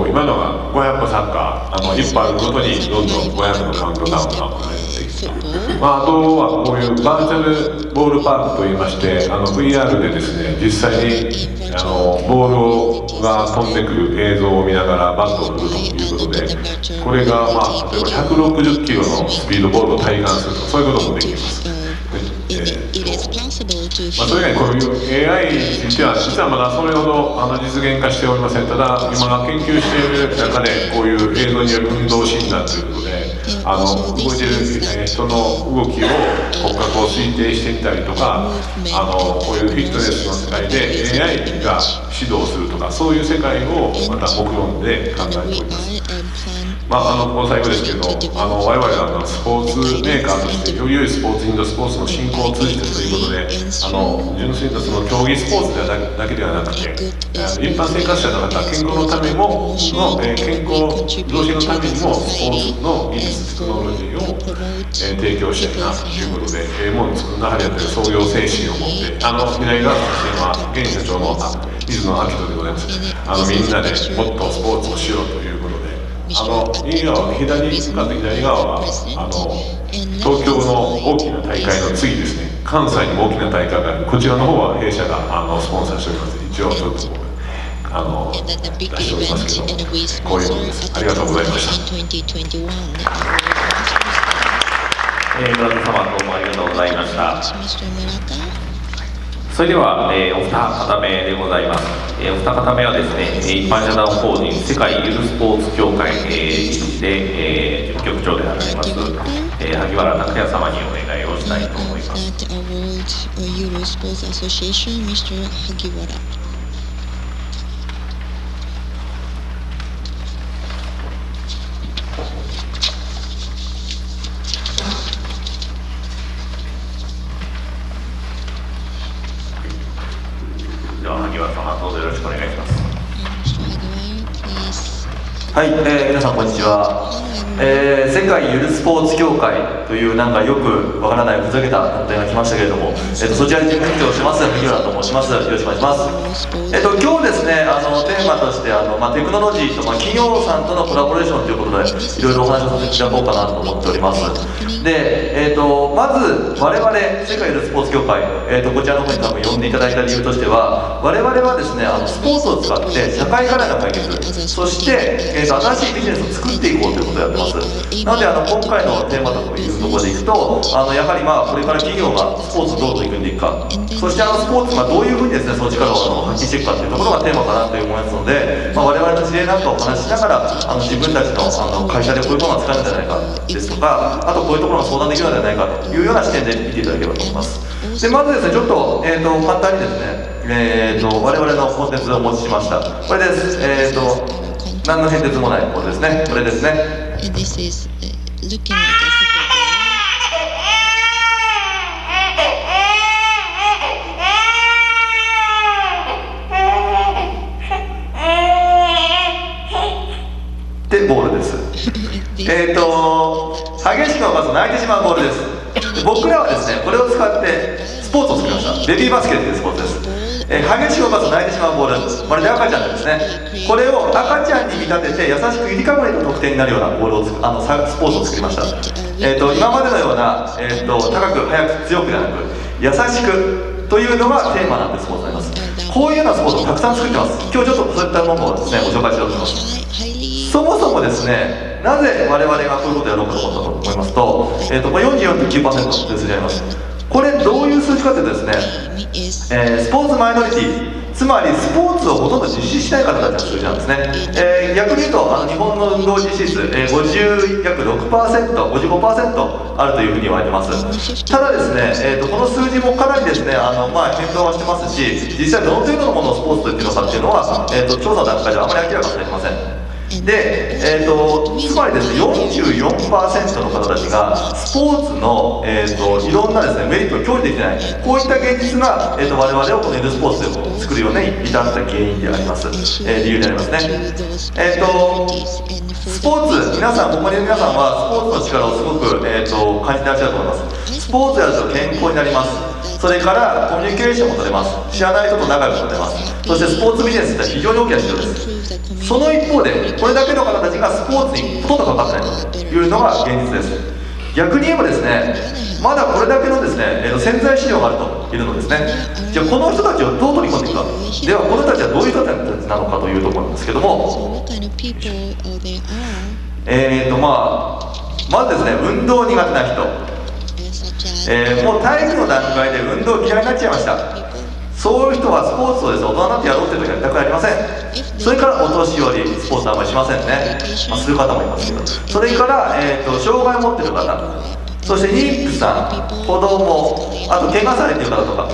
Speaker 16: 今のが500歩サッカー、1歩歩くごとにどんどん500のカウントダウンが行われていくというあとはこういうバーチャルボールパークといいまして、VR でですね、実際にボールが飛んでくる映像を見ながらバットを振るということで、これが、例えば160キロのスピードボールを体感すると、そういうこともできます。それ以外こういう AI については実はまだそれほど実現化しておりません。ただ今研究している中でこういう映像による運動診断ということで動いている人の動きを骨格を推定してみたりとかこういうフィットネスの世界で AI が指導するとかそういう世界をまた目論んで考えております。この最後ですけど我々はスポーツメーカーとしてより良いスポーツインドスポーツの進行を通じてということで純粋なその競技スポーツだけではなくて一般生活者の方健康のためも健康増進のためにもスポーツの技術テクノロジーを提供したいなということでもう作る中でやってる創業精神を持って未来が現社長の水野明人でございます。みんなでもっとスポーツをしようということで右側左向かって左側は東京の大きな大会の次ですね関西にも大きな大会があるこちらの方は弊社がスポンサーしております。一応ちょっと出しておりますけどこういうことです。ありがとうございました。
Speaker 3: 村田様どうもありがとうございました。それでは、お二方目でございます。お二方目はですね、一般社団法人世界ゆるスポーツ協会で、事務局長であられます、萩原拓也様にお願いをしたいと思います。では萩原様どうぞよろしくお願いします。
Speaker 20: はい、皆さんこんにちは。世界ゆるスポーツ協会というなんかよくわからないふざけた団体が来ましたけれども、そちらに事務局長をしてます萩原と申します。よろしくお願いします。今日ですねテーマとしてテクノロジーと、企業さんとのコラボレーションということでいろいろお話をさせていただこうかなと思っております。で、まず我々世界ゆるスポーツ協会、こちらの方に多分呼んでいただいた理由としては我々はですねスポーツを使って社会課題の解決そして、新しいビジネスを作っていこうということをやってます。なので今回のテーマというところでいくとやはりこれから企業がスポーツをどう取り組んでいくかそしてスポーツがどういうふうにですねその力を発揮していくかというところがテーマかなと思いますので、我々の事例なんかをお話ししながら自分たちの会社でこういうものが使えるんじゃないかですとかあとこういうところが相談できるのではないかというような視点で見ていただければと思います。でまずですねちょっと、簡単にですね、我々のコンテンツをお持ちしました。これです。何の変哲もないこれですね。これですね。でボールです。激しく動かすと泣いてしまうボールです。僕らはですねこれを使ってスポーツを作りました。ベビーバスケというスポーツです。激しく動かすと泣いてしまうボールまるで赤ちゃんですね。これを赤ちゃんに見立てて優しくゆりかごりの得点になるようなボールをスポーツを作りました。今までのような、高く速く強くではなく優しくというのがテーマなんでスポーツになります。こういうようなスポーツをたくさん作ってます。今日ちょっとそういったものをですねご紹介しようと思います。そもそもですねなぜ我々がこういうことをやろうかと思ったと思いますと、44.9% という数字になります。これどういう数字かというとですね、スポーツマイノリティつまりスポーツをほとんど実施しない方たちの数字なんですね。逆に言うと日本の運動実施数、約 6%、55% あるというふうに言われてます。ただですね、この数字もかなりですね変動はしてますし実際どの程度のものをスポーツと言っているのかっていうのは、調査の段階ではあまり明らかにされてません。で、つまりですね 44% の方たちがスポーツの、いろんなですねメリットを享受できてないこういった現実が、我々をこのゆるスポーツで作るように至った原因であります、理由でありますね。スポーツ皆さんここにいる皆さんはスポーツの力をすごく、感じてらっしゃると思います。スポーツやると健康になります。それからコミュニケーションも取れます。知らない人と仲良くなれます。そしてスポーツビジネスって非常に大きな市場です。その一方でこれだけの方たちがスポーツにほとんどかかってないというのが現実です。逆に言えばですねまだこれだけのですね、潜在資料があるといるのですね。じゃあこの人たちをどう取り込んでいくか。ではこの人たちはどういう人たちなのかというところなんですけども、まずですね、運動苦手な人、もう体育の段階で運動嫌いになっちゃいました。そういう人はスポーツをですね、大人になってやろうっていう時はやりたくありません。それからお年寄り、スポーツはあんまりしませんね。する方もいますけど、それから、障害を持っている方、そして妊婦さん、子供、あと怪我されている方とか、こ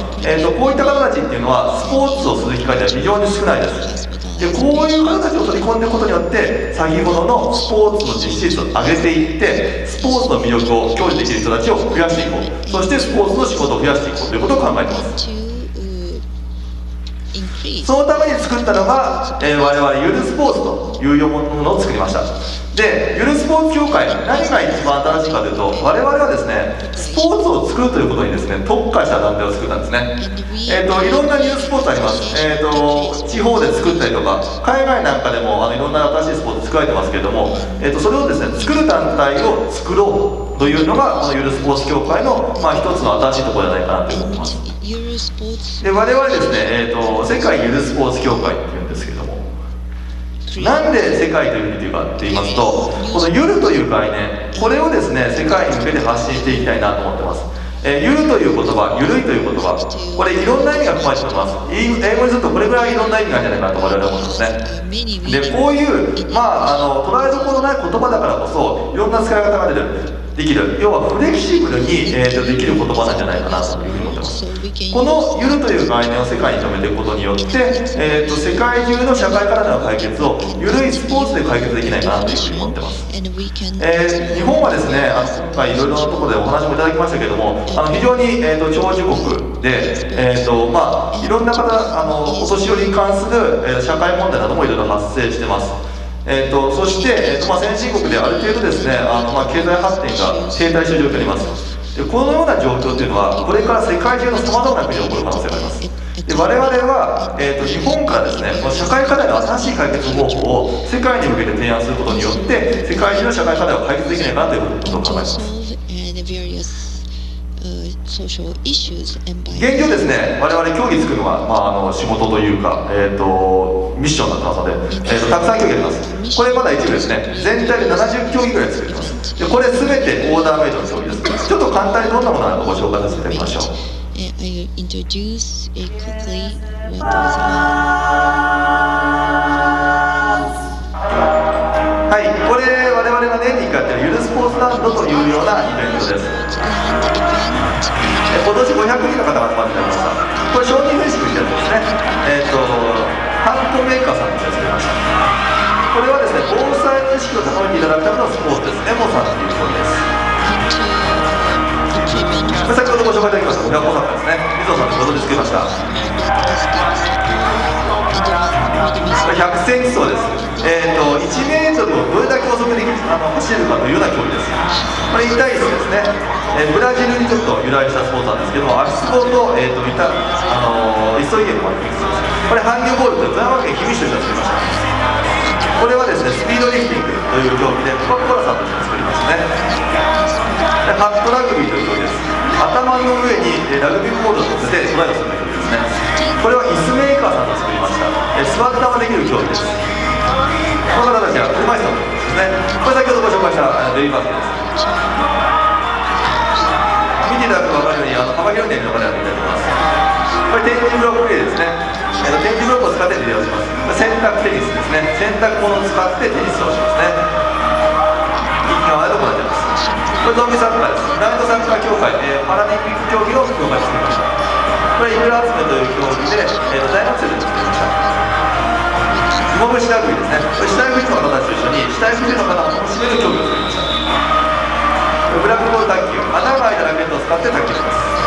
Speaker 20: ういった方たちっていうのはスポーツをする機会では非常に少ないです。でこういう方たちを取り込んでいくことによって先ほどのスポーツの実施率を上げていってスポーツの魅力を享受できる人たちを増やしていこう、そしてスポーツの仕事を増やしていこうということを考えています。そのために作ったのが、我々ゆるスポーツというものを作りました。でゆるスポーツ協会、何が一番新しいかというと、我々はですねスポーツを作るということにですね特化した団体を作ったんですね。いろんなニュースポーツあります。地方で作ったりとか海外なんかでもいろんな新しいスポーツ作られてますけれども、それをですね作る団体を作ろうというのがこのゆるスポーツ協会の、一つの新しいところじゃないかなと思います。で我々ですね、世界ゆるスポーツ協会っていうんですけども、なんで世界というふうに言うかって言いますと、このゆるという概念、これをですね世界に向けて発信していきたいなと思ってます。ゆるという言葉、ゆるいという言葉、これいろんな意味が含まれております。英語にするとこれぐらいいろんな意味があるんじゃないかなと我々は思いますね。でこういう、捉えどころない言葉だからこそいろんな使い方ができる、要はフレキシブルに、できる言葉なんじゃないかなというふうに思ってます。このゆるという概念を世界に広めていくことによって、世界中の社会課題の解決をゆるいスポーツで解決できないかなというふうに思ってます。日本はですね、今回いろいろなところでお話もいただきましたけれども、非常に、長寿国で、いろんな方、お年寄りに関する、社会問題などもいろいろ発生してます。そして、先進国である程度ですね、経済発展が停滞している状況にあります。でこのような状況というのはこれから世界中のさまざまな国で起こる可能性があります。で我々は、日本からですねこの社会課題の新しい解決方法を世界に向けて提案することによって世界中の社会課題を解決できないかなということを考えます。現状ですね、我々競技作るのが、仕事というか、ミッションになってますので、たくさん競技あります。これまだ一部ですね、全体で70競技ぐらい作ってます。でこれ全てオーダーメイドの競技です。ちょっと簡単にどんなものなのかご紹介させていただきましょう。はい、これ我々が年に1回やってるゆるスポーツランドというようなイベントです。今年500人の方が集まっていただきました。これ商品フェイシングってやつですね。ハンコメーカーさんで作りました。これはですね、防災の意識を高めていただくためのスポーツです。エモさんという競技です。これ先ほどご紹介いただきました親子サッカーですね。水野さんとご存知作りました。100センチ走です。1メートルをどれだけ遅くで走るかというような競技です。これ1対1ですね。ブラジルにちょっと由来したスポーツなんですけども、足つぼと、イストイゲームもあります。これハンギョボールという富山県氷見市として作りました。これはですね、スピードリフティングという競技でコカ・コーラさんとして作りましたね。でハットラグビーという競技です。頭の上にラグビーボールを乗せてトライをする競技ですね。これはイスメーカーさんと作りました。座ったままできる競技です。この方たちは車椅子の競技ですね。これ先ほどご紹介したベビーバスケです。見ていただくと分かるように幅広い年齢の方がやっていただきます。これ点字ブロックプレイですね。点字ブロックを使ってリレーをします。洗濯テニスですね。洗濯物を使ってテニスをしますね。一気側で行っています。これゾンビサッカーです。ライトサッカー協会、パラリンピック競技の協会を作りました。これイクラ集めという競技で、大学生で作りました。芋虫ラグビーですね。これ死体不自由の方たちと一緒に死体不自由の方を楽しめる競技を作りました。ブラックボール卓球、穴が開いたラケットを使って卓球します。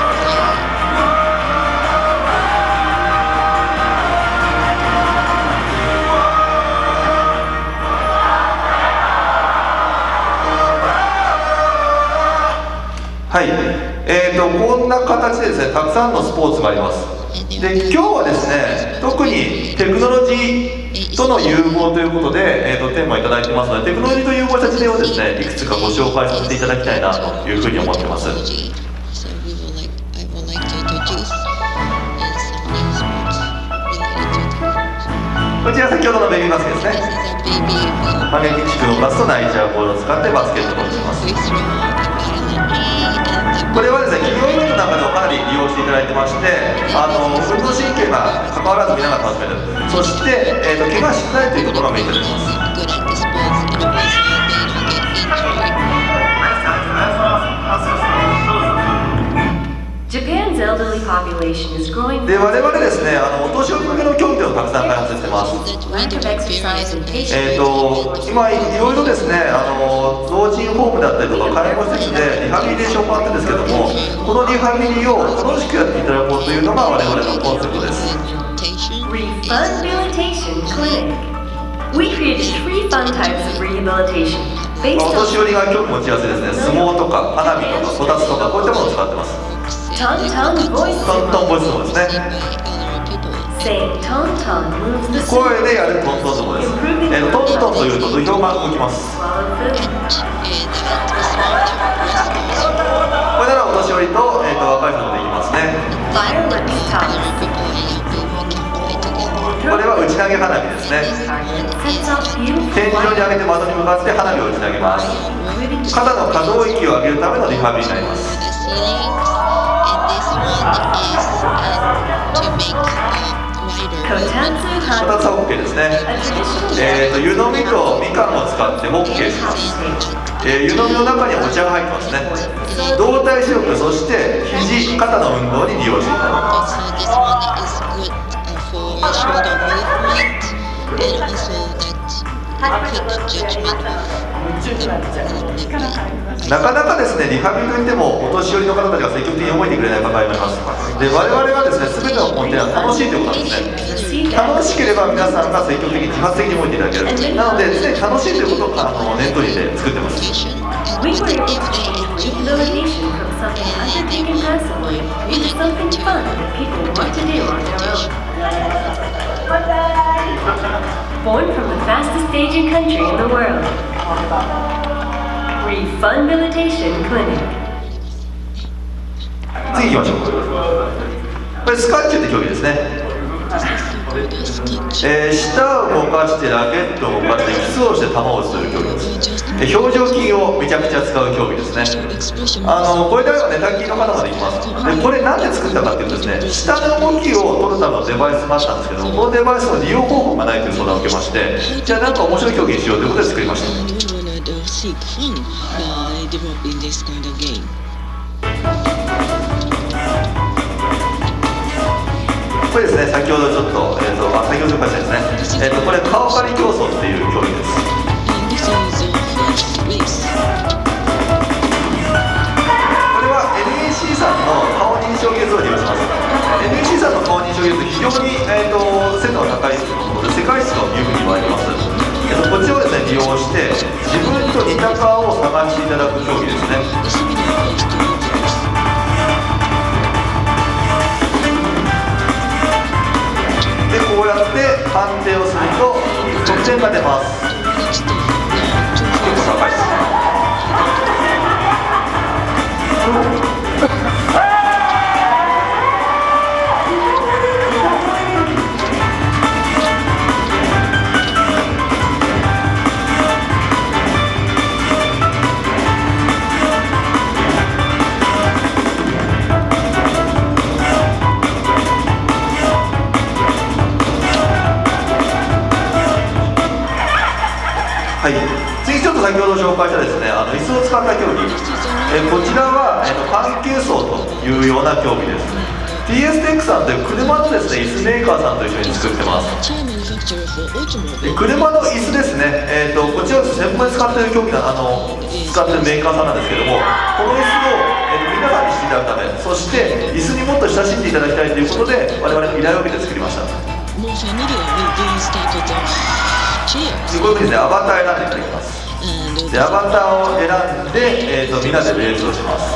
Speaker 20: はい、こんな形でですね、たくさんのスポーツがあります。で、今日はですね、特にテクノロジーとの融合ということで、テーマをいただいてますので、テクノロジーと融合した事例をですね、いくつかご紹介させていただきたいなというふうに思っています。こちら先ほどのベビーバスケですね。曲げ基地区のバスとナイチャーボールを使ってバスケットボールします。これはですね、企業イベントなんかでもかなり利用していただいてまして、運動神経が関わらず皆が楽しめる、そして、怪我しないというところがメリットになります。
Speaker 5: Japan's elderly population is growing.
Speaker 20: で、我々ですね、お年寄り向けの競技というのをたくさん開発してます。今いろいろですね、老人ホームだったりとか介護施設でリハビリテーションもあってるんですけども、このリハビリを楽しくやっていただこうというのが我々のコンセプトです。
Speaker 5: Rehabilitation Clinic. We created 3 fun types of rehabilitation.
Speaker 20: お年寄りが興味持ちやすいですね、相撲とか花火とかこたつとかこういったものを使ってます。
Speaker 5: トントンボイス
Speaker 20: もですね。声でやるトントン相撲です。トントンというと土俵が動きます。これならお年寄りと、若い人もできますね。これは打ち投げ花火ですね。天井に上げて窓に向かって花火を打ち投げます。肩の可動域を上げるためのリハビリになります。こたつは OK ですね。湯飲みとみかんを使って OK します。湯飲みの中にお茶が入ってますね。動体視力、そして肘、肩の運動に利用していただきます。なかなかですね、リハビリといってもお年寄りの方たちが積極的に動いてくれない場合もあります。で、我々はですね、全ての根底は楽しいということなんですね。楽しければ皆さんが積極的に自発的に動いていただける。なので、常に楽しいということを念頭にして作ってます。
Speaker 5: We were able to change rehabilitation from something undertaken passively into something fun that people want to do on their own. Born from the fastest aging country in the world, Refundabilitation Clinic.
Speaker 20: 次行きましょう。これスカッチュって競技ですね。舌を動かしてラケットを動かしてキスをして球を打つという競技です。表情筋をめちゃくちゃ使う競技ですね。これであれば寝たきりの方までいきます。でこれなんで作ったかっていうとですね、舌の動きを取るためのデバイスがあったんですけど、このデバイスの利用方法がないという相談を受けまして、じゃあなんか面白い競技にしようということで作りました。これですね、先ほどちょっと、先ほど紹介したですね、これ顔刈り競争っていう競技です。これは NEC さんの顔認証技術を利用します。NEC さんの顔認証技術、非常に、精度が高いもので、世界一というふうに言われています。こちらをですね、利用して、自分と似た顔を探していただく競技ですね。でこうやって判定をすると得点が出ます。結構高いです。はい、次ちょっと先ほど紹介したですね、椅子を使った競技、こちらは、緩急走というような競技です。TSTEC さんという車のですね、椅子メーカーさんと一緒に作ってます。車の椅子ですね、こちらを専門に使っている競技使っているメーカーさんなんですけども、この椅子を、皆さんに知っていただくため、そして椅子にもっと親しんでいただきたいということで、我々の依頼を受けて作りました。でこういうふうにですね、アバター選んでいただきます。でアバターを選んで、みんなでレースをします。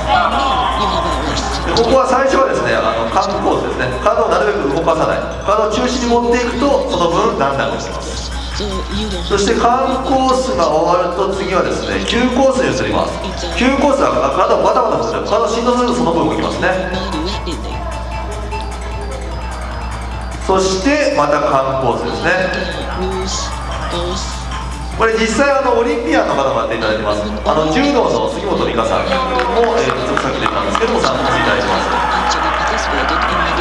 Speaker 20: でここは最初はですね、カーブコースですね。カードをなるべく動かさない、カードを中心に持っていくとその分ランダムにします。そしてカーブコースが終わると次はですね、急コースに移ります。急コースはカードをバタバタさせて、カードを振動するとその分動きますね。そしてまたカーブコースですね。これ実際オリンピアンの方もやっていただいてます。柔道の杉本美香さんも、さっき出たんですけども参加していただいてます。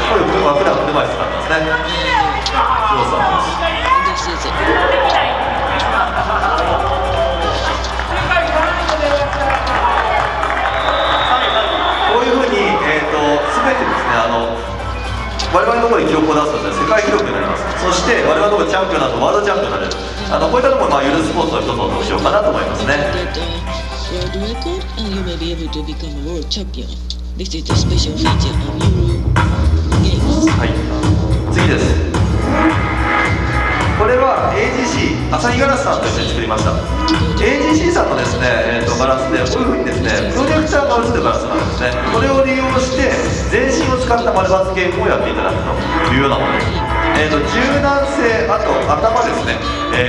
Speaker 20: これ普段車椅子使ってますね。黒さんです。こういうふうに、全てですね我々のところに記録を出すとですね、世界記録になります。そして我々のところでチャンピオンなどワールドチャンピオンになれる。こういったのもゆるスポーツの一つの特徴かなと思いますね。はい、次です。これは AGC 朝日ガラスさんと一緒に作りました。 AGC さんのですね、ガラスでこういうふうにですねプロジェクターが映るガラスなんですね。これを利用して全身を使った丸バツゲームをやっていただくというようなものです。柔軟性、あと頭ですね、頭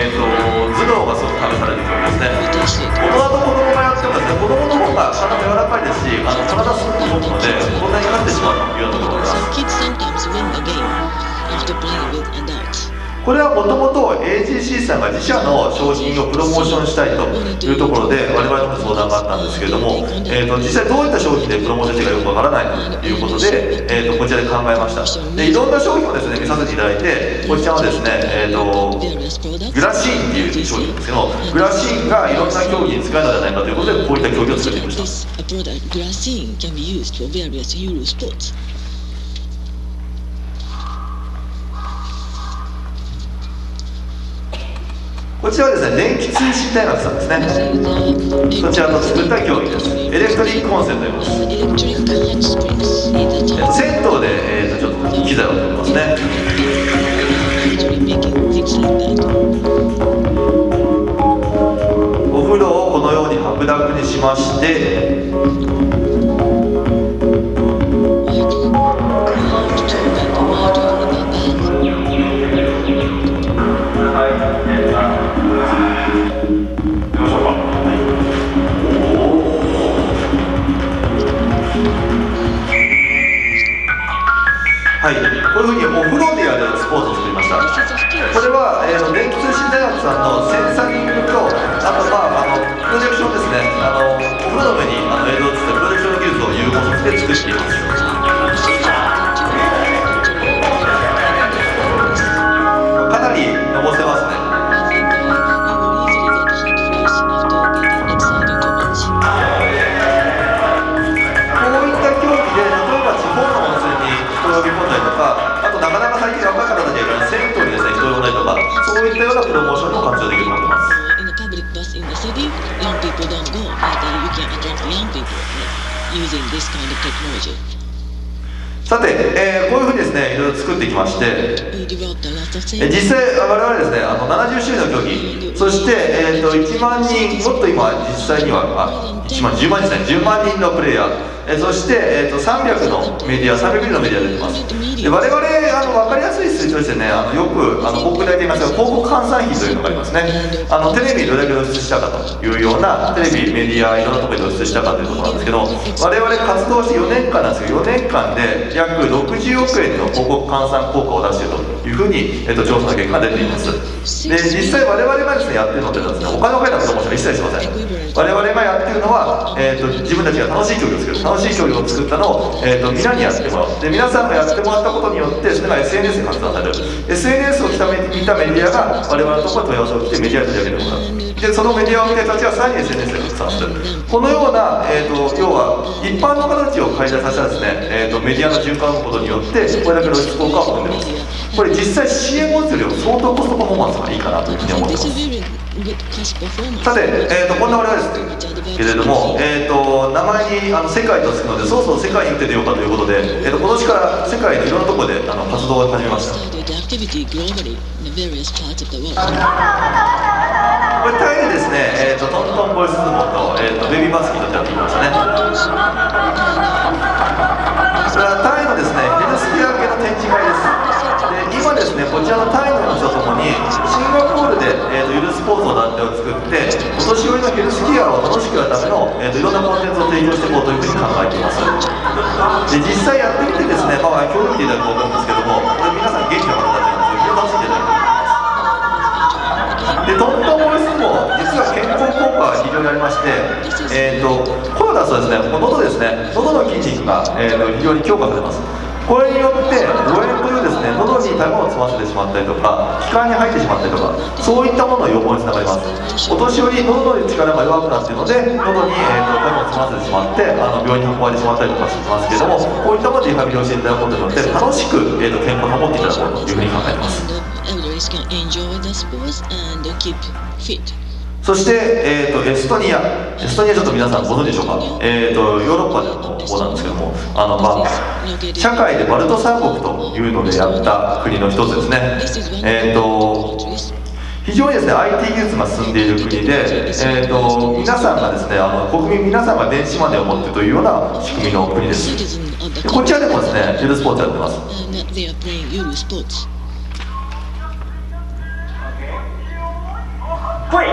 Speaker 20: 脳がすごく試される競技ですね。大人と子供がやってもですね、子供の方が体柔らかいですし、体すごく動くのでこんなに勝ってしまうというようなところです。これはもともと AGC さんが自社の商品をプロモーションしたいというところで我々の相談があったんですけれども、実際どういった商品でプロモーションしていいかよくわからないということで、こちらで考えました。でいろんな商品をですね見させていただいて、こちらはですね、グラシーンっていう商品ですけど、グラシーンがいろんな競技に使えるのではないかということでこういった競技を作ってみました。こちらはですね、電気通信大学さんですね。こちらの作った競技です。エレクトリックコンセントと言います。銭湯で、ちょっと機材を取ってますね。お風呂をこのように白濁にしまして、はい、こういうふうにお風呂でやるスポーツを作りました。これは、電気通信大学さんのセンサリングと、あとプロジェクションですね、お風呂の上に映像を映してプロジェクションの技術を融合させて作っています。かなりのぼせますね。呼び込んだりとか、あとなかなか最近若い方たちが銭湯にですね人を呼んだりとか、そういったようなプロモーションも活用できると思ってます。さて、こういうふうにですねいろいろ作ってきまして、実際我々ですね70種類の競技、そして、1万人、もっと今実際には1万10万人ですね、10万人のプレイヤー、そして、300のメディア、300人のメディア出てます。で我々分かりやすい数字としてね、よく僕大体言いますが広告換算比というのがありますね。テレビにどれだけ露出したかというような、テレビ、メディア、いろんなところに露出したかというところなんですけど、我々活動して4年間なんですけど、4年間で約60億円の広告換算効果を出しているというふうに、調査の結果が出ています。で実際我々がですねやってるのでですね、お金をかけたプロモーションは一切しません。我々がやってるのは、自分たちが楽しい競技を作る、楽しい競技を作ったのを、皆にやってもらう。で皆さんがやってもらったことによってそれが SNS に発散される。 SNS を見たメディアが我々のところに問い合わせを来てメディアで取り上げてもらう。でそのメディアを見た人たちがさらに SNS で拡散する。このような、要は一般の方たちを介在させたですね、メディアの循環のことによってこれだけの露出効果を含んでいます。これ実際 CM を打つよりも相当コストパフォーマンスがいいかなというふうに思っています。さて、こんな我々ですけれども、名前に世界とつくので、そろそろ世界に打って出ようかということで、今年から世界のいろんなところで活動を始めました。これタイでですね、トントンボイス相撲と、ベビーバスケットやってきましたね。これはタイのですねヘルスケア系の展示会です。で今ですねこちらのタイの人とともにシンガポールで、ゆるスポーツの団体を作ってお年寄りのヘルスケアを楽しくやるための、いろんなコンテンツを提供していこうというふうに考えています。で実際やってみてですね、今日見ていただくと思うんですけども、これ皆さん元気な方たちなんですけど、非常に楽しんでいただいています。ですね、喉ですね、喉の筋肉が、非常に強化されます。これによって誤嚥というですね、喉に食べ物を詰ませてしまったりとか、気管に入ってしまったりとか、そういったものの予防につながります。お年寄り、喉の力が弱くなっているので、喉に、食べ物を詰ませてしまって、病院に運ばれてしまったりとかしますけれども、こういったものでリハビリをしていただくことによって、楽しく、健康を保っていただこうというふうに考えています。そして、エストニアちょっと皆さんご存知でしょうか、ヨーロッパでの方なんですけども、社会でバルト三国というのでやった国の一つですね。非常にですね IT 技術が進んでいる国で、皆さんがですね国民皆さんが電子マネーを持っているというような仕組みの国です。でこちらでもですねゆるスポーツやってます。これ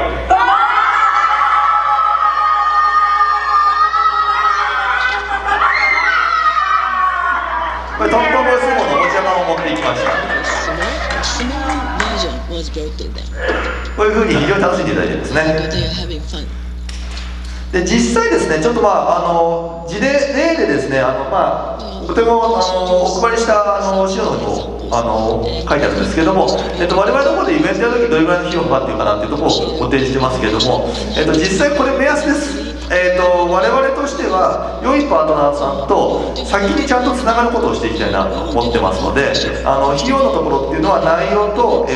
Speaker 20: トントンボイスモードのおもちゃ版を持っていきました。こういうふうに非常に楽しんでいただいてですね。で実際ですねちょっと事例でですねとてもお配りした資料の方にも書いてあるんですけれども、我々の方でイベントやるときどれぐらいの費用がかかっているかなっていうところをご提示してますけれども、実際これ目安です。我々としては良いパートナーさんと先にちゃんとつながることをしていきたいなと思ってますので、費用のところっていうのは内容と、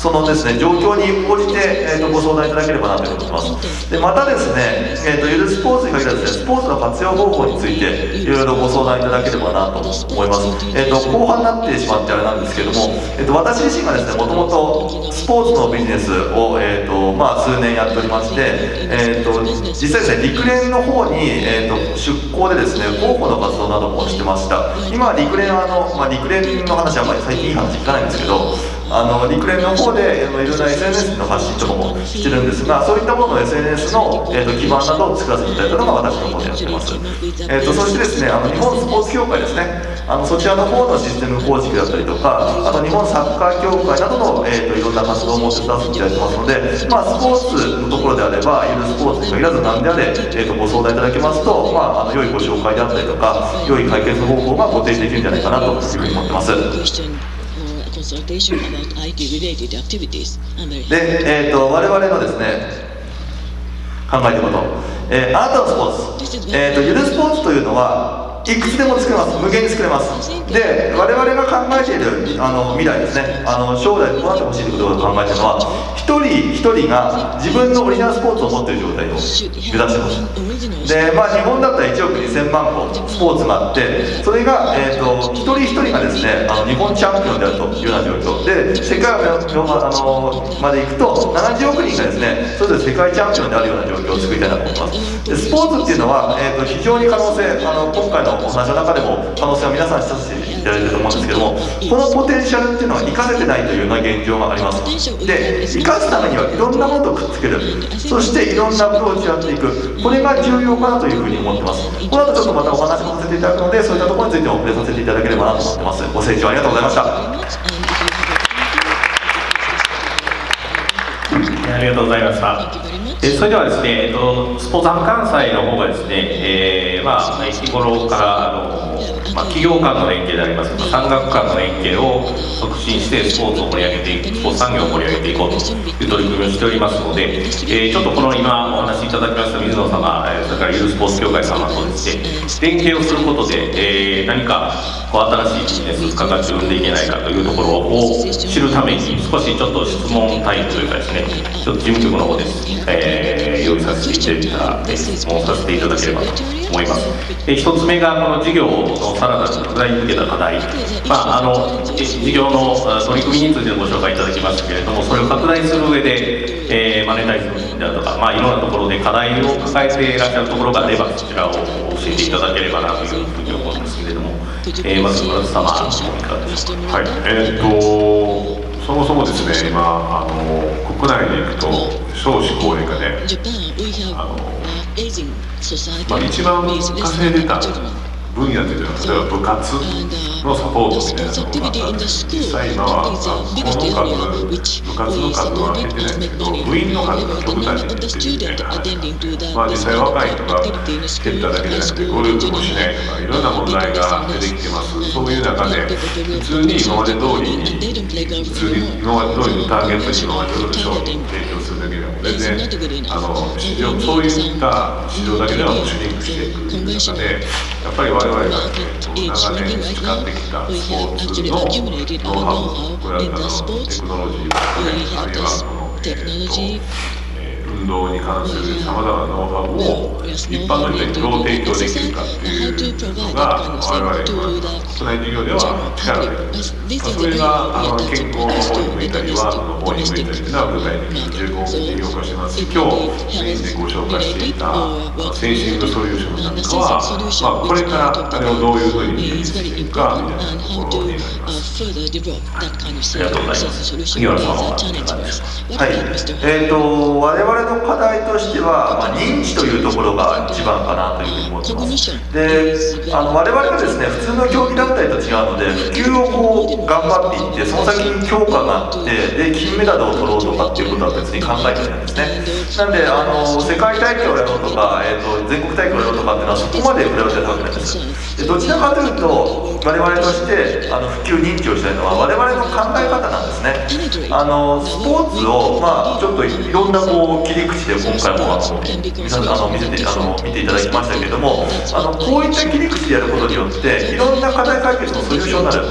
Speaker 20: そのですね、状況に応じて、ご相談いただければなと思います。でまたですね、ゆるスポーツに限らずですね、スポーツの活用方法についていろいろご相談いただければなと思います。後半になってしまってあれなんですけども、私自身がですね、もともとスポーツのビジネスを、数年やっておりまして、実際ですね、陸連の方に、出向でですね、広報の活動などもしてました。今は陸連は陸連の話はあまり最近いい話聞かないんですけど、陸連の方でいろんな SNS の発信とかもしてるんですが、そういったものの SNS の、基盤などを作らせていただいたのが私の方でやってます。そしてですね、日本スポーツ協会ですね、そちらの方のシステム構築だったりとか、日本サッカー協会などの、いろんな活動も手伝わせていただいてますので、スポーツのところであれば、ゆるスポーツに限らず何であれ、ご相談いただけますと、良いご紹介であったりとか、良い解決方法がご提示できるんじゃないかなというふうに思ってます。で、我々のですね考えていること、あなたのスポーツ、ゆるスポーツというのはいくつでも作れます。無限に作れます。で我々が考えている未来ですね、将来どうなってほしいということを考えているのは、一人一人が自分のオリジナルスポーツを持っている状態を目指しています。で日本だったら1億2000万個スポーツがあって、それが、一人一人がですね日本チャンピオンであるというような状況で、世界まで行くと70億人がですねそれぞれ世界チャンピオンであるような状況を作りたいなと思ってます。でスポーツっていうのは、非常に可能性、今回のお話の中でも可能性は皆さん示唆していただいていると思うんですけども、このポテンシャルっていうのは生かせてないというような現状があります。で生かすためにはいろんなものとくっつける、そしていろんなアプローチをやっていく、これが重要かなというふうに思ってます。この後ちょっとまたお話もさせていただくので、そういったところについても触れさせていただければなと思ってます。ご清聴ありがとうございました。
Speaker 1: ありがとうございました。それではですね、スポーツハブ関西の方がですね、日頃から企業間の連携でありますとか産学間の連携を促進してスポーツを盛り上げていく、スポーツ産業を盛り上げていこうという取り組みをしておりますので、ちょっとこの今お話しいただきました水野様、それからゆるスポーツ協会様とですね連携をすることで、何か新しいビジネス付加価値を生んでいけないかというところを知るために、少しちょっと質問タイプというかですね、ちょっと事務局の方で用意させていただいた質問させていただければと思います。1つ目がこの事業のさらなる拡大に向けた課題、事業の取り組みについてご紹介いただきましたけれども、それを拡大する上で、マネタイズであるとか、いろんなところで課題を抱えていらっしゃるところがあれば、そちらを教えていただければなというふうに思うんですけれども、まず村津様、いかがですか。
Speaker 16: はい、そもそもですね、今国内でいくと少子高齢化で一番稼いでた分野というのは、例えば部活のサポートみたいなのがあったんです。実際今は学校の数、部活の数は減ってないんですけど、部員の数が極端に減ってるみたいな話なんで、まあ、実際若い人が減っただけじゃなくてゴルフもしないとかいろんな問題が出てきてます。そういう中で普通に今まで通りに今まで通りのターゲットに今まで通りの商品を提供するだけでも全然市場、そういった市場だけではシュリンクしていく中で、やっぱり我々が長年培ってきたスポーツのノウハウ、これはテクノロジーを含め、あるいはこの運動に関するさまざまなノウハウを一般の人にどう提供できるかっていうのが我々今国内事業では力が入れています。それが健康の方に向いたりワークの方に向いたりというのは具体的に15事業化してますし、今日メインでご紹介していたセンシングソリューションなんかは、まあ、これからあれをどういうふうにリリースしていくかみたいなところになります。
Speaker 1: ありがとうございます。杉原さんは
Speaker 20: はい、我々の課題としては、認知というところが一番かなというふうに思ってます。で、我々はですね、普通の競技団体と違うので、普及をこう頑張っていって、その先に強化があって、で金メダルを取ろうとかっていうことは別に考えてないんですね。なんで世界大会をやろうとか、全国大会をやろうとかっていうのはそこまでプライオリティは高くないです。でどちらかというと我々として普及認知をしたいのは我々の考え方なんですね。スポーツをちょっといろんなこう切り口で今回も見ていただきましたけれども、こういった切り口でやることによっていろんな課題解決のソリューションになる、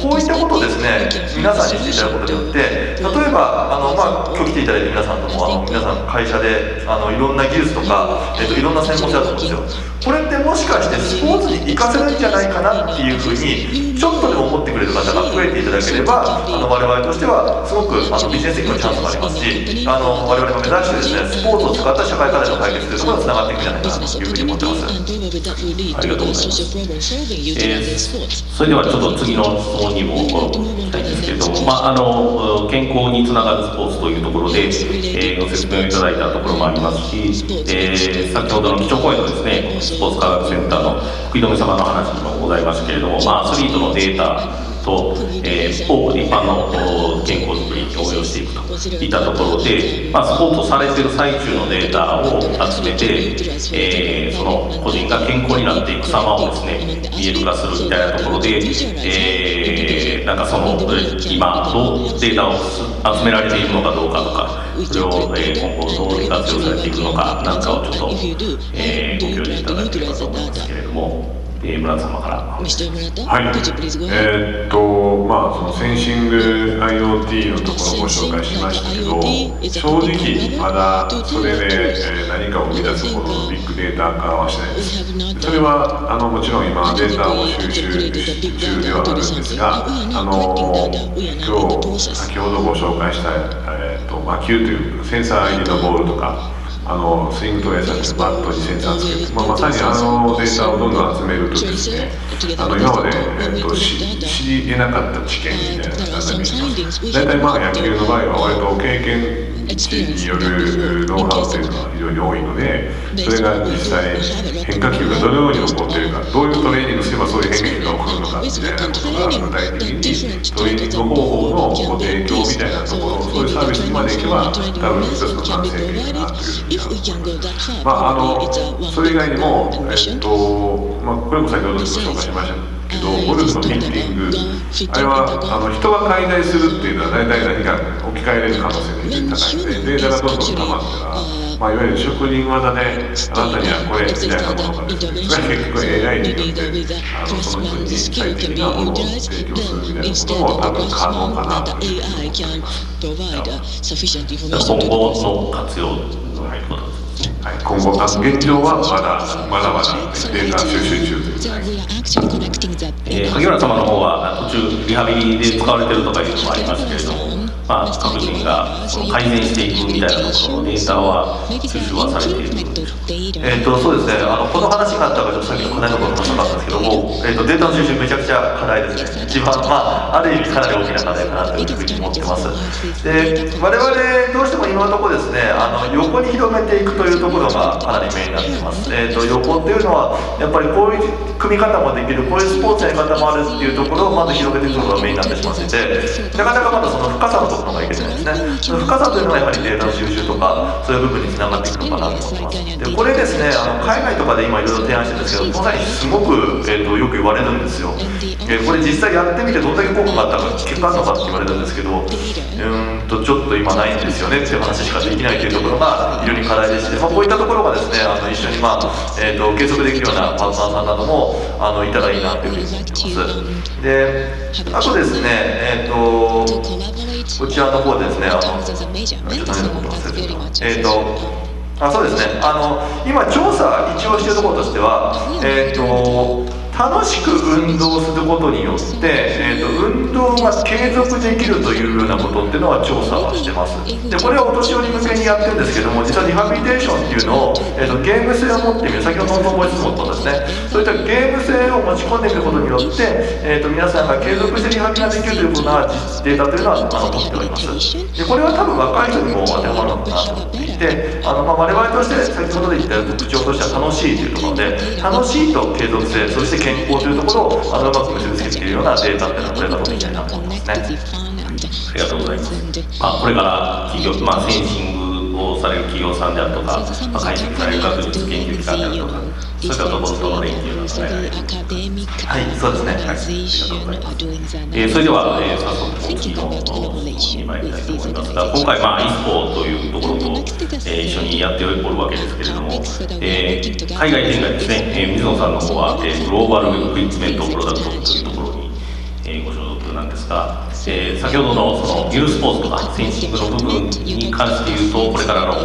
Speaker 20: こういったことをですね皆さんにしていただくことによって、例えば今日来ていただいて皆さんとも皆さん会社でいろんな技術とか、いろんな専門性だと思うんですよ。これってもしかしてスポーツに活かせるんじゃないかなっていうふうにちょっとでも思ってくれる方が増えていただければ、我々としてはすごくビジネス的なチャンスもありますし、我々が目指してですねスポーツを使った社会課題の解決というところにつながっていくんじゃないかなというふうに思ってます。
Speaker 1: ありがとうございます。それではちょっと次の質問にも行きたいんですけれども、健康につながるスポーツというところで、ご説明をいただいたところもありますし、先ほどの基調講演のですねスポーツ科学センターの福井留様の話にもございましたけれども、アスリートのデータと、多くで一般の健康づくりに応用していくといったところで、スポーツをされている最中のデータを集めて、その個人が健康になっていく様をですね見える化するみたいなところで、なんかその今どうデータを集められているのかどうかとか、それを今後どう活用されていくのかなんかをちょっとご教示いただければと思いますけれども。村田様から。
Speaker 16: はい。そのセンシング IoT のところをご紹介しましたけど、正直まだそれで何かを生み出すほどのビッグデータ化はしないです。それはもちろん今データを収集中ではあるんですが、今日先ほどご紹介した魔球というセンサー入りのボールとか。スイングトレーサーというバットにセンサーつけて、まさにデータをどんどん集めるとですね、今まで、知り得なかった知見みたいな形にします。大体野球の場合は割と経験値によるノウハウというのが非常に多いので、それが実際変化球がどのように起こっているか、どういうトレーニングすればそういう変化球が起こるのかみたいなことが具体的にトレーニング方法のご提供みたいなところ、そういうサービスにまでいけば多分一つの完成形かなというふうにそれ以外にも、これも先ほどご紹介しましたけど、ゴルフのミーティング、あれは人が介在するっていうのは大体何か置き換えれる可能性が非常に高いので、データがどんどん溜まったら、いわゆる職人技であなたにはこれみたいなものがですね、それは結局 AI によってその人に最適なものを提供するみたいなことも多分可能かなというふうに思います。
Speaker 1: 今後の活用の入ることです。
Speaker 16: 今後、現状はまだデータ収集中です。
Speaker 1: 萩原様の方は途中リハビリで使われているとかいうのもありますけれども、各人がその改善していくみたいなところのデータは収集はされているんでしょうか。
Speaker 20: そうですね、この話があったからさっきの課題のことも話したかったんですけども、データの収集めちゃくちゃ課題ですね。一番、ある意味かなり大きな課題かなというふうに思ってます。で、我々どうしても今のところですね、横に広めていくというところがかなりメインになってます。横っていうのはやっぱりこういう組み方もできる、こういうスポーツのやり方もあるっていうところをまず広げていくのがメインになってしまっていて、なかなかまだその深さのところがいけないですね。その深さというのはやはりデータの収集とかそういう部分につながっていくのかなと思ってます。でこれですね、海外とかで今いろいろ提案してるんですけど、東西にすごく、よく言われるんですよ。これ実際やってみてどんだけ効果があったか、結果あるのかって言われるんですけど、ちょっと今ないんですよねっていう話しかできないというところが非常に課題でして、こういったところがですね、一緒に、継続できるようなパートナーさんなどもいたらいいなというふうに思ってます。で、あとですね、こちらの方でですね、ちょっと何のこと忘れてた。そうですね、今調査一応しているところとしては、楽しく運動することによって、運動が継続できるというようなことっていうのは調査はしてます。でこれはお年寄り向けにやってるんですけども、実はリハビリテーションっていうのを、ゲーム性を持ってみる、先ほどのボイスモットですね、そういったゲーム性を持ち込んでみることによって、皆さんが継続してリハビリができるということなデータというのは取っております。でこれは多分若い人にも当てはまるのかなと思っていて、我々として先ほどで言った特徴としては楽しいというところで、楽しいと継続性、そして健康というところをうまく結びつけているようなデータっていうのはこれだといいたいなと思いますね。
Speaker 1: ありがとうございます。これから企業、センシングをされる企業さんであるとか、開発される学術研究機関であるとか、そういったところとの連携が考えられる。
Speaker 20: はい、そうですね。はい、ありがとうございます。
Speaker 1: それでは、早速次のに参りたいと思いますが、今回ISPOというところと、一緒にやっておるわけですけれども、海外展開ですね、水野さんの方は、グローバルエクイプメントプロダクトというところに、ご所属なんですが、先ほどのそのゆるスポーツとかセンシングの部分に関して言うと、これからの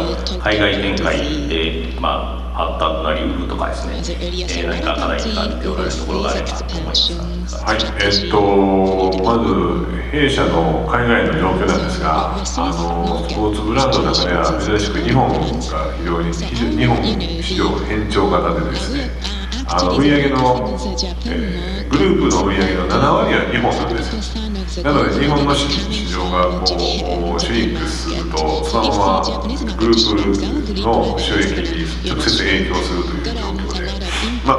Speaker 1: 海外展開で、発達な理由とかですね、何か課題に感じておられるところがあればと思います。
Speaker 16: はい、まず弊社の海外の状況なんですが、スポーツブランドの中では珍しく日本が非常に日本市場偏重型でですね、売上の、グループの売上の7割は日本なんですよ。なので日本の市場がシュリンクすると、そのままグループの収益に直接影響するという状況で、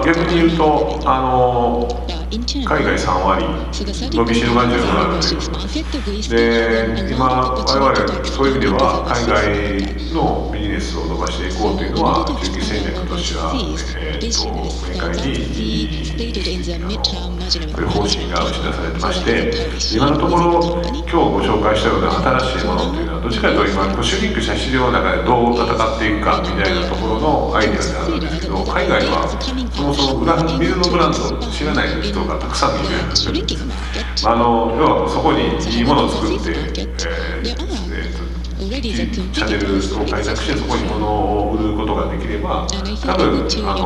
Speaker 16: 逆に言うと海外3割伸びしろが十分あるということです。で、今我々そういう意味では海外のビジネスを伸ばしていこうというのは中期戦略としては明快に方針が打ち出されてまして、今のところ今日ご紹介したような新しいものっていうのはどっちかというと今シュリンクした市場の中でどう戦っていくかみたいなところのアイデアであるんですけど、海外はそもそも水のブランドを知らない人がたくさんいるんですよ。要はそこにいいものを作って、チャンネルを開拓してそこに物を売ることができれば、多分市場が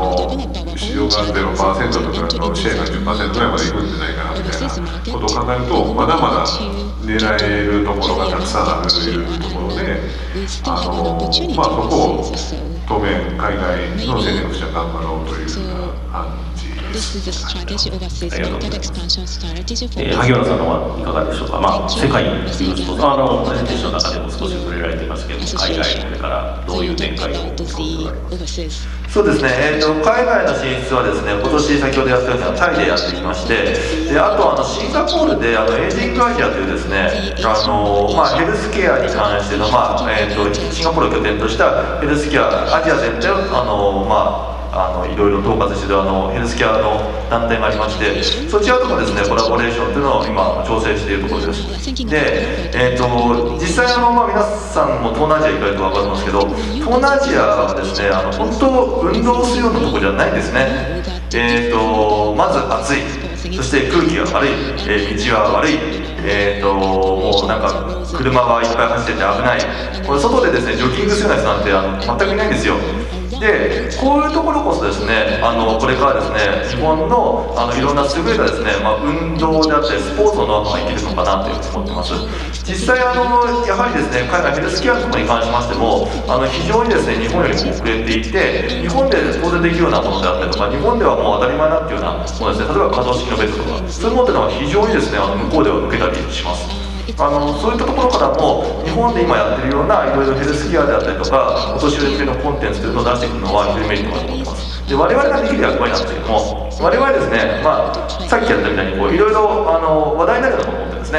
Speaker 16: 0% とかのシェアが 10% ぐらいまでいくんじゃないかなみたいなことを考えると、まだまだ狙えるところがたくさんあるというところで、そこを当面海外の戦略としては頑張ろうというような感じ。ありがとうございます。
Speaker 1: 萩原さんの方はいかがでしょうか。世界に通じるとプレゼンテーションの中でも少し触れられていますけれども、海外これからどういう展開を見込んでおられますか。
Speaker 20: そうですね、海外の進出はですね、今年先ほどやったようにタイでやってきまして、であとシンガポールでエイジングアジアというですね、ヘルスケアに関しての、シンガポールを拠点としたヘルスケアアジア全体をいろいろ統括しているヘルスケアの団体がありまして、そちらともですねコラボレーションというのを今調整しているところです。で、実際皆さんも東南アジア行かれると分かるんですけど、東南アジアはですね本当運動するようなところじゃないんですね。まず暑い、そして空気が悪い、道は悪い、もうなんか車はいっぱい走ってて危ない、これ外でですねジョギングするような人なんて全くいないんですよ。でこういうところこそですねこれからですね日本のいろんな優れたですね、運動であったりスポーツのノウハウが生きるのかなというふうに思ってます。実際やはりですね海外ヘルスケアのところに関しましても非常にですね日本よりも遅れていて、日本で当然できるようなものであったりとか、日本ではもう当たり前になっているようなものですね、例えば可動式のベッドとかそういうものというのは非常にですね向こうでは受けたりします。そういったところからも日本で今やってるようないろいろヘルスケアであったりとかお年寄り向けのコンテンツというのを出していくのは非常にメリットがあると思います。で我々ができる役割なんですけども、我々ですね、さっきやったみたいにいろいろ話題になるようなものを持ってるんです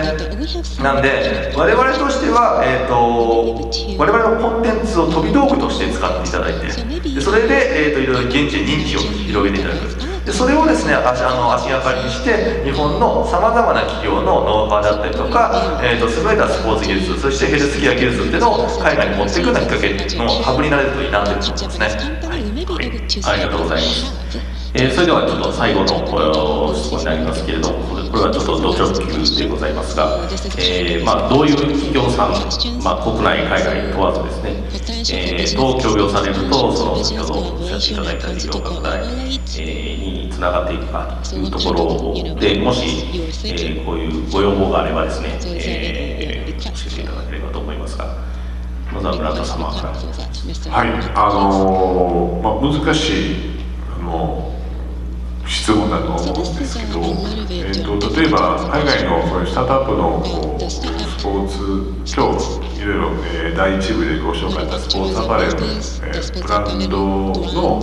Speaker 20: ね。なんで我々としては、我々のコンテンツを飛び道具として使っていただいて、でそれで、いろいろ現地で認知を広げていただく。でそれをですね足がかりにして日本のさまざまな企業のノウハウであったりとか、優れたスポーツ技術、そしてヘルスケア技術っていうのを海外に持っていくようなきっかけのハブになれるといいなというふうに思いますね。
Speaker 1: ありがとうございます。それではちょっと最後の質問になりますけれども、これはちょっとド直球でございますが、どういう企業さん、国内海外問わずですね、どう協業されると先ほどおっしゃっていただいた事業拡大につながっていくかというところで、もしこういうご要望があればですね、教えていただければと思いますが、まずは村田様から。
Speaker 16: はい、難しい質問だと思うんですけど、例えば海外のそういうスタートアップのスポーツ、今日いろいろ第一部でご紹介したスポーツアパレルのブランドの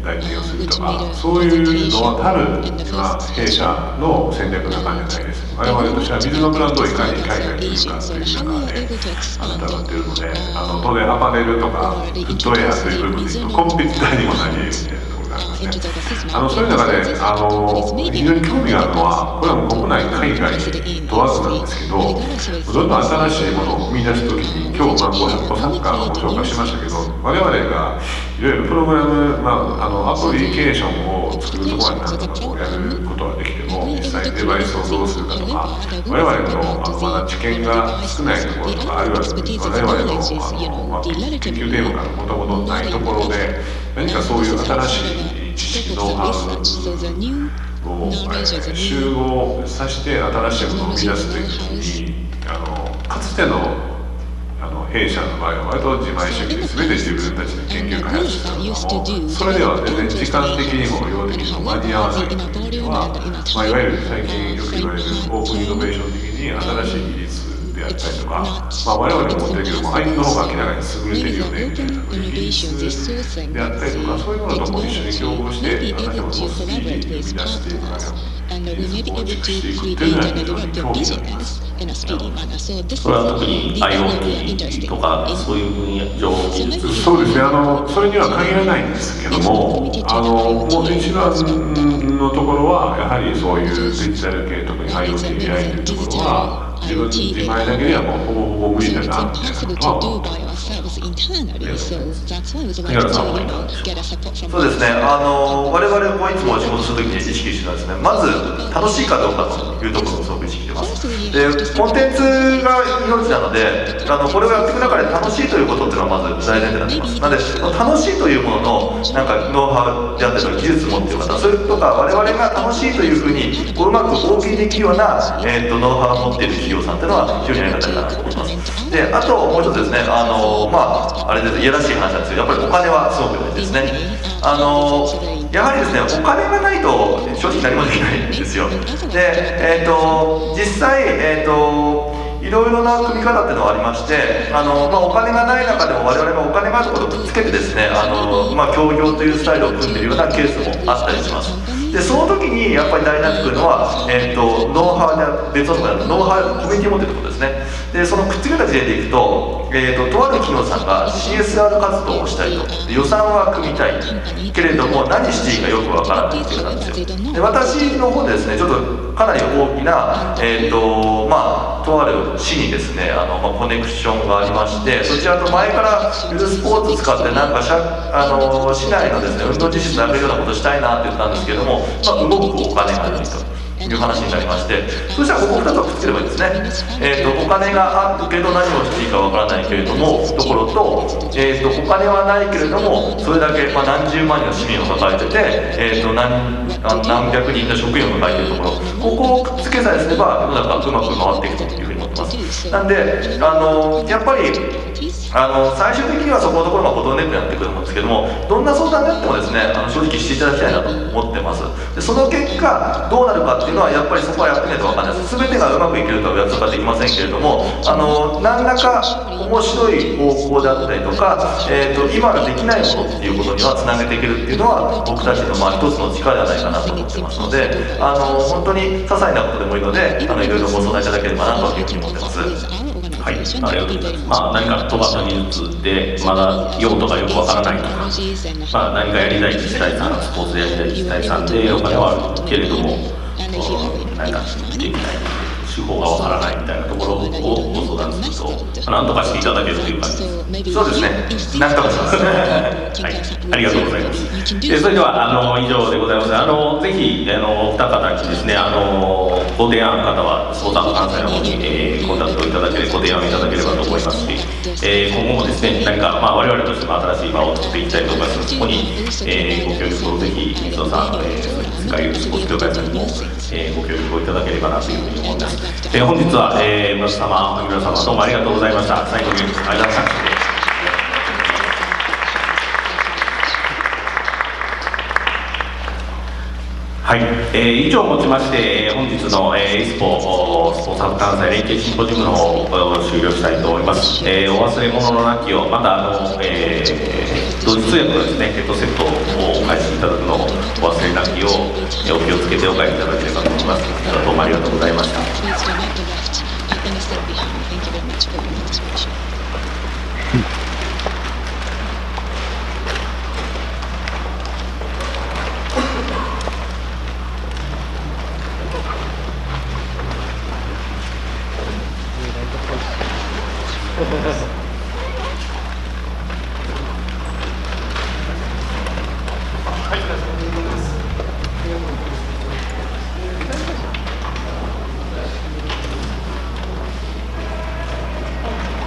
Speaker 16: 代理店をするとか、そういうのはたる今弊社の戦略の中じゃないです。我々としては水のブランドをいかに海外に売るかという中で戦っているので、当然アパレルとかフットウェアという部分でいうとコンペティターにもなり得るみたいなところがありますね。そういう中で非常に興味があるのは、これはもう国内海外問わずなんですけど、どんどん新しいものを生み出すときに、今日500個サッカーをご紹介しましたけど、我々がいろいろプログラム、アプリケーションを作るところになんとかやることができても、実際デバイスをどうするかとか、我々のまだ知見が少ないところとか、あるいは我々の研究テーマからもともとないところで、何かそういう新しい知識のハウを集合させて新しいものを生み出すというふうに、かつての弊社の場合は割と自前主義で全て自分たちで研究開発してたのも、それでは全然時間的にも量的にも間に合わないという意味では、いわゆる最近よく言われるオープンイノベーション的に新しい技術であったりとか、我々も思ってるけども相手の方が明らかに優れてるよねみたいな技術であったりとか、そういうものとも一緒に競合して私どものスピーディーに生み出していく中で構築していくというのは非常に興味があります。
Speaker 1: それは特に IoT とかそういう分野情報技術、
Speaker 16: そうですね、それには限らないんですけども、もう一番のところはやはりそういうデジタル系、特に IoT、AI というところは自前だけではもうほぼほぼ無理だなみたいなことは思っています。
Speaker 20: そうですね、我々もいつも仕事するときに意識してたんですね、まず楽しいかどうかというところをすごく意識してます。でコンテンツが命なので、これをやっていく中で楽しいということっていうのはまず大前提になっています。なので楽しいというもののノウハウであったりとか技術を持っている方、それとか我々が楽しいというふうにうまく大喜利できるような、ノウハウを持っている企業さんっていうのは非常にありがたいかなと思います。であともう一つですね、あれです、いやらしい話なんですけど、やっぱりお金はすごく大事ですね。やはりですね、お金がないと正直何もできないんですよ。で、実際、いろいろな組み方っていうのはありまして、お金がない中でも我々がお金があることをくっつけてですね、協業というスタイルを組んでいるようなケースもあったりします。でその時にやっぱり大事になってくるのは、ノウハウで別のところでノウハウコミュニティを持っていることですね。でそのくっつけた事例でいくと、とある企業さんが CSR 活動をしたいと、予算は組みたいけれども何していいかよくわからないっていうことなんですよ。で私の方でですね、ちょっとかなり大きな、とある市にですね、コネクションがありまして、そちらと前からゆるスポーツ使って市内のですね運動実施になるようなことをしたいなって言ったんですけども、動くお金がないと。いう話になりまして、そしたらここ2つをくっつければいいですね。お金があるけど何をしていいかわからないけれどもところと、お金はないけれどもそれだけ、何十万人の市民を抱えてて、何百人の職員を抱えているところ、ここをくっつけさえすれば世の中うまく回っていくというふうに思ってます。なんでやっぱり最終的にはそこのところがボトルネックになってくると思うんですけども、どんな相談であってもですね正直していただきたいなと思ってます。でその結果どうなるかっていうのはやっぱりそこはやってみないと分かんないです。全てがうまくいけるとは約束はできませんけれども、何らか面白い方向であったりとか、今のできないものっていうことにはつなげていけるっていうのは僕たちの一つの力ではないかなと思ってますので、本当に些細なことでもいいのでいろいろご相談いただければなというふうに思ってます。
Speaker 1: はい、ありがとうございます。何か飛ばした技術でまだ用途がよくわからないとか、何かやりたい自治体さん、スポーツでやりたい自治体さんでお金はあるけれども何かできない手法がわからないみたいなところをご相談すると何とかしていただけるという感じです。
Speaker 20: そうですね、何とかします
Speaker 1: はい、ありがとうございます。それでは以上でございます。ぜひお二方にですねご提案の方はスポーツハブ関西の方に、コンタクトいただければご提案いただければと思いますし、今後もですね何か我々としても新しい場を作っていきたいと思いますので、そこに、ご協力をぜひ水野さん、世界スポーツ協会さんにも、ご協力をいただければなというふうに思います。本日は、皆様、皆様どうもありがとうございました。最後にありがとうございました。はい、以上をもちまして、本日の、ISPO スポーツハブ関西連携シンポジウムの方を終了したいと思います。お忘れ物のなきをまた同時通訳のですねヘッドセットをお返しいただくのをお忘れなきをお気をつけてお帰りいただければと思います。どうもありがとうございました。
Speaker 9: ハハハハ。